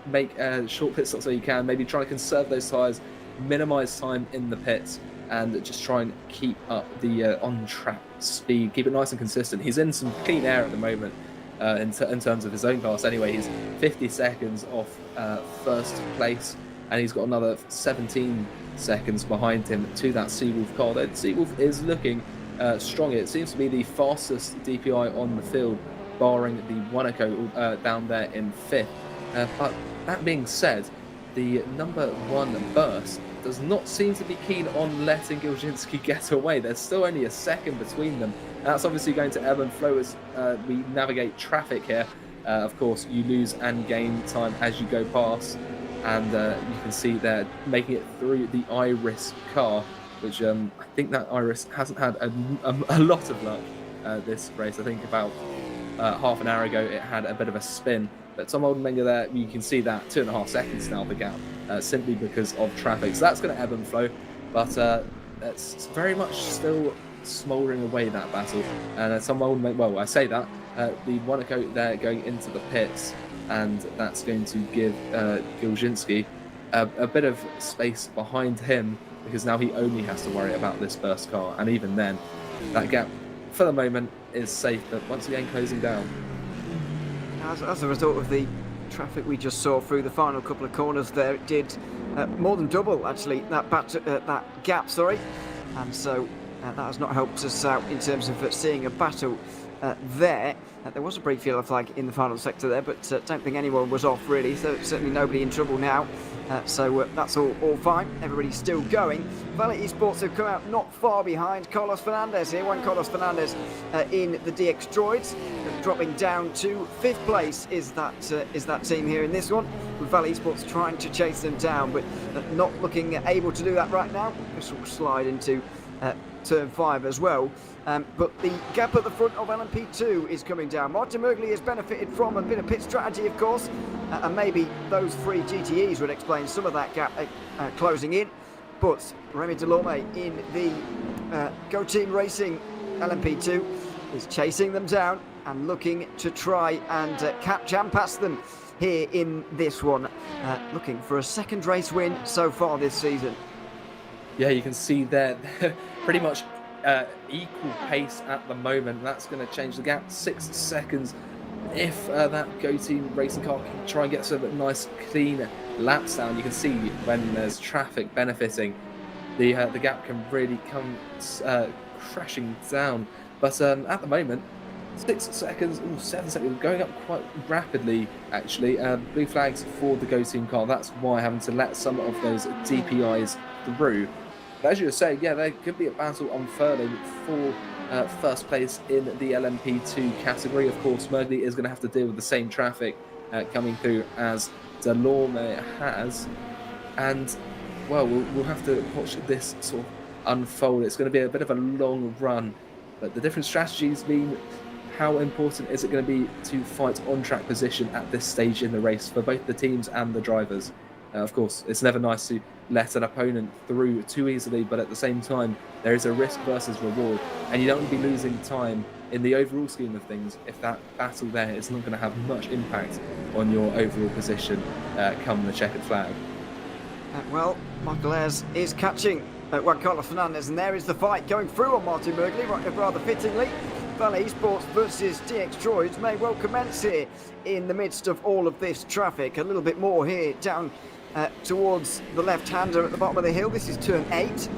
make short pit stops so you can. Maybe try to conserve those tyres, minimise time in the pits, and just try and keep up the on-track speed. Keep it nice and consistent. He's in some clean air at the moment in terms of his own class. Anyway, he's 50 seconds off first place, and he's got another 17 seconds behind him to that Seawolf car. That Seawolf is looking strong. It seems to be the fastest DPI on the field, barring the Monaco down there in 5th. But that being said, the number 1 burst does not seem to be keen on letting Gilzinski get away. There's still only a second between them. And that's obviously going to ebb and flow as we navigate traffic here. Of course, you lose and gain time as you go past. And you can see they're making it through the Iris car, which I think that Iris hasn't had a lot of luck this race. I think about half an hour ago it had a bit of a spin. But Tom Oldenmenger there, you can see that 2.5 seconds now the gap, simply because of traffic. So that's going to ebb and flow, but it's very much still smouldering away, that battle. And Tom Oldenmenger, well, I say that, the Monaco there going into the pits, and that's going to give Gilzinski a bit of space behind him, because now he only has to worry about this first car. And even then, that gap, for the moment, is safe, but once again closing down. As a result of the traffic we just saw through the final couple of corners there, it did more than double, actually, that gap, and so that has not helped us out in terms of seeing a battle there. There was a brief yellow flag in the final sector there, but don't think anyone was off really, so certainly nobody in trouble now. So that's all fine. Everybody's still going. Valley Esports have come out not far behind. Carlos Fernandez here. Juan Carlos Fernandez in the DX Droids, dropping down to 5th place is that team here in this one. With Valley Esports trying to chase them down, but not looking able to do that right now. This will slide into turn 5 as well. But the gap at the front of LMP2 is coming down. Martin Mergley has benefited from a bit of pit strategy, of course, and maybe those 3 GTEs would explain some of that gap closing in. But Remy Delorme in the Go Team Racing LMP2 is chasing them down and looking to try and jam past them here in this one. Looking for a second race win so far this season. Yeah, you can see they're pretty much equal pace at the moment. That's going to change the gap 6 seconds if that Go Team Racing car can try and get some nice clean laps down. You can see when there's traffic benefiting, the gap can really come crashing down. But at the moment, 6 seconds, 7 seconds, going up quite rapidly actually. Blue flags for the Go Team car. That's why having to let some of those DPIs through. But as you were saying, yeah, there could be a battle unfurling for first place in the LMP2 category. Of course, Mergley is going to have to deal with the same traffic coming through as Delorme has. And, well, we'll have to watch this sort of unfold. It's going to be a bit of a long run. But the different strategies mean how important is it going to be to fight on-track position at this stage in the race for both the teams and the drivers. Of course, it's never nice to let an opponent through too easily, but at the same time, there is a risk versus reward, and you don't want to be losing time in the overall scheme of things if that battle there is not going to have much impact on your overall position come the checkered flag. Well, Michael Ayres is catching Juan Carlos Fernandez, and there is the fight going through on Martin Mergley, rather fittingly. Valley Esports versus DX Droids may well commence here in the midst of all of this traffic. A little bit more here down towards the left-hander at the bottom of the hill. This is turn 8.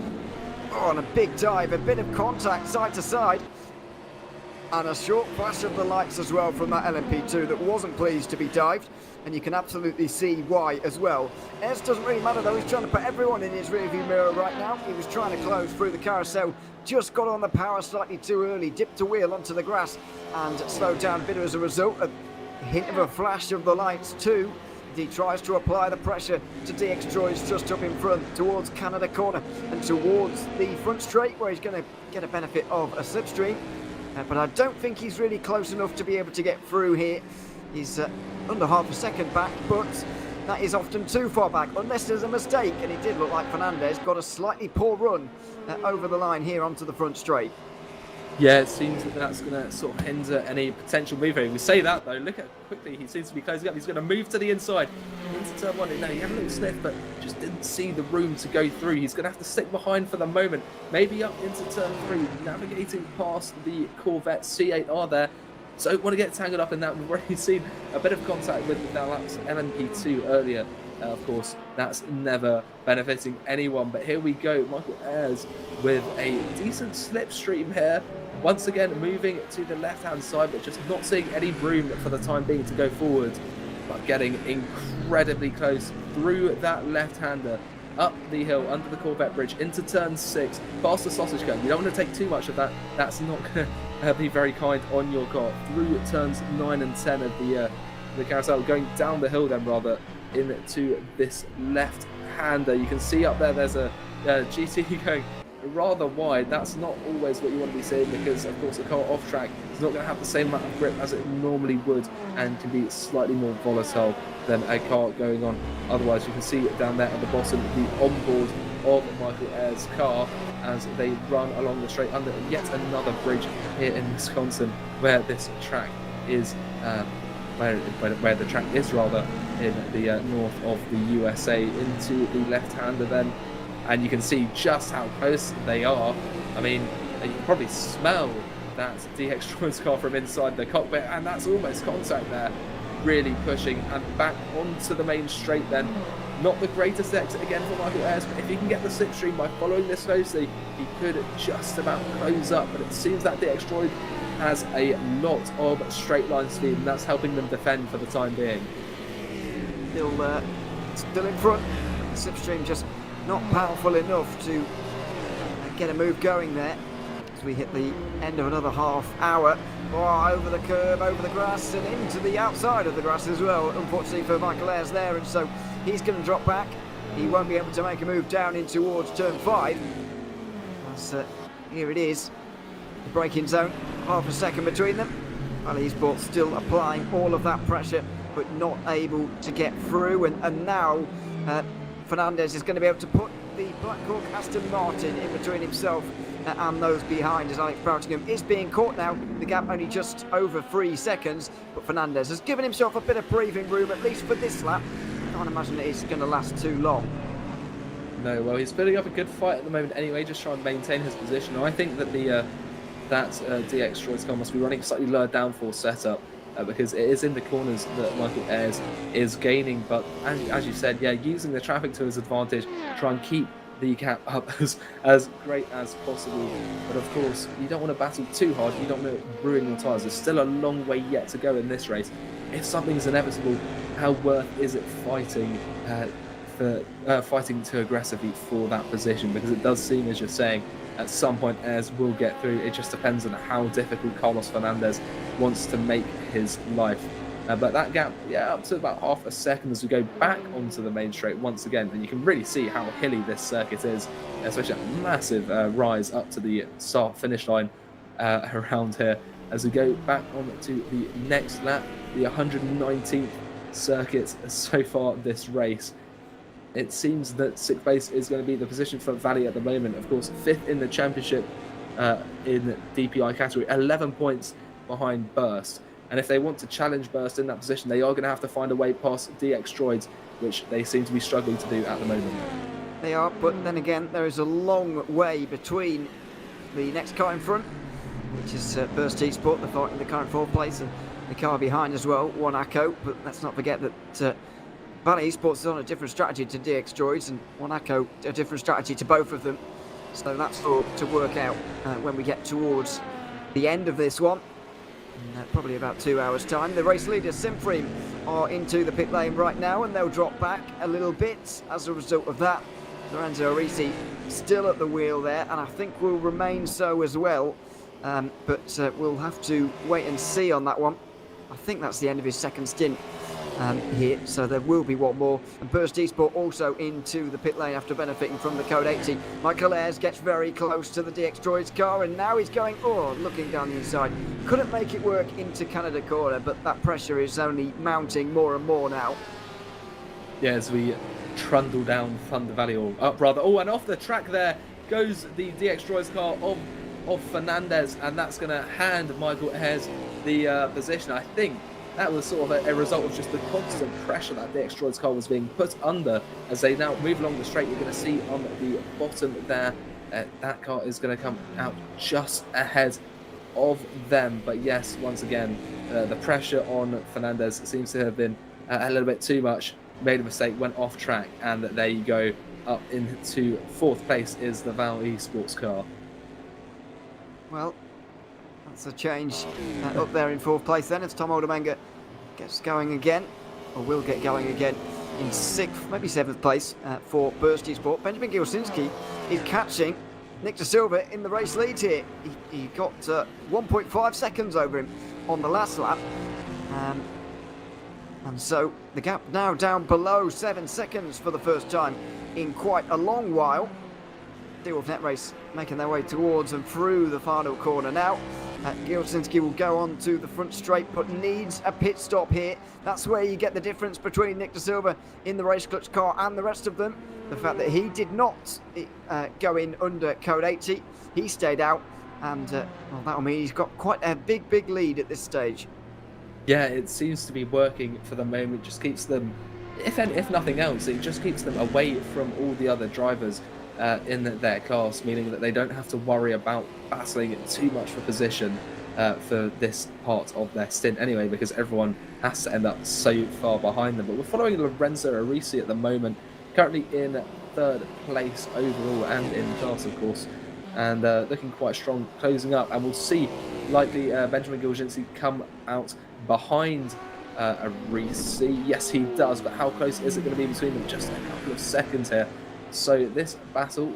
Oh, and a big dive, a bit of contact side to side. And a short flash of the lights as well from that LMP2 that wasn't pleased to be dived, and you can absolutely see why as well. Ez doesn't really matter though, he's trying to put everyone in his rearview mirror right now. He was trying to close through the carousel, just got on the power slightly too early, dipped a wheel onto the grass and slowed down a bit as a result. A hint of a flash of the lights too. He tries to apply the pressure to DX Droids just up in front towards Canada corner and towards the front straight where he's going to get a benefit of a slipstream. But I don't think he's really close enough to be able to get through here. He's under half a second back, but that is often too far back, unless there's a mistake. And it did look like Fernandez got a slightly poor run over the line here onto the front straight. Yeah, it seems that that's going to sort of hinder any potential move here. We say that though, look at how quickly he seems to be closing up. He's going to move to the inside into turn one. No, he had a little sniff, but just didn't see the room to go through. He's going to have to stick behind for the moment. Maybe up into turn three, navigating past the Corvette C8R there. So want to get tangled up in that. We've already seen a bit of contact with the Dallas LMP2 earlier. Of course, that's never benefiting anyone. But here we go, Michael Ayres with a decent slipstream here. Once again, moving to the left-hand side, but just not seeing any room for the time being to go forward. But getting incredibly close through that left-hander, up the hill, under the Corvette bridge, into turn 6, past the sausage curve. You don't want to take too much of that. That's not going to be very kind on your car. Through turns 9 and 10 of the carousel, going down the hill then rather, into this left-hander. You can see up there, there's a GTE going rather wide. That's not always what you want to be seeing because, of course, a car off track is not going to have the same amount of grip as it normally would and can be slightly more volatile than a car going on. Otherwise, you can see down there at the bottom the onboard of Michael Ayres' car as they run along the straight under yet another bridge here in Wisconsin, where this track is, where the track is rather in the north of the USA, into the left-hander then. And you can see just how close they are. I mean, you can probably smell that DX Droid's car from inside the cockpit, and that's almost contact there. Really pushing and back onto the main straight then. Not the greatest exit again for Michael Ayres, but if he can get the slipstream by following this closely, he could just about close up. But it seems that DX Droid has a lot of straight line speed, and that's helping them defend for the time being. Still in front. Slipstream just not powerful enough to get a move going there as we hit the end of another half hour. Over the curve, over the grass and into the outside of the grass as well, unfortunately for Michael Ayres there, and so he's going to drop back. He won't be able to make a move down in towards turn 5. Here it is, the braking zone, half a second between them. Valley Esports still applying all of that pressure but not able to get through, and now Fernandez is going to be able to put the Black Hawk Aston Martin in between himself and those behind, as Alex Broughtingham is being caught now. The gap only just over 3 seconds, but Fernandez has given himself a bit of breathing room, at least for this lap. I can't imagine it's going to last too long. No, well, he's putting up a good fight at the moment anyway, just trying to maintain his position. I think that the DX Droid's car must be running slightly lower downforce setup. Because it is in the corners that Michael Ayres is gaining, but as you said, yeah, using the traffic to his advantage, try and keep the gap up as great as possible. But of course, you don't want to battle too hard, you don't want to ruin your tyres. There's still a long way yet to go in this race. If something's inevitable, how worth is it fighting fighting too aggressively for that position? Because it does seem, as you're saying, at some point Ayres will get through. It just depends on how difficult Carlos Fernandez wants to make his life. But that gap, yeah, up to about half a second as we go back onto the main straight once again. And you can really see how hilly this circuit is, especially a massive rise up to the start-finish line around here. As we go back on to the next lap, the 119th circuit so far this race. It seems that 6th place is going to be the position for Valley at the moment. Of course, 5th in the championship in DPI category, 11 points behind Burst. And if they want to challenge Burst in that position, they are going to have to find a way past DX Droids, which they seem to be struggling to do at the moment. They are, but then again, there is a long way between the next car in front, which is Burst Esport, the fight in the current 4th place, and the car behind as well, Wanako. But let's not forget that Valley Esports is on a different strategy to DX Droids, and Wanako a different strategy to both of them. So that's all to work out when we get towards the end of this one. in probably about 2 hours' time. The race leaders, Simfreen, are into the pit lane right now, and they'll drop back a little bit as a result of that. Lorenzo Arisi still at the wheel there, and I think will remain so as well. But we'll have to wait and see on that one. I think that's the end of his second stint here, so there will be one more. And Burst Esport also into the pit lane after benefiting from the Code 80. Michael Ayres gets very close to the DX Droids car, and now he's going, looking down the inside. Couldn't make it work into Canada corner, but that pressure is only mounting more and more now. Yeah, as we trundle down Thunder Valley, or up rather. Oh, and off the track there goes the DX Droids car of Fernandez, and that's going to hand Michael Ayres the position. I think that was sort of a result of just the constant pressure that DX Droids car was being put under as they now move along the straight. You're going to see on the bottom there, that car is going to come out just ahead of them. But yes, once again, the pressure on Fernandez seems to have been a little bit too much. Made a mistake, went off track, and there you go. Up into 4th place is the Val Esports car. Well, that's a change up there in 4th place then, as Tom Oldemanga gets going again, or will get going again in 6th, maybe 7th place for Burst Esport. Benjamin Gilsinski is catching Nick De Silva in the race lead here. He got 1.5 seconds over him on the last lap. And so the gap now down below 7 seconds for the first time in quite a long while. Deal with Net Race making their way towards and through the final corner now. Gilsinski will go on to the front straight, but needs a pit stop here. That's where you get the difference between Nick De Silva in the Race Clutch car and the rest of them. The fact that he did not go in under Code 80. He stayed out, and well, that'll mean he's got quite a big lead at this stage. Yeah, it seems to be working for the moment. Just keeps them, if nothing else, it just keeps them away from all the other drivers in their class, meaning that they don't have to worry about battling too much for position for this part of their stint anyway, because everyone has to end up so far behind them. But we're following Lorenzo Arisi at the moment, currently in 3rd place overall and in class, of course, and looking quite strong closing up. And we'll see likely Benjamin Gilsinski come out behind Arisi. Yes, he does, but how close is it going to be between them? Just a couple of seconds here. So this battle,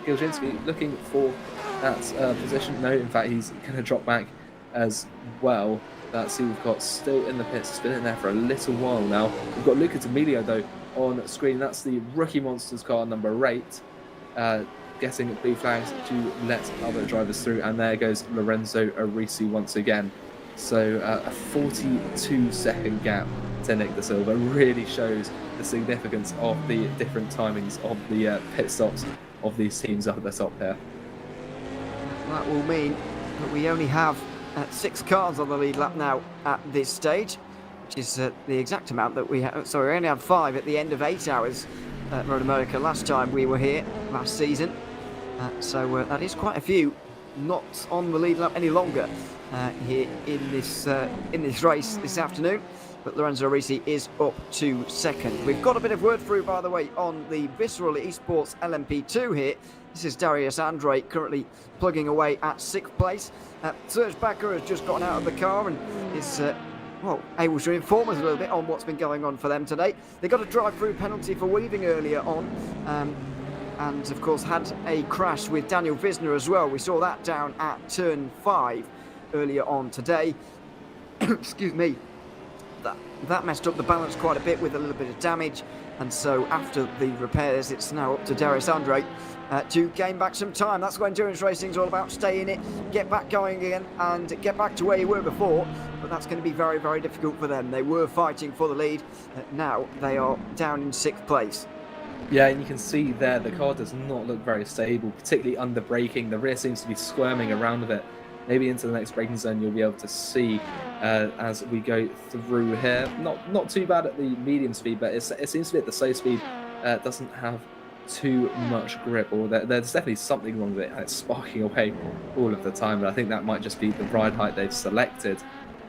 Gilsinski looking for that position. No, in fact, he's going to drop back as well. Let's see, we've got still in the pits. It's been in there for a little while now. We've got Luca D'Amelio, though, on screen. That's the Rookie Monsters car, number 8. Getting blue flags to let other drivers through. And there goes Lorenzo Arisi once again. So a 42-second gap to Nick De Silva really shows the significance of the different timings of the pit stops of these teams up at the top there. That will mean that we only have 6 cars on the lead lap now at this stage, which is the exact amount that we have. Sorry, we only had 5 at the end of 8 hours at Road America last time we were here last season. So that is quite a few not on the lead lap any longer here in this race this afternoon. But Lorenzo Arisi is up to 2nd. We've got a bit of word through, by the way, on the Visceral Esports LMP2 here. This is Darius Andre currently plugging away at 6th place. Serge Bakker has just gotten out of the car and is able to inform us a little bit on what's been going on for them today. They got a drive-through penalty for weaving earlier on, and of course had a crash with Daniel Visner as well. We saw that down at turn 5 earlier on today. Excuse me. That messed up the balance quite a bit with a little bit of damage, and so after the repairs it's now up to Darius Andre to gain back some time. That's what endurance racing is all about. Stay in it, get back going again and get back to where you were before, but that's going to be very difficult for them. They were fighting for the lead, now they are down in 6th place. Yeah, and you can see there the car does not look very stable, particularly under braking. The rear seems to be squirming around a bit. Maybe into the next braking zone you'll be able to see as we go through here. Not too bad at the medium speed, but it seems to be at the slow speed doesn't have too much grip, or there's definitely something wrong with it. It's sparking away all of the time, but I think that might just be the ride height they've selected.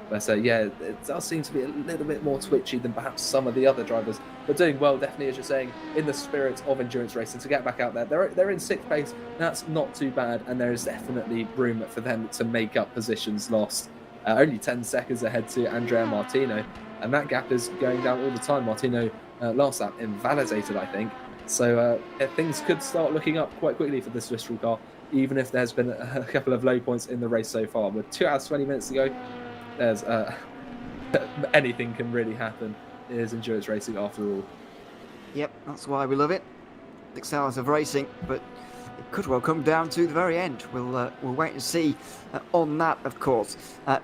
But yeah, it does seem to be a little bit more twitchy than perhaps some of the other drivers, but doing well, definitely, as you're saying, in the spirit of endurance racing to get back out there. They're in 6th place. That's not too bad, and there is definitely room for them to make up positions lost only 10 seconds ahead to Andrea Martino, and that gap is going down all the time. Martino last lap invalidated, I think. So things could start looking up quite quickly for this Bristol car, even if there's been a couple of low points in the race so far. With 2 hours 20 minutes to go, there's anything can really happen. It is endurance racing after all. Yep, that's why we love it. 6 hours of racing, but it could well come down to the very end. We'll wait and see on that, of course.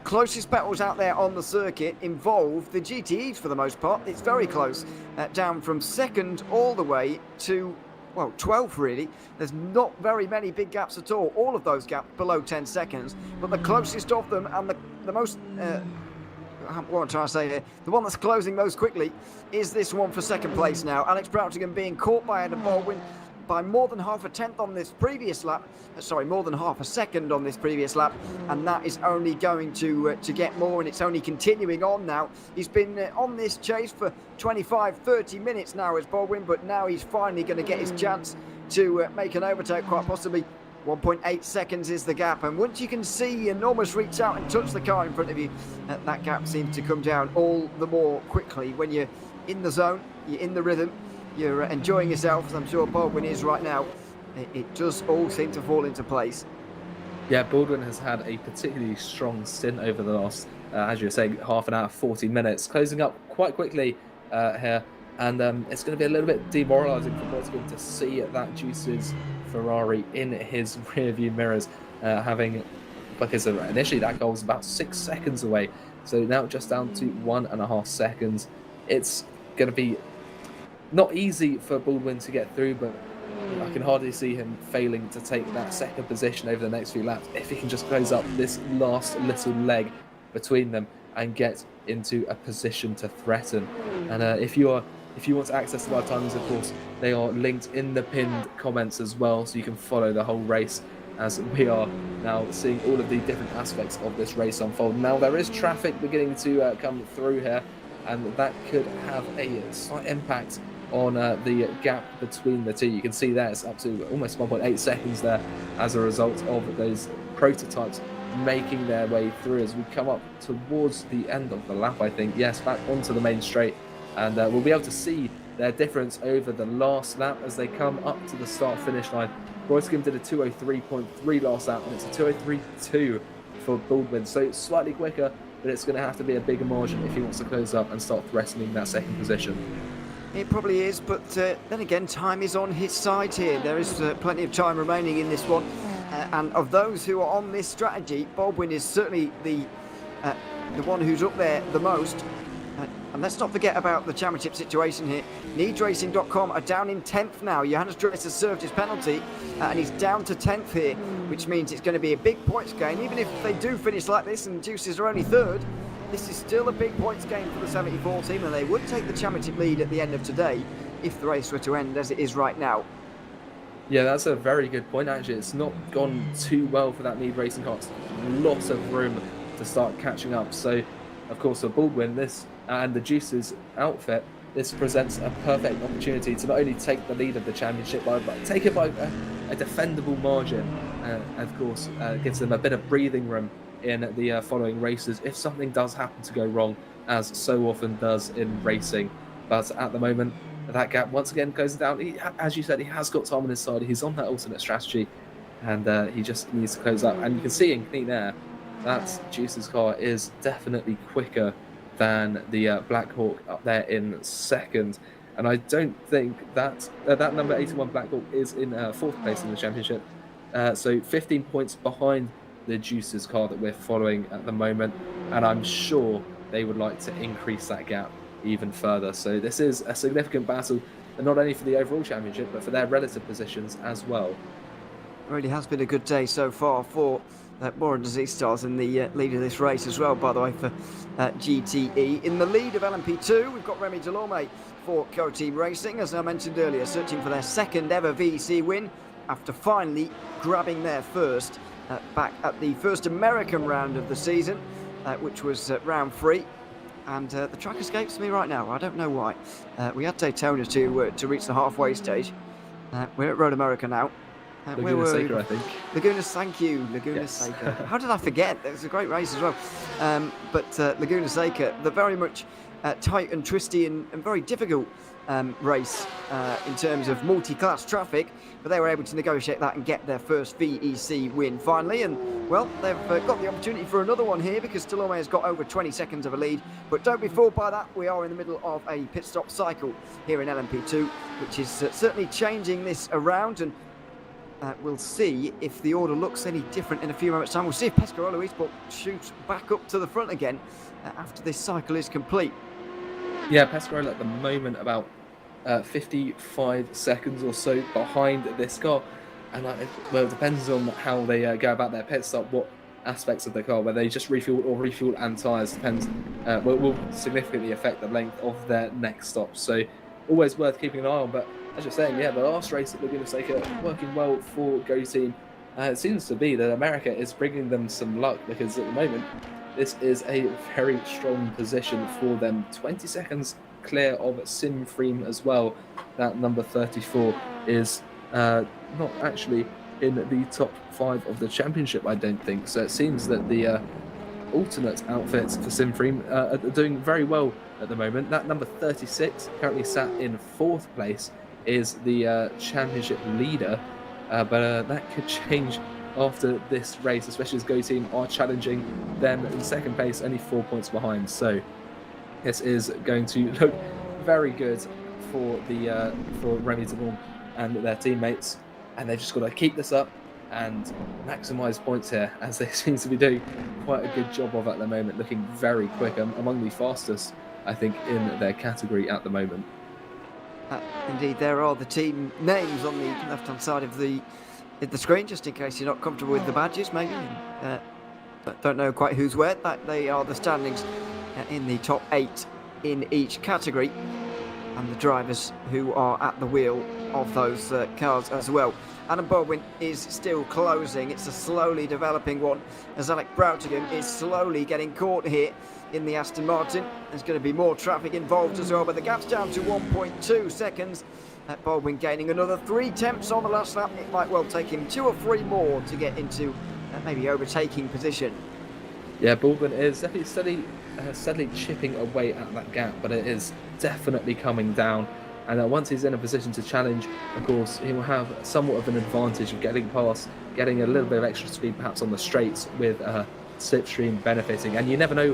Closest battles out there on the circuit involve the GTEs for the most part. It's very close, down from second all the way to, well, 12th really. There's not very many big gaps at all. All of those gaps below 10 seconds, but the closest of them and the most... what I'm trying to say here, the one that's closing most quickly is this one for second place now. Alex Broughtingham being caught by Adam Baldwin by more than half a tenth on this previous lap. Sorry, more than half a second on this previous lap, and that is only going to get more, and it's only continuing on now. He's been on this chase for 25-30 minutes now as Baldwin, but now he's finally going to get his chance to make an overtake, quite possibly. 1.8 seconds is the gap, and once you can see and almost reach out and touch the car in front of you, that gap seems to come down all the more quickly. When you're in the zone, you're in the rhythm, you're enjoying yourself, as I'm sure Baldwin is right now, it does all seem to fall into place. Yeah, Baldwin has had a particularly strong stint over the last, as you were saying, half an hour, 40 minutes, closing up quite quickly here, and it's going to be a little bit demoralising for Baldwin to see that Juice's Ferrari in his rear-view mirrors, because initially that goal was about 6 seconds away, so now just down to 1.5 seconds. It's going to be not easy for Baldwin to get through, but I can hardly see him failing to take that second position over the next few laps if he can just close up this last little leg between them and get into a position to threaten. And if you want to access the live timings, of course, they are linked in the pinned comments as well, so you can follow the whole race as we are now seeing all of the different aspects of this race unfold. Now, there is traffic beginning to come through here, and that could have a slight impact on the gap between the two. You can see there it's up to almost 1.8 seconds there as a result of those prototypes making their way through as we come up towards the end of the lap, I think. Yes, back onto the main straight. And we'll be able to see their difference over the last lap as they come up to the start-finish line. Broughtingham did a 2:03.3 last lap, and it's a 2:03.2 for Baldwin. So it's slightly quicker, but it's going to have to be a bigger margin if he wants to close up and start threatening that second position. It probably is, but then again, time is on his side here. There is plenty of time remaining in this one. And of those who are on this strategy, Baldwin is certainly the one who's up there the most. And let's not forget about the championship situation here. NeedsRacing.com are down in 10th now. Johannes Dress has served his penalty, and he's down to 10th here, which means it's going to be a big points game. Even if they do finish like this and Juices are only third, this is still a big points game for the 74 team, and they would take the championship lead at the end of today if the race were to end as it is right now. Yeah, that's a very good point, actually. It's not gone too well for that Need Racing car. Lots of room to start catching up. So, of course, for Baldwin, this and the Juices outfit, this presents a perfect opportunity to not only take the lead of the championship, but take it by a defendable margin. Of course, gives them a bit of breathing room in the following races if something does happen to go wrong, as so often does in racing. But at the moment, that gap once again goes down. As you said, he has got time on his side. He's on that alternate strategy, and he just needs to close up. And you can see in clean air that Juice's car is definitely quicker than the Black Hawk up there in second. And I don't think that that number 81 Black Hawk is in fourth place in the championship. So 15 points behind the Juice's car that we're following at the moment. And I'm sure they would like to increase that gap even further. So this is a significant battle, and not only for the overall championship, but for their relative positions as well. It really has been a good day so far for Warren Disease Stars in the lead of this race as well, by the way, for GTE. In the lead of LMP2, we've got Remy Delorme for Co-Team Racing, as I mentioned earlier, searching for their second ever VEC win after finally grabbing their first back at the first American round of the season, which was round 3. And the track escapes me right now. I don't know why. We had Daytona to reach the halfway stage. We're at Road America now. Where were we? Seeker, I think. Laguna, thank you, Laguna Yes. Seca. How did I forget? It was a great race as well. But Laguna Seca, the very much tight and twisty and very difficult race in terms of multi-class traffic, but they were able to negotiate that and get their first VEC win finally. And well, they've got the opportunity for another one here because Talome has got over 20 seconds of a lead. But don't be fooled by that. We are in the middle of a pit stop cycle here in LMP2, which is certainly changing this around. And we'll see if the order looks any different in a few moments' time. We'll see if Pescarolo Esports shoots back up to the front again after this cycle is complete. Yeah, Pescarolo at the moment about 55 seconds or so behind this car. And well, it depends on how they go about their pit stop, what aspects of the car, whether they just refuel or refuel and tyres, depends, will significantly affect the length of their next stop. So always worth keeping an eye on. But as you're saying, yeah, the last race at Laguna Seca working well for Go Team. It seems to be that America is bringing them some luck because at the moment this is a very strong position for them. 20 seconds clear of Sinfreem as well. That number 34 is not actually in the top 5 of the championship, I don't think. So it seems that the alternate outfits for Sinfreem are doing very well at the moment. That number 36, currently sat in 4th place, is the championship leader. But that could change after this race, especially as Go Team are challenging them in 2nd place, only 4 points behind. So this is going to look very good for the for Remy Devon and their teammates, and they've just got to keep this up and maximise points here, as they seem to be doing quite a good job of at the moment, looking very quick, among the fastest, I think, in their category at the moment. Indeed, there are the team names on the left-hand side of the screen, just in case you're not comfortable with the badges, maybe. Don't know quite who's where. They are the standings in the top 8 in each category, and the drivers who are at the wheel of those cars as well. Adam Baldwin is still closing. It's a slowly developing one, as Alec Broutigan is slowly getting caught here in the Aston Martin. There's going to be more traffic involved as well, but the gap's down to 1.2 seconds. Baldwin gaining another 3 tenths on the last lap. It might well take him 2 or 3 more to get into maybe overtaking position. Yeah, Baldwin is definitely steadily chipping away at that gap, but it is definitely coming down. And once he's in a position to challenge, of course, he will have somewhat of an advantage of getting past, getting a little bit of extra speed perhaps on the straights, with slipstream benefiting. And you never know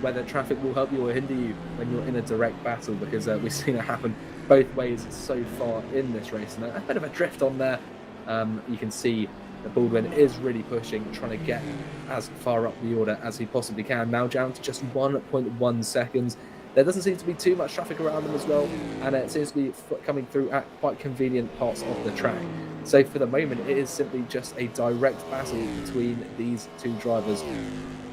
whether traffic will help you or hinder you when you're in a direct battle, because we've seen it happen both ways so far in this race. And a bit of a drift on there. You can see that Baldwin is really pushing, trying to get as far up the order as he possibly can. Now down to just 1.1 seconds. There doesn't seem to be too much traffic around them as well, and it seems to be coming through at quite convenient parts of the track. So for the moment, it is simply just a direct battle between these 2 drivers.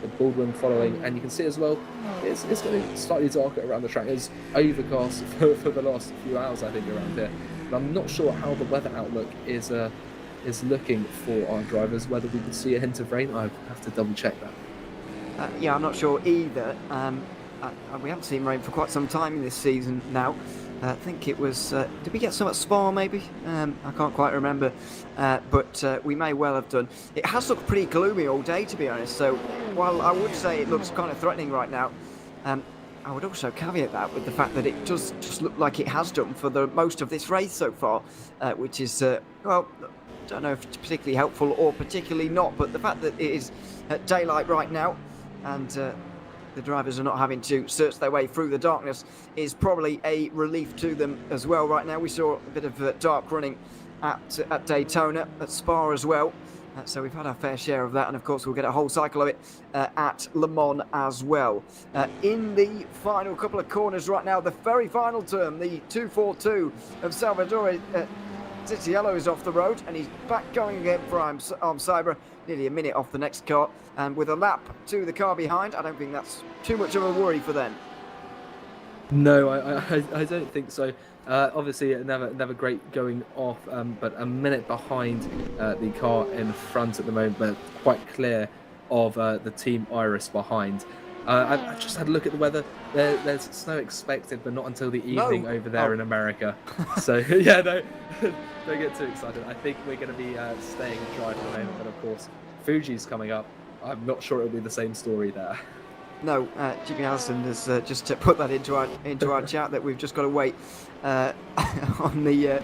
The Baldwin following, and you can see as well, it's getting slightly darker around the track. It's overcast for the last few hours, I think, around here. And I'm not sure how the weather outlook is looking for our drivers, whether we can see a hint of rain. I have to double check that. Yeah, I'm not sure either. We haven't seen rain for quite some time in this season now. I think it was, did we get some at Spa maybe? I can't quite remember, but we may well have done. It has looked pretty gloomy all day, to be honest, so while I would say it looks kind of threatening right now, I would also caveat that with the fact that it does just look like it has done for the most of this race so far, which is, well, I don't know if it's particularly helpful or particularly not, but the fact that it is daylight right now, and the drivers are not having to search their way through the darkness is probably a relief to them as well right now. We saw a bit of dark running at Daytona, at Spa as well. So we've had our fair share of that, and of course we'll get a whole cycle of it at Le Mans as well. In the final couple of corners right now, the very final turn, the 242 of Salvador Zitiello is off the road, and he's back going again for Arm Cyber, nearly a minute off the next car, and with a lap to the car behind, I don't think that's too much of a worry for them. No, I don't think so. Obviously, never great going off, but a minute behind the car in front at the moment, but quite clear of the Team Iris behind. I just had a look at the weather. There's snow expected, but not until the evening over there in America. So yeah, no, don't get too excited. I think we're going to be staying dry for the moment, but of course, Fuji's coming up. I'm not sure it'll be the same story there. No, Jimmy Allison has just put that into our chat that we've just got to wait on the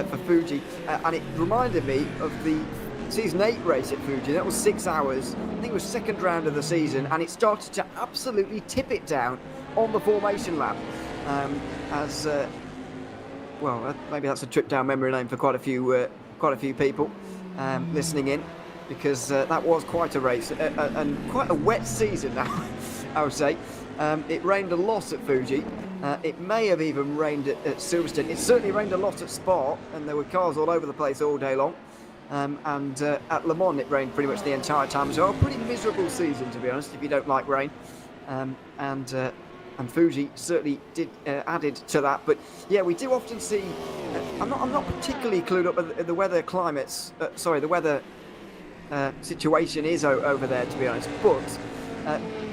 for Fuji, and it reminded me of the Season 8 race at Fuji. That was 6 hours. I think it was second round of the season, and it started to absolutely tip it down on the formation lap. Maybe that's a trip down memory lane for quite a few people listening in, because that was quite a race and quite a wet season now, I would say. It rained a lot at Fuji. It may have even rained at Silverstone. It certainly rained a lot at Spa, and there were cars all over the place all day long. And at Le Mans it rained pretty much the entire time as well. Pretty miserable season, to be honest, if you don't like rain. And Fuji certainly did added to that. But yeah, we do often see. I'm not particularly clued up at the weather climates. The weather situation is over there, to be honest. But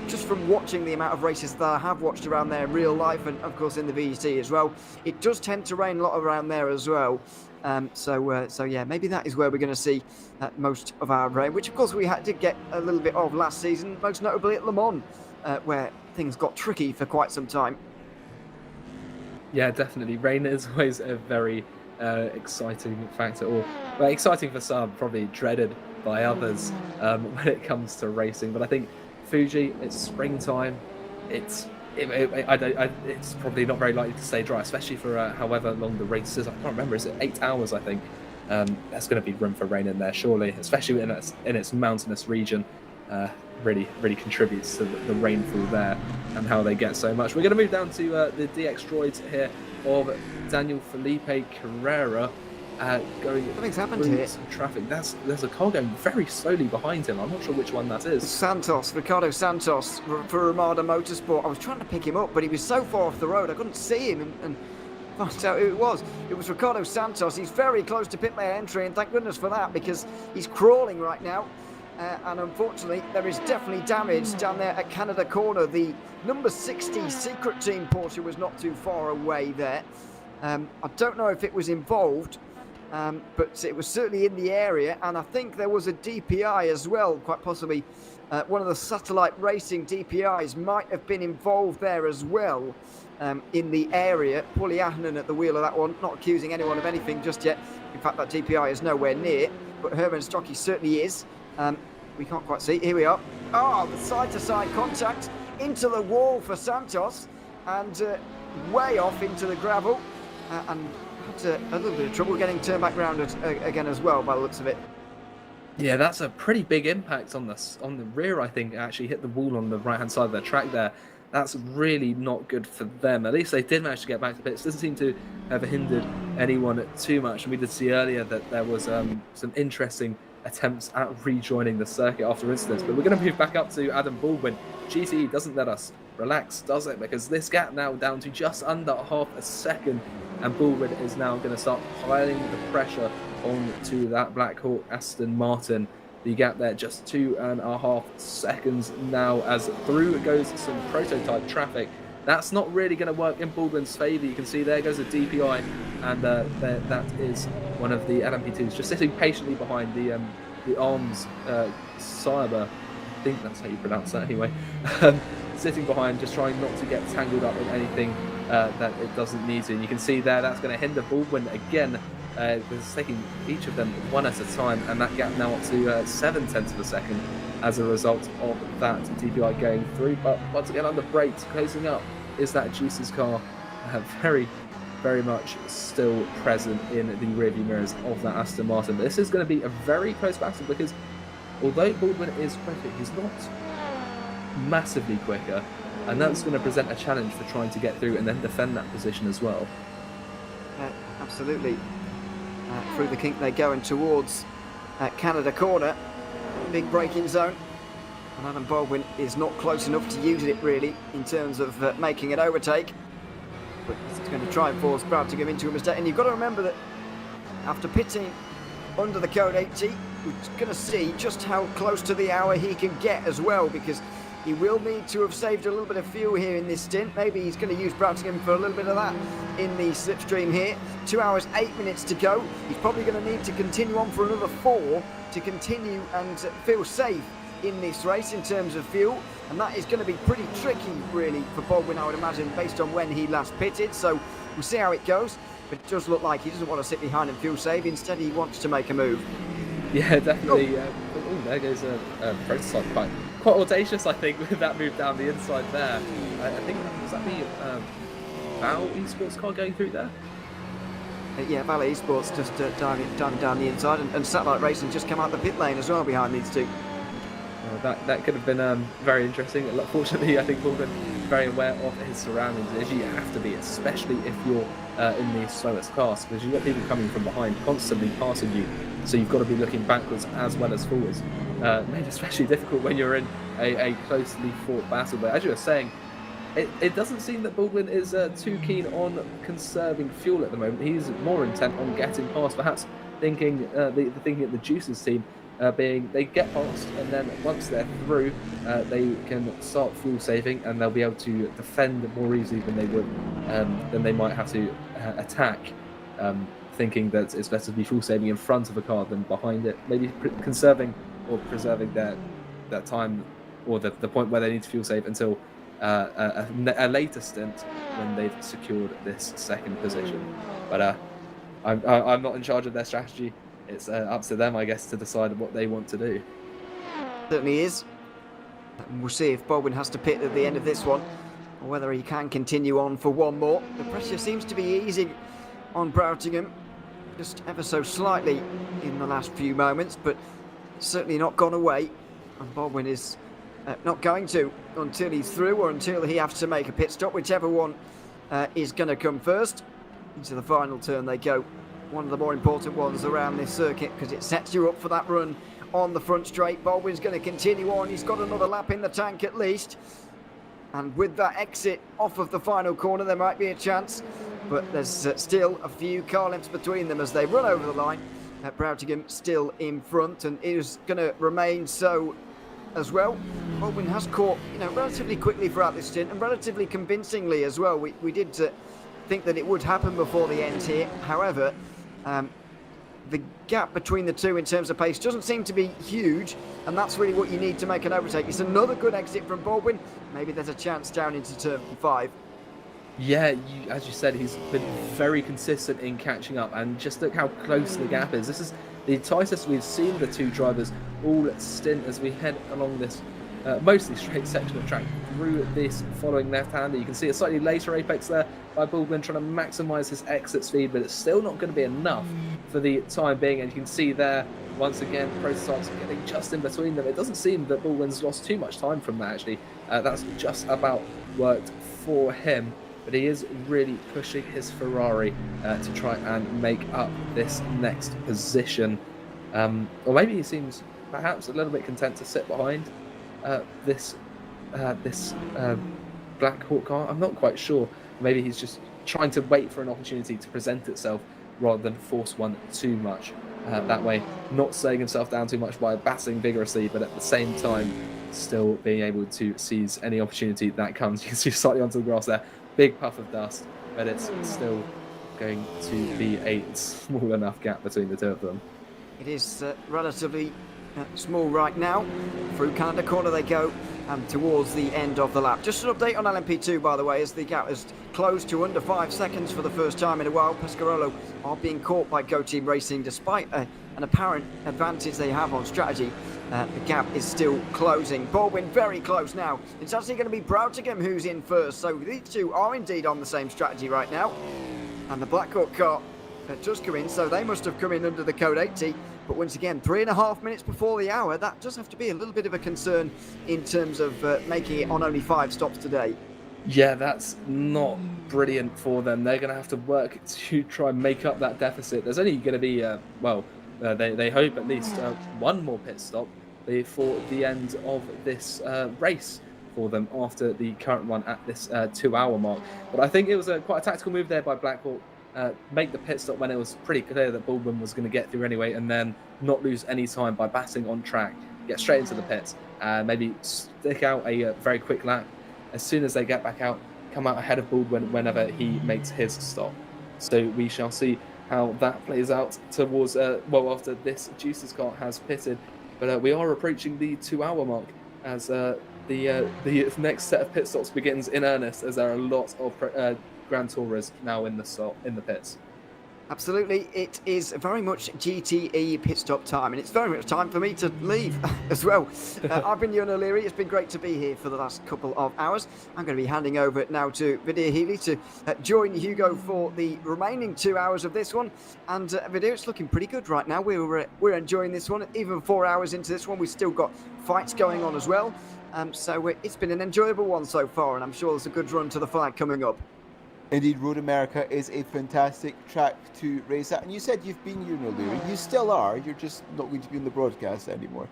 just from watching the amount of races that I have watched around there in real life, and of course in the VEC as well, it does tend to rain a lot around there as well. So yeah, maybe that is where we're going to see most of our rain, which of course we did get a little bit of last season, most notably at Le Mans, where things got tricky for quite some time. Yeah, definitely. Rain is always a very exciting factor, or exciting for some, probably dreaded by others when it comes to racing. But I think Fuji, it's springtime. It's probably not very likely to stay dry, especially for however long the race is. I can't remember. Is it 8 hours? I think there's going to be room for rain in there, surely, especially in its mountainous region. Really contributes to the rainfall there and how they get so much. We're going to move down to the DX droids here of Daniel Felipe Carrera. Going Something's happened through here. some traffic. There's a car going very slowly behind him. I'm not sure which one that is. Ricardo Santos for Ramada Motorsport. I was trying to pick him up, but he was so far off the road I couldn't see him and found out who it was. It was Ricardo Santos. He's very close to pit lane entry, and thank goodness for that, because he's crawling right now. And unfortunately, there is definitely damage down there at Canada Corner. The number 60 Secret Team Porsche was not too far away there. I don't know if it was involved, but it was certainly in the area, and I think there was a DPI as well, quite possibly. One of the satellite racing DPIs might have been involved there as well, in the area. Paulie Ahonen at the wheel of that one, not accusing anyone of anything just yet. In fact, that DPI is nowhere near, but Herman Stocky certainly is. We can't quite see. Here we are. The side-to-side contact into the wall for Santos, and way off into the gravel, and had a little bit of trouble getting turned back round again as well, by the looks of it. Yeah, that's a pretty big impact on the rear. I think it actually hit the wall on the right-hand side of the track there. That's really not good for them. At least they did manage to get back to pits. Doesn't seem to have hindered anyone too much. And we did see earlier that there was some interesting attempts at rejoining the circuit after incidents. But we're going to move back up to Adam Baldwin. GTE doesn't let us relax, does it? Because this gap now down to just under half a second, and Baldwin is now going to start piling the pressure onto that Black Hawk Aston Martin. The gap there just 2.5 seconds now, as through goes some prototype traffic. That's not really going to work in Baldwin's favour. You can see there goes a DPI, and that is one of the LMP2s just sitting patiently behind the arms Cyber. I think that's how you pronounce that anyway. Sitting behind, just trying not to get tangled up in anything that it doesn't need to. And you can see there that's going to hinder Baldwin again. It's taking each of them one at a time, and that gap now up to 0.7 of a second as a result of that DPI going through. But once again, under brakes, closing up is that Juice's car, very, very much still present in the rearview mirrors of that Aston Martin. But this is going to be a very close battle, because although Baldwin is quicker, he's not massively quicker, and that's going to present a challenge for trying to get through and then defend that position as well. Absolutely. Through the kink they go, and towards Canada Corner, big braking zone, and Adam Baldwin is not close enough to use it really in terms of making an overtake, but he's going to try and force Brad to go into a mistake. And you've got to remember that after pitting under the code 80, we're going to see just how close to the hour he can get as well, because He will need to have saved a little bit of fuel here in this stint. Maybe he's going to use Broughtingham for a little bit of that in the slipstream here. 2 hours, 8 minutes to go. He's probably going to need to continue on for another 4 to continue and feel safe in this race in terms of fuel. And that is going to be pretty tricky, really, for Baldwin, I would imagine, based on when he last pitted. So we'll see how it goes. But it does look like he doesn't want to sit behind and fuel save. Instead, he wants to make a move. Yeah, definitely. There goes a prototype. Quite audacious, I think, with that move down the inside there. I think, was that the Val Esports car going through there? Yeah, Valley Esports just diving down the inside, and Satellite Racing just come out the pit lane as well behind these two. That could have been very interesting. Fortunately, I think Baldwin very aware of his surroundings, as you have to be, especially if you're in the slowest class, because you've got people coming from behind constantly passing you, so you've got to be looking backwards as well as forwards. Made it especially difficult when you're in a closely fought battle. But as you were saying, it doesn't seem that Baldwin is too keen on conserving fuel at the moment. He's more intent on getting past, perhaps thinking thinking at the Juices team being they get past, and then once they're through, they can start fuel saving, and they'll be able to defend more easily than they would than they might have to attack. Thinking that it's better to be fuel saving in front of a car than behind it, maybe conserving or preserving their time or the point where they need to fuel save until a later stint when they've secured this second position. But I'm not in charge of their strategy. It's up to them, I guess, to decide what they want to do. Certainly is. And we'll see if Baldwin has to pit at the end of this one, or whether he can continue on for one more. The pressure seems to be easing on Broughtingham, just ever so slightly in the last few moments, but certainly not gone away. And Baldwin is not going to until he's through, or until he has to make a pit stop, whichever one is going to come first. Into the final turn they go. One of the more important ones around this circuit, because it sets you up for that run on the front straight. Baldwin's going to continue on. He's got another lap in the tank at least. And with that exit off of the final corner, there might be a chance. But there's still a few car lengths between them as they run over the line. Broughtingham still in front, and is going to remain so as well. Baldwin has caught, relatively quickly throughout this stint, and relatively convincingly as well. We did think that it would happen before the end here. However, the gap between the two in terms of pace doesn't seem to be huge, and that's really what you need to make an overtake. It's another good exit from Baldwin. Maybe there's a chance down into turn 5. Yeah, as you said, he's been very consistent in catching up, and just look how close the gap is. This is the tightest we've seen the two drivers all stint as we head along this mostly straight section of track through this following left-hander. You can see a slightly later apex there by Baldwin trying to maximise his exit speed, but it's still not going to be enough for the time being. And you can see there, once again, prototypes getting just in between them. It doesn't seem that Baldwin's lost too much time from that, actually. That's just about worked for him. But he is really pushing his Ferrari to try and make up this next position. Or maybe he seems perhaps a little bit content to sit behind this Black Hawk car. I'm not quite sure. Maybe he's just trying to wait for an opportunity to present itself rather than force one too much. That way, not slowing himself down too much by battling vigorously, but at the same time, still being able to seize any opportunity that comes. You can see slightly onto the grass there. Big puff of dust, but it's still going to be a small enough gap between the two of them. It is relatively small right now. Through Canada corner they go towards the end of the lap. Just an update on LMP2, by the way, as the gap has closed to under 5 seconds for the first time in a while. Pescarolo are being caught by Go Team Racing despite an apparent advantage they have on strategy. The gap is still closing. Baldwin very close now. It's actually going to be Broughtingham who's in first. So these two are indeed on the same strategy right now. And the Black Hawk car does come in, so they must have come in under the code 80. But once again, 3.5 minutes before the hour, that does have to be a little bit of a concern in terms of making it on only 5 stops today. Yeah, that's not brilliant for them. They're going to have to work to try and make up that deficit. There's only going to be, they hope at least one more pit stop before the end of this race for them after the current one at this 2-hour mark. But I think it was quite a tactical move there by Black Hawk. Make the pit stop when it was pretty clear that Baldwin was going to get through anyway, and then not lose any time by battling on track get straight into the pits, and maybe stick out a very quick lap. As soon as they get back out, come out ahead of Baldwin whenever he makes his stop. So we shall see how that plays out towards, after this Juice's car has pitted. But we are approaching the 2-hour mark as the next set of pit stops begins in earnest, as there are a lot of Grand Tourers now in the pits. Absolutely, it is very much GTE pit stop time, and it's very much time for me to leave as well. I've been Ewan O'Leary. It's been great to be here for the last couple of hours. I'm going to be handing over now to Vidir Healy to join Hugo for the remaining 2 hours of this one. And Vidir, it's looking pretty good right now. We're enjoying this one. Even 4 hours into this one, we've still got fights going on as well. So it's been an enjoyable one so far, and I'm sure there's a good run to the flag coming up. Indeed, Road America is a fantastic track to race at. And you said you've been Ewan O'Leary. You still are. You're just not going to be in the broadcast anymore.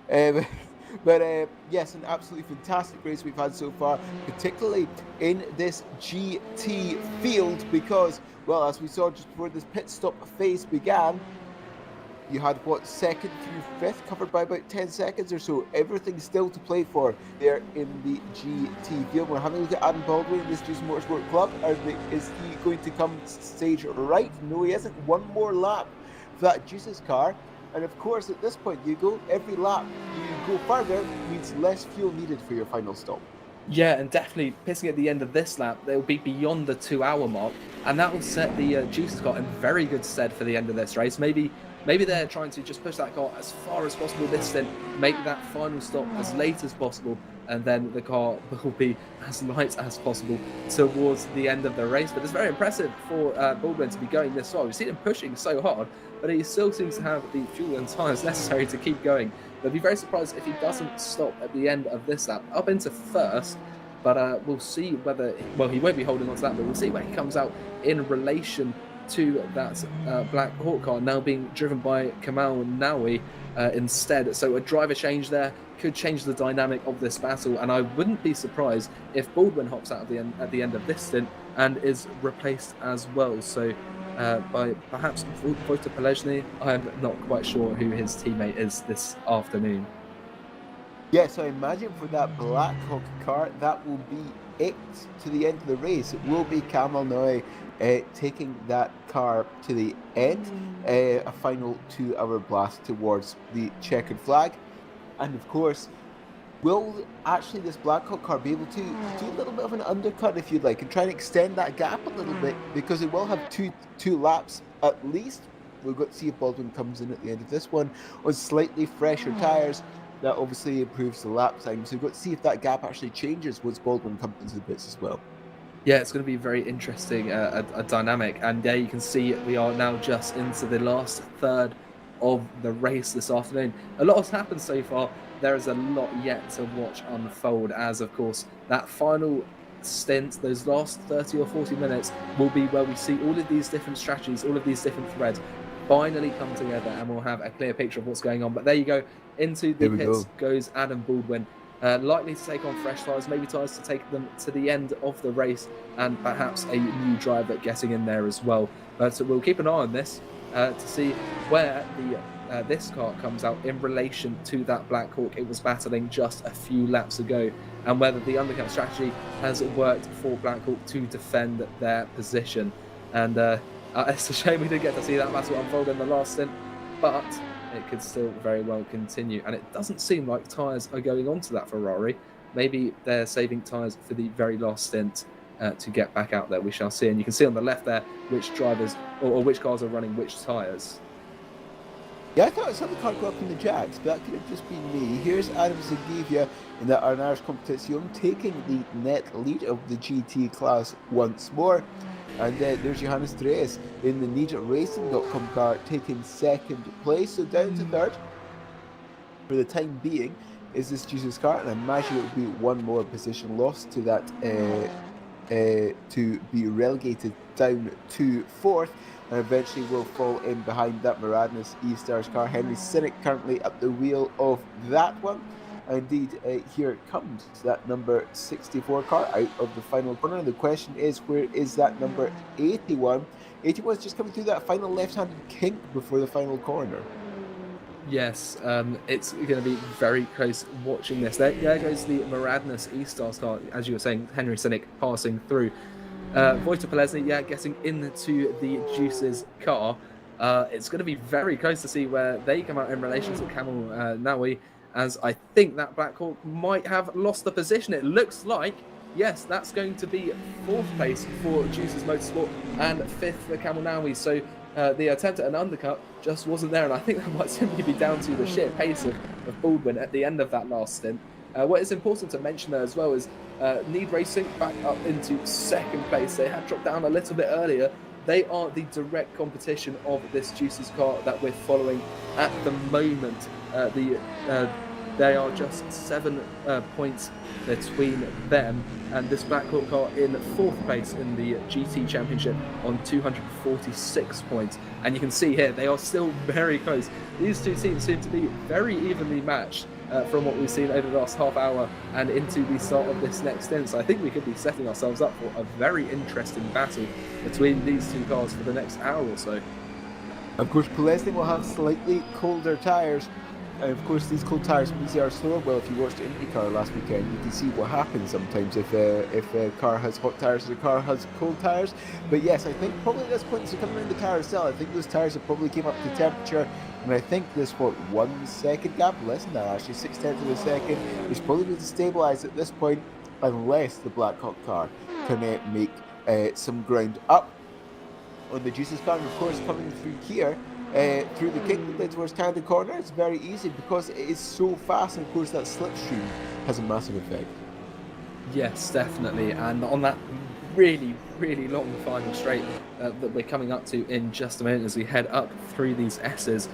But yes, an absolutely fantastic race we've had so far, particularly in this GT field, because, well, as we saw just before this pit stop phase began, you had, second through fifth covered by about 10 seconds or so. Everything still to play for there in the GT field. We're having a look at Adam Baldwin in this Juice Motorsport Club. Is he going to come stage right? No, he isn't. One more lap for that Juice's car. And of course, at this point, Hugo, every lap you go further means less fuel needed for your final stop. Yeah, and definitely pitting at the end of this lap, they'll be beyond the 2-hour mark, and that will set the Juice's car in very good stead for the end of this race. Maybe they're trying to just push that car as far as possible this stint, make that final stop as late as possible, and then the car will be as light as possible towards the end of the race. But it's very impressive for Baldwin to be going this far. We've seen him pushing so hard, but he still seems to have the fuel and tyres necessary to keep going. But I'd be very surprised if he doesn't stop at the end of this lap, up into first. But we'll see whether, he won't be holding on to that, but we'll see where he comes out in relation to that Black Hawk car, now being driven by Kamal Nawi instead. So a driver change there could change the dynamic of this battle, and I wouldn't be surprised if Baldwin hops out at the end of this stint and is replaced as well. So by perhaps Wojtek Pelezny. I'm not quite sure who his teammate is this afternoon. Yeah, so I imagine for that Black Hawk car, that will be it to the end of the race. It will be Kamal Nawi taking that car to the end, a final 2-hour blast towards the checkered flag. And of course, will actually this Black Hawk car be able to do a little bit of an undercut, if you'd like, and try and extend that gap a little bit, because it will have two laps at least. We've got to see if Baldwin comes in at the end of this one on slightly fresher tyres. That obviously improves the lap time, so we've got to see if that gap actually changes once Baldwin comes into the pits as well. Yeah, it's going to be very interesting, a dynamic. And there you can see we are now just into the last third of the race this afternoon. A lot has happened so far. There is a lot yet to watch unfold, as of course that final stint, those last 30 or 40 minutes, will be where we see all of these different strategies, all of these different threads finally come together, and we'll have a clear picture of what's going on. But there you go, into the pits goes Adam Baldwin. Likely to take on fresh tyres, maybe tyres to take them to the end of the race, and perhaps a new driver getting in there as well. So we'll keep an eye on this to see where this car comes out in relation to that Black Hawk it was battling just a few laps ago, and whether the undercut strategy has worked for Black Hawk to defend their position. And it's a shame we didn't get to see that battle unfold in the last stint, but it could still very well continue. And it doesn't seem like tyres are going on to that Ferrari. Maybe they're saving tyres for the very last stint to get back out there. We shall see. And you can see on the left there which drivers or which cars are running which tyres. Yeah, I thought I saw the car go up in the jacks, but that could have just been me. Here's Adam Zagivia in the Irish Competition taking the net lead of the GT class once more. And there's Johannes Drees in the NeedRacing.com car taking second place. So down to third for the time being is this Jesus car, and I imagine it will be one more position lost to that to be relegated down to fourth, and eventually will fall in behind that Maradnas E-Stars car. Henry Sinek currently at the wheel of that one. Indeed, here it comes, that number 64 car out of the final corner. The question is, where is that number 81? 81 is just coming through that final left-handed kink before the final corner. Yes, it's going to be very close watching this. There goes the Maradness E-Stars car, as you were saying, Henry Sinick passing through. Wojtek Polesny, getting into the Juice's car. It's going to be very close to see where they come out in relation to Camel Nawi, as I think that Black Hawk might have lost the position. It looks like, yes, that's going to be 4th place for Juice's Motorsport and 5th for Camel Nawi. So the attempt at an undercut just wasn't there, and I think that might simply be down to the sheer pace of Baldwin at the end of that last stint. What is important to mention there as well is Need Racing back up into 2nd place. They had dropped down a little bit earlier. They are the direct competition of this Juice's car that we're following at the moment. They are just 7 points between them and this Black Hawk car in 4th place in the GT Championship on 246 points. And you can see here, they are still very close. These two teams seem to be very evenly matched from what we've seen over the last half hour and into the start of this next stint. So I think we could be setting ourselves up for a very interesting battle between these two cars for the next hour or so. Of course, Polesny will have slightly colder tyres. Of course, these cold tyres means they are slower. Well, if you watched IndyCar last weekend, you can see what happens sometimes if a car has hot tyres and a car has cold tyres. But yes, I think probably at this point, as you come around the carousel, I think those tyres have probably came up to temperature. And I think this, 1 second gap, less than that actually, 0.6 of a second, is probably going to stabilise at this point, unless the Black Hawk car can make some ground up on the Juice's car. And of course, coming through here, through the kick towards Canada Corner, it's very easy because it is so fast, and of course that slipstream has a massive effect. Yes, definitely, and on that really long final straight that we're coming up to in just a minute as we head up through these S's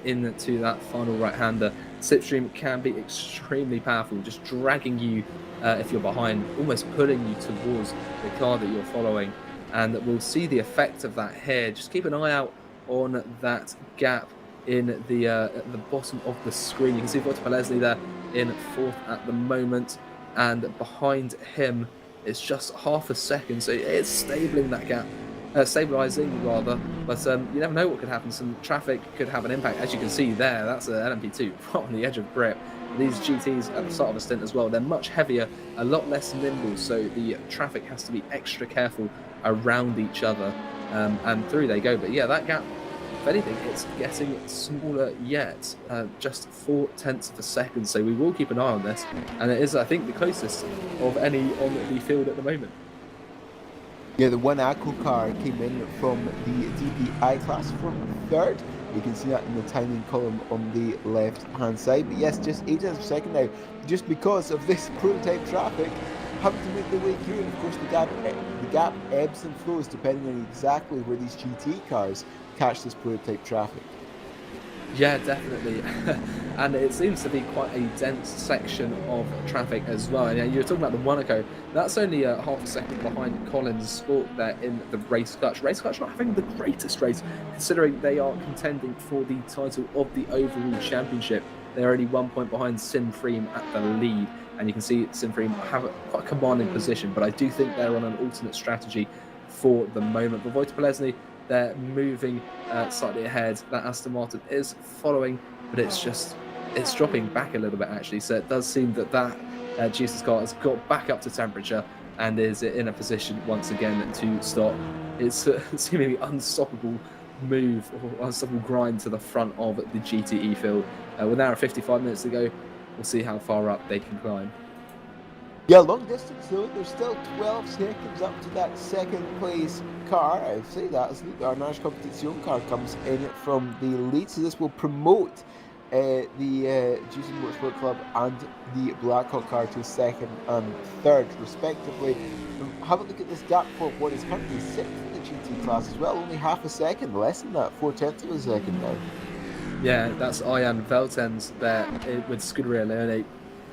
into that final right-hander, slipstream can be extremely powerful, just dragging you if you're behind, almost pulling you towards the car that you're following, and we'll see the effect of that here. Just keep an eye out on that gap in the at the bottom of the screen. You can see Wojtek Polesny there in 4th at the moment, and behind him it's just half a second, so it's stabilizing that gap, stabilizing rather, but you never know what could happen. Some traffic could have an impact. As you can see there, that's an LMP2 right on the edge of grip. These GTs at the start of a stint as well, they're much heavier, a lot less nimble, so the traffic has to be extra careful around each other, and through they go. But yeah, that gap, if anything, it's getting smaller yet, just 0.4 of a second, so we will keep an eye on this, and it is, I think, the closest of any on the field at the moment. Yeah, the one Aqua car came in from the DPI class from 3rd. You can see that in the timing column on the left-hand side. But yes, just 0.8 of a second now, just because of this prototype traffic having to make their way through. And of course, the gap ebbs and flows depending on exactly where these GT cars catch this prototype traffic. Yeah, definitely. And it seems to be quite a dense section of traffic as well. And you were talking about the Monaco. That's only half a second behind Collins Sport there in the race clutch. Race clutch not having the greatest race, considering they are contending for the title of the overall championship. They're only 1 point behind Sinfreem at the lead. And you can see Sinfreem have quite a commanding position, but I do think they're on an alternate strategy for the moment. But Wojtek Polesny, they're moving slightly ahead. That Aston Martin is following, but it's dropping back a little bit actually. So it does seem that Juice's car has got back up to temperature and is in a position once again to stop its seemingly unstoppable move or unstoppable grind to the front of the GTE field. With now 55 minutes to go, we'll see how far up they can climb. Yeah, long distance though, there's still 12 seconds up to that 2nd place car. I say that as the Arnage Competition car comes in from the lead, so this will promote the GT Motorsport Club and the Black Hawk car to 2nd and 3rd respectively. Have a look at this gap for what is currently 6th in the GT class as well, only half a second, less than that, 0.4 of a second now. Yeah, that's Arjan Veltens there with Scuderia Leone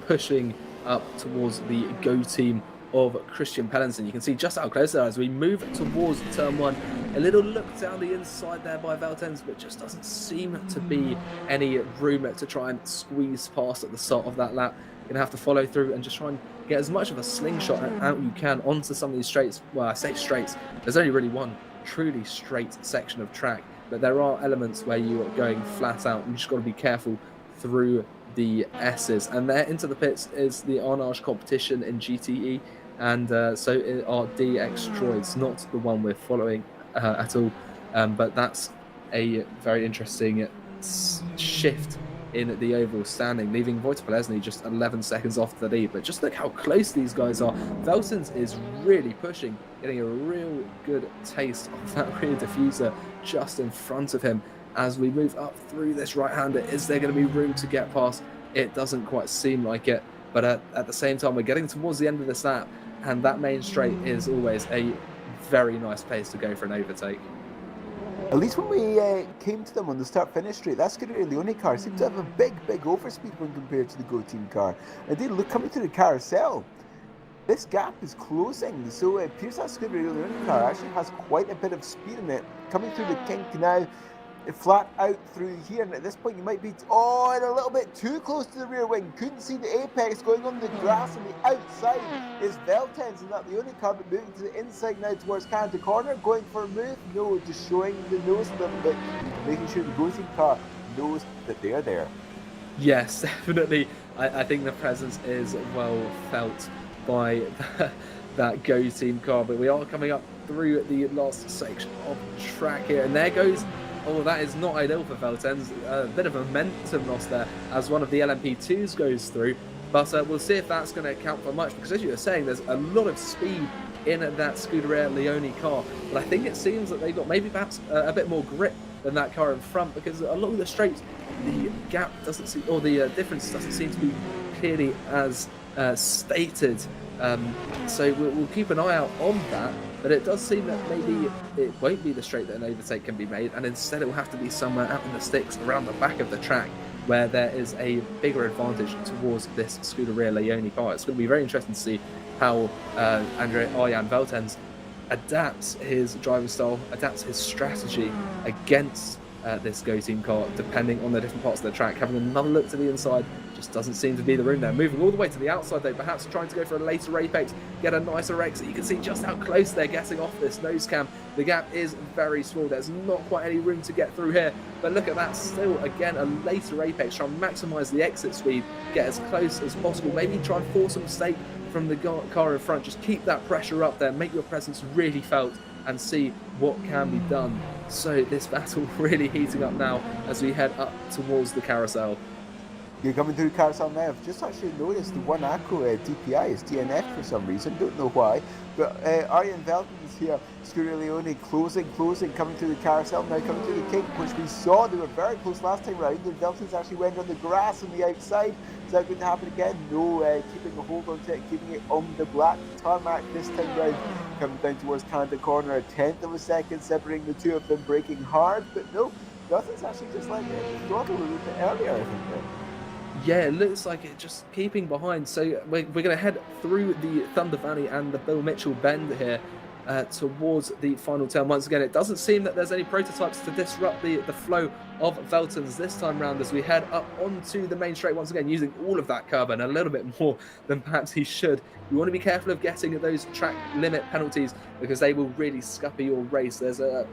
pushing up towards the go team of Christian Pellenson. You can see just how close they are as we move towards turn 1. A little look down the inside there by Veltens, but just doesn't seem to be any room to try and squeeze past at the start of that lap. You're going to have to follow through and just try and get as much of a slingshot out you can onto some of these straights. Well, I say straights, there's only really one truly straight section of track but there are elements where you are going flat out. You just got to be careful through the S's. And there into the pits is the Arnage competition in GTE, and so are DX Droids, not the one we're following at all, but that's a very interesting shift in the overall standing, leaving Wojtek Polesny just 11 seconds off the lead. But just look how close these guys are. Veltons is really pushing, getting a real good taste of that rear diffuser just in front of him. As we move up through this right-hander, is there going to be room to get past? It doesn't quite seem like it, but at the same time, we're getting towards the end of this lap, and that main straight is always a very nice place to go for an overtake. At least when we came to them on the start-finish straight, that Scuderia Leone car seemed to have a big overspeed when compared to the Go Team car. Indeed, look, coming through the carousel, this gap is closing, so it appears that Scuderia Leone car actually has quite a bit of speed in it. Coming through the kink now, flat out through here, and at this point you might be and a little bit too close to the rear wing. Couldn't see the apex. Going on the grass on the outside is Veltens, and that the only car, but moving to the inside now towards Canada corner, going for a move. No, just showing the nose a little bit, making sure the Go Team car knows that they are there. Yes, definitely. I think the presence is well felt by that Go Team car, but we are coming up through the last section of track here, and there goes. Oh, that is not ideal for Veltens. A bit of a momentum loss there as one of the LMP2s goes through. But we'll see if that's going to account for much, because as you were saying, there's a lot of speed in that Scuderia Leone car. But I think it seems that they've got maybe perhaps a bit more grip than that car in front, because along the straights, the gap doesn't seem, or the difference doesn't seem to be clearly as stated. So we'll keep an eye out on that. But it does seem that maybe it won't be the straight that an overtake can be made, and instead it will have to be somewhere out in the sticks around the back of the track where there is a bigger advantage towards this Scuderia Leone car. It's going to be very interesting to see how Arjan Veltens adapts his driving style, adapts his strategy against this Go Team car, depending on the different parts of the track. Having another look to the inside, just doesn't seem to be the room there. Moving all the way to the outside though, perhaps trying to go for a later apex, get a nicer exit. You can see just how close they're getting off this nose cam. The gap is very small. There's not quite any room to get through here. But look at that, still again a later apex, try and maximise the exit speed, get as close as possible, maybe try and force a mistake from the car in front. Just keep that pressure up there, make your presence really felt, and see what can be done. So this battle really heating up now as we head up towards the carousel. You're coming through the carousel now. I've just actually noticed the one Acro DPI is DNF for some reason, don't know why. But Arjan Veltens here, Scuderia Leone closing, coming through the carousel, now coming through the kink, which we saw they were very close last time round. The Veltens actually went on the grass on the outside. Is that going to happen again? No, keeping a hold on to it, keeping it on the black tarmac this time round. Coming down towards Canada corner, a tenth of a second separating the two of them, braking hard, but no, Veltens actually just let the throttle a little bit earlier, I think. Yeah, it looks like it just keeping behind. So we're going to head through the Thunder Valley and the Bill Mitchell Bend here towards the final turn. Once again, it doesn't seem that there's any prototypes to disrupt the flow of Veltens this time round as we head up onto the main straight once again, using all of that curb and a little bit more than perhaps he should. You want to be careful of getting those track limit penalties because they will really scupper your race. There's a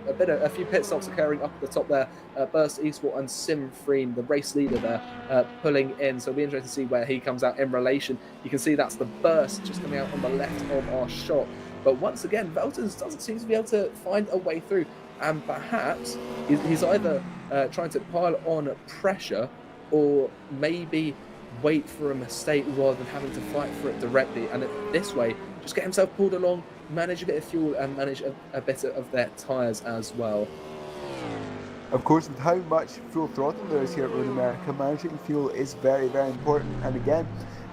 few pit stops occurring up at the top there. Burst Eastward and Sim Freen, the race leader there, pulling in. So it'll be interesting to see where he comes out in relation. You can see that's the Burst just coming out on the left of our shot. But once again, Veltens doesn't seem to be able to find a way through. And perhaps he's either trying to pile on pressure or maybe wait for a mistake rather than having to fight for it directly. And this way, just get himself pulled along, manage a bit of fuel and manage a bit of their tyres as well. Of course, with how much full throttle there is here at Road America, managing fuel is very, very important. And again,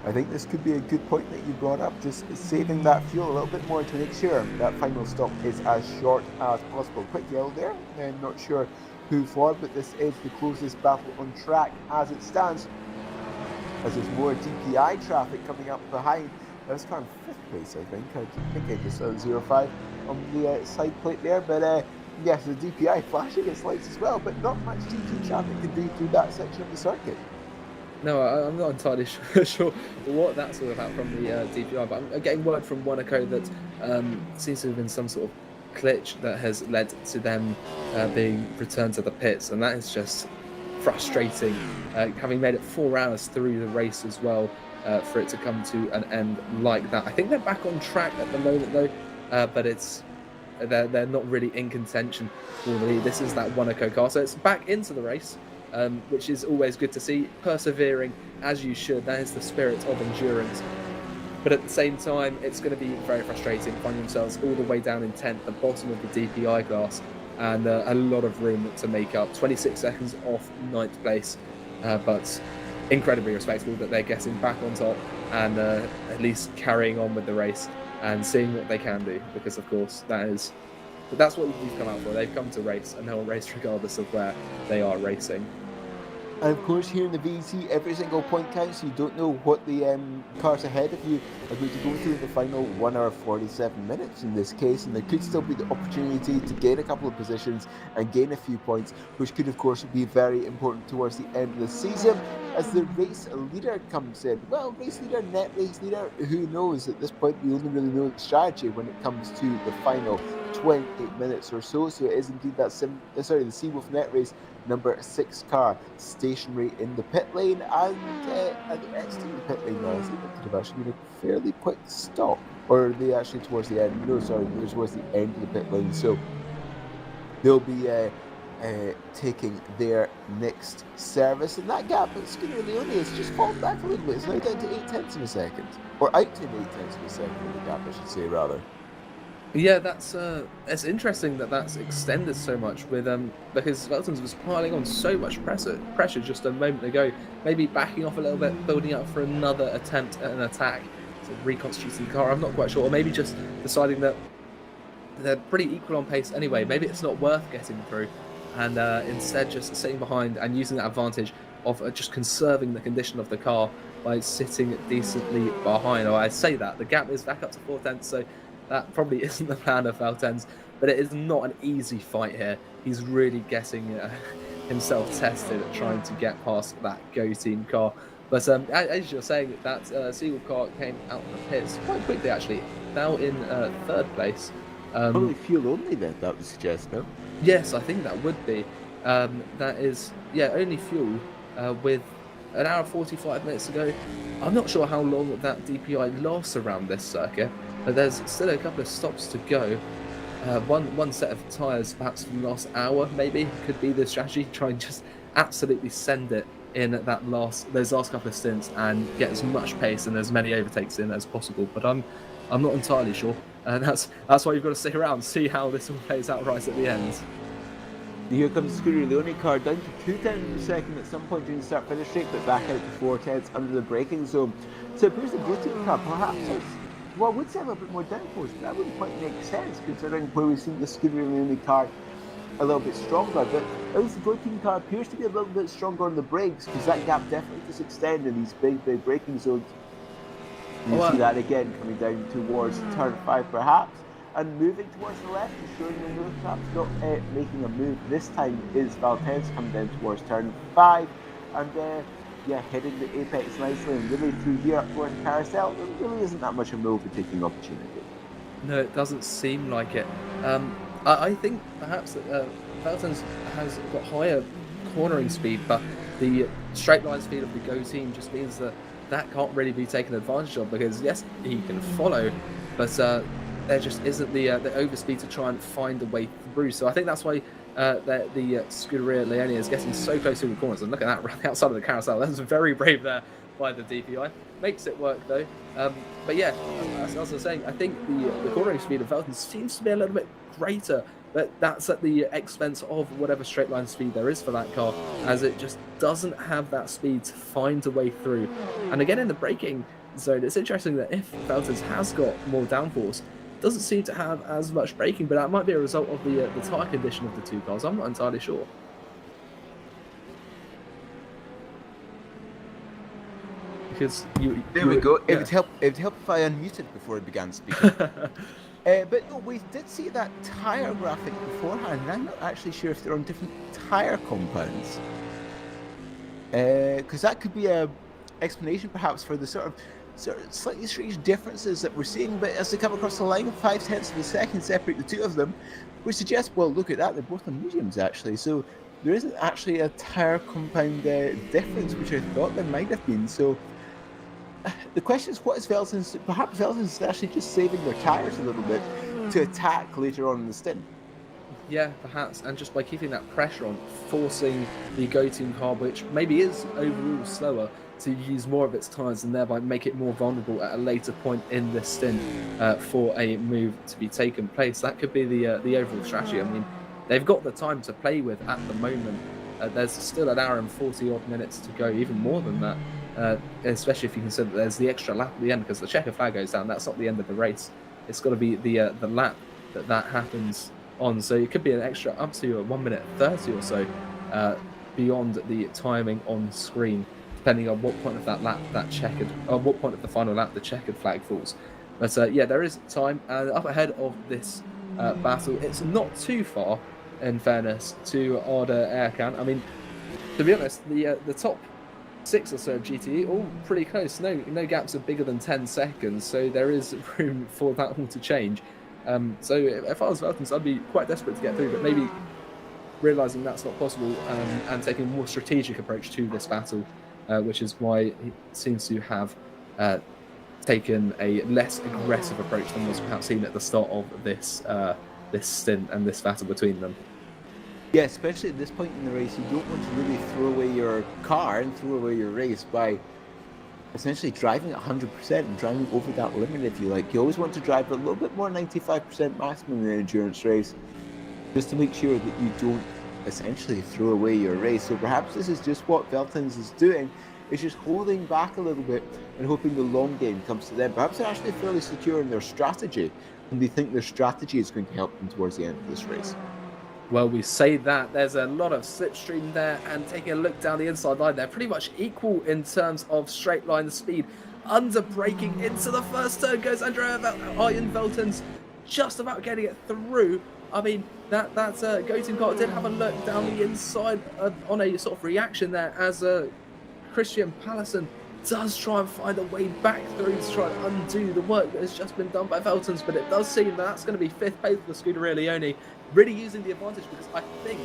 I think this could be a good point that you brought up, just saving that fuel a little bit more to make sure that final stop is as short as possible. Quick yellow there, I'm not sure who for, but this is the closest battle on track as it stands. As there's more DPI traffic coming up behind. That's kind of 5th place, I think. I just saw 05 on the side plate there, but yes, the DPI flashing its lights as well, but not much GT traffic can do through that section of the circuit. No, I'm not entirely sure what that's all about from the DPI, but I'm getting word from Wanako that seems to have been some sort of glitch that has led to them being returned to the pits, and that is just frustrating. Having made it 4 hours through the race as well, for it to come to an end like that. I think they're back on track at the moment though, but they're not really in contention for the lead. This is that Monaco car, so it's back into the race, which is always good to see. Persevering as you should. That is the spirit of endurance. But at the same time, it's going to be very frustrating finding themselves all the way down in 10th, the bottom of the DPI class, and a lot of room to make up. 26 seconds off 9th place, but incredibly respectable that they're getting back on top and at least carrying on with the race and seeing what they can do, because of course that's what we've come out for. They've come to race, and they'll race regardless of where they are racing. And of course, here in the VEC, every single point counts. You don't know what the cars ahead of you are going to go through in the final 1 hour 47 minutes in this case, and there could still be the opportunity to gain a couple of positions and gain a few points, which could of course be very important towards the end of the season as the race leader comes in. Well, race leader, net race leader, who knows? At this point, we only really know the strategy when it comes to the final 28 minutes or so. So it is indeed that the Seawolf net race number 6 car stationary in the pit lane, and exiting the pit lane now. I think that could have actually been a fairly quick stop, or are they actually towards the end? No, sorry, they're towards the end of the pit lane. So they'll be taking their next service, and that gap at Skinner Leone has just fallen back a little bit. It's now down to 8 tenths of a second, or out to 8 tenths of a second in the gap, I should say, rather. Yeah, that's it's interesting that that's extended so much with because Veltons was piling on so much pressure just a moment ago, maybe backing off a little bit, building up for another attempt at an attack to reconstitute the car. I'm not quite sure, or maybe just deciding that they're pretty equal on pace anyway. Maybe it's not worth getting through, and instead just sitting behind and using that advantage of just conserving the condition of the car by sitting decently behind. Or I say that the gap is back up to 4 tenths, so that probably isn't the plan of Valtens, but it is not an easy fight here. He's really getting himself tested at trying to get past that Go Team car. But as you're saying, that Seagull car came out of the pits quite quickly, actually. Now in 3rd place. Probably fuel only then, that would suggest, no? Yes, I think that would be. That is, yeah, only fuel with an hour 45 minutes ago. I'm not sure how long that DPI lasts around this circuit, but there's still a couple of stops to go. One set of tyres, perhaps for the last hour, maybe, could be the strategy. Try and just absolutely send it in at those last couple of stints and get as much pace and as many overtakes in as possible. But I'm not entirely sure. That's why you've got to stick around, see how this all plays out right at the end. Here comes the Scuderia Leone car down to 2 tenths of a second at some point during the start-finish straight, but back out to 4 tenths under the braking zone. So it appears the Go Team car perhaps has, well, I would say a little bit more downforce, but that wouldn't quite make sense considering where we've seen the Scuderia Leone car a little bit stronger. But at least the Go Team car appears to be a little bit stronger on the brakes, because that gap definitely does extend in these big braking zones. You see that again coming down towards turn 5 perhaps, and moving towards the left, showing the move, perhaps not making a move this time is Valtens coming down towards turn 5, and hitting the apex nicely and really through here up towards the carousel. There really isn't that much of an overtaking opportunity. No, it doesn't seem like it. I think perhaps that Valtens has got higher cornering speed, but the straight line speed of the Go Team just means that can't really be taken advantage of, because yes, he can follow, but there just isn't the overspeed to try and find a way through. So I think that's why the Scuderia Leone is getting so close to the corners. And look at that, right outside of the carousel. That's very brave there by the DPI. Makes it work though. But yeah, as I was saying, I think the cornering speed of Veltons seems to be a little bit greater, but that's at the expense of whatever straight line speed there is for that car, as it just doesn't have that speed to find a way through. And again, in the braking zone, it's interesting that if Veltons has got more downforce, doesn't seem to have as much braking, but that might be a result of the tyre condition of the two cars. I'm not entirely sure. Because there we go. Yeah. It would help if I unmuted before I began speaking. But no, we did see that tyre graphic beforehand, and I'm not actually sure if they're on different tyre compounds. Because that could be a explanation perhaps for the sort of slightly strange differences that we're seeing, but as they come across the line, 5/10 of a second separate the two of them, which suggests, well, look at that, they're both on mediums actually, so there isn't actually a tire compound difference, which I thought there might have been. So the question is, what is Veltons? Perhaps Veltons is actually just saving their tires a little bit to attack later on in the stint. Yeah, perhaps, and just by keeping that pressure on, forcing the Go Team car, which maybe is overall slower, to use more of its tyres and thereby make it more vulnerable at a later point in the stint for a move to be taken place. That could be the overall strategy. I mean, they've got the time to play with at the moment. There's still an hour and 40 odd minutes to go, even more than that, especially if you consider that there's the extra lap at the end, because the checker flag goes down. That's not the end of the race. It's got to be the lap that happens on. So it could be an extra up to 1 minute 30 or so beyond the timing on screen, depending on what point of that lap what point of the final lap the checkered flag falls. But yeah, there is time, and up ahead of this battle, it's not too far, in fairness, to Arda Erkan. I mean, to be honest, the top 6 or so of GTE all pretty close. No gaps are bigger than 10 seconds, so there is room for that all to change. So if I was Veltons, I'd be quite desperate to get through, but maybe realising that's not possible and taking a more strategic approach to this battle, which is why he seems to have taken a less aggressive approach than was perhaps seen at the start of this stint and this battle between them. Yeah, especially at this point in the race, you don't want to really throw away your car and throw away your race by essentially driving at 100% and driving over that limit, if you like. You always want to drive a little bit more 95% maximum in an endurance race, just to make sure that you don't essentially throw away your race. So perhaps this is just what Veltons is doing, is just holding back a little bit and hoping the long game comes to them. Perhaps they're actually fairly secure in their strategy, and they think their strategy is going to help them towards the end of this race. Well, we say that. There's a lot of slipstream there, and taking a look down the inside line, they're pretty much equal in terms of straight line speed. Under braking into the first turn goes Andrea Iron Veltons, just about getting it through. I mean, that Go Team car did have a look down the inside on a sort of reaction there, as Christian Pallison does try and find a way back through to try and undo the work that has just been done by Veltons, but it does seem that's going to be 5th place for the Scuderia Leone, really using the advantage, because I think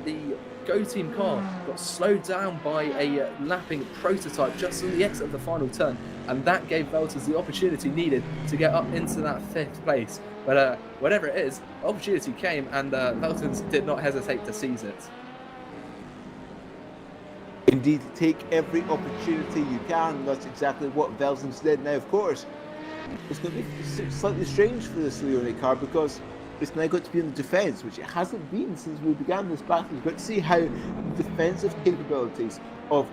the Go Team car got slowed down by a lapping prototype just on the exit of the final turn, and that gave Veltons the opportunity needed to get up into that 5th place. But whatever it is, opportunity came, and Veltons did not hesitate to seize it. Indeed, take every opportunity you can, and that's exactly what Veltons did. Now, of course, it's going to be slightly strange for this Leone car, because it's now got to be in the defence, which it hasn't been since we began this battle. We've got to see how the defensive capabilities of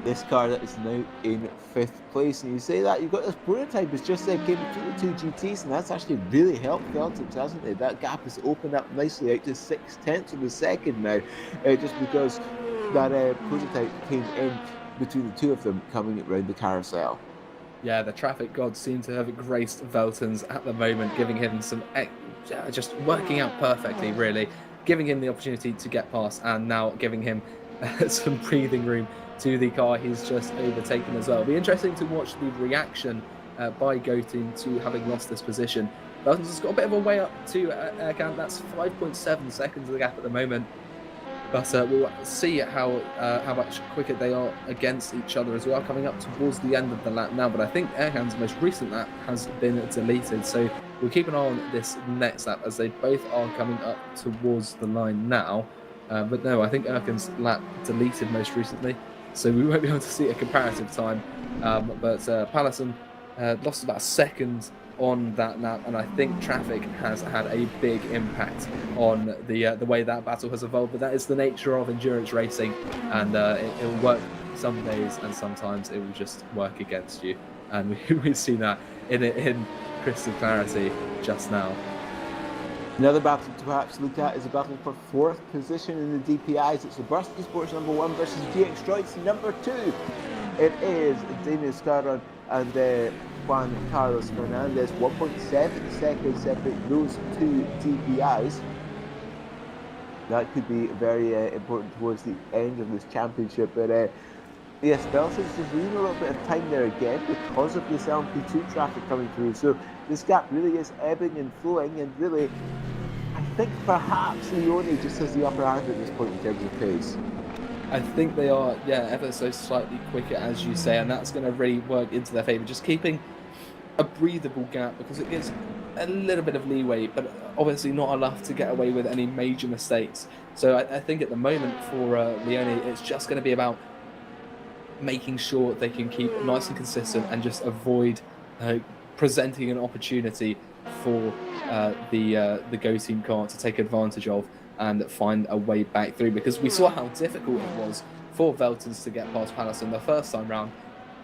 this car that is now in 5th place. And you say that, you've got this prototype that's just came between the two GTs, and that's actually really helped Veltons, hasn't it? That gap has opened up nicely out to 6/10 of a second now, just because that prototype came in between the two of them coming around the carousel. Yeah, the traffic gods seem to have graced Veltons at the moment, giving him some just working out perfectly, really, giving him the opportunity to get past, and now giving him some breathing room to the car he's just overtaken as well. It'll be interesting to watch the reaction by Go Team to having lost this position. Veltons has got a bit of a way up to Erkan. That's 5.7 seconds of the gap at the moment. But we'll see how much quicker they are against each other as well, coming up towards the end of the lap now. But I think Erkan's most recent lap has been deleted, so we'll keep an eye on this next lap, as they both are coming up towards the line now. But no, I think Erkan's lap deleted most recently, so we won't be able to see a comparative time. But Pallison lost about a second on that lap, and I think traffic has had a big impact on the way that battle has evolved. But that is the nature of endurance racing, and it will work some days, and sometimes it will just work against you. And we've seen that in crystal clarity just now. Another battle to perhaps look at is a battle for 4th position in the DPIs. It's the Varsity Sports number 1 versus GX Droids number 2. It is Daniel Scaron and Juan Carlos Fernandez. 1.7 seconds separate those two DPIs. That could be very important towards the end of this championship. But Yes, Belson's just losing a little bit of time there again because of this LMP2 traffic coming through. So this gap really is ebbing and flowing, and really, I think perhaps Leone just has the upper hand at this point in terms of pace. I think they are, yeah, ever so slightly quicker, as you say, and that's going to really work into their favour. Just keeping a breathable gap, because it gives a little bit of leeway, but obviously not enough to get away with any major mistakes. So I think at the moment for Leone, it's just going to be about making sure they can keep nice and consistent and just avoid presenting an opportunity for the Go Team car to take advantage of and find a way back through, because we saw how difficult it was for Veltons to get past Pallison the first time round.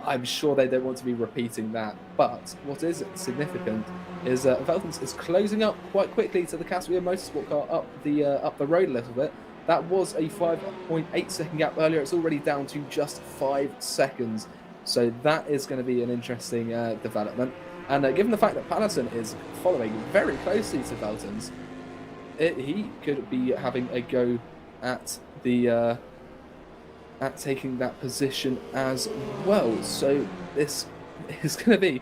I'm sure they don't want to be repeating that, but what is significant is Veltons is closing up quite quickly to the Caspian Motorsport car up the road a little bit. That was a 5.8 second gap earlier. It's already down to just 5 seconds, so that is going to be an interesting development. And given the fact that Pallison is following very closely to Veltons, he could be having a go at the at taking that position as well. So this is going to be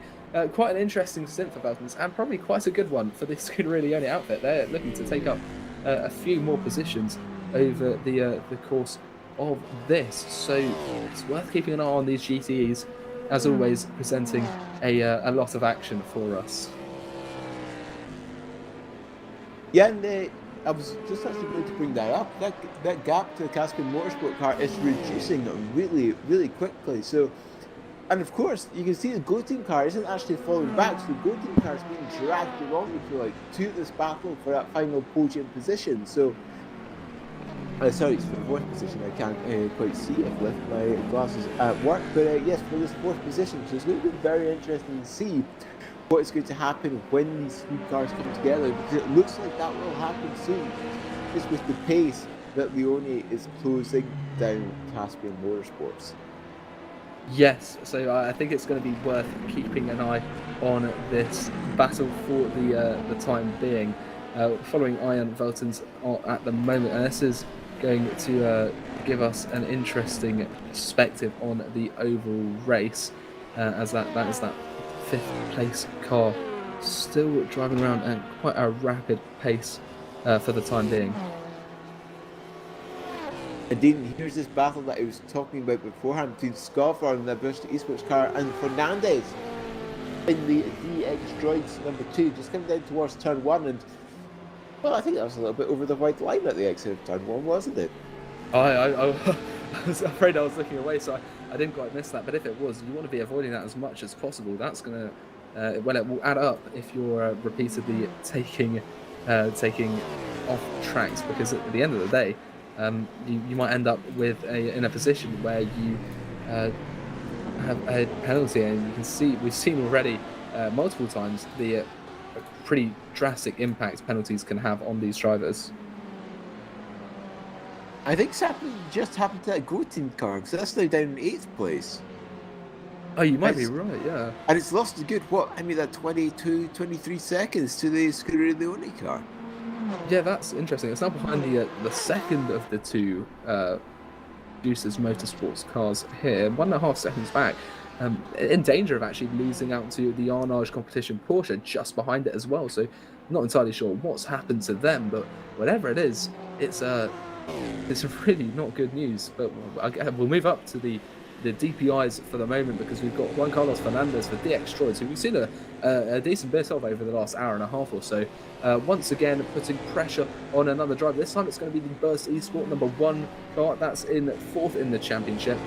quite an interesting stint for Veltons, and probably quite a good one for this Scuderia Leone outfit. They're looking to take up a few more positions over the course of this. So it's worth keeping an eye on these GTEs, as always, presenting a lot of action for us. Yeah, and I was just actually going to bring that up. That gap to the Caspian Motorsport car is reducing really, really quickly. So, and of course, you can see the Go Team car isn't actually falling back. So the Go Team car is being dragged along, if you like, to this battle for that final podium position. So, sorry, it's for the 4th position. I can't quite see it with my glasses at work. But yes, for this 4th position. So it's going to be very interesting to see what is going to happen when these three cars come together, because it looks like that will happen soon, just with the pace that Leone is closing down Caspian Motorsports. Yes, so I think it's going to be worth keeping an eye on this battle for the time being. Following Ian Veltons at the moment, and this is going to give us an interesting perspective on the overall race, as that is that 5th place car still driving around at quite a rapid pace for the time being. And Dean, here's this battle that I was talking about beforehand between Scoffer and the Bush Esports car and Fernandez in the DX Droids number 2, just coming down towards turn 1, and well, I think that was a little bit over the white line at the exit of turn 1, wasn't it? I was afraid I was looking away, so I didn't quite miss that. But if it was, you want to be avoiding that as much as possible. That's going to, well, it will add up if you're repeatedly taking off tracks, because at the end of the day, you might end up with in a position where you have a penalty, and you can see we've seen already multiple times the pretty drastic impact penalties can have on these drivers. I think something just happened to that Go Team car, because that's now down in 8th place. Oh, you might be right, yeah. And it's lost a good, that 22, 23 seconds to the Scuderia Leone car. Yeah, that's interesting. It's now behind the second of the two Juice's Motorsports cars here, 1.5 seconds back. In danger of actually losing out to the Arnage competition Porsche just behind it as well. So not entirely sure what's happened to them, but whatever it is, it's really not good news. But we'll move up to the DPIs for the moment, because we've got Juan Carlos Fernandez for DX Droids, who we've seen a decent bit of over the last hour and a half or so. Once again, putting pressure on another driver. This time it's going to be the Burst Esport number 1 car. That's in 4th in the championship,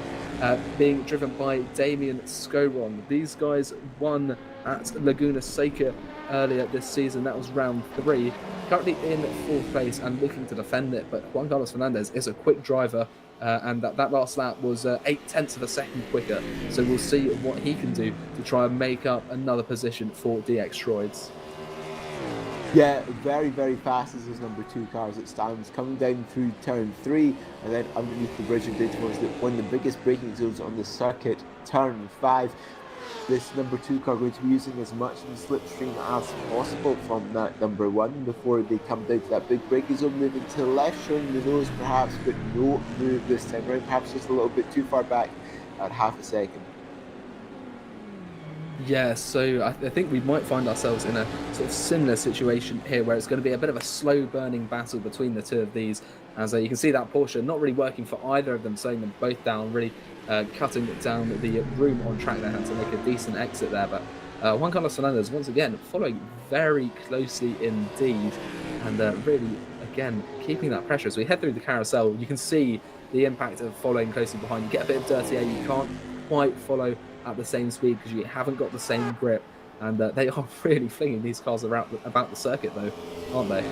being driven by Damien Scoron. These guys won at Laguna Seca earlier this season. That was round 3. Currently in 4th place and looking to defend it, but Juan Carlos Fernandez is a quick driver, and that last lap was 0.8 of a second quicker. So we'll see what he can do to try and make up another position for DX Droids. Yeah, very, very fast as his number 2 car as it stands, coming down through turn 3 and then underneath the bridge and down towards one of the biggest braking zones on the circuit, turn 5. This number 2 car going to be using as much of the slipstream as possible from that number 1 before they come down to that big braking zone, moving to the left, showing the nose perhaps, but no move this time around, perhaps just a little bit too far back at half a second. Yeah, so I think we might find ourselves in a sort of similar situation here where it's going to be a bit of a slow burning battle between the two of these. As you can see that Porsche not really working for either of them, slowing them both down, really cutting down the room on track. They had to make a decent exit there, but Juan Carlos Fernandez once again following very closely indeed, and really again keeping that pressure. As we head through the carousel, you can see the impact of following closely behind. You get a bit of dirty air, you can't quite follow at the same speed because you haven't got the same grip, and they are really flinging these cars around about the circuit though, aren't they?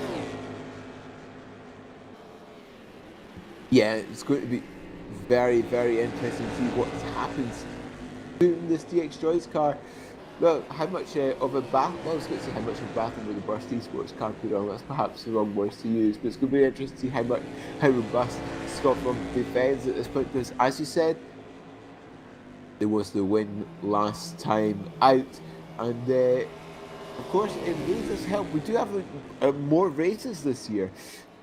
Yeah, it's going to be very, very interesting to see what happens to this DX Droids car. Well, how much of a battle, well, I was going to say how much of a battle with the Burst Esports car put on, that's perhaps the wrong words to use, but it's going to be interesting to see how robust Scotland defends at this point, because as you said, there was the win last time out, and of course in Racer's help we do have more races this year,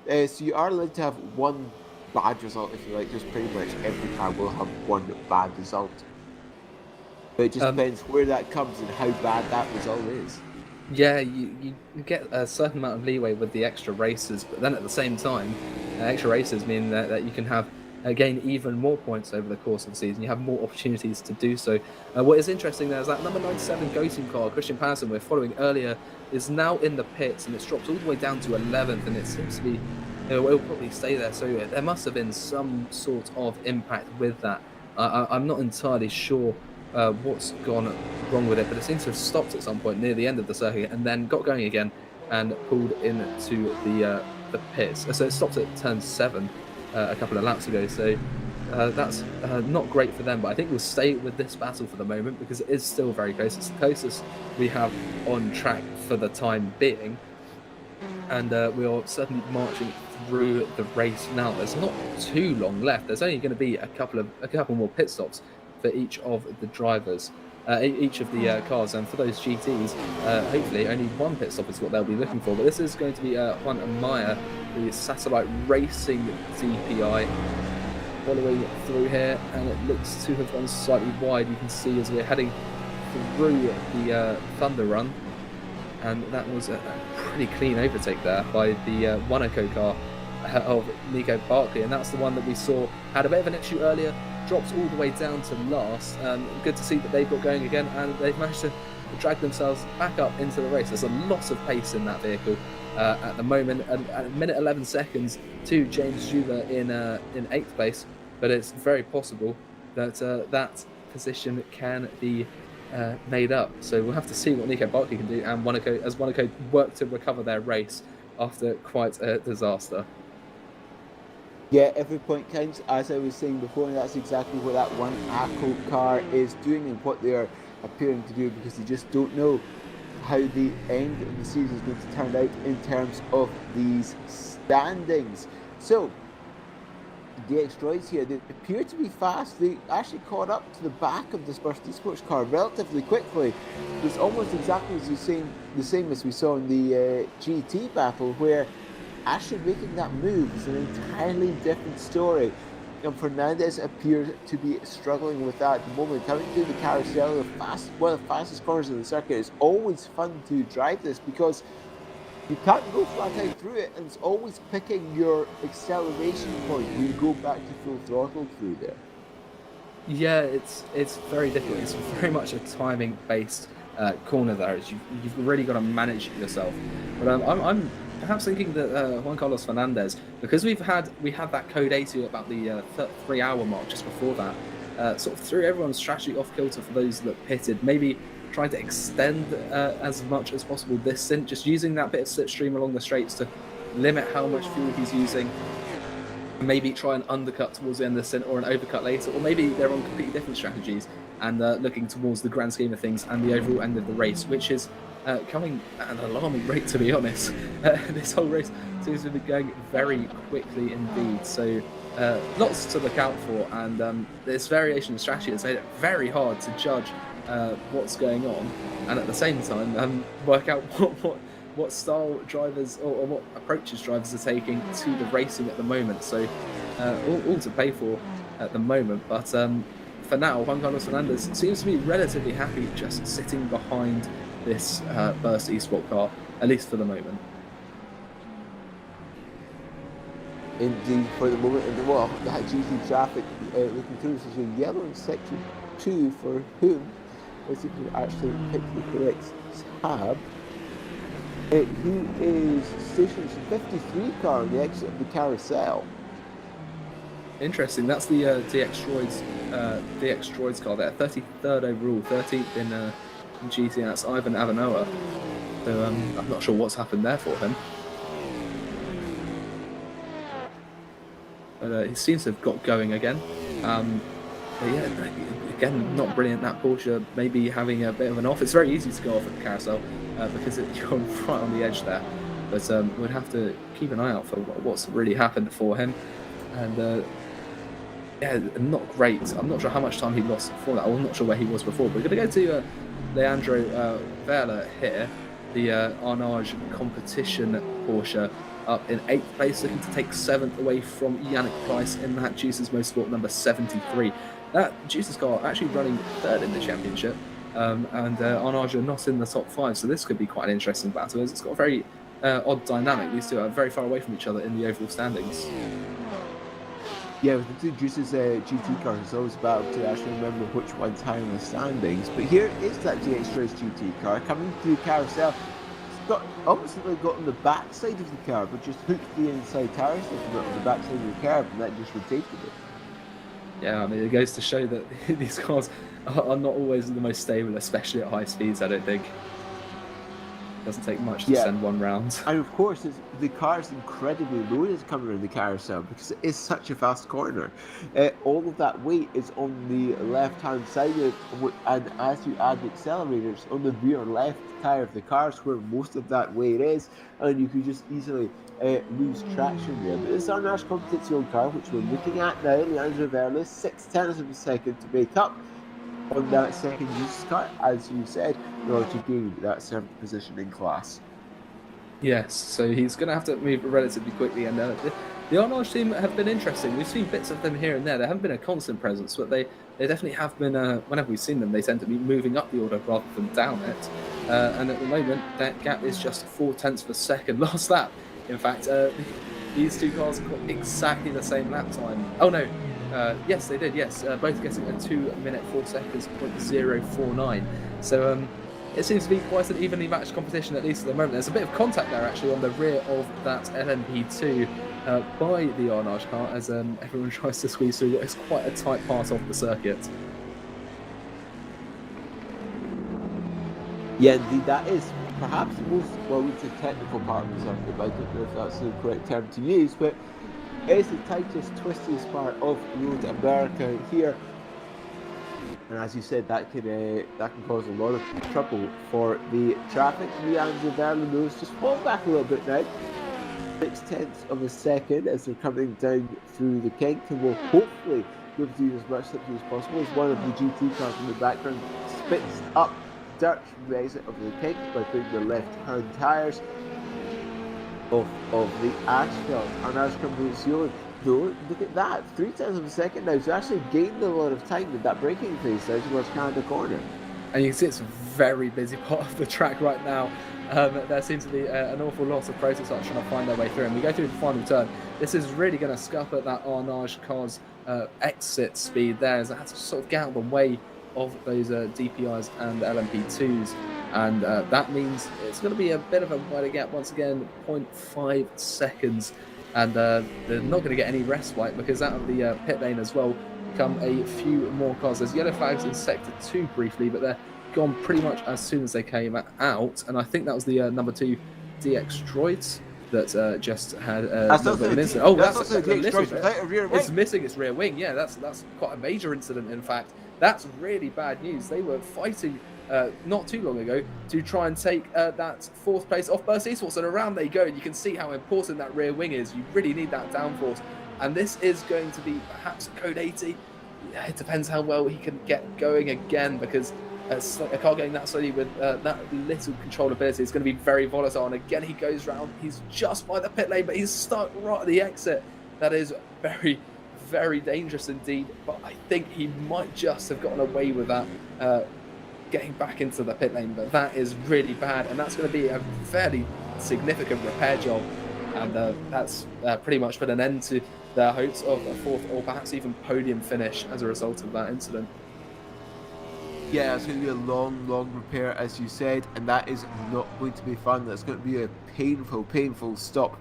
so you are allowed to have one bad result if you like. Just pretty much every car will have one bad result, but it just depends where that comes and how bad that result is. Yeah, you get a certain amount of leeway with the extra races, but then at the same time extra races mean that you can have gain even more points over the course of the season. You have more opportunities to do so. What is interesting there is that number 97 Go-Team car, Christian Patterson, we're following earlier, is now in the pits, and it's dropped all the way down to 11th, and it seems to be, it will probably stay there. So there must have been some sort of impact with that. I'm not entirely sure what's gone wrong with it, but it seems to have stopped at some point near the end of the circuit and then got going again and pulled into the pits. So it stopped at turn 7. A couple of laps ago, so that's not great for them, but I think we'll stay with this battle for the moment because it is still very close. It's the closest we have on track for the time being, and we are certainly marching through the race now. There's not too long left. There's only going to be a couple more pit stops for each of the drivers, each of the cars, and for those GTs, hopefully only one pit stop is what they'll be looking for. But this is going to be Juan Amaya, the Satellite Racing DPI, following through here, and it looks to have gone slightly wide. You can see as we're heading through the Thunder Run, and that was a pretty clean overtake there by the Monaco car of Nico Barkley, and that's the one that we saw had a bit of an issue earlier, drops all the way down to last. Good to see that they've got going again, and they've managed to drag themselves back up into the race. There's a lot of pace in that vehicle at the moment, and at a minute 11 seconds to James Juva in 8th place, but it's very possible that that position can be made up. So we'll have to see what Nico Barkley can do, and Monaco work to recover their race after quite a disaster. Yeah, every point counts, as I was saying before, and that's exactly what that one ACO car is doing and what they are appearing to do, because they just don't know how the end of the season is going to turn out in terms of these standings. So, the DX Droids here, they appear to be fast. They actually caught up to the back of this Burst Esports car relatively quickly. It's almost exactly the same as we saw in the GT battle, where actually making that move is an entirely different story. And Fernandez appears to be struggling with that at the moment. Coming through the carousel, one of the fastest corners in the circuit, is always fun to drive this because you can't go flat out through it, and it's always picking your acceleration point when you go back to full throttle through there. Yeah, it's very difficult. It's very much a timing based corner there. You've really got to manage it yourself. But I'm perhaps thinking that Juan Carlos Fernandez, because we had that code 80 about the 3-hour mark just before that, sort of threw everyone's strategy off kilter for those that pitted. Maybe trying to extend as much as possible this stint, just using that bit of slipstream along the straights to limit how much fuel he's using. Maybe try and undercut towards the end of the stint, or an overcut later, or maybe they're on completely different strategies and looking towards the grand scheme of things and the overall end of the race, which is coming at an alarming rate, to be honest. This whole race seems to be going very quickly indeed, so lots to look out for, and this variation of strategy has made it very hard to judge what's going on, and at the same time work out what style drivers or what approaches drivers are taking to the racing at the moment. So all to pay for at the moment, but for now, Juan Carlos Fernandez seems to be relatively happy just sitting behind this Burst Esport car, at least for the moment. Indeed, for the moment, and well, that GT traffic looking through this is in yellow in section 2 for whom, let's see if we can actually pick the correct tab. Who is station 53 car on the exit of the carousel. Interesting. That's the DX Droids car there. 33rd overall, 13th in GT. That's Ivan Avanoa. So I'm not sure what's happened there for him. But he seems to have got going again. But yeah, again, not brilliant. That Porsche maybe having a bit of an off. It's very easy to go off at the carousel because you're right on the edge there. But we'd have to keep an eye out for what's really happened for him. And yeah, not great. I'm not sure how much time he lost before that. I'm not sure where he was before. But we're going to go to Leandro Vela here, the Arnage competition Porsche, up in 8th place, looking to take 7th away from Yannick Price in that Juices Motorsport number 73. That Juices car actually running 3rd in the championship, and Arnage are not in the top 5, so this could be quite an interesting battle. It's got a very odd dynamic. These two are very far away from each other in the overall standings. Yeah, with the two Juices GT cars, it's always about to actually remember which one's higher in the standings. But here is that DX Race GT car coming through carousel. It's got almost like got on the back side of the car, but just hooked the inside tires on the back side of the car, and that just rotated it. Yeah, I mean, it goes to show that these cars are not always the most stable, especially at high speeds, I don't think. It doesn't take much to send one round. And of course, the car is incredibly low as coming around the carousel because it is such a fast corner. All of that weight is on the left-hand side, and as you add the accelerators on the rear left tyre of the car is where most of that weight is, and you could just easily lose traction there. But this is our Nash competition car, which we're looking at now. Leandro Verles, 6/10 of a second to make up on that second use car, as you said, in order to gain that 7th position in class. Yes, so he's going to have to move relatively quickly, and the Arnage team have been interesting. We've seen bits of them here and there. They haven't been a constant presence, but they definitely have been, whenever we've seen them, they tend to be moving up the order rather than down it. And at the moment, that gap is just 0.4 of a second. Last lap, in fact, these two cars got exactly the same lap time. Oh no, yes, they did, yes. Both getting a 2 minute 4 seconds, 0.049. So it seems to be quite an evenly matched competition, at least at the moment. There's a bit of contact there, actually, on the rear of that LMP2 by the Arnage car, as everyone tries to squeeze through what is quite a tight part of the circuit. Yeah, indeed, that is perhaps the most, well, it's a technical part of the circuit, but I don't know if that's the correct term to use, but it's the tightest, twistiest part of Road America here. And as you said, that can cause a lot of trouble for the traffic. Leandro Verlanos just fall back a little bit now. 0.6 of a second as they're coming down through the kink, and will hopefully be able to do as much slipstream as possible as one of the GT cars in the background spits up dirt from the exit of the kink by putting the left-hand tyres of the asphalt. And as Competizione, though, look at that, 0.3 of a second now, so actually gained a lot of time with that braking phase there towards Canada Corner. And you can see it's a very busy part of the track right now. There seems to be an awful lot of prototypes trying to find their way through, and we go through the final turn. This is really going to scupper that Arnage car's exit speed there, as it has to sort of get out of the way of those DPIs and LMP2s, and that means it's going to be a bit of a wider gap once again, 0.5 seconds, and they're not going to get any respite because out of the pit lane as well come a few more cars. There's yellow flags in sector 2 briefly, but they're gone pretty much as soon as they came out, and I think that was the number 2 DX Droids that just had a little bit of an incident. Oh, that's a it's missing its rear wing. Yeah, that's quite a major incident, in fact. That's really bad news. They were fighting not too long ago to try and take that 4th place off Burst Esports, and around they go, and you can see how important that rear wing is. You really need that downforce, and this is going to be perhaps Code 80. Yeah, it depends how well he can get going again, because a car going that slowly with that little controllability is going to be very volatile. And again, he goes round. He's just by the pit lane, but he's stuck right at the exit. That is very, very dangerous indeed, but I think he might just have gotten away with that, getting back into the pit lane, but that is really bad, and that's going to be a fairly significant repair job, and that's pretty much put an end to their hopes of a 4th or perhaps even podium finish as a result of that incident. Yeah, it's going to be a long repair, as you said, and that is not going to be fun. That's going to be a painful stop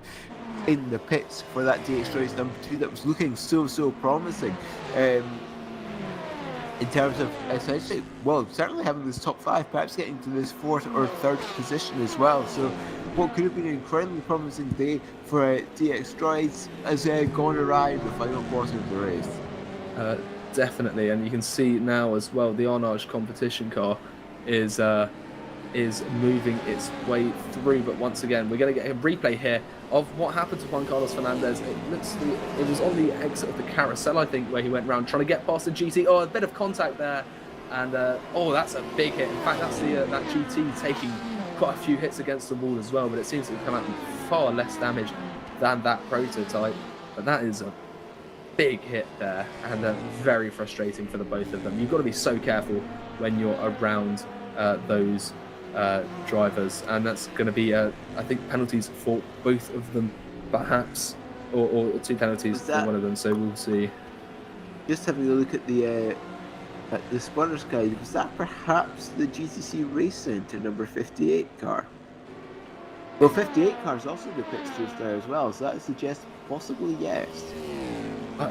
in the pits for that DX race number 2 that was looking so promising. In terms of essentially, well, certainly having this top 5, perhaps getting to this 4th or 3rd position as well. So what could have been an incredibly promising day for DX Droids has gone awry in the final quarter of the race. Definitely, and you can see now as well the Arnage competition car is moving its way through, but once again we're going to get a replay here of what happened to Juan Carlos Fernandez. It was on the exit of the carousel, I think, where he went round trying to get past the GT. Oh, a bit of contact there, and oh, that's a big hit. In fact, that's that GT taking quite a few hits against the wall as well, but it seems to have come out with far less damage than that prototype. But that is a big hit there, and very frustrating for the both of them. You've got to be so careful when you're around those drivers, and that's going to be I think penalties for both of them, perhaps, or 2 penalties for one of them, so we'll see. Just having a look at the spotters guide, was that perhaps the GTC Race Centre number 58 car? Well, 58 cars also the pits just there as well, so that suggests possibly yes.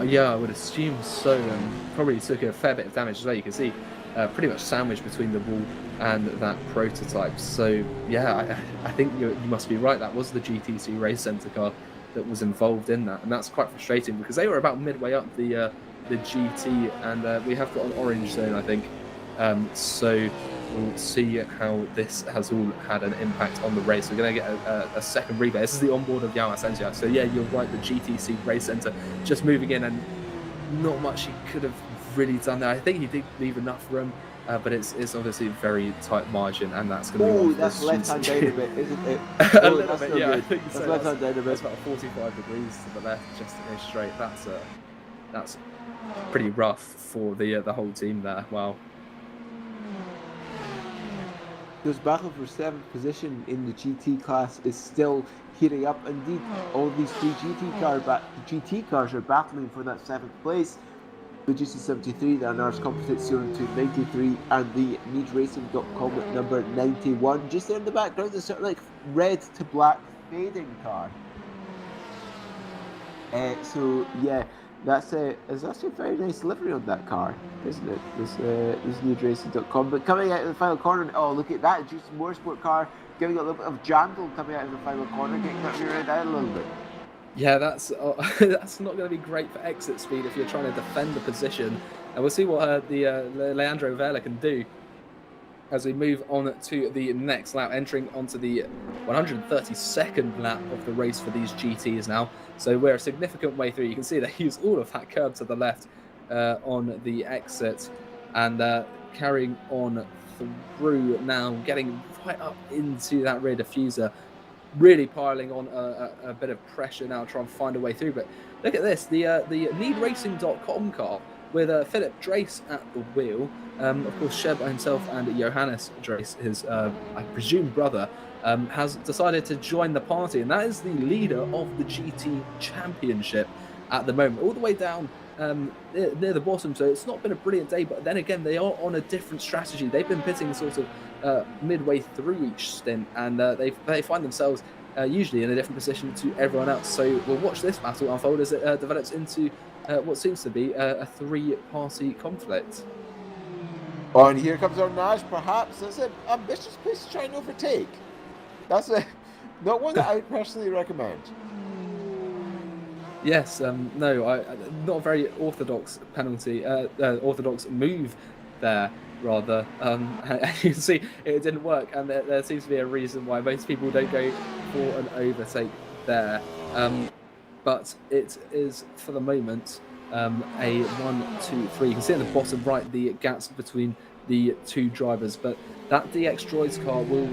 Yeah, I would assume so, and probably took a fair bit of damage as well. You can see pretty much sandwiched between the wall and that prototype. So yeah, I think you must be right. That was the GTC Race Centre car that was involved in that, and that's quite frustrating because they were about midway up the GT, and we have got an orange zone, I think. So we'll see how this has all had an impact on the race. We're going to get a second replay. This is the onboard of Yao Asensio. So yeah, you're right, the GTC Race Centre just moving in, and not much he could have really done there. I think he did leave enough room, but it's obviously a very tight margin, and that's going to be that's left-hand down a bit, isn't it? A little bit, yeah. I think so. That's left-hand down a bit. That's about 45 degrees to the left, just to go straight. That's pretty rough for the whole team there. Wow. This battle for 7th position in the GT class is still heating up. Indeed, all these 3 GT cars are battling for that 7th place. The GC73, the Arnage Composite CO2 93, and the NeedRacing.com at number 91. Just there in the background, there's sort of like red to black fading car. So yeah, that's a very nice livery on that car, isn't it? This NeedRacing.com. But coming out of the final corner, oh look at that, just Motorsport car giving a little bit of jandle coming out of the final corner, getting that rear end out a little bit. Yeah, that's not going to be great for exit speed if you're trying to defend the position. And we'll see what the Leandro Vela can do as we move on to the next lap, entering onto the 132nd lap of the race for these GTs now. So we're a significant way through. You can see they use all of that curb to the left on the exit, and carrying on through now, getting right up into that rear diffuser, really piling on a bit of pressure now, trying to find a way through. But look at this, the NeedRacing.com car with Philip Drace at the wheel. Of course, Sheb himself and Johannes Drace, his, I presume, brother, has decided to join the party, and that is the leader of the GT Championship at the moment, all the way down near the bottom. So it's not been a brilliant day, but then again, they are on a different strategy. They've been pitting sort of midway through each stint, and they find themselves usually in a different position to everyone else. So we'll watch this battle unfold as it develops into what seems to be a 3-party conflict. Oh, and here comes Arnage, perhaps. That's an ambitious place to try and overtake. That's not one that I would personally recommend. Yes, no, not a very orthodox penalty, orthodox move there, rather. You can see it didn't work, and there seems to be a reason why most people don't go for an overtake there. But it is, for the moment, a 1, 2, 3. You can see at the bottom right the gaps between the 2 drivers, but that DX Droids car will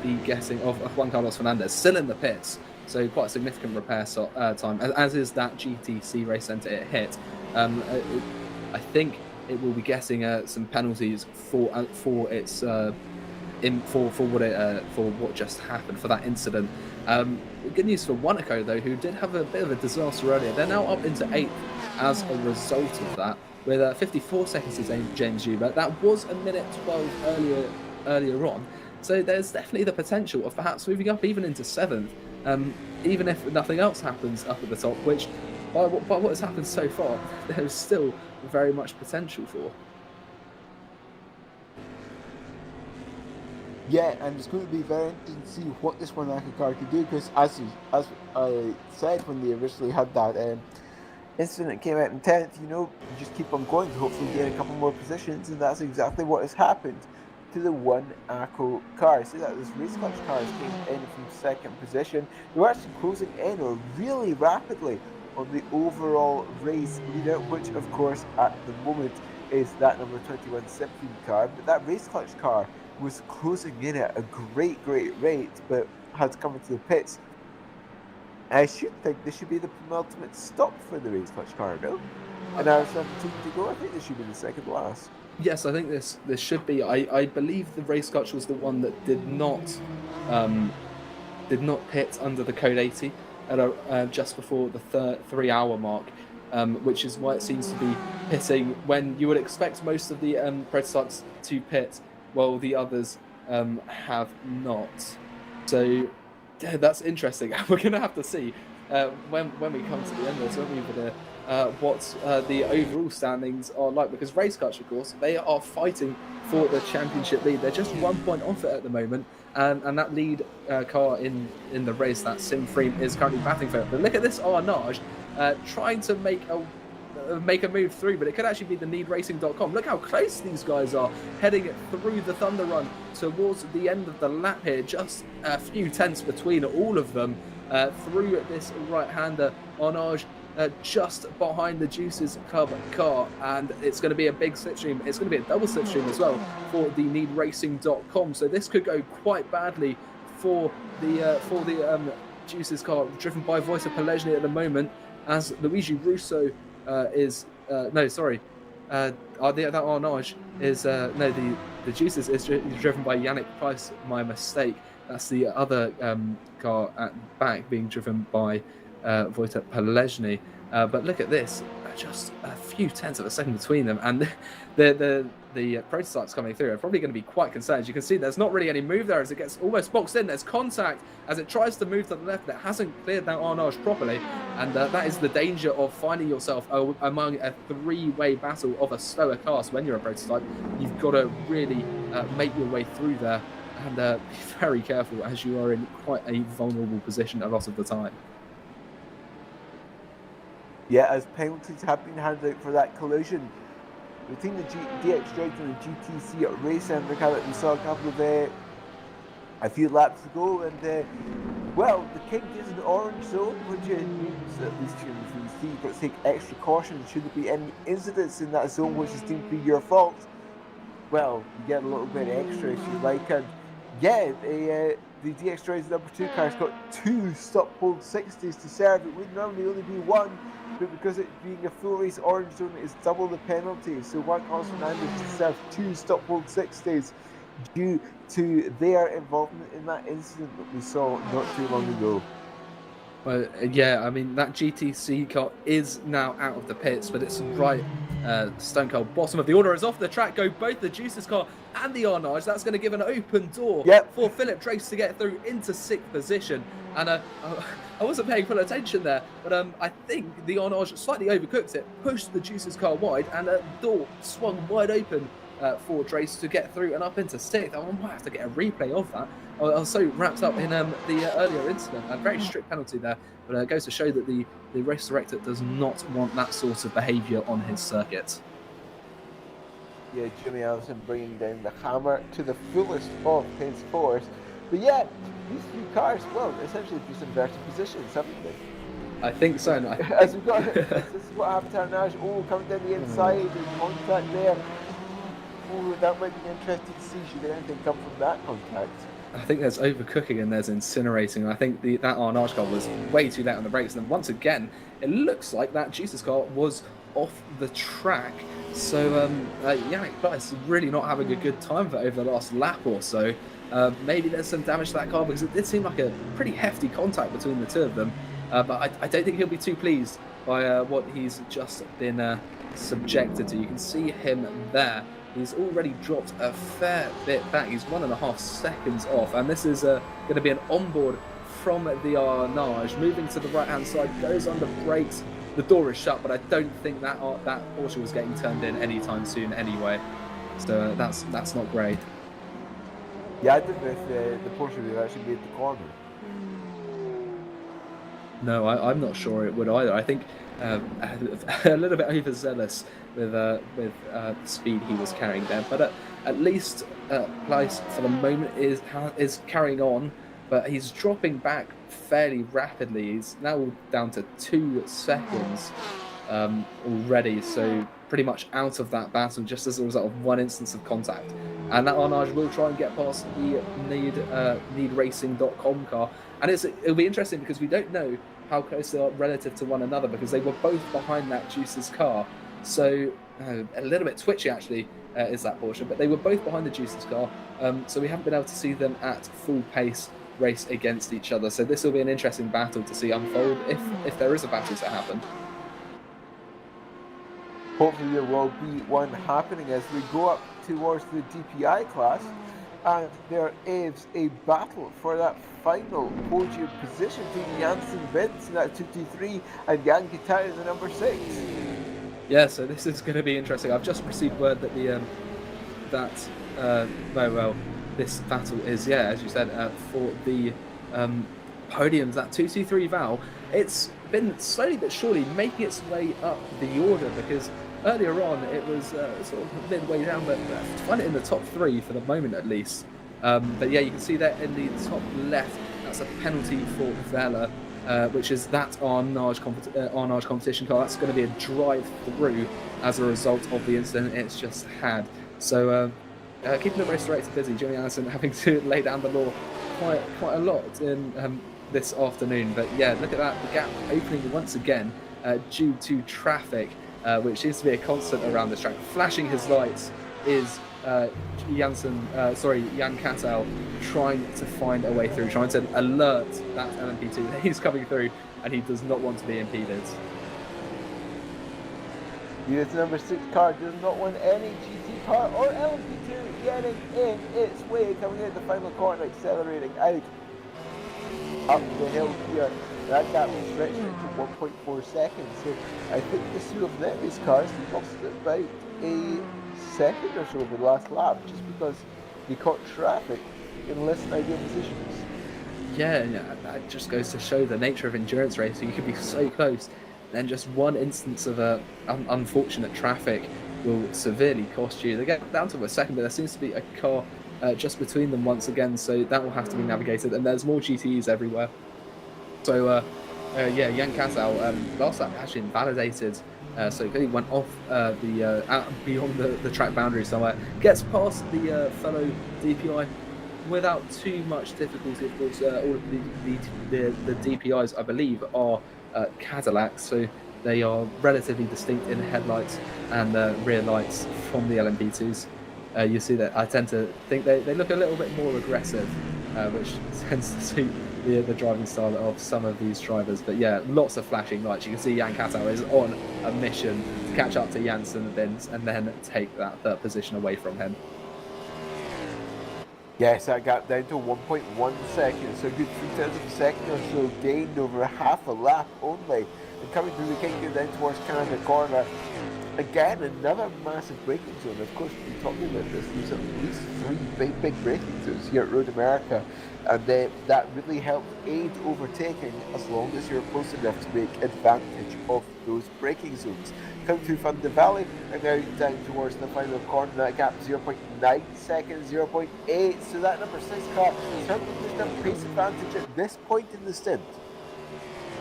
be getting of Juan Carlos Fernandez still in the pits. so quite a significant repair time, as is that GTC race centre it hit. I think it will be getting some penalties for its for what just happened, for that incident. Good news for Monaco though, who did have a bit of a disaster earlier. They're now up into 8th as a result of that, with 54 seconds to James Hubert. That was a minute 12 earlier on. So there's definitely the potential of perhaps moving up even into 7th, even if nothing else happens up at the top, which by what has happened so far, there's still very much potential for. Yeah, and it's going to be very interesting to see what this Monaco car can do, because as I said when they originally had that incident came out in 10th, you just keep on going to hopefully gain a couple more positions, and that's exactly what has happened to the one ACO car. See that this race clutch cars came in from 2nd position. They were actually closing in really rapidly on the overall race leader, which of course at the moment is that number 21 Symphony car, but that race clutch car was closing in at a great rate, but had to come into the pits. I should think this should be the penultimate stop for the race clutch car, no? An hour 17 to go. I think this should be the second last. Yes, I think this should be. I believe the race clutch was the one that did not pit under the code 80 at just before the 3 hour mark, which is why it seems to be pitting when you would expect most of the prototypes to pit, while the others have not. So yeah, that's interesting. We're going to have to see when we come to the end of this, won't we, with what the overall standings are like, because race clutch, of course, they are fighting for the championship lead. They're just 1 point off it at the moment, and that lead car in the race, that Simframe, is currently batting for it. But look at this Arnage trying to make a move through, but it could actually be the needracing.com. Look how close these guys are, heading through the Thunder Run towards the end of the lap here. Just a few tenths between all of them through this right-hander. Arnage just behind the Juices Club car, and it's going to be a big slipstream. It's going to be a double slipstream as well for the needracing.com. So this could go quite badly for the Juices car, driven by Voice of Pellegrini at the moment, as Luigi Russo the Arnage is the Juices is driven by Yannick Price. My mistake. That's the other car at the back being driven by Wojtek Pellegrini. But look at this, just a few tenths of a second between them, and the prototypes coming through are probably going to be quite concerned. As you can see, there's not really any move there as it gets almost boxed in. There's contact as it tries to move to the left, but it hasn't cleared that Arnage properly, and that is the danger of finding yourself among a three-way battle of a slower car. So when you're a prototype, you've got to really make your way through there, and be very careful, as you are in quite a vulnerable position a lot of the time. Yeah, as penalties have been handed out for that collision between the DX Droids and the GTC at Race Center that we saw a few laps ago, and the King is in the orange zone, which means at least here in the VEC you've got to take extra caution. Should there be any incidents in that zone which is deemed to be your fault, well, you get a little bit extra if you like. And yeah, the DX Droids number 2 car's got 2 stop hold 60s to serve. It would normally only be 1, but because it being a full race orange zone, it's double the penalty. So Juan Carlos Fernandez to serve 2 stop hold 60s due to their involvement in that incident that we saw not too long ago. Well, yeah, I mean, that GTC car is now out of the pits, but it's right stone cold bottom of the order. As off the track go both the Juices car and the Arnage. That's going to give an open door for Philip Trace to get through into 6th position. And I wasn't paying full attention there, but I think the Arnage slightly overcooked it, pushed the Juices car wide, and a door swung wide open for Trace to get through and up into 6th. I might have to get a replay of that. I was so wrapped up in the earlier incident. A very strict penalty there, but it goes to show that the race director does not want that sort of behaviour on his circuit. Yeah, Jimmy Allison bringing down the hammer to the fullest of his force. But yeah, these 2 cars, well, essentially just inverted positions, haven't they? I think so. As we've got, this is what happened to Arnage. Oh, coming down the inside and contact there. Oh, that might be interesting to see. Should anything come from that contact? I think there's overcooking and there's incinerating. I think that Arnage car was way too late on the brakes. And then once again, it looks like that Juice's car was off the track. So Yannick Pleiss really not having a good time for over the last lap or so. Maybe there's some damage to that car because it did seem like a pretty hefty contact between the two of them. But I don't think he'll be too pleased by what he's just been subjected to. You can see him there. He's already dropped a fair bit back. He's 1.5 seconds off, and this is going to be an onboard from the Arnage, moving to the right-hand side, goes under brakes. The door is shut, but I don't think that Porsche was getting turned in anytime soon anyway. So that's not great. Yeah, I don't know if the Porsche would have actually made the corner. No, I'm not sure it would either. I think a little bit overzealous with the speed he was carrying there. But at least Pleiss for the moment is carrying on, but he's dropping back fairly rapidly. He's now down to 2 seconds already, so pretty much out of that battle just as a result of one instance of contact. And that Arnage will try and get past the needracing.com car. And it'll be interesting because we don't know how close they are relative to one another because they were both behind that Juice's car. So a little bit twitchy actually is that Porsche, but they were both behind the Juice's car. So we haven't been able to see them at full pace race against each other. So this will be an interesting battle to see unfold if there is a battle to happen. Hopefully there will be one happening as we go up towards the DPI class, and there is a battle for that final podium position between Janssen Vince in that 223 and Jan Guitar in the number 6. Yeah, so this is going to be interesting. I've just received word that this battle is, as you said, for the podiums, that 223 Val. It's been slowly but surely making its way up the order because earlier on it was sort of midway down, but to find it in the top 3 for the moment at least. But yeah, you can see there in the top left, that's a penalty for Vela, which is that Arnage competition car. That's going to be a drive-through as a result of the incident it's just had. So keeping the race director busy, Jimmy Allison having to lay down the law quite a lot in this afternoon. But yeah, look at that, the gap opening once again due to traffic, which seems to be a constant around this track. Flashing his lights is Jan Katal trying to find a way through, trying to alert that LMP2 that he's coming through and he does not want to be impeded. Unit number 6 car does not want any GT car or LMP2 getting in its way, coming out the final corner, accelerating out up the hill here. That gap is stretched to 1.4 seconds, so I think the two of them, these cars, lost about a second or so over the last lap just because they caught traffic in less than ideal positions. Yeah, that just goes to show the nature of endurance racing. You could be so close, then just one instance of unfortunate traffic will severely cost you. They get down to a second, but there seems to be a car just between them once again, so that will have to be navigated, and there's more GTEs everywhere. So Jan Katal, last lap actually invalidated, so he went off beyond the track boundary somewhere, gets past the fellow DPI without too much difficulty. Of course, all of the DPIs, I believe, are Cadillacs, so they are relatively distinct in headlights and rear lights from the LMP2s. You see that I tend to think they look a little bit more aggressive, which tends to suit the driving style of some of these drivers. But yeah, lots of flashing lights. You can see Jan Katal is on a mission to catch up to Janssen Vince and then take that third position away from him. Yes, that gap down to 1.1 seconds, so a good 0.3 of a second or so gained over half a lap only. And coming through the kingdom down towards Canada Corner, again another massive braking zone. Of course, we've been talking about this. There's at least 3 big braking zones here at Road America, and that really helps aid overtaking as long as you're close enough to make advantage of those braking zones. Coming through Van de Valley and now down towards the final corner, that gap 0.9 seconds, 0.8, so that number 6 car certainly pushed up pace advantage at this point in the stint.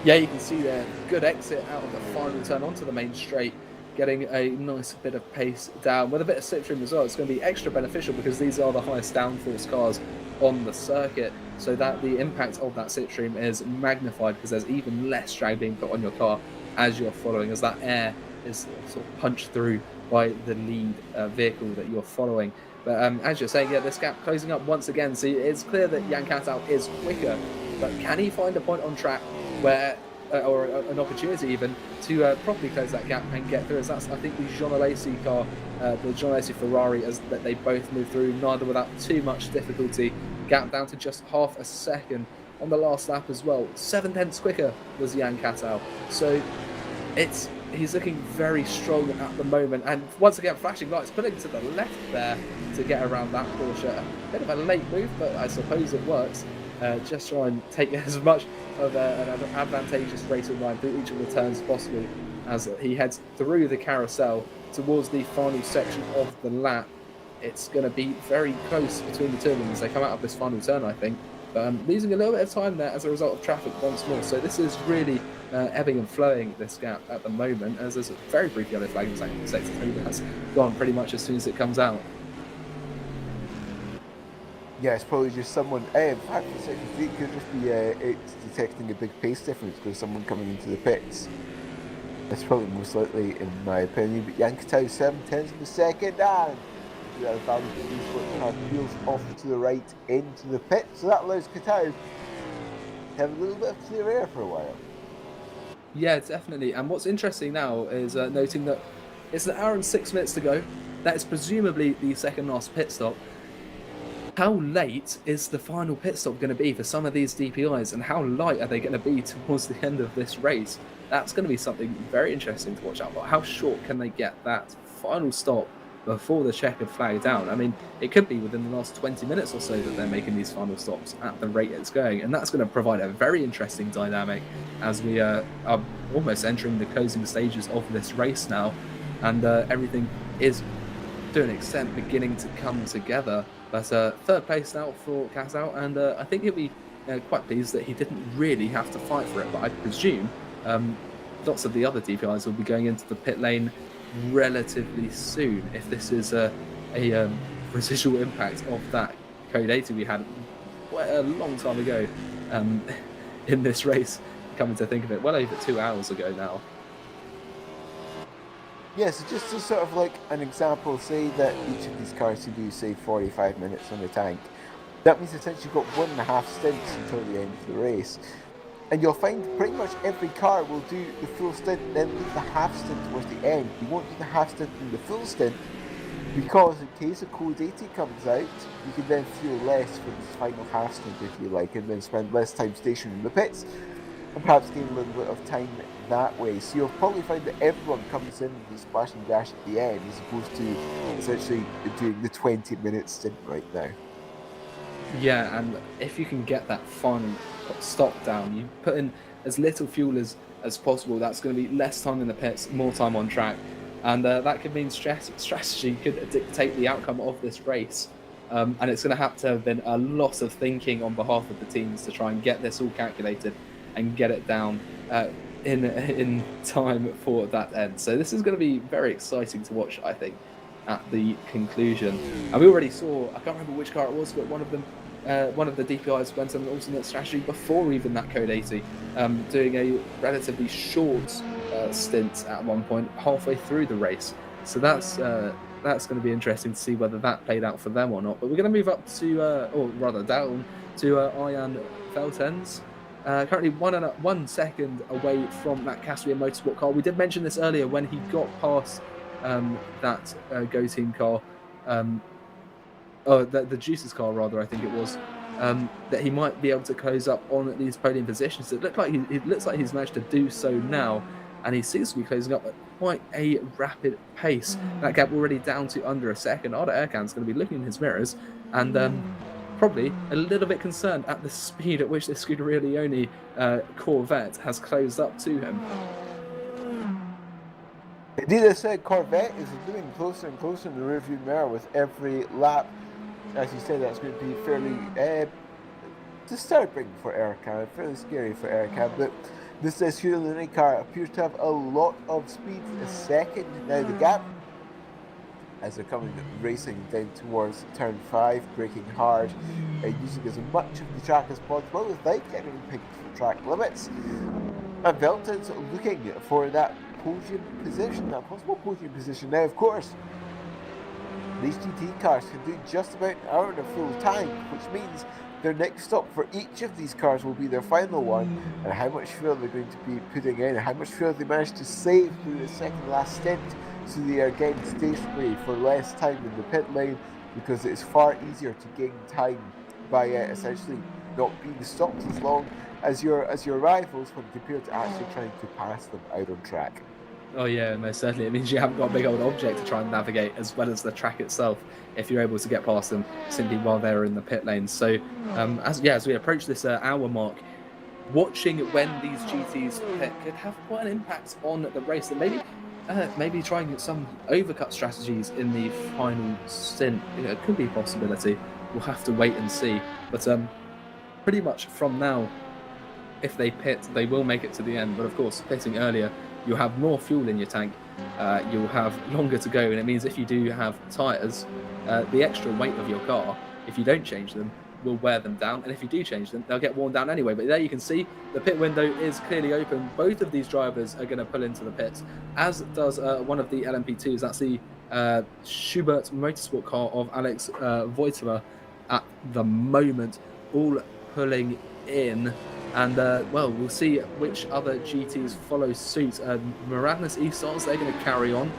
Yeah, you can see there, good exit out of the final turn onto the main straight. getting a nice bit of pace down. With a bit of slipstream as well, it's going to be extra beneficial because these are the highest downforce cars on the circuit, so that the impact of that slipstream is magnified because there's even less drag being put on your car as you're following, as that air is sort of punched through by the lead vehicle that you're following. But as you're saying, yeah, this gap closing up once again. So it's clear that Jan Katau is quicker, but can he find a point on track where or an opportunity even to properly close that gap and get through? As that's, I think, the Jean Alesi car, the Jean Alesi Ferrari, as that they both moved through, neither without too much difficulty. Gap down to just half a second on the last lap as well. 7/10 quicker was Jan Katau. So he's looking very strong at the moment, and once again flashing lights, pulling to the left there to get around that Porsche. A bit of a late move, but I suppose it works. Just try and take as much of an advantageous racing line through each of the turns possible as he heads through the carousel towards the final section of the lap. It's going to be very close between the two of them as they come out of this final turn, I think. Losing a little bit of time there as a result of traffic once more. So this is really ebbing and flowing, this gap at the moment, as there's a very brief yellow flag in the sector. That's gone pretty much as soon as it comes out. Yeah, it's probably just someone. In fact, it could just be it's detecting a big pace difference because someone coming into the pits. That's probably most likely, in my opinion. But Jan Katau 7/10 of a second, and the other car wheels off to the right into the pit. So that allows Katau to have a little bit of clear air for a while. Yeah, definitely. And what's interesting now is noting that it's 1 hour and 6 minutes to go. That is presumably the second last pit stop. How late is the final pit stop going to be for some of these DPIs, and how light are they going to be towards the end of this race? That's going to be something very interesting to watch out for. How short can they get that final stop before the checkered flag down? I mean, it could be within the last 20 minutes or so that they're making these final stops at the rate it's going, and that's going to provide a very interesting dynamic as we are almost entering the closing stages of this race now, and everything is to an extent beginning to come together. But third place now for Katau, and I think he'll be quite pleased that he didn't really have to fight for it. But I presume lots of the other DPIs will be going into the pit lane relatively soon if this is a residual impact of that code 80 we had quite a long time ago in this race, coming to think of it, well over 2 hours ago now. Yeah, so just to sort of like an example, say that each of these cars can do, say, 45 minutes on the tank. That means essentially you've got 1.5 stints until the end of the race. And you'll find pretty much every car will do the full stint, then leave the half stint towards the end. You won't do the half stint and the full stint, because in case a code 80 comes out, you can then fuel less for this final half stint, if you like, and then spend less time stationed in the pits, and perhaps gain a little bit of time that way. So you'll probably find that everyone comes in with a splash and dash at the end, as opposed to essentially doing the 20-minute stint right now. Yeah, and if you can get that final stop down, you put in as little fuel as possible. That's going to be less time in the pits, more time on track, and that could mean strategy could dictate the outcome of this race. And it's going to have been a lot of thinking on behalf of the teams to try and get this all calculated and get it down in time for that end. So this is going to be very exciting to watch, I think, at the conclusion. And we already saw, I can't remember which car it was, but one of the DPIs went on an alternate strategy before even that code 80, doing a relatively short stint at one point halfway through the race. So that's going to be interesting to see whether that played out for them or not. But we're going to move up to, or rather down to Arjan Veltens. Currently 1 second away from that Castrian Motorsport car. We did mention this earlier when he got past that Go Team car, the Juices car rather, I think it was, that he might be able to close up on these podium positions. It looks like he's managed to do so now, and he seems to be closing up at quite a rapid pace. That gap already down to under a second. Arda Erkan's going to be looking in his mirrors and probably a little bit concerned at the speed at which this Scuderia Leone Corvette has closed up to him. Indeed, I said Corvette is moving closer and closer in the rearview mirror with every lap. As you said, that's going to be fairly disturbing for Erkan, fairly scary for Erkan. But This Escalade car appears to have a lot of speed. A second now the gap as they're coming racing down towards turn 5, braking hard, using as much of the track as possible without getting picked for track limits. And Velton's looking for that podium position, that possible podium position. Now, of course, these GT cars can do just about an hour and a full tank, which means their next stop for each of these cars will be their final one, and how much fuel they're going to be putting in, and how much fuel they manage to save through the second last stint, so they are getting stationary for less time in the pit lane, because it is far easier to gain time by essentially not being stopped as long as your rivals when compared to actually trying to pass them out on track. Oh yeah, most certainly. It means you haven't got a big old object to try and navigate, as well as the track itself, if you're able to get past them simply while they're in the pit lane. So as we approach this hour mark, watching when these GTs pit could have quite an impact on the race, and maybe trying some overcut strategies in the final stint. It could be a possibility. We'll have to wait and see. But pretty much from now, if they pit, they will make it to the end. But of course, pitting earlier, you'll have more fuel in your tank, you'll have longer to go, and it means if you do have tyres, the extra weight of your car, if you don't change them, will wear them down, and if you do change them, they'll get worn down anyway. But there you can see the pit window is clearly open. Both of these drivers are going to pull into the pits, as does one of the LMP2s. That's the Schubert Motorsport car of Alex Wojtyla at the moment, all pulling in. And, we'll see which other GTs follow suit. Miradnas E-Stars, they're going to carry on.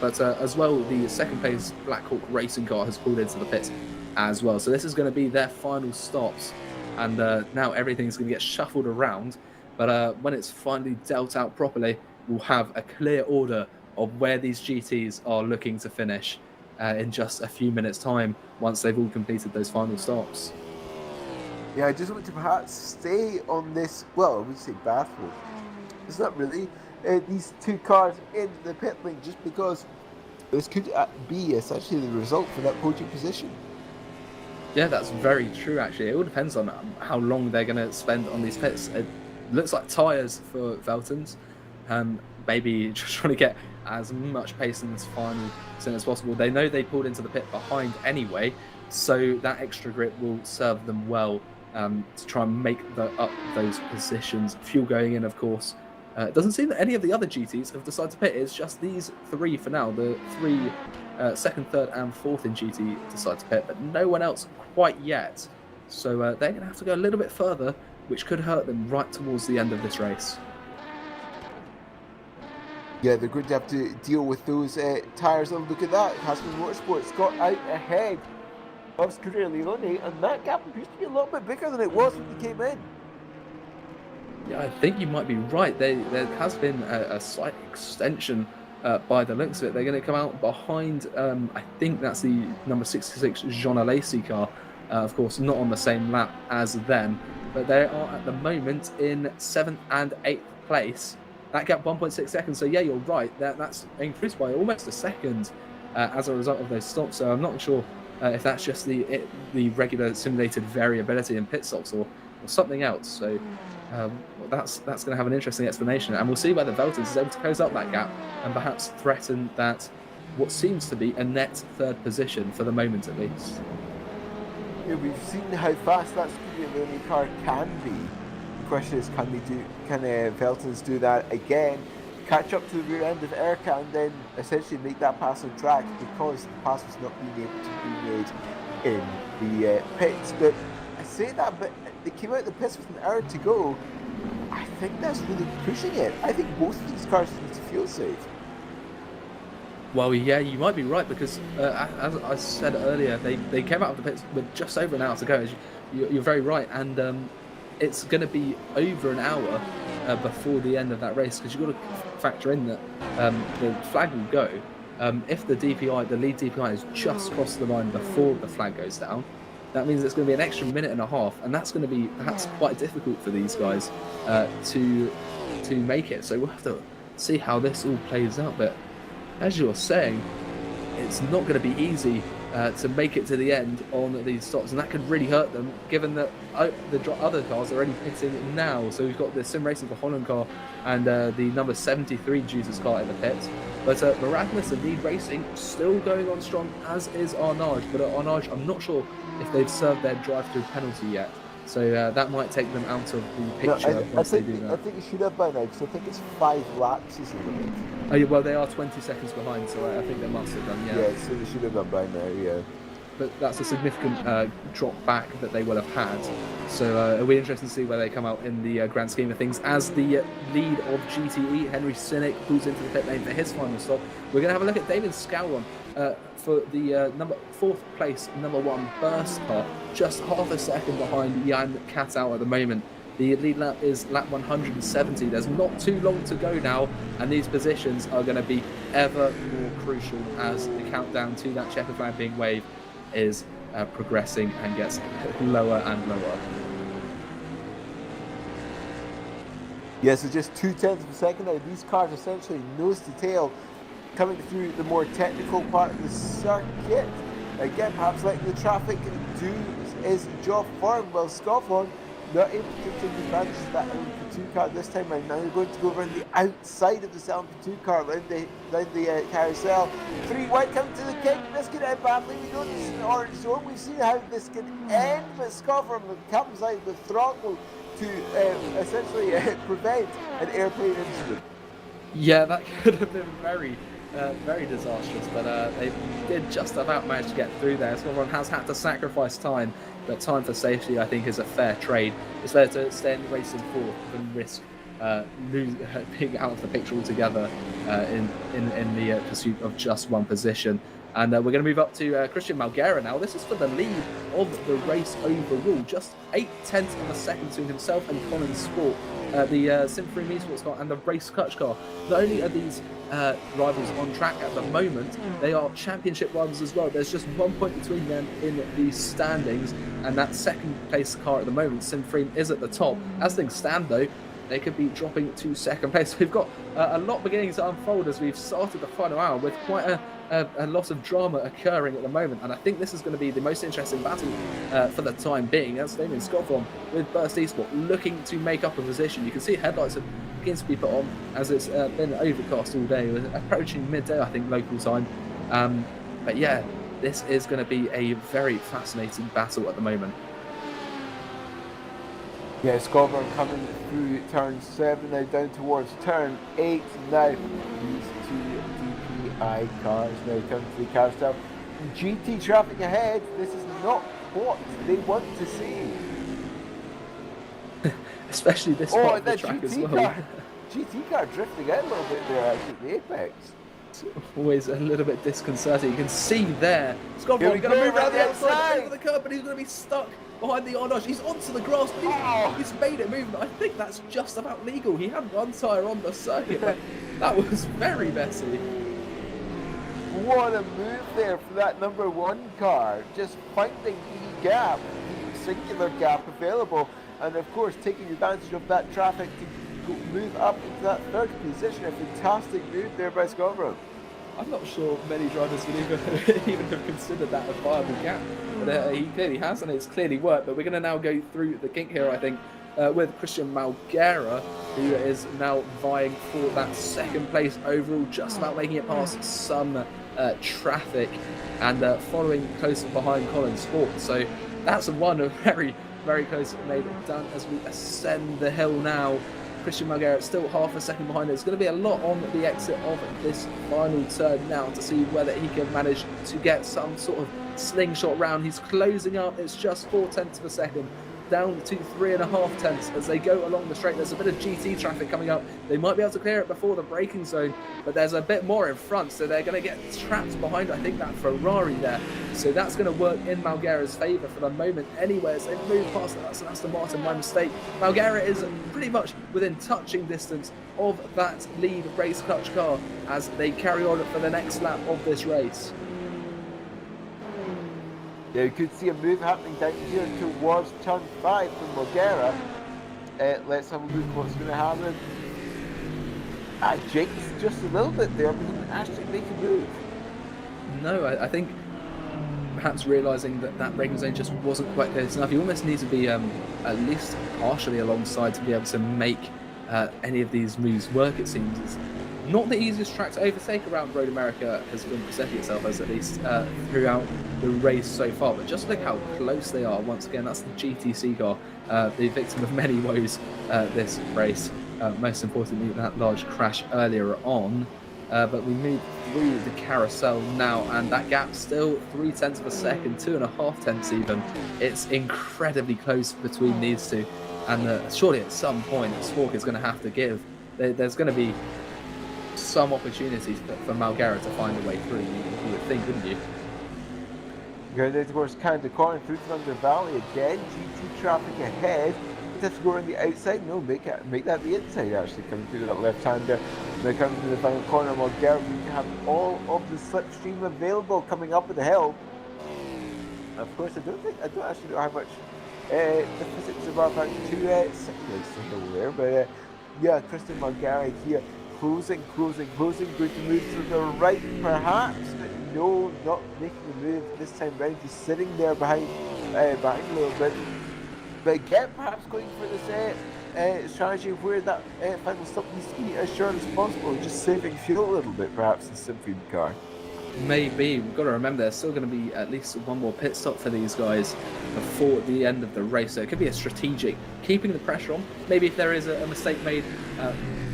But as well, the second place Blackhawk racing car has pulled into the pits as well. So this is going to be their final stops. And now everything's going to get shuffled around. But when it's finally dealt out properly, we'll have a clear order of where these GTs are looking to finish in just a few minutes' time, once they've all completed those final stops. Yeah, I just want to perhaps stay on this, well, I would say bathroom. It's not really these two cars in the pit lane, just because this could be essentially the result for that podium position. Yeah, that's very true, actually. It all depends on how long they're going to spend on these pits. It looks like tyres for Veltons. Maybe just trying to get as much pace in this final stint as possible. They know they pulled into the pit behind anyway, so that extra grip will serve them well to try and make up those positions. Fuel going in, of course. It doesn't seem that any of the other GTs have decided to pit. It's just these three for now. The three second, third, and fourth in GT decide to pit, but no one else quite yet. So they're going to have to go a little bit further, which could hurt them right towards the end of this race. Yeah, they're going to have to deal with those tyres. And look at that. Hasbro Motorsports got out ahead of Scuderia Leone, and that gap appears to be a little bit bigger than it was when they came in. Yeah, I think you might be right. There has been a slight extension by the looks of it. They're going to come out behind, I think that's the number 66 Jean Alesi car. Of course, not on the same lap as them, but they are at the moment in 7th and 8th place. That gap 1.6 seconds, so yeah, you're right. That's increased by almost a second as a result of those stops. So I'm not sure if that's just the regular simulated variability in pit stops or something else. So that's going to have an interesting explanation, and we'll see whether Veltons is able to close up that gap and perhaps threaten that what seems to be a net third position for the moment at least. Yeah, we've seen how fast that Scuderia Leone car can be. The question is, can Veltons do that again, catch up to the rear end of Erica, and then essentially make that pass on track, because the pass was not being able to be made in the pits. But I say that, but they came out of the pits with an hour to go. I think that's really pushing it. I think both of these cars need to fuel save. Well, yeah, you might be right, because as I said earlier, they came out of the pits with just over an hour to go. You're very right, and it's going to be over an hour before the end of that race, because you've got to factor in that the flag will go. If the DPI, the lead DPI, has just crossed the line before the flag goes down, that means it's going to be an extra minute and a half, and that's going to be perhaps quite difficult for these guys to make it. So we'll have to see how this all plays out. But as you're saying, it's not going to be easy to make it to the end on these stops, and that could really hurt them, given that the other cars are only pitting now. So we've got the Sim Racing for Holland car and the number 73 Jesus car in the pits. But Miraculous and Lead Racing still going on strong, as is Arnage. But at Arnage, I'm not sure if they've served their drive-through penalty yet. So that might take them out of the picture once they do that. I think it should have by now, because I think it's 5 laps, isn't it? Oh, yeah, well, they are 20 seconds behind, so I think they must have done, Yeah, so they should have done by now, yeah. But that's a significant drop back that they will have had. So it'll be interesting to see where they come out in the grand scheme of things. As the lead of GTE, Henry Sinek, pulls into the pit lane for his final stop, we're going to have a look at David Scowron for the fourth place, number 1 burst car, just half a second behind Jan Katau at the moment. The lead lap is lap 170. There's not too long to go now, and these positions are going to be ever more crucial as the countdown to that checkered flag being waved is progressing and gets lower and lower. Yeah, so just 0.2 of a second now. These cars essentially nose to tail, coming through the more technical part of the circuit. Again, perhaps letting the traffic do its job for him, while Scotland not able to take advantage of that LMP2 car this time around. Now they're going to go around the outside of this LMP2 car, around the carousel. 3 wide coming to the kick. This could end badly. We know this is an orange zone. We've seen how this can end, but Scotland comes out with throttle to essentially prevent an airplane incident. Yeah, that could have been very disastrous, but they did just about manage to get through there. Scotland has had to sacrifice time, but time for safety, I think, is a fair trade. It's better to stay in the race in 4th than risk being out of the picture altogether in the pursuit of just 1 position. And we're going to move up to Christian Malguera now. This is for the lead of the race overall. Just 0.8 of a second between himself and Colin Sport, the Sim 3 Esports car and the Race Clutch car. Not only are these rivals on track at the moment, they are championship rivals as well. There's just 1 point between them in the standings, and that second place car at the moment, Sim 3, is at the top. As things stand though, they could be dropping to second place. We've got a lot beginning to unfold as we've started the final hour with quite a lot of drama occurring at the moment, and I think this is going to be the most interesting battle for the time being. That's Damien Scotland with Burst Esport looking to make up a position. You can see headlights are beginning to be put on as it's been overcast all day. We're approaching midday, I think, local time. But yeah, this is going to be a very fascinating battle at the moment. Yeah, Scotland coming through turn 7 now down towards turn 8 now. These 2 DPI cars now coming to the carousel. GT traffic ahead. This is not what they want to see. Especially this part of the track as well. GT car drifting out a little bit there actually at the apex. It's always a little bit disconcerting. You can see there, Scotland going to move around the outside over the curb, but he's going to be stuck behind the Arnage. He's onto the grass, but he's made it move. I think that's just about legal. He had 1 tyre on the circuit, but that was very messy. What a move there for that number 1 car, just finding the gap, the singular gap available, and of course taking advantage of that traffic to move up into that 3rd position. A fantastic move there by Scotland. I'm not sure many drivers would even have considered that a viable gap, but he clearly has, and it's clearly worked. But we're going to now go through the kink here, I think, with Christian Malguera, who is now vying for that 2nd place overall, just about making it past some traffic and following close behind Colin Sport. So that's one very, very close made it done as we ascend the hill now. Christian Malguera still half a second behind. There's going to be a lot on the exit of this final turn now to see whether he can manage to get some sort of slingshot round. He's closing up. It's just 0.4 of a second, down to 3.5 as they go along the straight. There's a bit of GT traffic coming up. They might be able to clear it before the braking zone, but there's a bit more in front, so they're going to get trapped behind, I think, that Ferrari there. So that's going to work in Malguera's favour for the moment anyway, as they move past that. That's an Aston Martin by mistake. Malguera is pretty much within touching distance of that lead Race Clutch car as they carry on for the next lap of this race. Yeah, you could see a move happening down here towards turn 5 from Malguera. Let's have a look what's going to happen. Jinx just a little bit there, but didn't actually make a move. No, I think perhaps realising that that braking zone just wasn't quite close enough. He almost needs to be at least partially alongside to be able to make any of these moves work, it seems. It's not the easiest track to overtake around Road America has been presenting itself as, at least throughout the race so far, but just look how close they are. Once again, that's the GTC car, the victim of many woes this race, most importantly that large crash earlier on. But we move through the carousel now, and that gap still 0.3 of a second, 2.5 tenths even. It's incredibly close between these two, and surely at some point Spork is going to have to give. There's going to be some opportunities for Malgara to find a way through, you would think, wouldn't you? Going down towards Canada corner through Thunder Valley again. GT traffic ahead. Just go on the outside. No, make that the inside actually, coming through that left hander. Now coming to the final corner, Malgara, we have all of the slipstream available coming up the hill. Of course, I don't actually know how much the physics of rFactor 2 simulates the hill there, but yeah, Christian Malgara here. Closing, going to move to the right perhaps, but no, not making a move this time round, just sitting there behind a little bit. But again, perhaps going for this strategy where that final stop needs to be as short as possible, just saving fuel a little bit perhaps in Symphony car. Maybe. We've got to remember there's still going to be at least one more pit stop for these guys before the end of the race, so it could be a strategic keeping the pressure on. Maybe if there is a mistake made,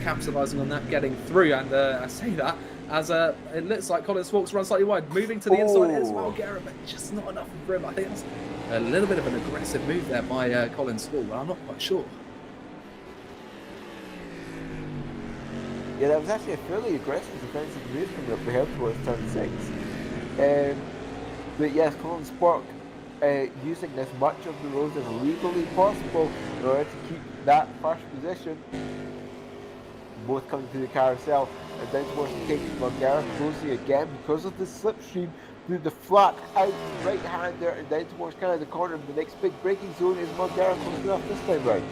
capitalising on that, getting through. And I say that as it looks like Colin Spork's run slightly wide, moving to the inside as well, Garrett, but just not enough room. I think that's a little bit of an aggressive move there by Colin Spork, but I'm not quite sure. Yeah, that was actually a fairly aggressive defensive move from up the hill towards turn 6. But yes, Colin Spork using as much of the road as legally possible in order to keep that first position. Both coming through the carousel and then towards the cage of Malgara, closing again because of the slipstream through the flat out right hander and then towards kind of the corner of the next big braking zone. Is Malgara closing off this time right?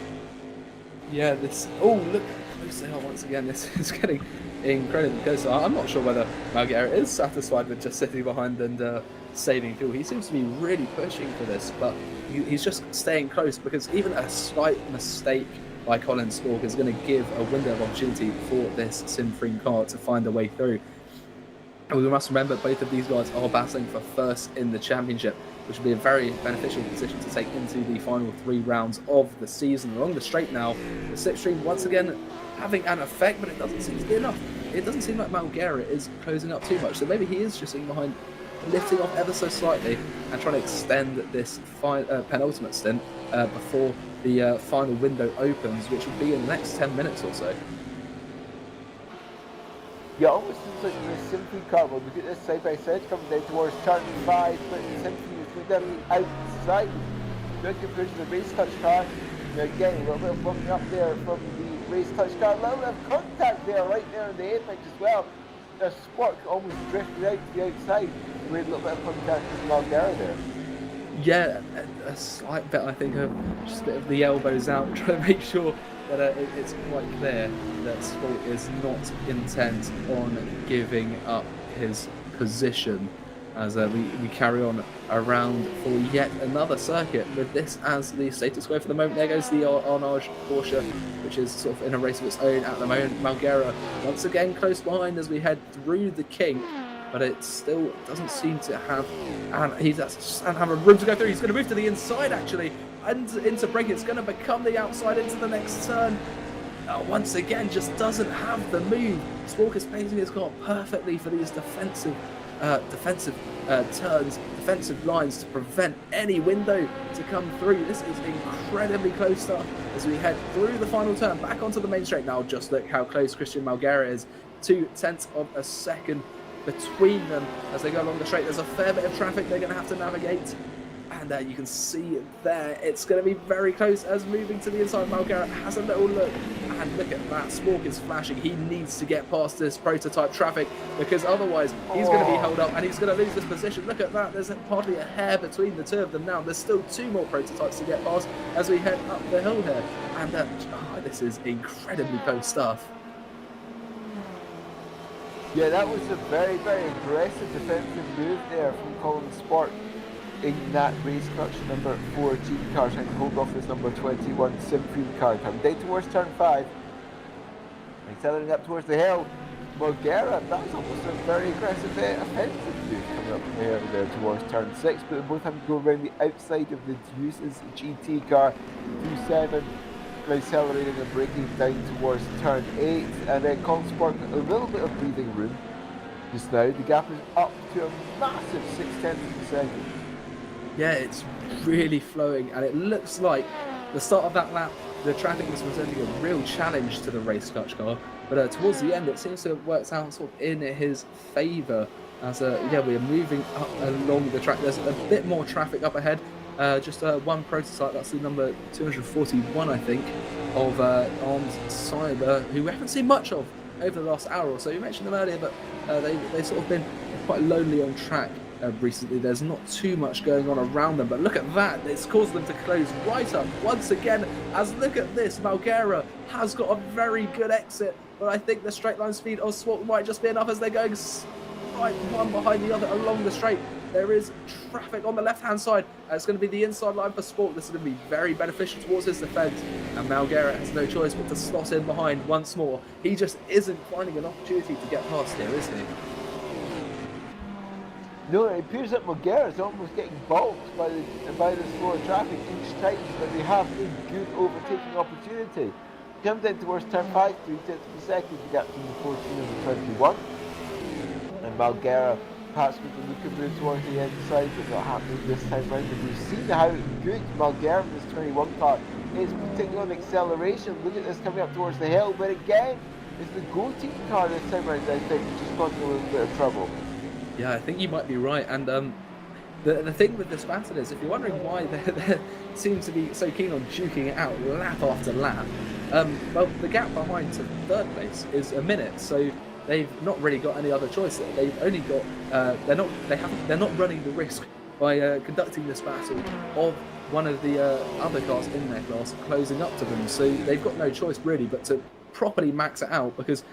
Yeah, this. Oh, look how close they are once again. This is getting incredibly close. I'm not sure whether Malgara is satisfied with just sitting behind and saving fuel. He seems to be really pushing for this, but he's just staying close because even a slight mistake by Colin Spork is going to give a window of opportunity for this Simfreen car to find a way through. And we must remember both of these guys are battling for first in the championship, which will be a very beneficial position to take into the final 3 rounds of the season. Along the straight now, the slipstream once again having an effect, but it doesn't seem to be enough. It doesn't seem like Malgara is closing up too much, so maybe he is just sitting behind, lifting off ever so slightly and trying to extend this penultimate stint before the final window opens, which will be in the next 10 minutes or so. Yeah, almost seems like the Symphony car will look at this side by side coming down towards turn 5, but the Symphony is going down the outside. Good compared to the Race Touch car. Again, a little bit of bumping up there from the Race Touch car. A little bit of contact there, right there in the apex as well. The Spork almost drifted out to the outside. We had a little bit of contact with Malgara there. Yeah, a slight bit, I think, of just a bit of the elbows out, trying to make sure that it's quite clear that Spork is not intent on giving up his position as we carry on around for yet another circuit with this as the status quo for the moment. There goes the Arnage Porsche, which is sort of in a race of its own at the moment. Malgara once again close behind as we head through the kink, but it still doesn't seem to have, and he doesn't have a room to go through. He's going to move to the inside actually, and into braking. It's going to become the outside into the next turn. Once again, just doesn't have the move. Spork is placing his car perfectly for these defensive turns, defensive lines to prevent any window to come through. This is incredibly close stuff as we head through the final turn back onto the main straight. Now just look how close Christian Malgara is, 0.2 of a second between them as they go along the straight. There's a fair bit of traffic they're going to have to navigate, and you can see there it's going to be very close as moving to the inside. Malgara has a little look, and look at that, Spork is flashing. He needs to get past this prototype traffic because otherwise he's going to be held up and he's going to lose this position. Look at that, there's hardly a hair between the two of them now. There's still 2 more prototypes to get past as we head up the hill here, and this is incredibly close stuff. Yeah, that was a very, very aggressive defensive move there from Colin Spork. in that race clutch, number 4 GT car trying to hold off this number 21 Symphony car. Coming down towards turn 5, accelerating up towards the hill. Morgera, that was almost a very aggressive offensive move coming up from the hill there towards turn 6, but they both have to go around the outside of the Duels GT car through 7, accelerating and braking down towards turn 8, and then Consport got a little bit of breathing room just now. The gap is up to a massive 0.6 of a second. Yeah, it's really flowing, and it looks like the start of that lap, the traffic was presenting a real challenge to the race clutch car, but towards the end it seems to have worked out sort of in his favour as yeah, we're moving up along the track. There's a bit more traffic up ahead, just one prototype, that's the number 241 I think, of Armed Cyber, who we haven't seen much of over the last hour or so. You mentioned them earlier, but they sort of been quite lonely on track recently. There's not too much going on around them, but look at that, it's caused them to close right up once again, as look at this, Malgera has got a very good exit, but I think the straight line speed of Swap might just be enough as they're going right one behind the other along the straight. There is traffic on the left hand side. It's going to be the inside line for Sport. This is going to be very beneficial towards his defence, and Malgera has no choice but to slot in behind once more. He just isn't finding an opportunity to get past here, is he? No, it appears that Morgera is almost getting bulked by the slower traffic each time, but they have a good overtaking opportunity. Comes in towards turn 5, 3 tenths of a second, the gap between the 14 and the 21. And Malgera perhaps with the look move towards the inside, but not happening this time round. And we've seen how good Malgera in this 21 car is putting on acceleration. Look at this coming up towards the hill, but again, it's the Go Team car this time round, I think, which is causing a little bit of trouble. Yeah, I think you might be right, and the thing with this battle is, if you're wondering why they seem to be so keen on duking it out lap after lap, well, the gap behind to third place is a minute, so they've not really got any other choice. They've only got they're not running the risk by conducting this battle of one of the other cars in their class closing up to them, so they've got no choice really but to properly max it out, because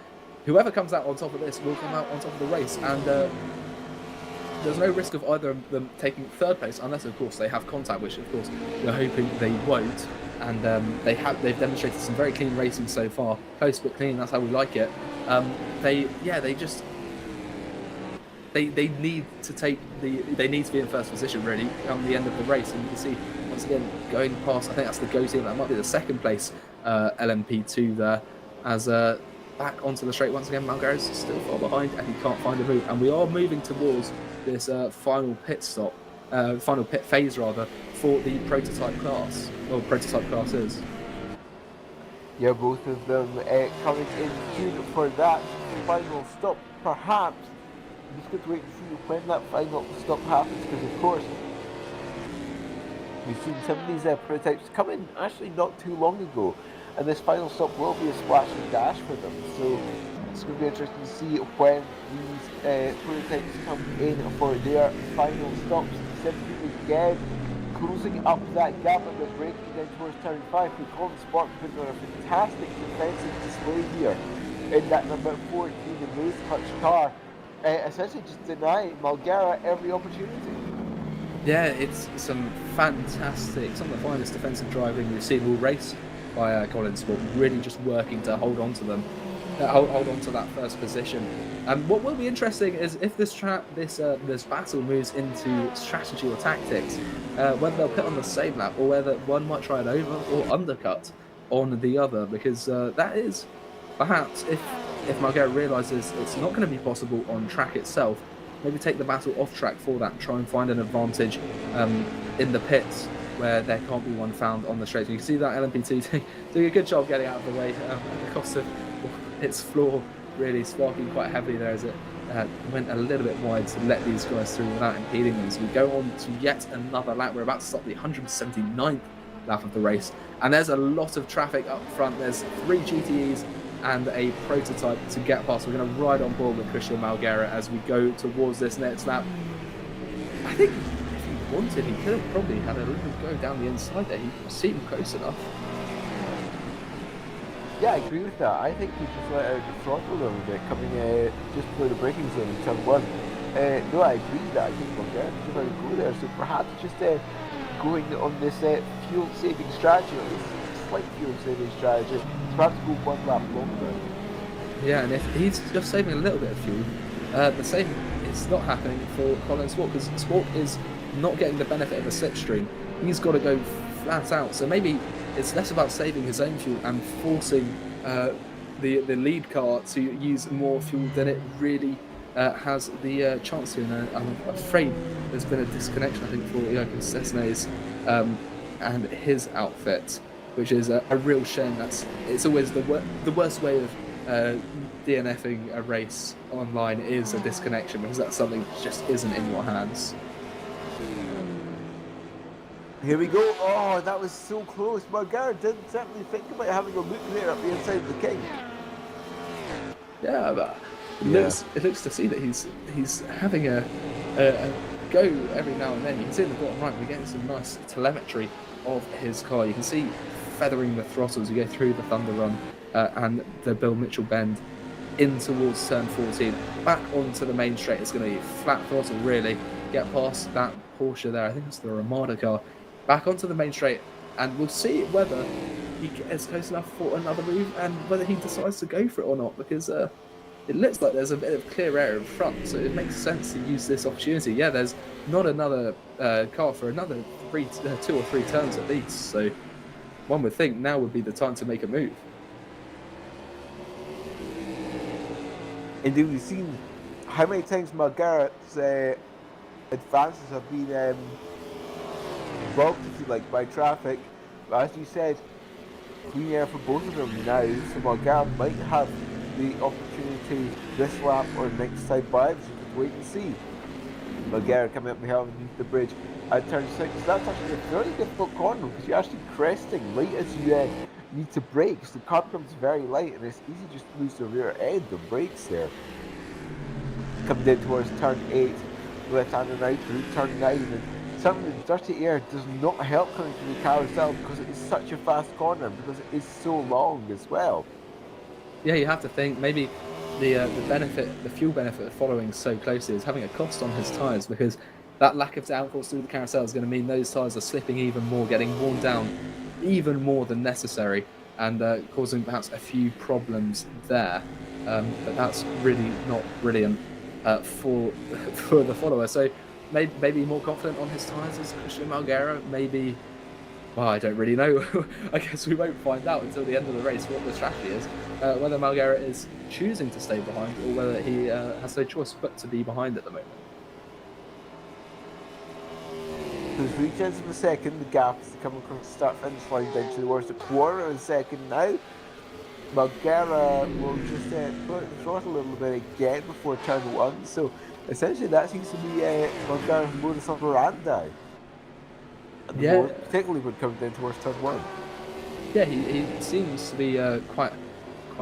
whoever comes out on top of this will come out on top of the race, and there's no risk of either of them taking third place, unless of course they have contact, which of course we're hoping they won't. And they've demonstrated some very clean racing so far, close but clean. That's how we like it. They need to be in first position really come the end of the race, and you can see once again going past, I think that's the Go Team, that might be the second place LMP2 there, as back onto the straight once again. Malgera is still far behind and he can't find a route, and we are moving towards this final pit phase rather, for the prototype class, or prototype classes. Yeah, both of them coming in soon for that final stop. Perhaps I'm just going to wait and see when that final stop happens, because of course we've seen some of these prototypes come in actually not too long ago, and this final stop will be a splash and dash for them. So it's going to be interesting to see when these prototypes come in for their final stops. Simply again closing up that gap and they're breaking down towards turn 5. We call Sport putting on a fantastic defensive display here in that number 14, the race clutch car, essentially just denying Malgera every opportunity. Yeah, it's some fantastic, some of the finest defensive driving we've seen all race by Colin Sport, really just working to hold on to them, hold on to that first position. What will be interesting is if this battle moves into strategy or tactics, whether they'll pit on the same lap or whether one might try an over or undercut on the other, because that is perhaps, if Malgera realises it's not going to be possible on track itself, maybe take the battle off track for that, try and find an advantage in the pits where there can't be one found on the straight. You can see that LMP2 doing a good job getting out of the way at the cost of its floor really sparking quite heavily there, as it went a little bit wide to let these guys through without impeding them. So we go on to yet another lap. We're about to start the 179th lap of the race, and there's a lot of traffic up front. There's 3 GTEs and a prototype to get past. We're going to ride on board with Christian Malgera as we go towards this next lap. I think if he wanted, he could have probably had a little go down the inside there. He seemed close enough. Yeah, I agree with that. I think he just let out the throttle a little bit, coming just below the braking zone in turn 1. No, I agree that I think Bulgaria is going to go there. So perhaps just going on this fuel-saving strategy, at least slight fuel-saving strategy, to perhaps go one lap longer. Yeah, and if he's just saving a little bit of fuel, the same is not happening for Colin Swart, because Swart is not getting the benefit of a slipstream. He's got to go flat out. So maybe it's less about saving his own fuel and forcing the lead car to use more fuel than it really has the chance to. And I'm afraid there's been a disconnection, I think, for Jochen Cessna's and his outfit, which is a real shame. It's always the worst way of DNFing a race online is a disconnection, because that's something that just isn't in your hands. Here we go. Oh, that was so close. Bulgaria didn't certainly think about having a look there up the inside of the king. Yeah, but it looks to see that he's having a go every now and then. You can see in the bottom right, we're getting some nice telemetry of his car. You can see feathering the throttle as you go through the Thunder Run and the Bill Mitchell bend in towards turn 14. Back onto the main straight. It's going to be flat throttle, really. Get past that Porsche there. I think it's the Ramada car. Back onto the main straight, and we'll see whether he gets close enough for another move and whether he decides to go for it or not, because it looks like there's a bit of clear air in front, so it makes sense to use this opportunity. Yeah, there's not another car for another 2 or 3 turns at least, so one would think now would be the time to make a move. Indeed, we've seen how many times Margaret's advances have been blocked, if you like, by traffic. But as you said, clean air for both of them now, so Margaret might have the opportunity this lap or next time by, so you can wait and see. Margaret coming up beneath the bridge at turn 6. That's actually a very difficult corner, because you're actually cresting right as you need to brake, so the car becomes very light and it's easy just to lose the rear end of brakes there. Coming down towards turn 8, left-hander now through turn 9, and certainly the dirty air does not help coming from the carousel, because it is such a fast corner, because it is so long as well. Yeah, you have to think maybe the fuel benefit of following so closely is having a cost on his tyres, because that lack of downforce through the carousel is going to mean those tyres are slipping even more, getting worn down even more than necessary, and causing perhaps a few problems there. But that's really not brilliant for the follower. So maybe more confident on his tyres as Christian Malguera. Maybe, well, I don't really know. I guess we won't find out until the end of the race what the strategy is. Whether Malguera is choosing to stay behind, or whether he has no choice but to be behind at the moment. There's 3 tenths of a second, the gap is coming across the start-finish line down towards a quarter of a second now. Malguera will just put the throttle a little bit again before turn 1, so essentially that seems to be Malguera's modus operandi. Yeah. Particularly when coming down towards turn 1. Yeah, he seems to be quite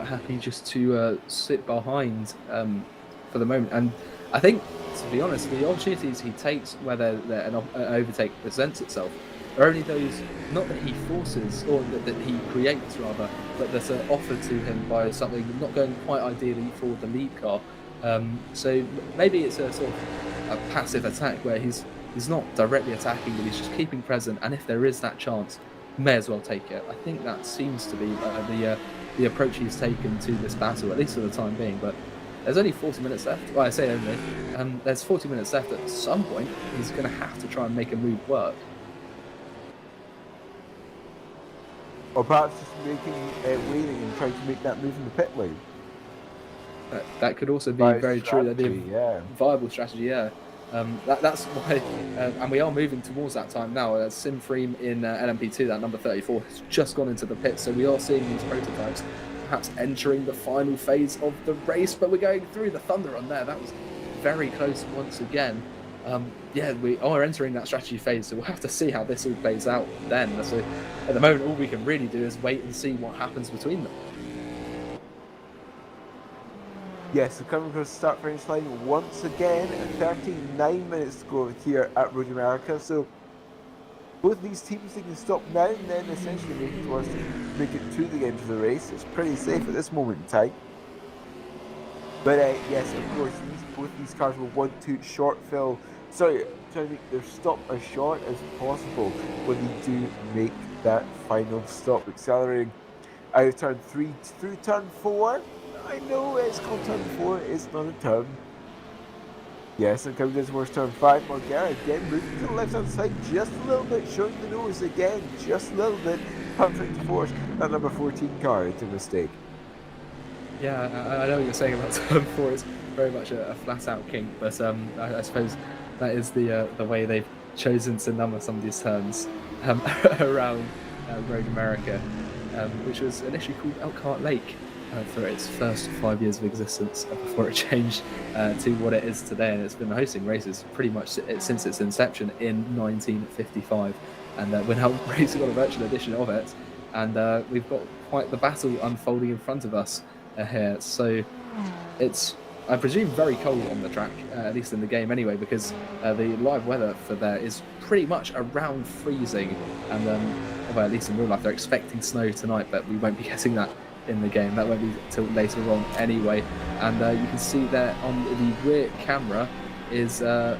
happy just to sit behind for the moment, and I think, to be honest, the opportunities he takes, whether an overtake presents itself, are only those not that he forces, or that he creates rather, but that are offered to him by something not going quite ideally for the lead car. So maybe it's a sort of a passive attack where he's not directly attacking, but he's just keeping present, and if there is that chance, may as well take it. I think that seems to be the approach he's taken to this battle, at least for the time being. But there's only 40 minutes left. Well, I say only. There's 40 minutes left. At some point, he's going to have to try and make a move work. Or perhaps just waiting and trying to make that move in the pit lane. That could also be very true. That'd be a viable strategy, yeah. That's why, and we are moving towards that time now. Simfreem in LMP2, that number 34, has just gone into the pit, so we are seeing these prototypes perhaps entering the final phase of the race, but we're going through the Thunder Run there. That was very close once again. Yeah, we are entering that strategy phase, so we'll have to see how this all plays out then. So at the moment, all we can really do is wait and see what happens between them. Yes, so coming across the start finish line once again, 39 minutes to go here at Road America. So both these teams, they can stop now and then essentially make it to the end of the race. It's pretty safe at this moment in time. But yes, of course, both these cars will want to short fill. Sorry, trying to make their stop as short as possible when they do make that final stop, accelerating out of turn 3 through turn 4. I know it's called turn 4, it's not a turn. Yes, and coming towards turn 5, Margera again moving to the left hand side just a little bit, showing the nose again, just a little bit, trying to force that number 14 car into mistake. Yeah, I know what you're saying about turn 4. It's very much a flat-out kink, but I suppose that is the way they've chosen to number some of these turns around Road America, which was initially called Elkhart Lake for its first 5 years of existence before it changed to what it is today, and it's been hosting races pretty much since its inception in 1955, and we're now racing on a virtual edition of it, and we've got quite the battle unfolding in front of us here. So it's, I presume, very cold on the track, at least in the game anyway, because the live weather for there is pretty much around freezing, and well, at least in real life they're expecting snow tonight, but we won't be getting that in the game. That won't be till later on anyway. And you can see there on the rear camera is the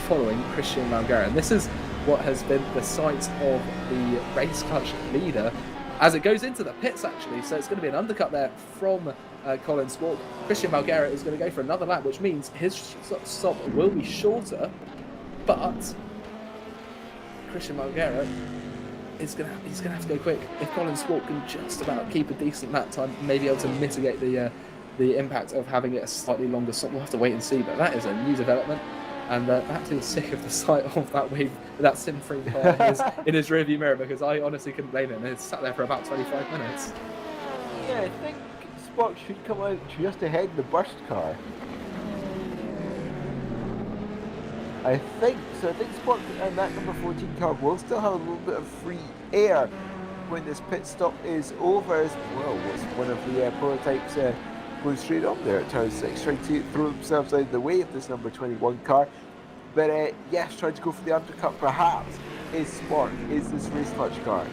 following Christian Malgara, and this is what has been the sight of the race clutch leader as it goes into the pits, actually. So it's going to be an undercut there from Colin Swalk. Christian Malgara is going to go for another lap, which means his stop will be shorter, but Christian Malgara he's gonna have to go quick. If Colin Swalk can just about keep a decent lap time, maybe able to mitigate the impact of having it a slightly longer stop, we'll have to wait and see. But that is a new development, and perhaps he was sick of the sight of that Sim-free car in his rearview mirror, because I honestly couldn't blame him. It sat there for about 25 minutes. Yeah, I think Spock should come out just ahead of the burst car. I think so. I think Spock and that number 14 car will still have a little bit of free air when this pit stop is over, as well. What's one of the prototypes going straight up there at turn 6, trying to throw themselves out of the way of this number 21 car. But yes, trying to go for the undercut perhaps is Spock, is this race clutch car.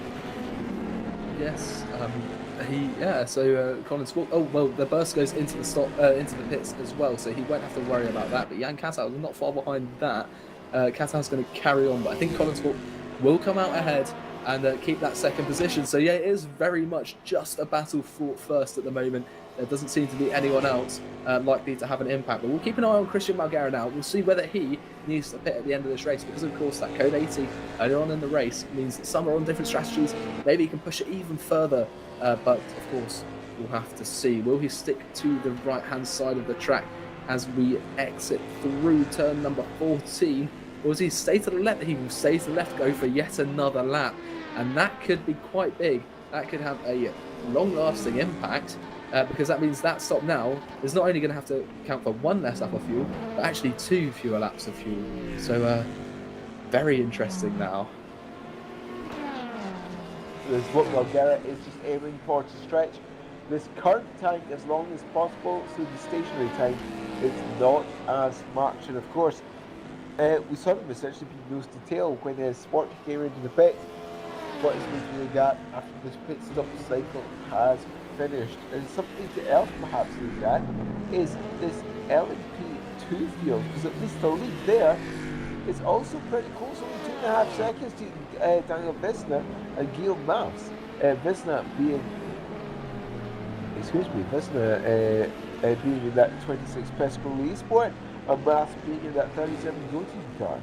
Yes, so Colin Swalk, oh well, the burst goes into the stop, into the pits as well, so he won't have to worry about that. But Jan Kattau is not far behind that. Kattau's going to carry on, but I think Colin Swalk will come out ahead and keep that second position. So yeah, it is very much just a battle for first at the moment. There doesn't seem to be anyone else likely to have an impact, but we'll keep an eye on Christian Malgara now. We'll see whether he needs to pit at the end of this race, because of course that code 80 earlier on in the race means that some are on different strategies. Maybe he can push it even further, but of course we'll have to see. Will he stick to the right hand side of the track as we exit through turn number 14, or does he stay to the left? He will stay to the left, go for yet another lap, and that could be quite big. That could have a long lasting impact, because that means that stop now is not only going to have to count for one less lap of fuel, but actually 2 fewer laps of fuel. So very interesting now. This what Malgara is just aiming for to stretch this current tank as long as possible, so the stationary tank is not as much. And of course, we saw them essentially be nose to tail when Sport came into the pit. What is going to do that after this pit stop cycle has finished? And something else perhaps to look at is this LMP2 field, because at least the lead there is also pretty close, only 2.5 seconds to Daniel Visna and Guillaume Maus. Visna being in that 26 Pesco Esport, and Maus being in that 37 Goteam car.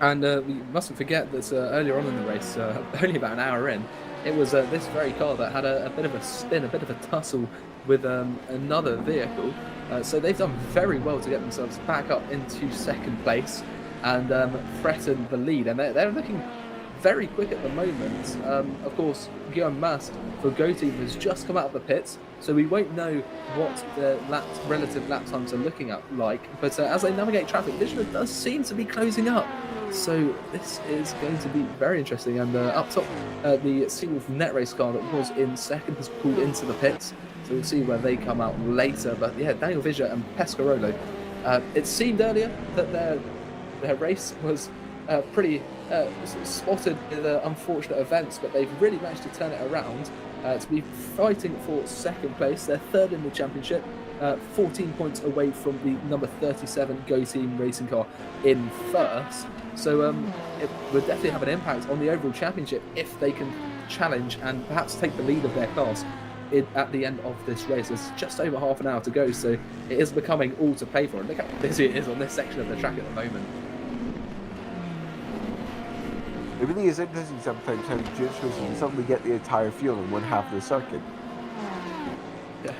And we mustn't forget that earlier on in the race, only about an hour in, it was this very car that had a bit of a spin, a bit of a tussle with another vehicle. So they've done very well to get themselves back up into second place and threaten the lead. And they're looking very quick at the moment. Of course, Guillaume Maus for Goteam has just come out of the pits, so we won't know what the relative lap times are looking at like. But as they navigate traffic, vision does seem to be closing up. So this is going to be very interesting. And up top, the Seawolf net race car that was in second has pulled into the pits. So we'll see where they come out later. But yeah, Daniel Vischer and Pescarolo. It seemed earlier that their race was pretty spotted with unfortunate events, but they've really managed to turn it around to be fighting for second place. They're third in the championship, 14 points away from the number 37 Go Team racing car in first. So it would definitely have an impact on the overall championship if they can challenge and perhaps take the lead of their class at the end of this race. There's just over half an hour to go, so it is becoming all to play for. And look how busy it is on this section of the track at the moment. It really is interesting sometimes how duels racing you suddenly get the entire field in one half of the circuit.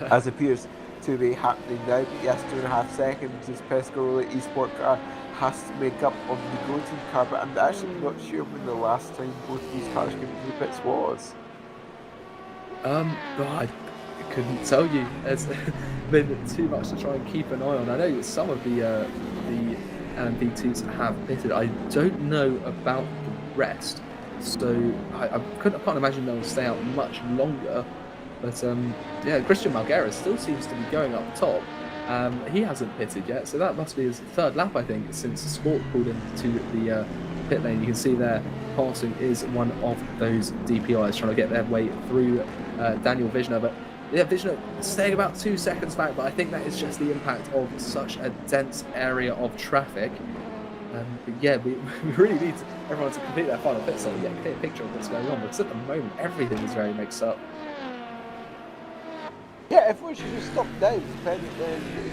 As appears to be happening now. Yes, 2.5 seconds this Pescarolo Esport car has to make up on the Go Team car, but I'm actually not sure when the last time both these cars came to the pits was. I couldn't tell you. There's been too much to try and keep an eye on. I know some of the LMP2s have pitted. I don't know about the rest, so I can't imagine they'll stay out much longer. But yeah, Christian Malguera still seems to be going up top. He hasn't pitted yet, so that must be his third lap, I think, since Sport pulled into the pit lane. You can see there, passing is one of those DPIs trying to get their way through Daniel Visioner. But yeah, Visioner staying about 2 seconds back, but I think that is just the impact of such a dense area of traffic. But yeah, we really need everyone to complete their final pit stop and get a clear picture of what's going on, because at the moment everything is very mixed up. Yeah, everyone should just stop now,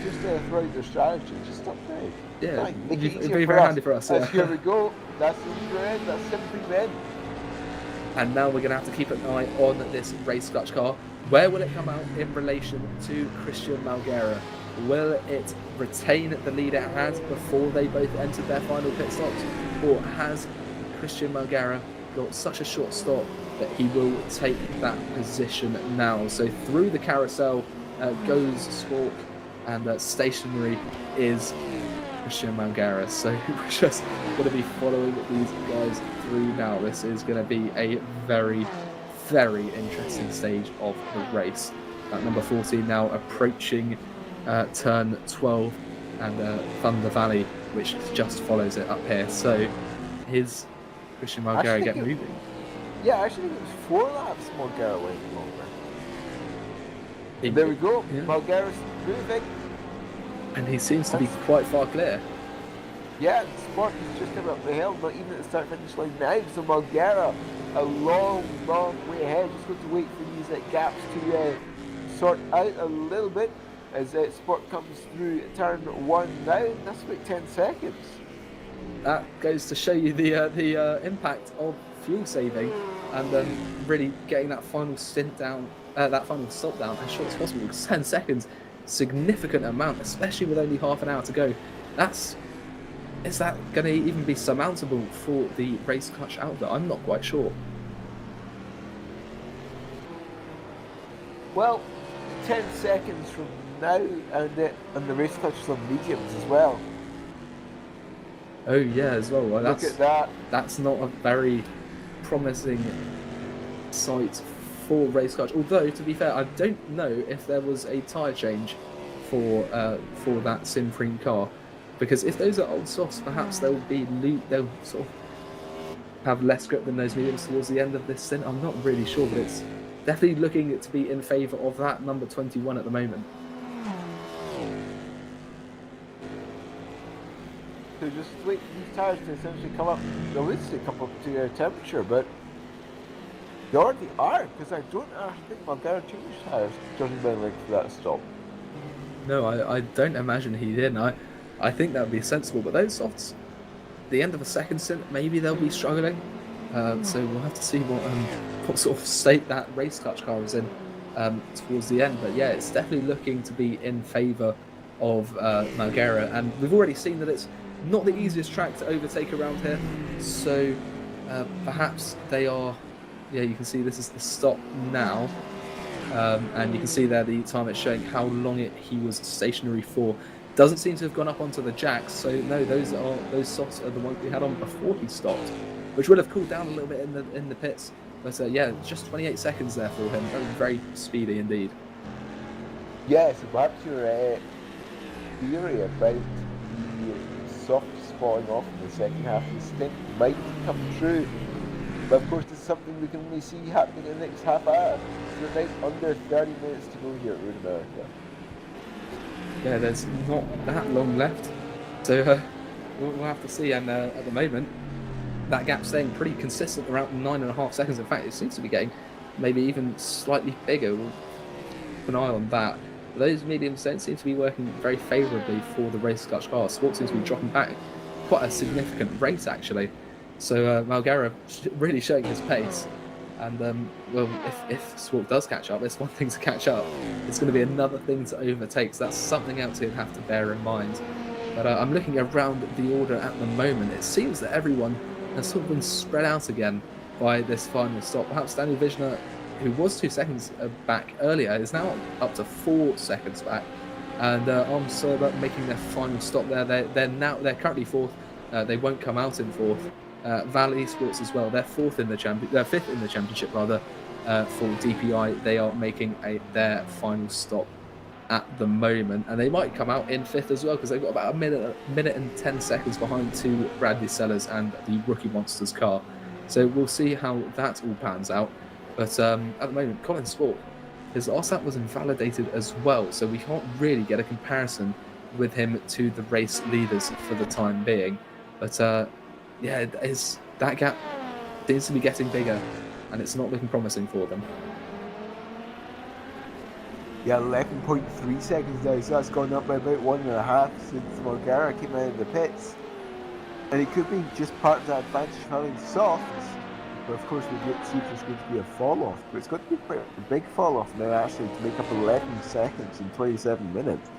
just throughout their strategy, just stop now. Yeah, fine. Make it it'd easier be for very us. handy for us. Here we go, that's the end, that's simply then. And now we're going to have to keep an eye on this race clutch car. Where will it come out in relation to Christian Malguera? Will it retain the lead it had before they both entered their final pit stops? Or has Christian Malguera got such a short stop that he will take that position now? So through the carousel goes Spork, and stationary is Christian Malguera. So we're just going to be following these guys through now. This is going to be a very, very interesting stage of the race. Number 14 now approaching turn 12 and Thunder Valley, which just follows it up here. So is Christian Malguera get moving? Yeah, actually it was 4 laps Malguera went longer. There we go, yeah. Malguera's moving. And he seems to be quite far clear. Yeah, Sport is just about the hill, not even at the start-finish line now. So Malguera, a long, long way ahead. Just going to wait for these gaps to sort out a little bit as Sport comes through turn 1 now. That's about 10 seconds. That goes to show you the impact of fuel saving and really getting that final stint down, that final stop down as short as possible. Because 10 seconds, significant amount, especially with only half an hour to go. Is that going to even be surmountable for the race clutch outfit? I'm not quite sure. Well, 10 seconds from now, and the race clutch is on mediums as well. Oh yeah, as well. Look at that. That's not a very promising sight for race clutch. Although, to be fair, I don't know if there was a tyre change for that Supreme car, because if those are old softs, perhaps they'll sort of have less grip than those mediums towards the end of this stint. I'm not really sure, but it's definitely looking to be in favour of that number 21 at the moment. So just wait for these tyres to essentially come up, they'll at least come up to temperature, but they already are, because I don't actually think Malguera changed tyres judging by the length of that stop. No, I don't imagine he did. I think that would be sensible, but those softs, the end of a second stint, maybe they'll be struggling. So we'll have to see what sort of state that race clutch car is in towards the end. But yeah, it's definitely looking to be in favour of Malguera, and we've already seen that it's not the easiest track to overtake around here. So perhaps they are. Yeah, you can see this is the stop now, and you can see there the time it's showing how long he was stationary for. Doesn't seem to have gone up onto the jacks, so no, those softs are the ones we had on before he stopped, which would have cooled down a little bit in the pits. But yeah, just 28 seconds there for him. Very, very speedy indeed. Yeah, so perhaps your theory about the soft spawning off in the second half of the stint might come true. But of course, this is something we can only see happening in the next half hour. So we're under 30 minutes to go here at Road America. yeah, there's not that long left. So we'll have to see. And at the moment, that gap's staying pretty consistent around 9.5 seconds. In fact, it seems to be getting maybe even slightly bigger. We'll keep an eye on that. But those mediums don't seem to be working very favourably for the race clutch car. Sport seems to be dropping back quite a significant rate, actually. So Malgara really showing his pace. And, well, if Swart does catch up, it's one thing to catch up. It's going to be another thing to overtake. So that's something else you'd have to bear in mind. But I'm looking around the order at the moment. It seems that everyone has sort of been spread out again by this final stop. Perhaps Daniel Vizner, who was 2 seconds back earlier, is now up to 4 seconds back. And Armsober making their final stop there. They're currently fourth. They won't come out in fourth. Valley Sports as well. They're fifth in the championship rather. For DPI, they are making their final stop at the moment, and they might come out in fifth as well because they've got about a minute and 10 seconds behind two Bradley Sellers and the Rookie Monsters car. So we'll see how that all pans out. But at the moment, Colin Sport, his RSAT was invalidated as well, so we can't really get a comparison with him to the race leaders for the time being. But yeah, that gap seems to be getting bigger, and it's not looking promising for them. Yeah, 11.3 seconds now, so that's gone up by about 1.5 since Malgara came out of the pits. And it could be just part of that advantage of having softs, but of course we'll get to see if there's going to be a fall off. But it's got to be quite a big fall off now actually to make up 11 seconds in 27 minutes.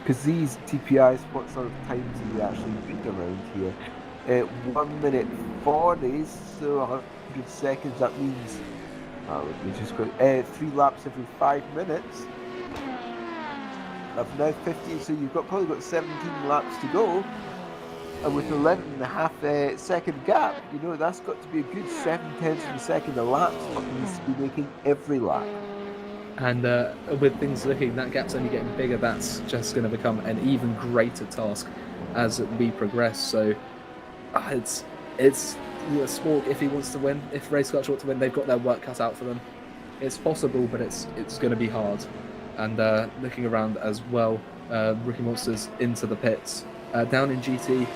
Because these DPIs, what sort of times do you actually beat around here? 1 minute 40, so 100 seconds, that means let me just go 3 laps every 5 minutes. I've now 50, so you've probably got 17 laps to go. And with 11.5 second gap, you know, that's got to be a good 7/10 of a second a lap. What needs to be making every lap. And with things looking, that gap's only getting bigger. That's just going to become an even greater task as we progress. So it's Sport, if he wants to win, if Race Clutch want to win, they've got their work cut out for them. It's possible, but it's going to be hard. And looking around as well, Rookie Monsters into the pits. Down in GT,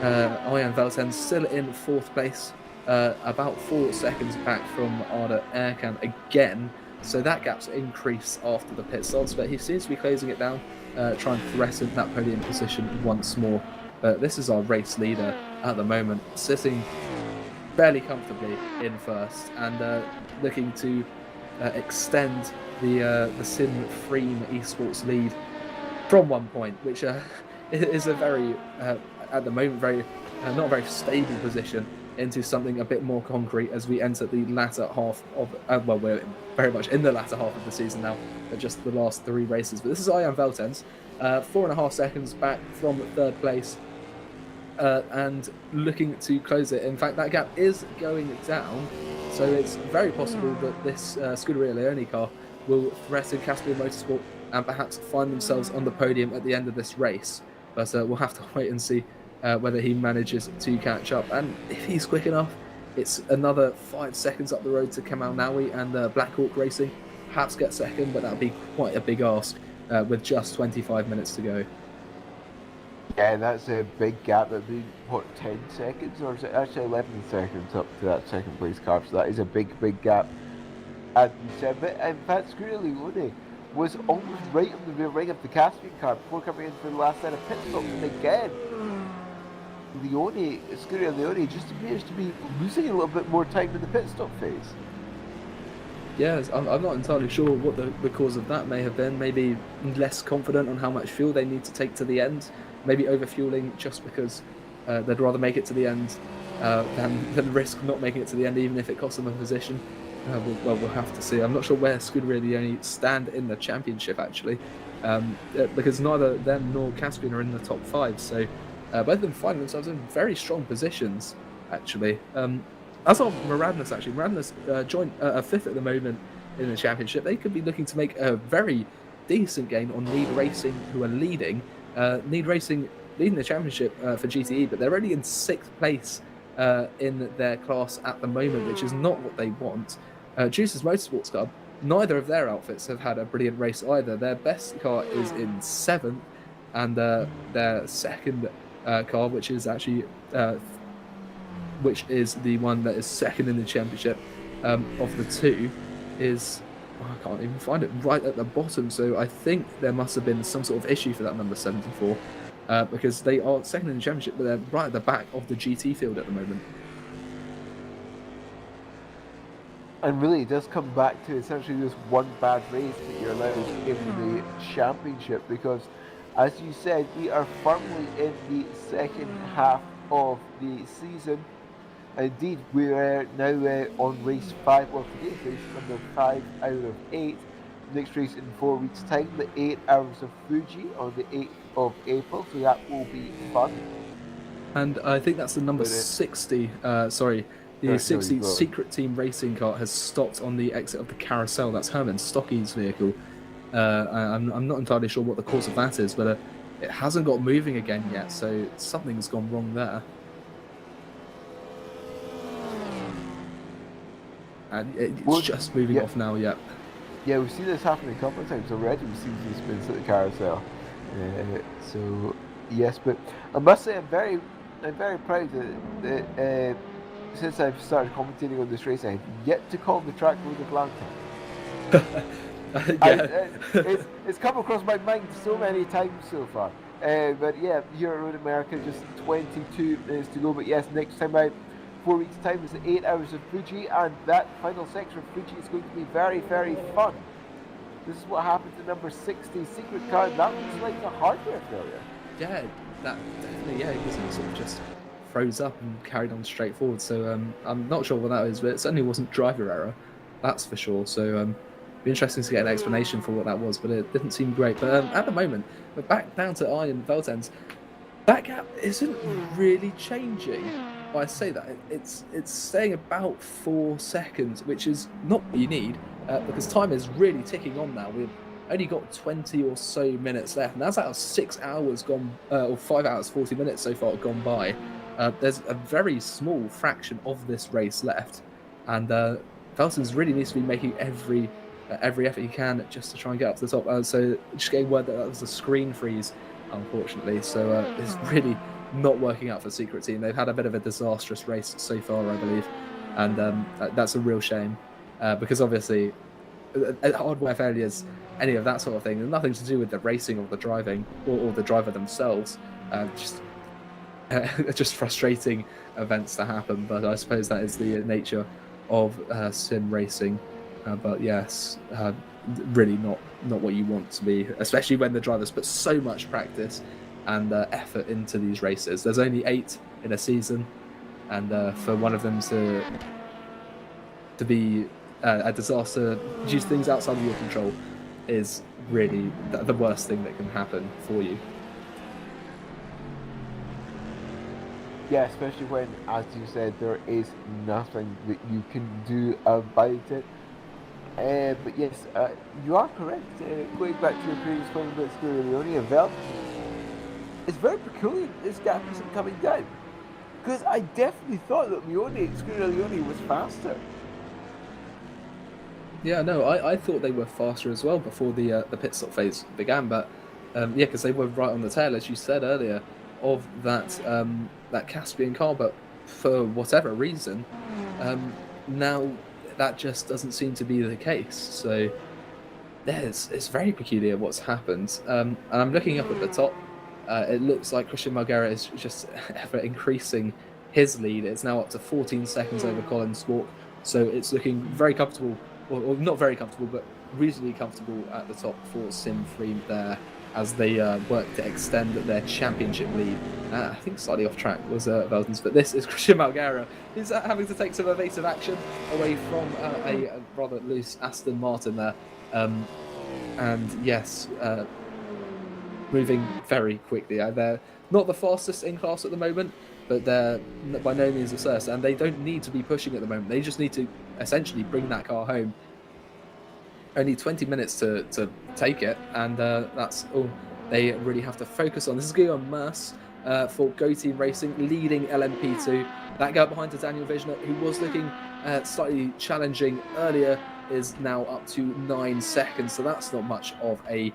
Arjan Velten still in 4th place, about 4 seconds back from Arda Erkan again. So that gap's increased after the pit stops, but he seems to be closing it down, trying to threaten that podium position once more. But this is our race leader at the moment, sitting fairly comfortably in 1st and looking to extend the Sim Freem Esports lead from 1 point, which is a very, at the moment, very not very stable position into something a bit more concrete as we enter the latter half of, well, we're very much in the latter half of the season now, but just the last 3 races. But this is Arjan Veltens, 4.5 seconds back from 3rd place. And looking to close it. In fact, that gap is going down, so it's very possible that this Scuderia Leone car will threaten Caspian Motorsport and perhaps find themselves on the podium at the end of this race. But we'll have to wait and see whether he manages to catch up. And if he's quick enough, it's another 5 seconds up the road to Kamal Nawi and Black Hawk Racing. Perhaps get second, but that would be quite a big ask with just 25 minutes to go. Yeah, that's a big gap. That'd be, what, 10 seconds? Or is it actually 11 seconds up to that 2nd place car? So that is a big gap. As we said, but in fact, Scuderia Leone was almost right on the rear wing of the Caspian car before coming in for the last set of pit stops. And again, Scuderia Leone just appears to be losing a little bit more time in the pit stop phase. Yes, I'm not entirely sure what the cause of that may have been. Maybe less confident on how much fuel they need to take to the end. Maybe overfueling just because they'd rather make it to the end than risk not making it to the end, even if it costs them a position. We'll have to see. I'm not sure where Scuderia Leone stand in the championship, actually, because neither them nor Caspian are in the top 5. So both of them find themselves in very strong positions, actually. As of Maradness, actually. Maradness joined 5th at the moment in the championship. They could be looking to make a very decent gain on Need Racing, who are leading. Need Racing leading the championship for GTE, but they're only in 6th place in their class at the moment, which is not what they want. Juice's Motorsports car neither of their outfits have had a brilliant race either. Their best car is in 7th, and their second car, which is actually which is the one that is second in the championship of the two, is I can't even find it, right at the bottom. So I think there must have been some sort of issue for that number 74, because they are second in the championship, but they're right at the back of the GT field at the moment. And really, it does come back to essentially just one bad race that you're allowed in the championship, because, as you said, we are firmly in the second half of the season. Indeed, we are now on race 5, well, today's race number 5 out of 8. Next race in 4 weeks' time, the 8 Hours of Fuji on the 8th of April, so that will be fun. And I think that's the number 60, the 60 Secret Team racing car has stopped on the exit of the carousel. That's Herman Stockey's vehicle. I'm not entirely sure what the cause of that is, but it hasn't got moving again yet, so something's gone wrong there. And it's just moving off now, yeah. Yeah, we've seen this happen a couple of times already. We've seen these spins at the carousel. So yes, but I must say I'm very proud that since I've started commentating on this race, I have yet to call the track Road Atlanta. It's come across my mind so many times so far. But yeah, here at Road America, just 22 minutes to go. But yes, next time out, 4 weeks' time, is the 8 Hours of Fuji, and that final section of Fuji is going to be very, very fun. This is what happened to number 60 Secret Car. That looks like a hardware failure. Yeah, that definitely, yeah, because it sort of just froze up and carried on straight forward. So I'm not sure what that is, but it certainly wasn't driver error, that's for sure. So it'd be interesting to get an explanation for what that was, but it didn't seem great. But at the moment, we're back down to iron belt ends. That gap isn't really changing. I say that it's staying about 4 seconds, which is not what you need, because time is really ticking on now. We've only got 20 or so minutes left, and that's out of 6 hours gone, or 5 hours 40 minutes so far gone by. There's a very small fraction of this race left, and Veltons really needs to be making every effort he can just to try and get up to the top. So just getting word that was a screen freeze, unfortunately. So it's really not working out for Secret Team. They've had a bit of a disastrous race so far, I believe, and that's a real shame, because obviously hardware failures, any of that sort of thing, and nothing to do with the racing or the driving or the driver themselves. Just frustrating events to happen, but I suppose that is the nature of sim racing. But yes, really not what you want to be, especially when the drivers put so much practice and effort into these races. There's only 8 in a season, and for one of them to be a disaster due to things outside of your control is really the worst thing that can happen for you. Yeah, especially when, as you said, there is nothing that you can do about it. But yes, you are correct. Going back to your previous point about Scuderia and Velt, it's very peculiar this gap isn't coming down. Because I definitely thought that Scuderia was faster. Yeah, no, I thought they were faster as well before the pit stop phase began, but yeah, because they were right on the tail, as you said earlier, of that Caspian car, but for whatever reason, now that just doesn't seem to be the case. So yeah, it's very peculiar what's happened. And I'm looking up at the top. It looks like Christian Margera is just ever increasing his lead. It's now up to 14 seconds over Colin Spork. So it's looking very comfortable, or not very comfortable, but reasonably comfortable at the top for Sim Free there, as they work to extend their championship lead. I think slightly off track was Veltons, but this is Christian Margera, who's having to take some evasive action away from a rather loose Aston Martin there. And yes, moving very quickly. They're not the fastest in class at the moment, but they're by no means the worst, and they don't need to be pushing at the moment. They just need to essentially bring that car home. Only 20 minutes to take it, and that's all they really have to focus on. This is Guillaume Merce for Go Team Racing, leading LMP2. That guy behind to Daniel Vizner, who was looking slightly challenging earlier is now up to 9 seconds, so that's not much of a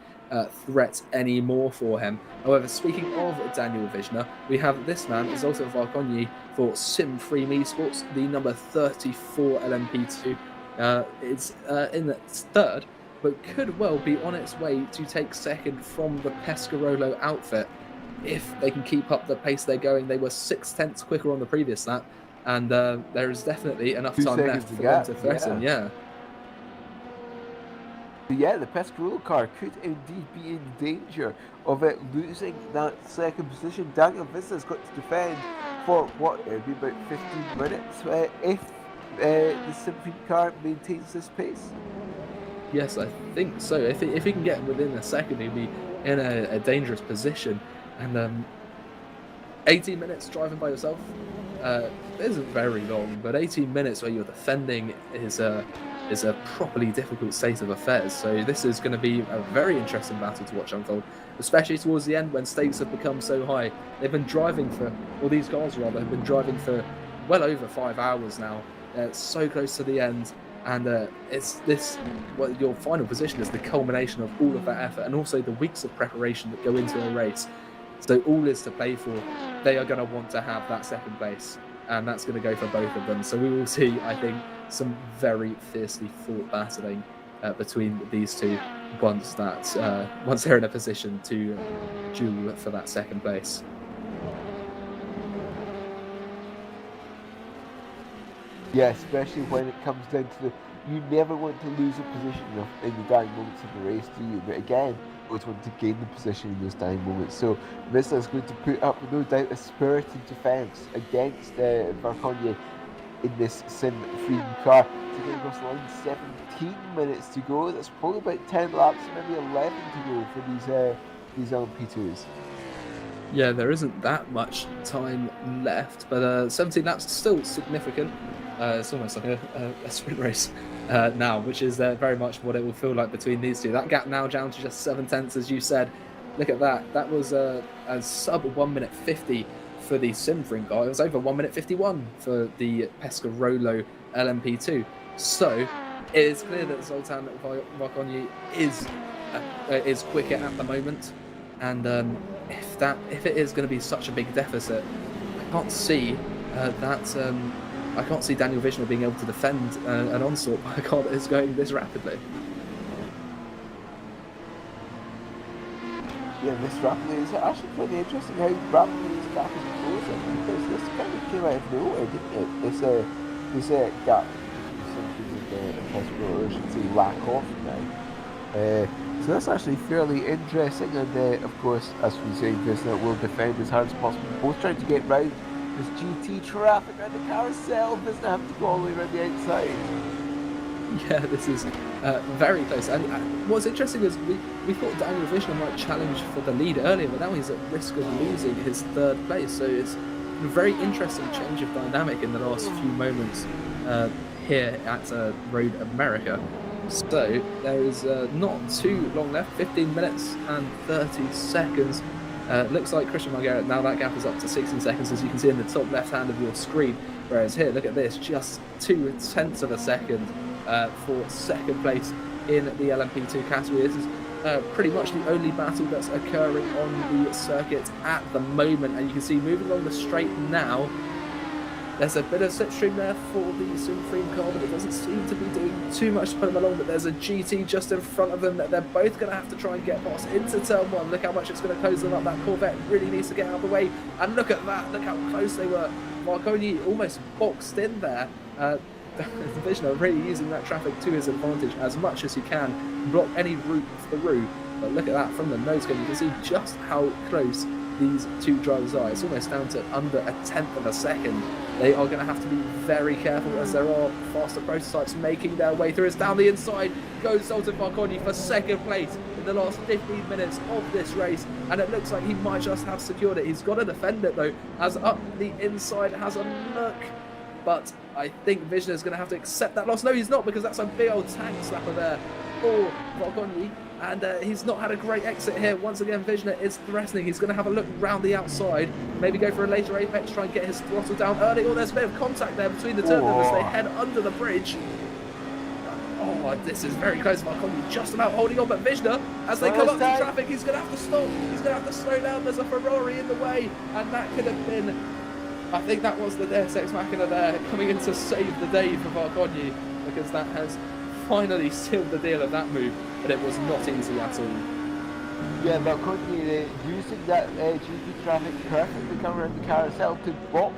threat anymore for him. However, speaking of Daniel Vizner, we have this man, Zoltan Varkonyi, for Sim3 Esports, the number 34 LMP2. It's in its third, but could well be on its way to take second from the Pescarolo outfit if they can keep up the pace they're going. They were 6/10 quicker on the previous lap, and there is definitely enough 2 time seconds left to for get, them to threaten. Yeah. Yeah, the Pescarolo car could indeed be in danger of it losing that second position. Daniel Vizner's got to defend for what, it'll be about 15 minutes if the Sim3 car maintains this pace. Yes, I think so. If he can get within a second, he'll be in a dangerous position. And 18 minutes driving by yourself isn't very long, but 18 minutes where you're defending is a properly difficult state of affairs. So this is going to be a very interesting battle to watch unfold, especially towards the end when stakes have become so high. They've been driving for, or these guys rather, have been driving for well over 5 hours now. It's so close to the end, and your final position is the culmination of all of that effort and also the weeks of preparation that go into a race. So all is to play for. They are going to want to have that second place, and that's going to go for both of them. So we will see, I think, some very fiercely fought battling between these two once they're in a position to duel for that second place. Yeah, especially when it comes down to you never want to lose a position in the dying moments of the race, do you? But again, you always want to gain the position in those dying moments. So Vizner's going to put up, no doubt, a spirited defence against Varkonyi in this Sim3 car. So going across the line, 17 minutes to go. That's probably about 10 laps, maybe 11 to go for these LMP2s. Yeah, there isn't that much time left, but 17 laps is still significant. It's almost like a sprint race now, which is very much what it will feel like between these two. That gap now down to just 7/10, as you said. Look at that. That was a sub 1 minute 50 for the Sim3 guy. It was over 1 minute 51 for the Pescarolo LMP2. So it is clear that Zoltan Varkonyi is quicker at the moment, and if it is going to be such a big deficit, I can't see I can't see Daniel Vizner being able to defend an onslaught by a car that is going this rapidly. Yeah, this rapidly is actually pretty interesting how rapidly this gap is closing, because this kind of came out of nowhere, didn't it? This gap between something and the Pescarolo, I should say, lack off now. So that's actually fairly interesting, and of course, as we say, Vizner will defend as hard as possible, both trying to get round this GT traffic around the carousel. Vizner having to go all the way around the outside. Yeah, this is very close. And what's interesting is we thought Daniel Vizner might challenge for the lead earlier, but now he's at risk of losing his third place. So it's a very interesting change of dynamic in the last few moments here at Road America. So there is not too long left, 15 minutes and 30 seconds. Looks like Christian Marguerite, now that gap is up to 16 seconds, as you can see in the top left hand of your screen. Whereas here, look at this, just 0.2 of a second for second place in the LMP2 category. This is pretty much the only battle that's occurring on the circuit at the moment. And you can see moving along the straight now, there's a bit of slipstream there for the Sim3 car, but it doesn't seem to be doing too much to put them along. But there's a GT just in front of them that they're both going to have to try and get past into turn one. Look how much it's going to close them up. That Corvette really needs to get out of the way. And look at that. Look how close they were. Varkonyi almost boxed in there. Vizner really using that traffic to his advantage as much as he can. Block any route through. But look at that from the nose cone. You can see just how close these two drivers are. It's almost down to under 1/10 of a second. They are going to have to be very careful, as there are faster prototypes making their way through. It's down the inside goes Zoltan Varkonyi for second place in the last 15 minutes of this race, and it looks like he might just have secured it. He's got to defend it though, as up the inside has a look, but I think Vizner is going to have to accept that loss. No, he's not, because that's a big old tank slapper there for Varkonyi. And he's not had a great exit here. Once again, Vizner is threatening. He's going to have a look round the outside. Maybe go for a later apex, try and get his throttle down early. Oh, there's a bit of contact there between the two of them as they head under the bridge. Oh, this is very close. Marconi just about holding on, but Vizsla, as they come up to traffic, he's going to have to stop. He's going to have to slow down. There's a Ferrari in the way, and that could have been, I think that was the Deus Ex Machina there, coming in to save the day for Marconi, because that has finally sealed the deal of that move, but it was not easy at all. Yeah, Marconi using that GT traffic perfectly coming around the carousel to box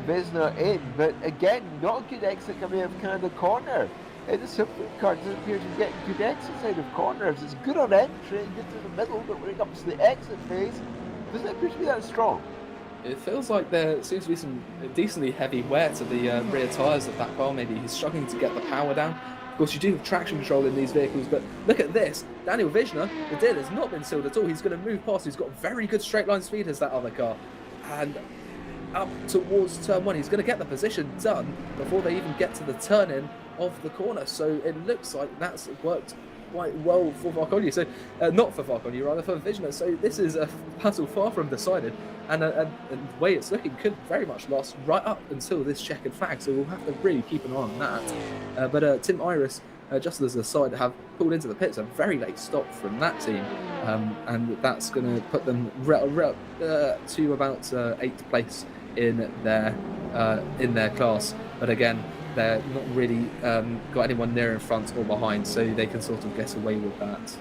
Vizsla in, but again, not a good exit coming out of Canada corner. The Supreme car doesn't appear to get good exits out of corners. It's good on entry, good to the middle, but when it comes to the exit phase, doesn't appear to be that strong. It feels like there seems to be some decently heavy wear to the rear tyres of that car. Maybe he's struggling to get the power down. Of course, you do have traction control in these vehicles, but look at this. Daniel Vizsla, the deal has not been sealed at all. He's going to move past. He's got very good straight line speed as that other car. And up towards turn one, he's going to get the position done before they even get to the turn-in of the corner. So it looks like that's worked quite well for Marconi. So not for Marconi, rather for Vizsla. So this is a battle far from decided, and the way it's looking could very much last right up until this checkered flag. So we'll have to really keep an eye on that. But Tim Iris, just as a side, have pulled into the pits. A very late stop from that team, and that's going to put them to about 8th place in their class. But again, they're not really got anyone near in front or behind, so they can sort of get away with that.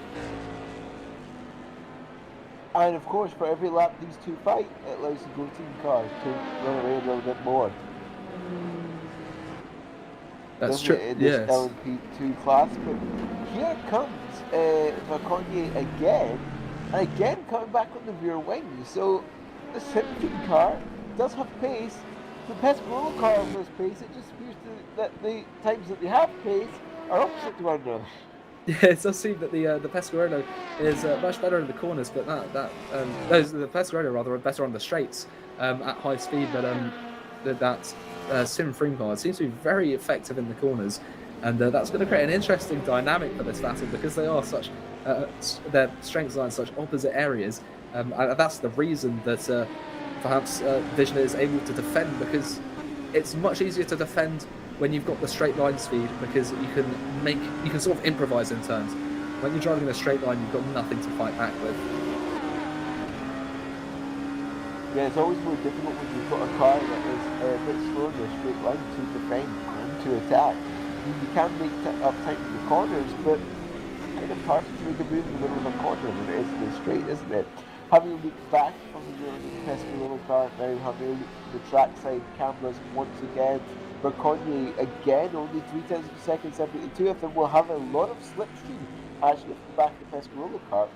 And of course, for every lap these two fight, it allows the Go Team cars to run away a little bit more. That's true. In this Yes. LMP2 class, but here comes Marconi again, and again coming back on the rear wing. So the 17 car does have pace. The Pescarolo car has pace. It just appears that the times that they have pace are opposite to one another. Yeah, it does seem that the Pescarolo is much better in the corners, but the Pescarolo rather are better on the straights at high speed. But that Sim Freem car seems to be very effective in the corners, and that's going to create an interesting dynamic for this battle because they are such their strengths lie in such opposite areas. And that's the reason that perhaps Vizsla is able to defend, because it's much easier to defend when you've got the straight line speed, because you can sort of improvise in turns. When you're driving in a straight line, you've got nothing to fight back with. Yeah, it's always more difficult when you've got a car that is a bit slow in the straight line to defend and to attack. You can make up time in the corners, but kind of hard to make a move in the middle of a corner when it is in the straight, isn't it? Having a look back from the rear of the Pescarolo car now, having a look at the trackside cameras once again. Marconi again, only 0.3 seconds separating the two of them, will have a lot of slipstream actually off the back of the Pescarolo car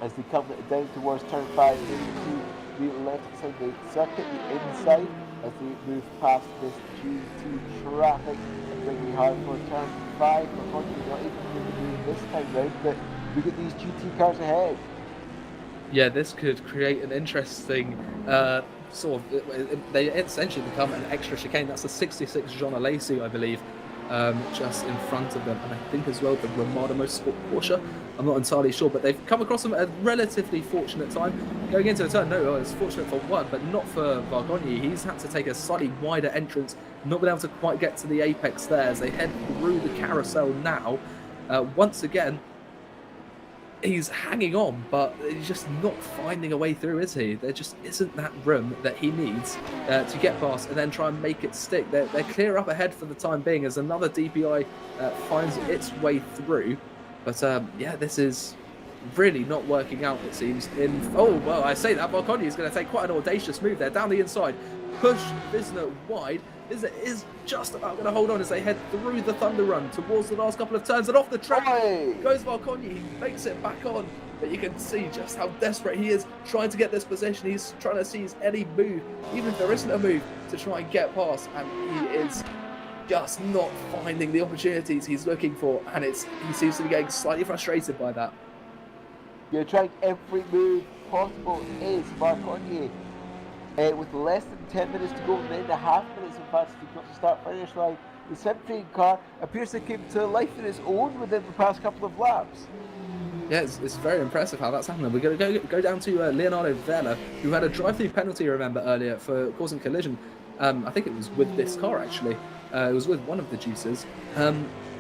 as they come down towards turn 5 into the left side of the circuit, the inside, as they move past this GT traffic and bringing hard for turn 5. Marconi not able to move this time round, but look at these GT cars ahead. Yeah, this could create an interesting they essentially become an extra chicane. That's the 66 Jean Alesi, I believe, just in front of them, and I think as well the Ramada Motorsport Porsche. I'm not entirely sure, but they've come across them at a relatively fortunate time going into the turn. No, it's fortunate for one, but not for Marconi. He's had to take a slightly wider entrance, not been able to quite get to the apex there as they head through the carousel now. Once again, he's hanging on, but he's just not finding a way through, is he? There just isn't that room that he needs to get past and then try and make it stick. They're clear up ahead for the time being as another DPI finds its way through. But yeah, this is really not working out, it seems. Oh, well, I say that, Marconi is going to take quite an audacious move there down the inside. Push Vizsla wide. Vizsla is just about going to hold on as they head through the Thunder Run towards the last couple of turns, and off the track goes Marconi. He makes it back on, but you can see just how desperate he is trying to get this position. He's trying to seize any move, even if there isn't a move, to try and get past, and he is just not finding the opportunities he's looking for, and he seems to be getting slightly frustrated by that. You're trying every move possible is Marconi. With less than 10 minutes to go, 9.5 minutes in fact to got to start finish line, the Semtrain car appears to come to life in its own within the past couple of laps. Yeah, it's very impressive how that's happening. We're going to go down to Leonardo Vela, who had a drive-through penalty, remember, earlier for causing collision. I think it was with this car actually, it was with one of the juices,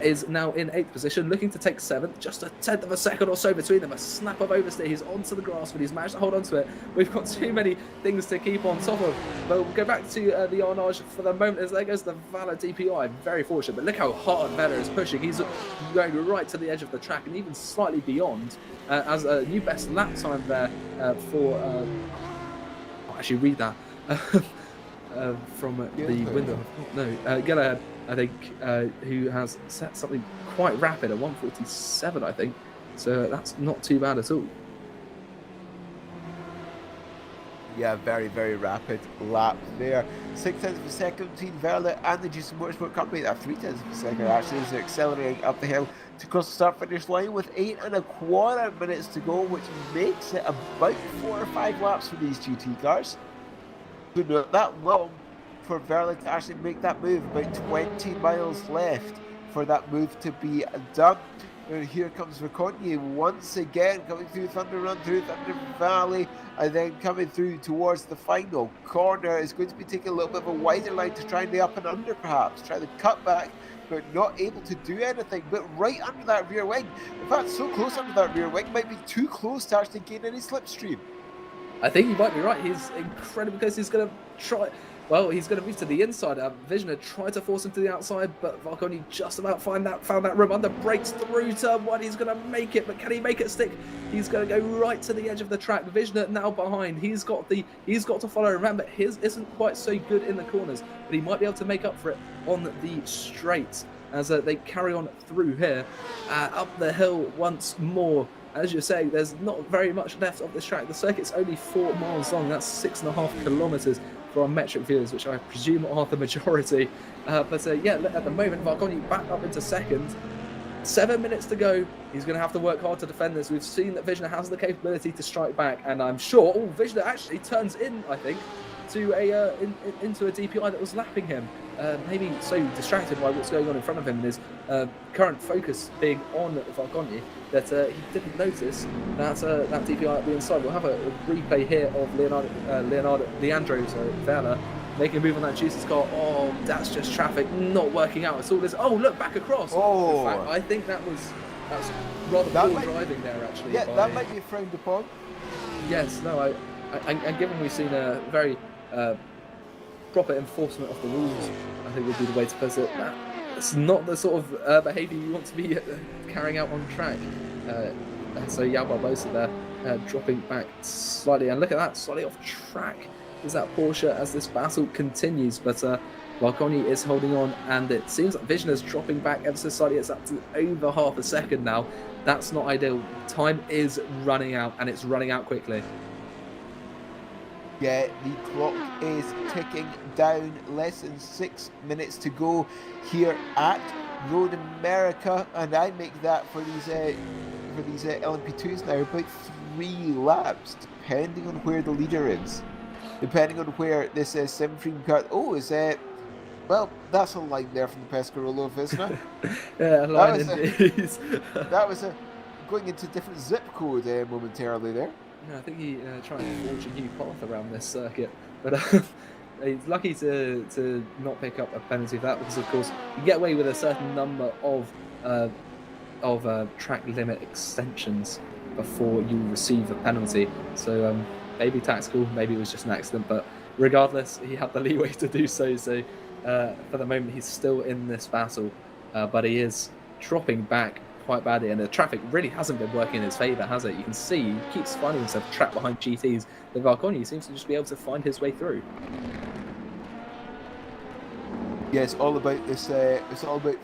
is now in 8th position, looking to take 7th, just a 10th of a second or so between them, a snap of oversteer, he's onto the grass, but he's managed to hold on to it. We've got too many things to keep on top of, but we'll go back to the Arnage for the moment, as there goes the Vela DPI, very fortunate, but look how hard Vela is pushing, he's going right to the edge of the track, and even slightly beyond, as a new best lap time there for, I'll actually read that, from the window, Gallagher, I think, who has set something quite rapid, a 1:47, I think. So that's not too bad at all. Yeah, very, very rapid lap there. 0.6 of a second between Verla and the GC Motorsport Company. 0.3 of a second actually, as they're accelerating up the hill to cross the start finish line with 8.25 minutes to go, which makes it about 4 or 5 laps for these GT cars. So not that long for Verla to actually make that move, about 20 miles left for that move to be done. And here comes Raconnier once again, coming through Thunder Run, through Thunder Valley, and then coming through towards the final corner. Is going to be taking a little bit of a wider line to try and the up and under perhaps, try the cut back, but not able to do anything, but right under that rear wing. In fact, so close under that rear wing, might be too close to actually gain any slipstream. I think you might be right, he's incredible because he's going to try... Well, he's going to move to the inside. Visioner tried to force him to the outside, but Valconi just about found that room under, breaks through turn 1. He's going to make it, but can he make it stick? He's going to go right to the edge of the track. Visioner now behind. He's got to follow. Remember, his isn't quite so good in the corners, but he might be able to make up for it on the straights as they carry on through here, up the hill once more. As you're saying, there's not very much left of this track. The circuit's only 4 miles long. That's 6.5 kilometers. For our metric viewers, which I presume are the majority. Yeah, at the moment, Valconi back up into second. 7 minutes to go. He's going to have to work hard to defend this. We've seen that Visioner has the capability to strike back, and I'm sure Visioner actually turns in, I think, to into a DPI that was lapping him. Maybe so distracted by what's going on in front of him and his current focus being on Valconi that he didn't notice that that DPI at the inside. We'll have a replay here of Leandro Vela making a move on that Juice's car. Oh, that's just traffic not working out. It's all this. Oh, look, back across. Oh, in fact, I think that's rather poor driving there actually. Yeah, that might be frowned upon. Yes, no, and given we've seen a very proper enforcement of the rules, I think would be the way to put it. It's not the sort of behaviour you want to be carrying out on track. So Yao Barbosa there dropping back slightly, and look at that, slightly off track is that Porsche as this battle continues, but Valconi is holding on, and it seems like Visioner's dropping back ever so slightly. It's up to over half a second now. That's not ideal. Time is running out, and it's running out quickly. Yeah, the clock is ticking down. Less than 6 minutes to go here at Road America, and I make that for these LMP2s now about 3 laps, depending on where the leader is, depending on where this Simframe cut. Oh, is well, that's a line there from the Pescarolo, isn't it? Yeah, a line indeed. That was going into different zip code momentarily there. Yeah, I think he tried to forge a new path around this circuit, but he's lucky to not pick up a penalty for that, because of course you get away with a certain number of track limit extensions before you receive a penalty. So maybe tactical, maybe it was just an accident, but regardless, he had the leeway to do so. So for the moment, he's still in this battle, but he is dropping back quite badly, and the traffic really hasn't been working in his favour, has it? You can see he keeps finding himself trapped behind GTs. The Valconi seems to just be able to find his way through. Yeah, it's all about this. It's all about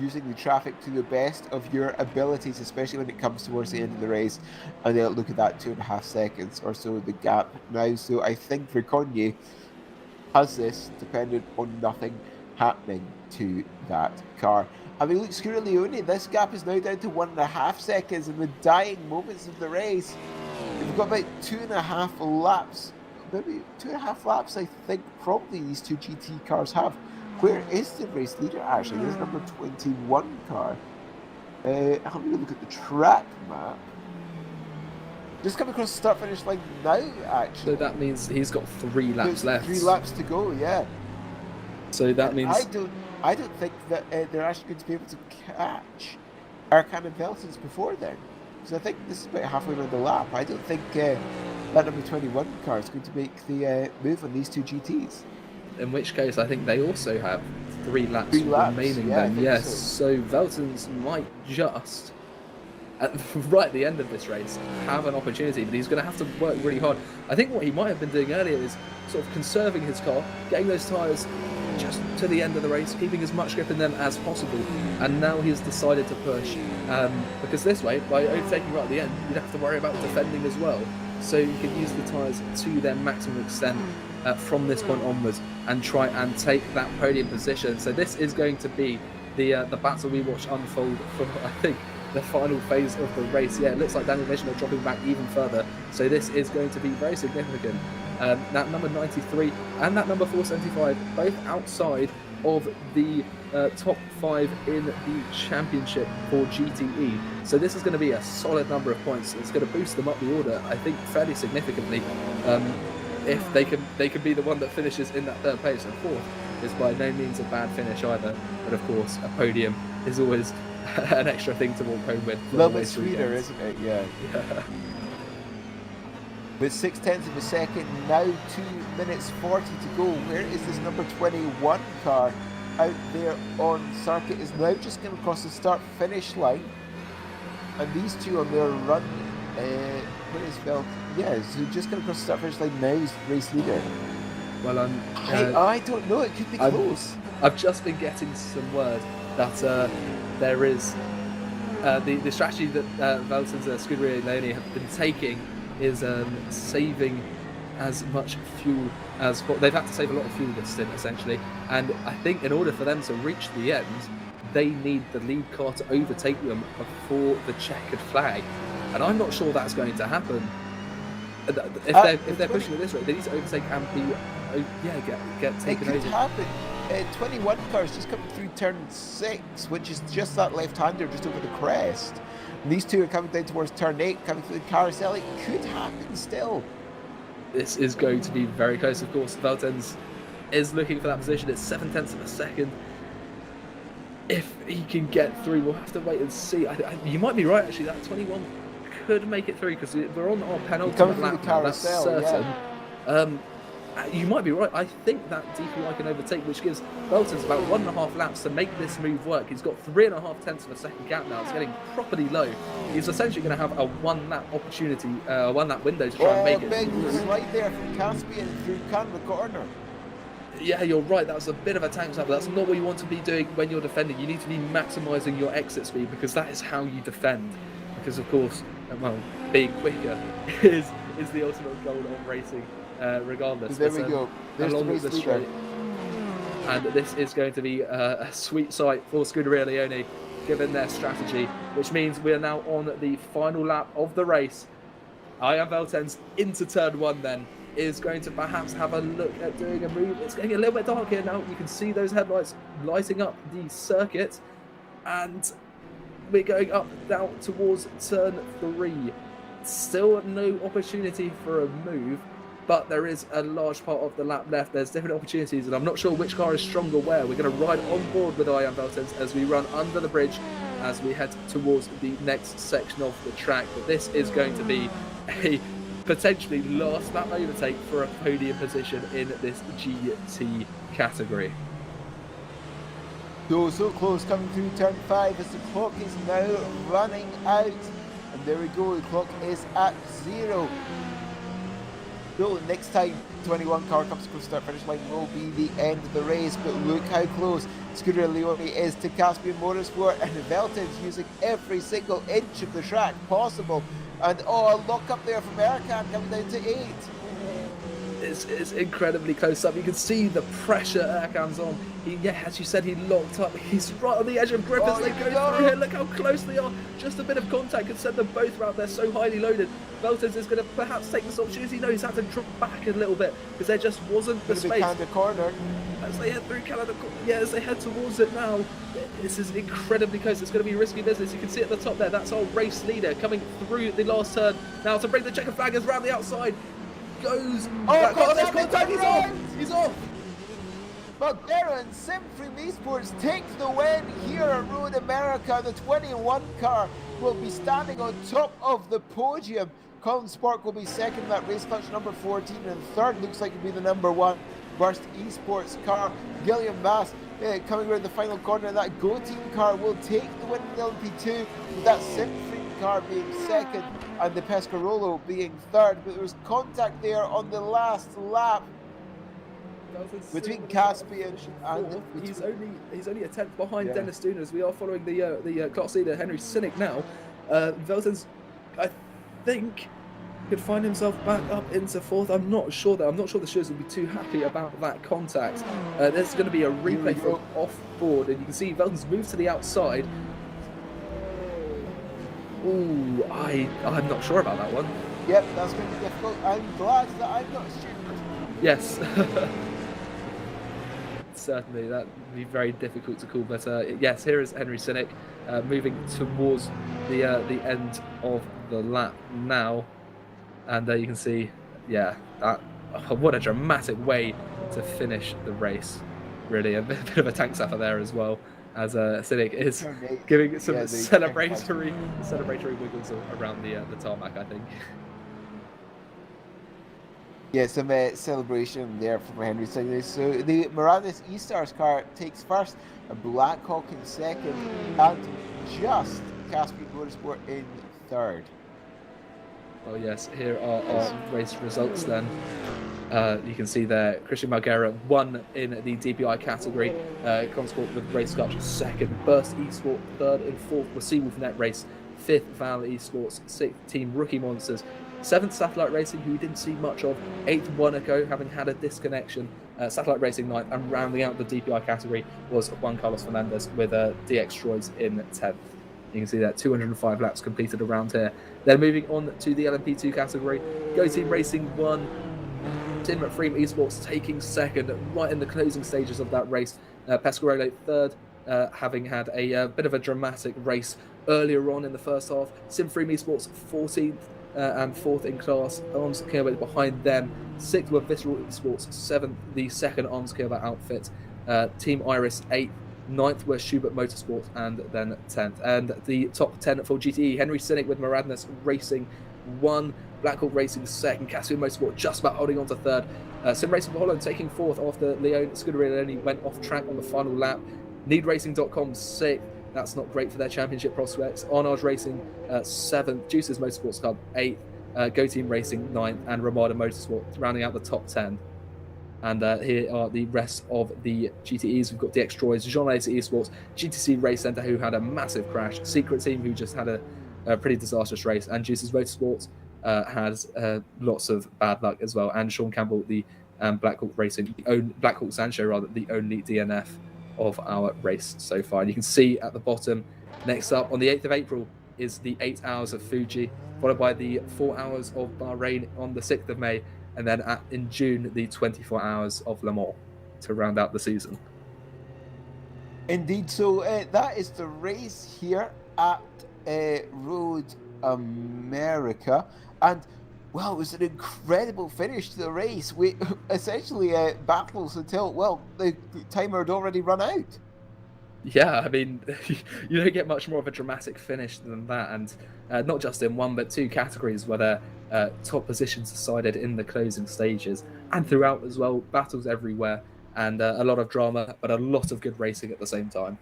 using the traffic to the best of your abilities, especially when it comes towards the end of the race. And then look at that, 2.5 seconds or so the gap now. So I think Verconye has this dependent on nothing happening to that car. I mean, look, Scura Leone, this gap is now down to 1.5 seconds in the dying moments of the race. We've got about 2.5 laps, maybe 2.5 laps, I think, probably these 2 GT cars have. Where is the race leader actually? There's number 21 car. Having a look at the track map. Just come across the start finish line now, actually. So that means he's got 3 laps left. 3 laps to go, yeah. So that means I don't think that they're actually going to be able to catch Arcan and Veltons before then. Because I think this is about halfway around the lap. I don't think that number 21 car is going to make the move on these two GTs. in which case I think they also have 3 laps laps, remaining yeah, I then. think Yes, so. so Veltons might just, right at the end of this race, have an opportunity, but he's going to have to work really hard. I think what he might have been doing earlier is sort of conserving his car, getting those tyres just to the end of the race, keeping as much grip in them as possible, and now he's decided to push, because this way, by overtaking right at the end, you don't have to worry about defending as well, so you can use the tyres to their maximum extent from this point onwards and try and take that podium position. So this is going to be the battle we watch unfold for, I think, the final phase of the race. Yeah, it looks like Daniel Mission are dropping back even further, so this is going to be very significant. That number 93 and that number 475, both outside of the top 5 in the championship for GTE. So this is going to be a solid number of points. It's going to boost them up the order, I think, fairly significantly. If they can be the one that finishes in that third place, and fourth is by no means a bad finish either. But of course, a podium is always an extra thing to walk home with. A little bit sweeter, isn't it? Yeah. With 0.6 of a second, now 2 minutes 40 to go. Where is this number 21 car out there on circuit? Is now just going across the start-finish line. And these two on their run, where is Belt? Yeah, so just going across the start-finish line now is race leader. Well, I don't know, it could be close. I've just been getting some word that there is the strategy that Veltons and Scuderia Leone have been taking is saving as much fuel as they've had to save a lot of fuel this stint essentially, and I think in order for them to reach the end, they need the lead car to overtake them before the checkered flag, and I'm not sure that's going to happen. If they're pushing at this rate, they need to overtake and get taken over. It could happen. 21 cars just coming through turn 6, which is just that left-hander just over the crest. And these two are coming down towards turn 8, coming through the carousel. It could happen still. This is going to be very close, of course. Veltons is looking for that position. It's 0.7 of a second. If he can get through, we'll have to wait and see. You might be right, actually. That 21 could make it through because we're on our penultimate lap now. That's certain. Yeah. You might be right. I think that DPI can overtake, which gives Veltons about 1.5 laps to make this move work. He's got 3.5 of a second gap now. It's getting properly low. He's essentially going to have a 1 lap opportunity, 1 lap window to try and make it. Big slide there from Caspian through the corner. Yeah, you're right. That was a bit of a tank slap. That's not what you want to be doing when you're defending. You need to be maximising your exit speed because that is how you defend. Because of course, well, being quicker is the ultimate goal of racing. Regardless, there we go. There's along the straight, and this is going to be a sweet sight for Scuderia Leone, given their strategy. Which means we are now on the final lap of the race. Ian Veltons into turn 1. Then is going to perhaps have a look at doing a move. It's getting a little bit dark here now. You can see those headlights lighting up the circuit, and we're going up now towards turn 3. Still no opportunity for a move. But there is a large part of the lap left. There's different opportunities, and I'm not sure which car is stronger where. We're going to ride on board with Ian Veltons as we run under the bridge as we head towards the next section of the track. But this is going to be a potentially last lap overtake for a podium position in this GT category. So close, coming through turn 5 as the clock is now running out. And there we go, the clock is at 0. So next time 21 car comes across the start finish line will be the end of the race, but look how close Scuderia Leone is to Caspian Motorsport, and Veltons using every single inch of the track possible. And a lock up there from Erkan coming down to 8. This is incredibly close up. You can see the pressure Erkan's on. As you said, he locked up. He's right on the edge of grip as they go through here. Look how close they are. Just a bit of contact can send them both around. They're so highly loaded. Veltons is going to perhaps take this opportunity. No, he's had to drop back a little bit because there just wasn't the space. Canada corner. As they head through Canada, as they head towards it now, this is incredibly close. It's going to be risky business. You can see at the top there, that's our race leader coming through the last turn. Now to bring the checkered flag is round the outside. Goes. There's contact. He's off. Bulgaria and Simframe Esports takes the win here at Road America. The 21 car will be standing on top of the podium. Colin Spark will be second in that race, clutch number 14, and third looks like it'll be the number 1 Burst Esports car. Gilliam Bass coming around the final corner. That Go Team car will take the win in the LMP2, with that Simframe car being second and the Pescarolo being third. But there was contact there on the last lap between Caspian and he's only a tenth behind Yeah. Dennis Duna, as we are following the class leader Henry Cynic now. Velton's, I think, could find himself back up into fourth. I'm not sure the Shoes will be too happy about that contact. There's going to be a replay from off board, and you can see Velton's moved to the outside. Ooh, I'm not sure about that one. Yep, that's going to be difficult. I'm glad that I'm not stupid. Yes. Certainly, that would be very difficult to call. But yes, here is Henry Cynic moving towards the end of the lap now. And you can see, yeah, what a dramatic way to finish the race. Really, a bit of a tank sapper there as well, as Cynic is giving some celebratory wiggles around the tarmac, I think. Yeah, some celebration there from Henry Cynic. So the Moranis E-Stars car takes first, a Blackhawk in second, and just Caspian Motorsport in third. Oh yes, here are our race results then. You can see there, Christian Margera won in the DPI category, Consport with Race Clutch second, Burst Esport third, and fourth was Seawolf Net Race, fifth Val Esports, sixth Team Rookie Monsters, seventh Satellite Racing, who we didn't see much of, eighth Monaco, having had a disconnection, Satellite Racing ninth, and rounding out the DPI category was Juan Carlos Fernandez with DX Troyes in 10th. You can see that 205 laps completed around here. Then moving on to the LMP2 category, Go Team Racing 1, Tim Freem Esports taking second right in the closing stages of that race. Pescarolo third, having had a bit of a dramatic race earlier on in the first half. Simframe Esports 14th and fourth in class. Arms Kilbert behind them. Sixth were Visceral Esports, seventh the second Arms Kilbert outfit. Team Iris 8th. Ninth were Schubert Motorsport, and then 10th. And the top 10 for GTE, Henry Cynic with Moradnes Racing 1, Blackhawk Racing 2nd, Caspian Motorsport just about holding on to 3rd. Sim Racing for Holland taking 4th after Leon Scuderia only went off track on the final lap. NeedRacing.com 6th, that's not great for their championship prospects. Arnage Racing 7th, Juices Motorsports Club 8th, Go Team Racing 9th, and Ramada Motorsport rounding out the top 10. And here are the rest of the GTEs. We've got DX Troyes, Jean Lacy Esports, GTC Race Centre, who had a massive crash, Secret Team, who just had a pretty disastrous race, and Juices Motorsports has lots of bad luck as well. And Sean Campbell, the Blackhawk Racing, Blackhawk Sancho rather, the only DNF of our race so far. And you can see at the bottom, next up on the 8th of April is the 8 hours of Fuji, followed by the 4 hours of Bahrain on the 6th of May. And then in June, the 24 hours of Le Mans to round out the season. Indeed, so that is the race here at Road America. And, well, it was an incredible finish to the race. We essentially battles until, well, the timer had already run out. Yeah, I mean, you don't get much more of a dramatic finish than that. And not just in one, but two categories where the top positions decided in the closing stages and throughout as well. Battles everywhere and a lot of drama, but a lot of good racing at the same time.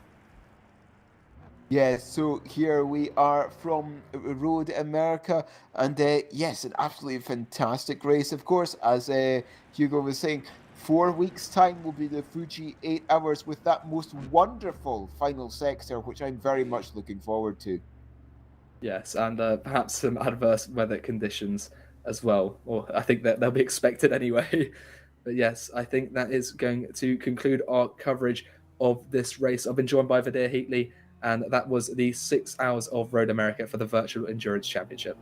Yeah, so here we are from Road America, and yes, an absolutely fantastic race. Of course, as Hugo was saying, 4 weeks' time will be the Fuji 8 hours with that most wonderful final sector, which I'm very much looking forward to. Yes, and perhaps some adverse weather conditions as well, or I think that they'll be expected anyway. But yes, I think that is going to conclude our coverage of this race. I've been joined by Vadir Heatley, and that was the 6 hours of Road America for the Virtual Endurance Championship.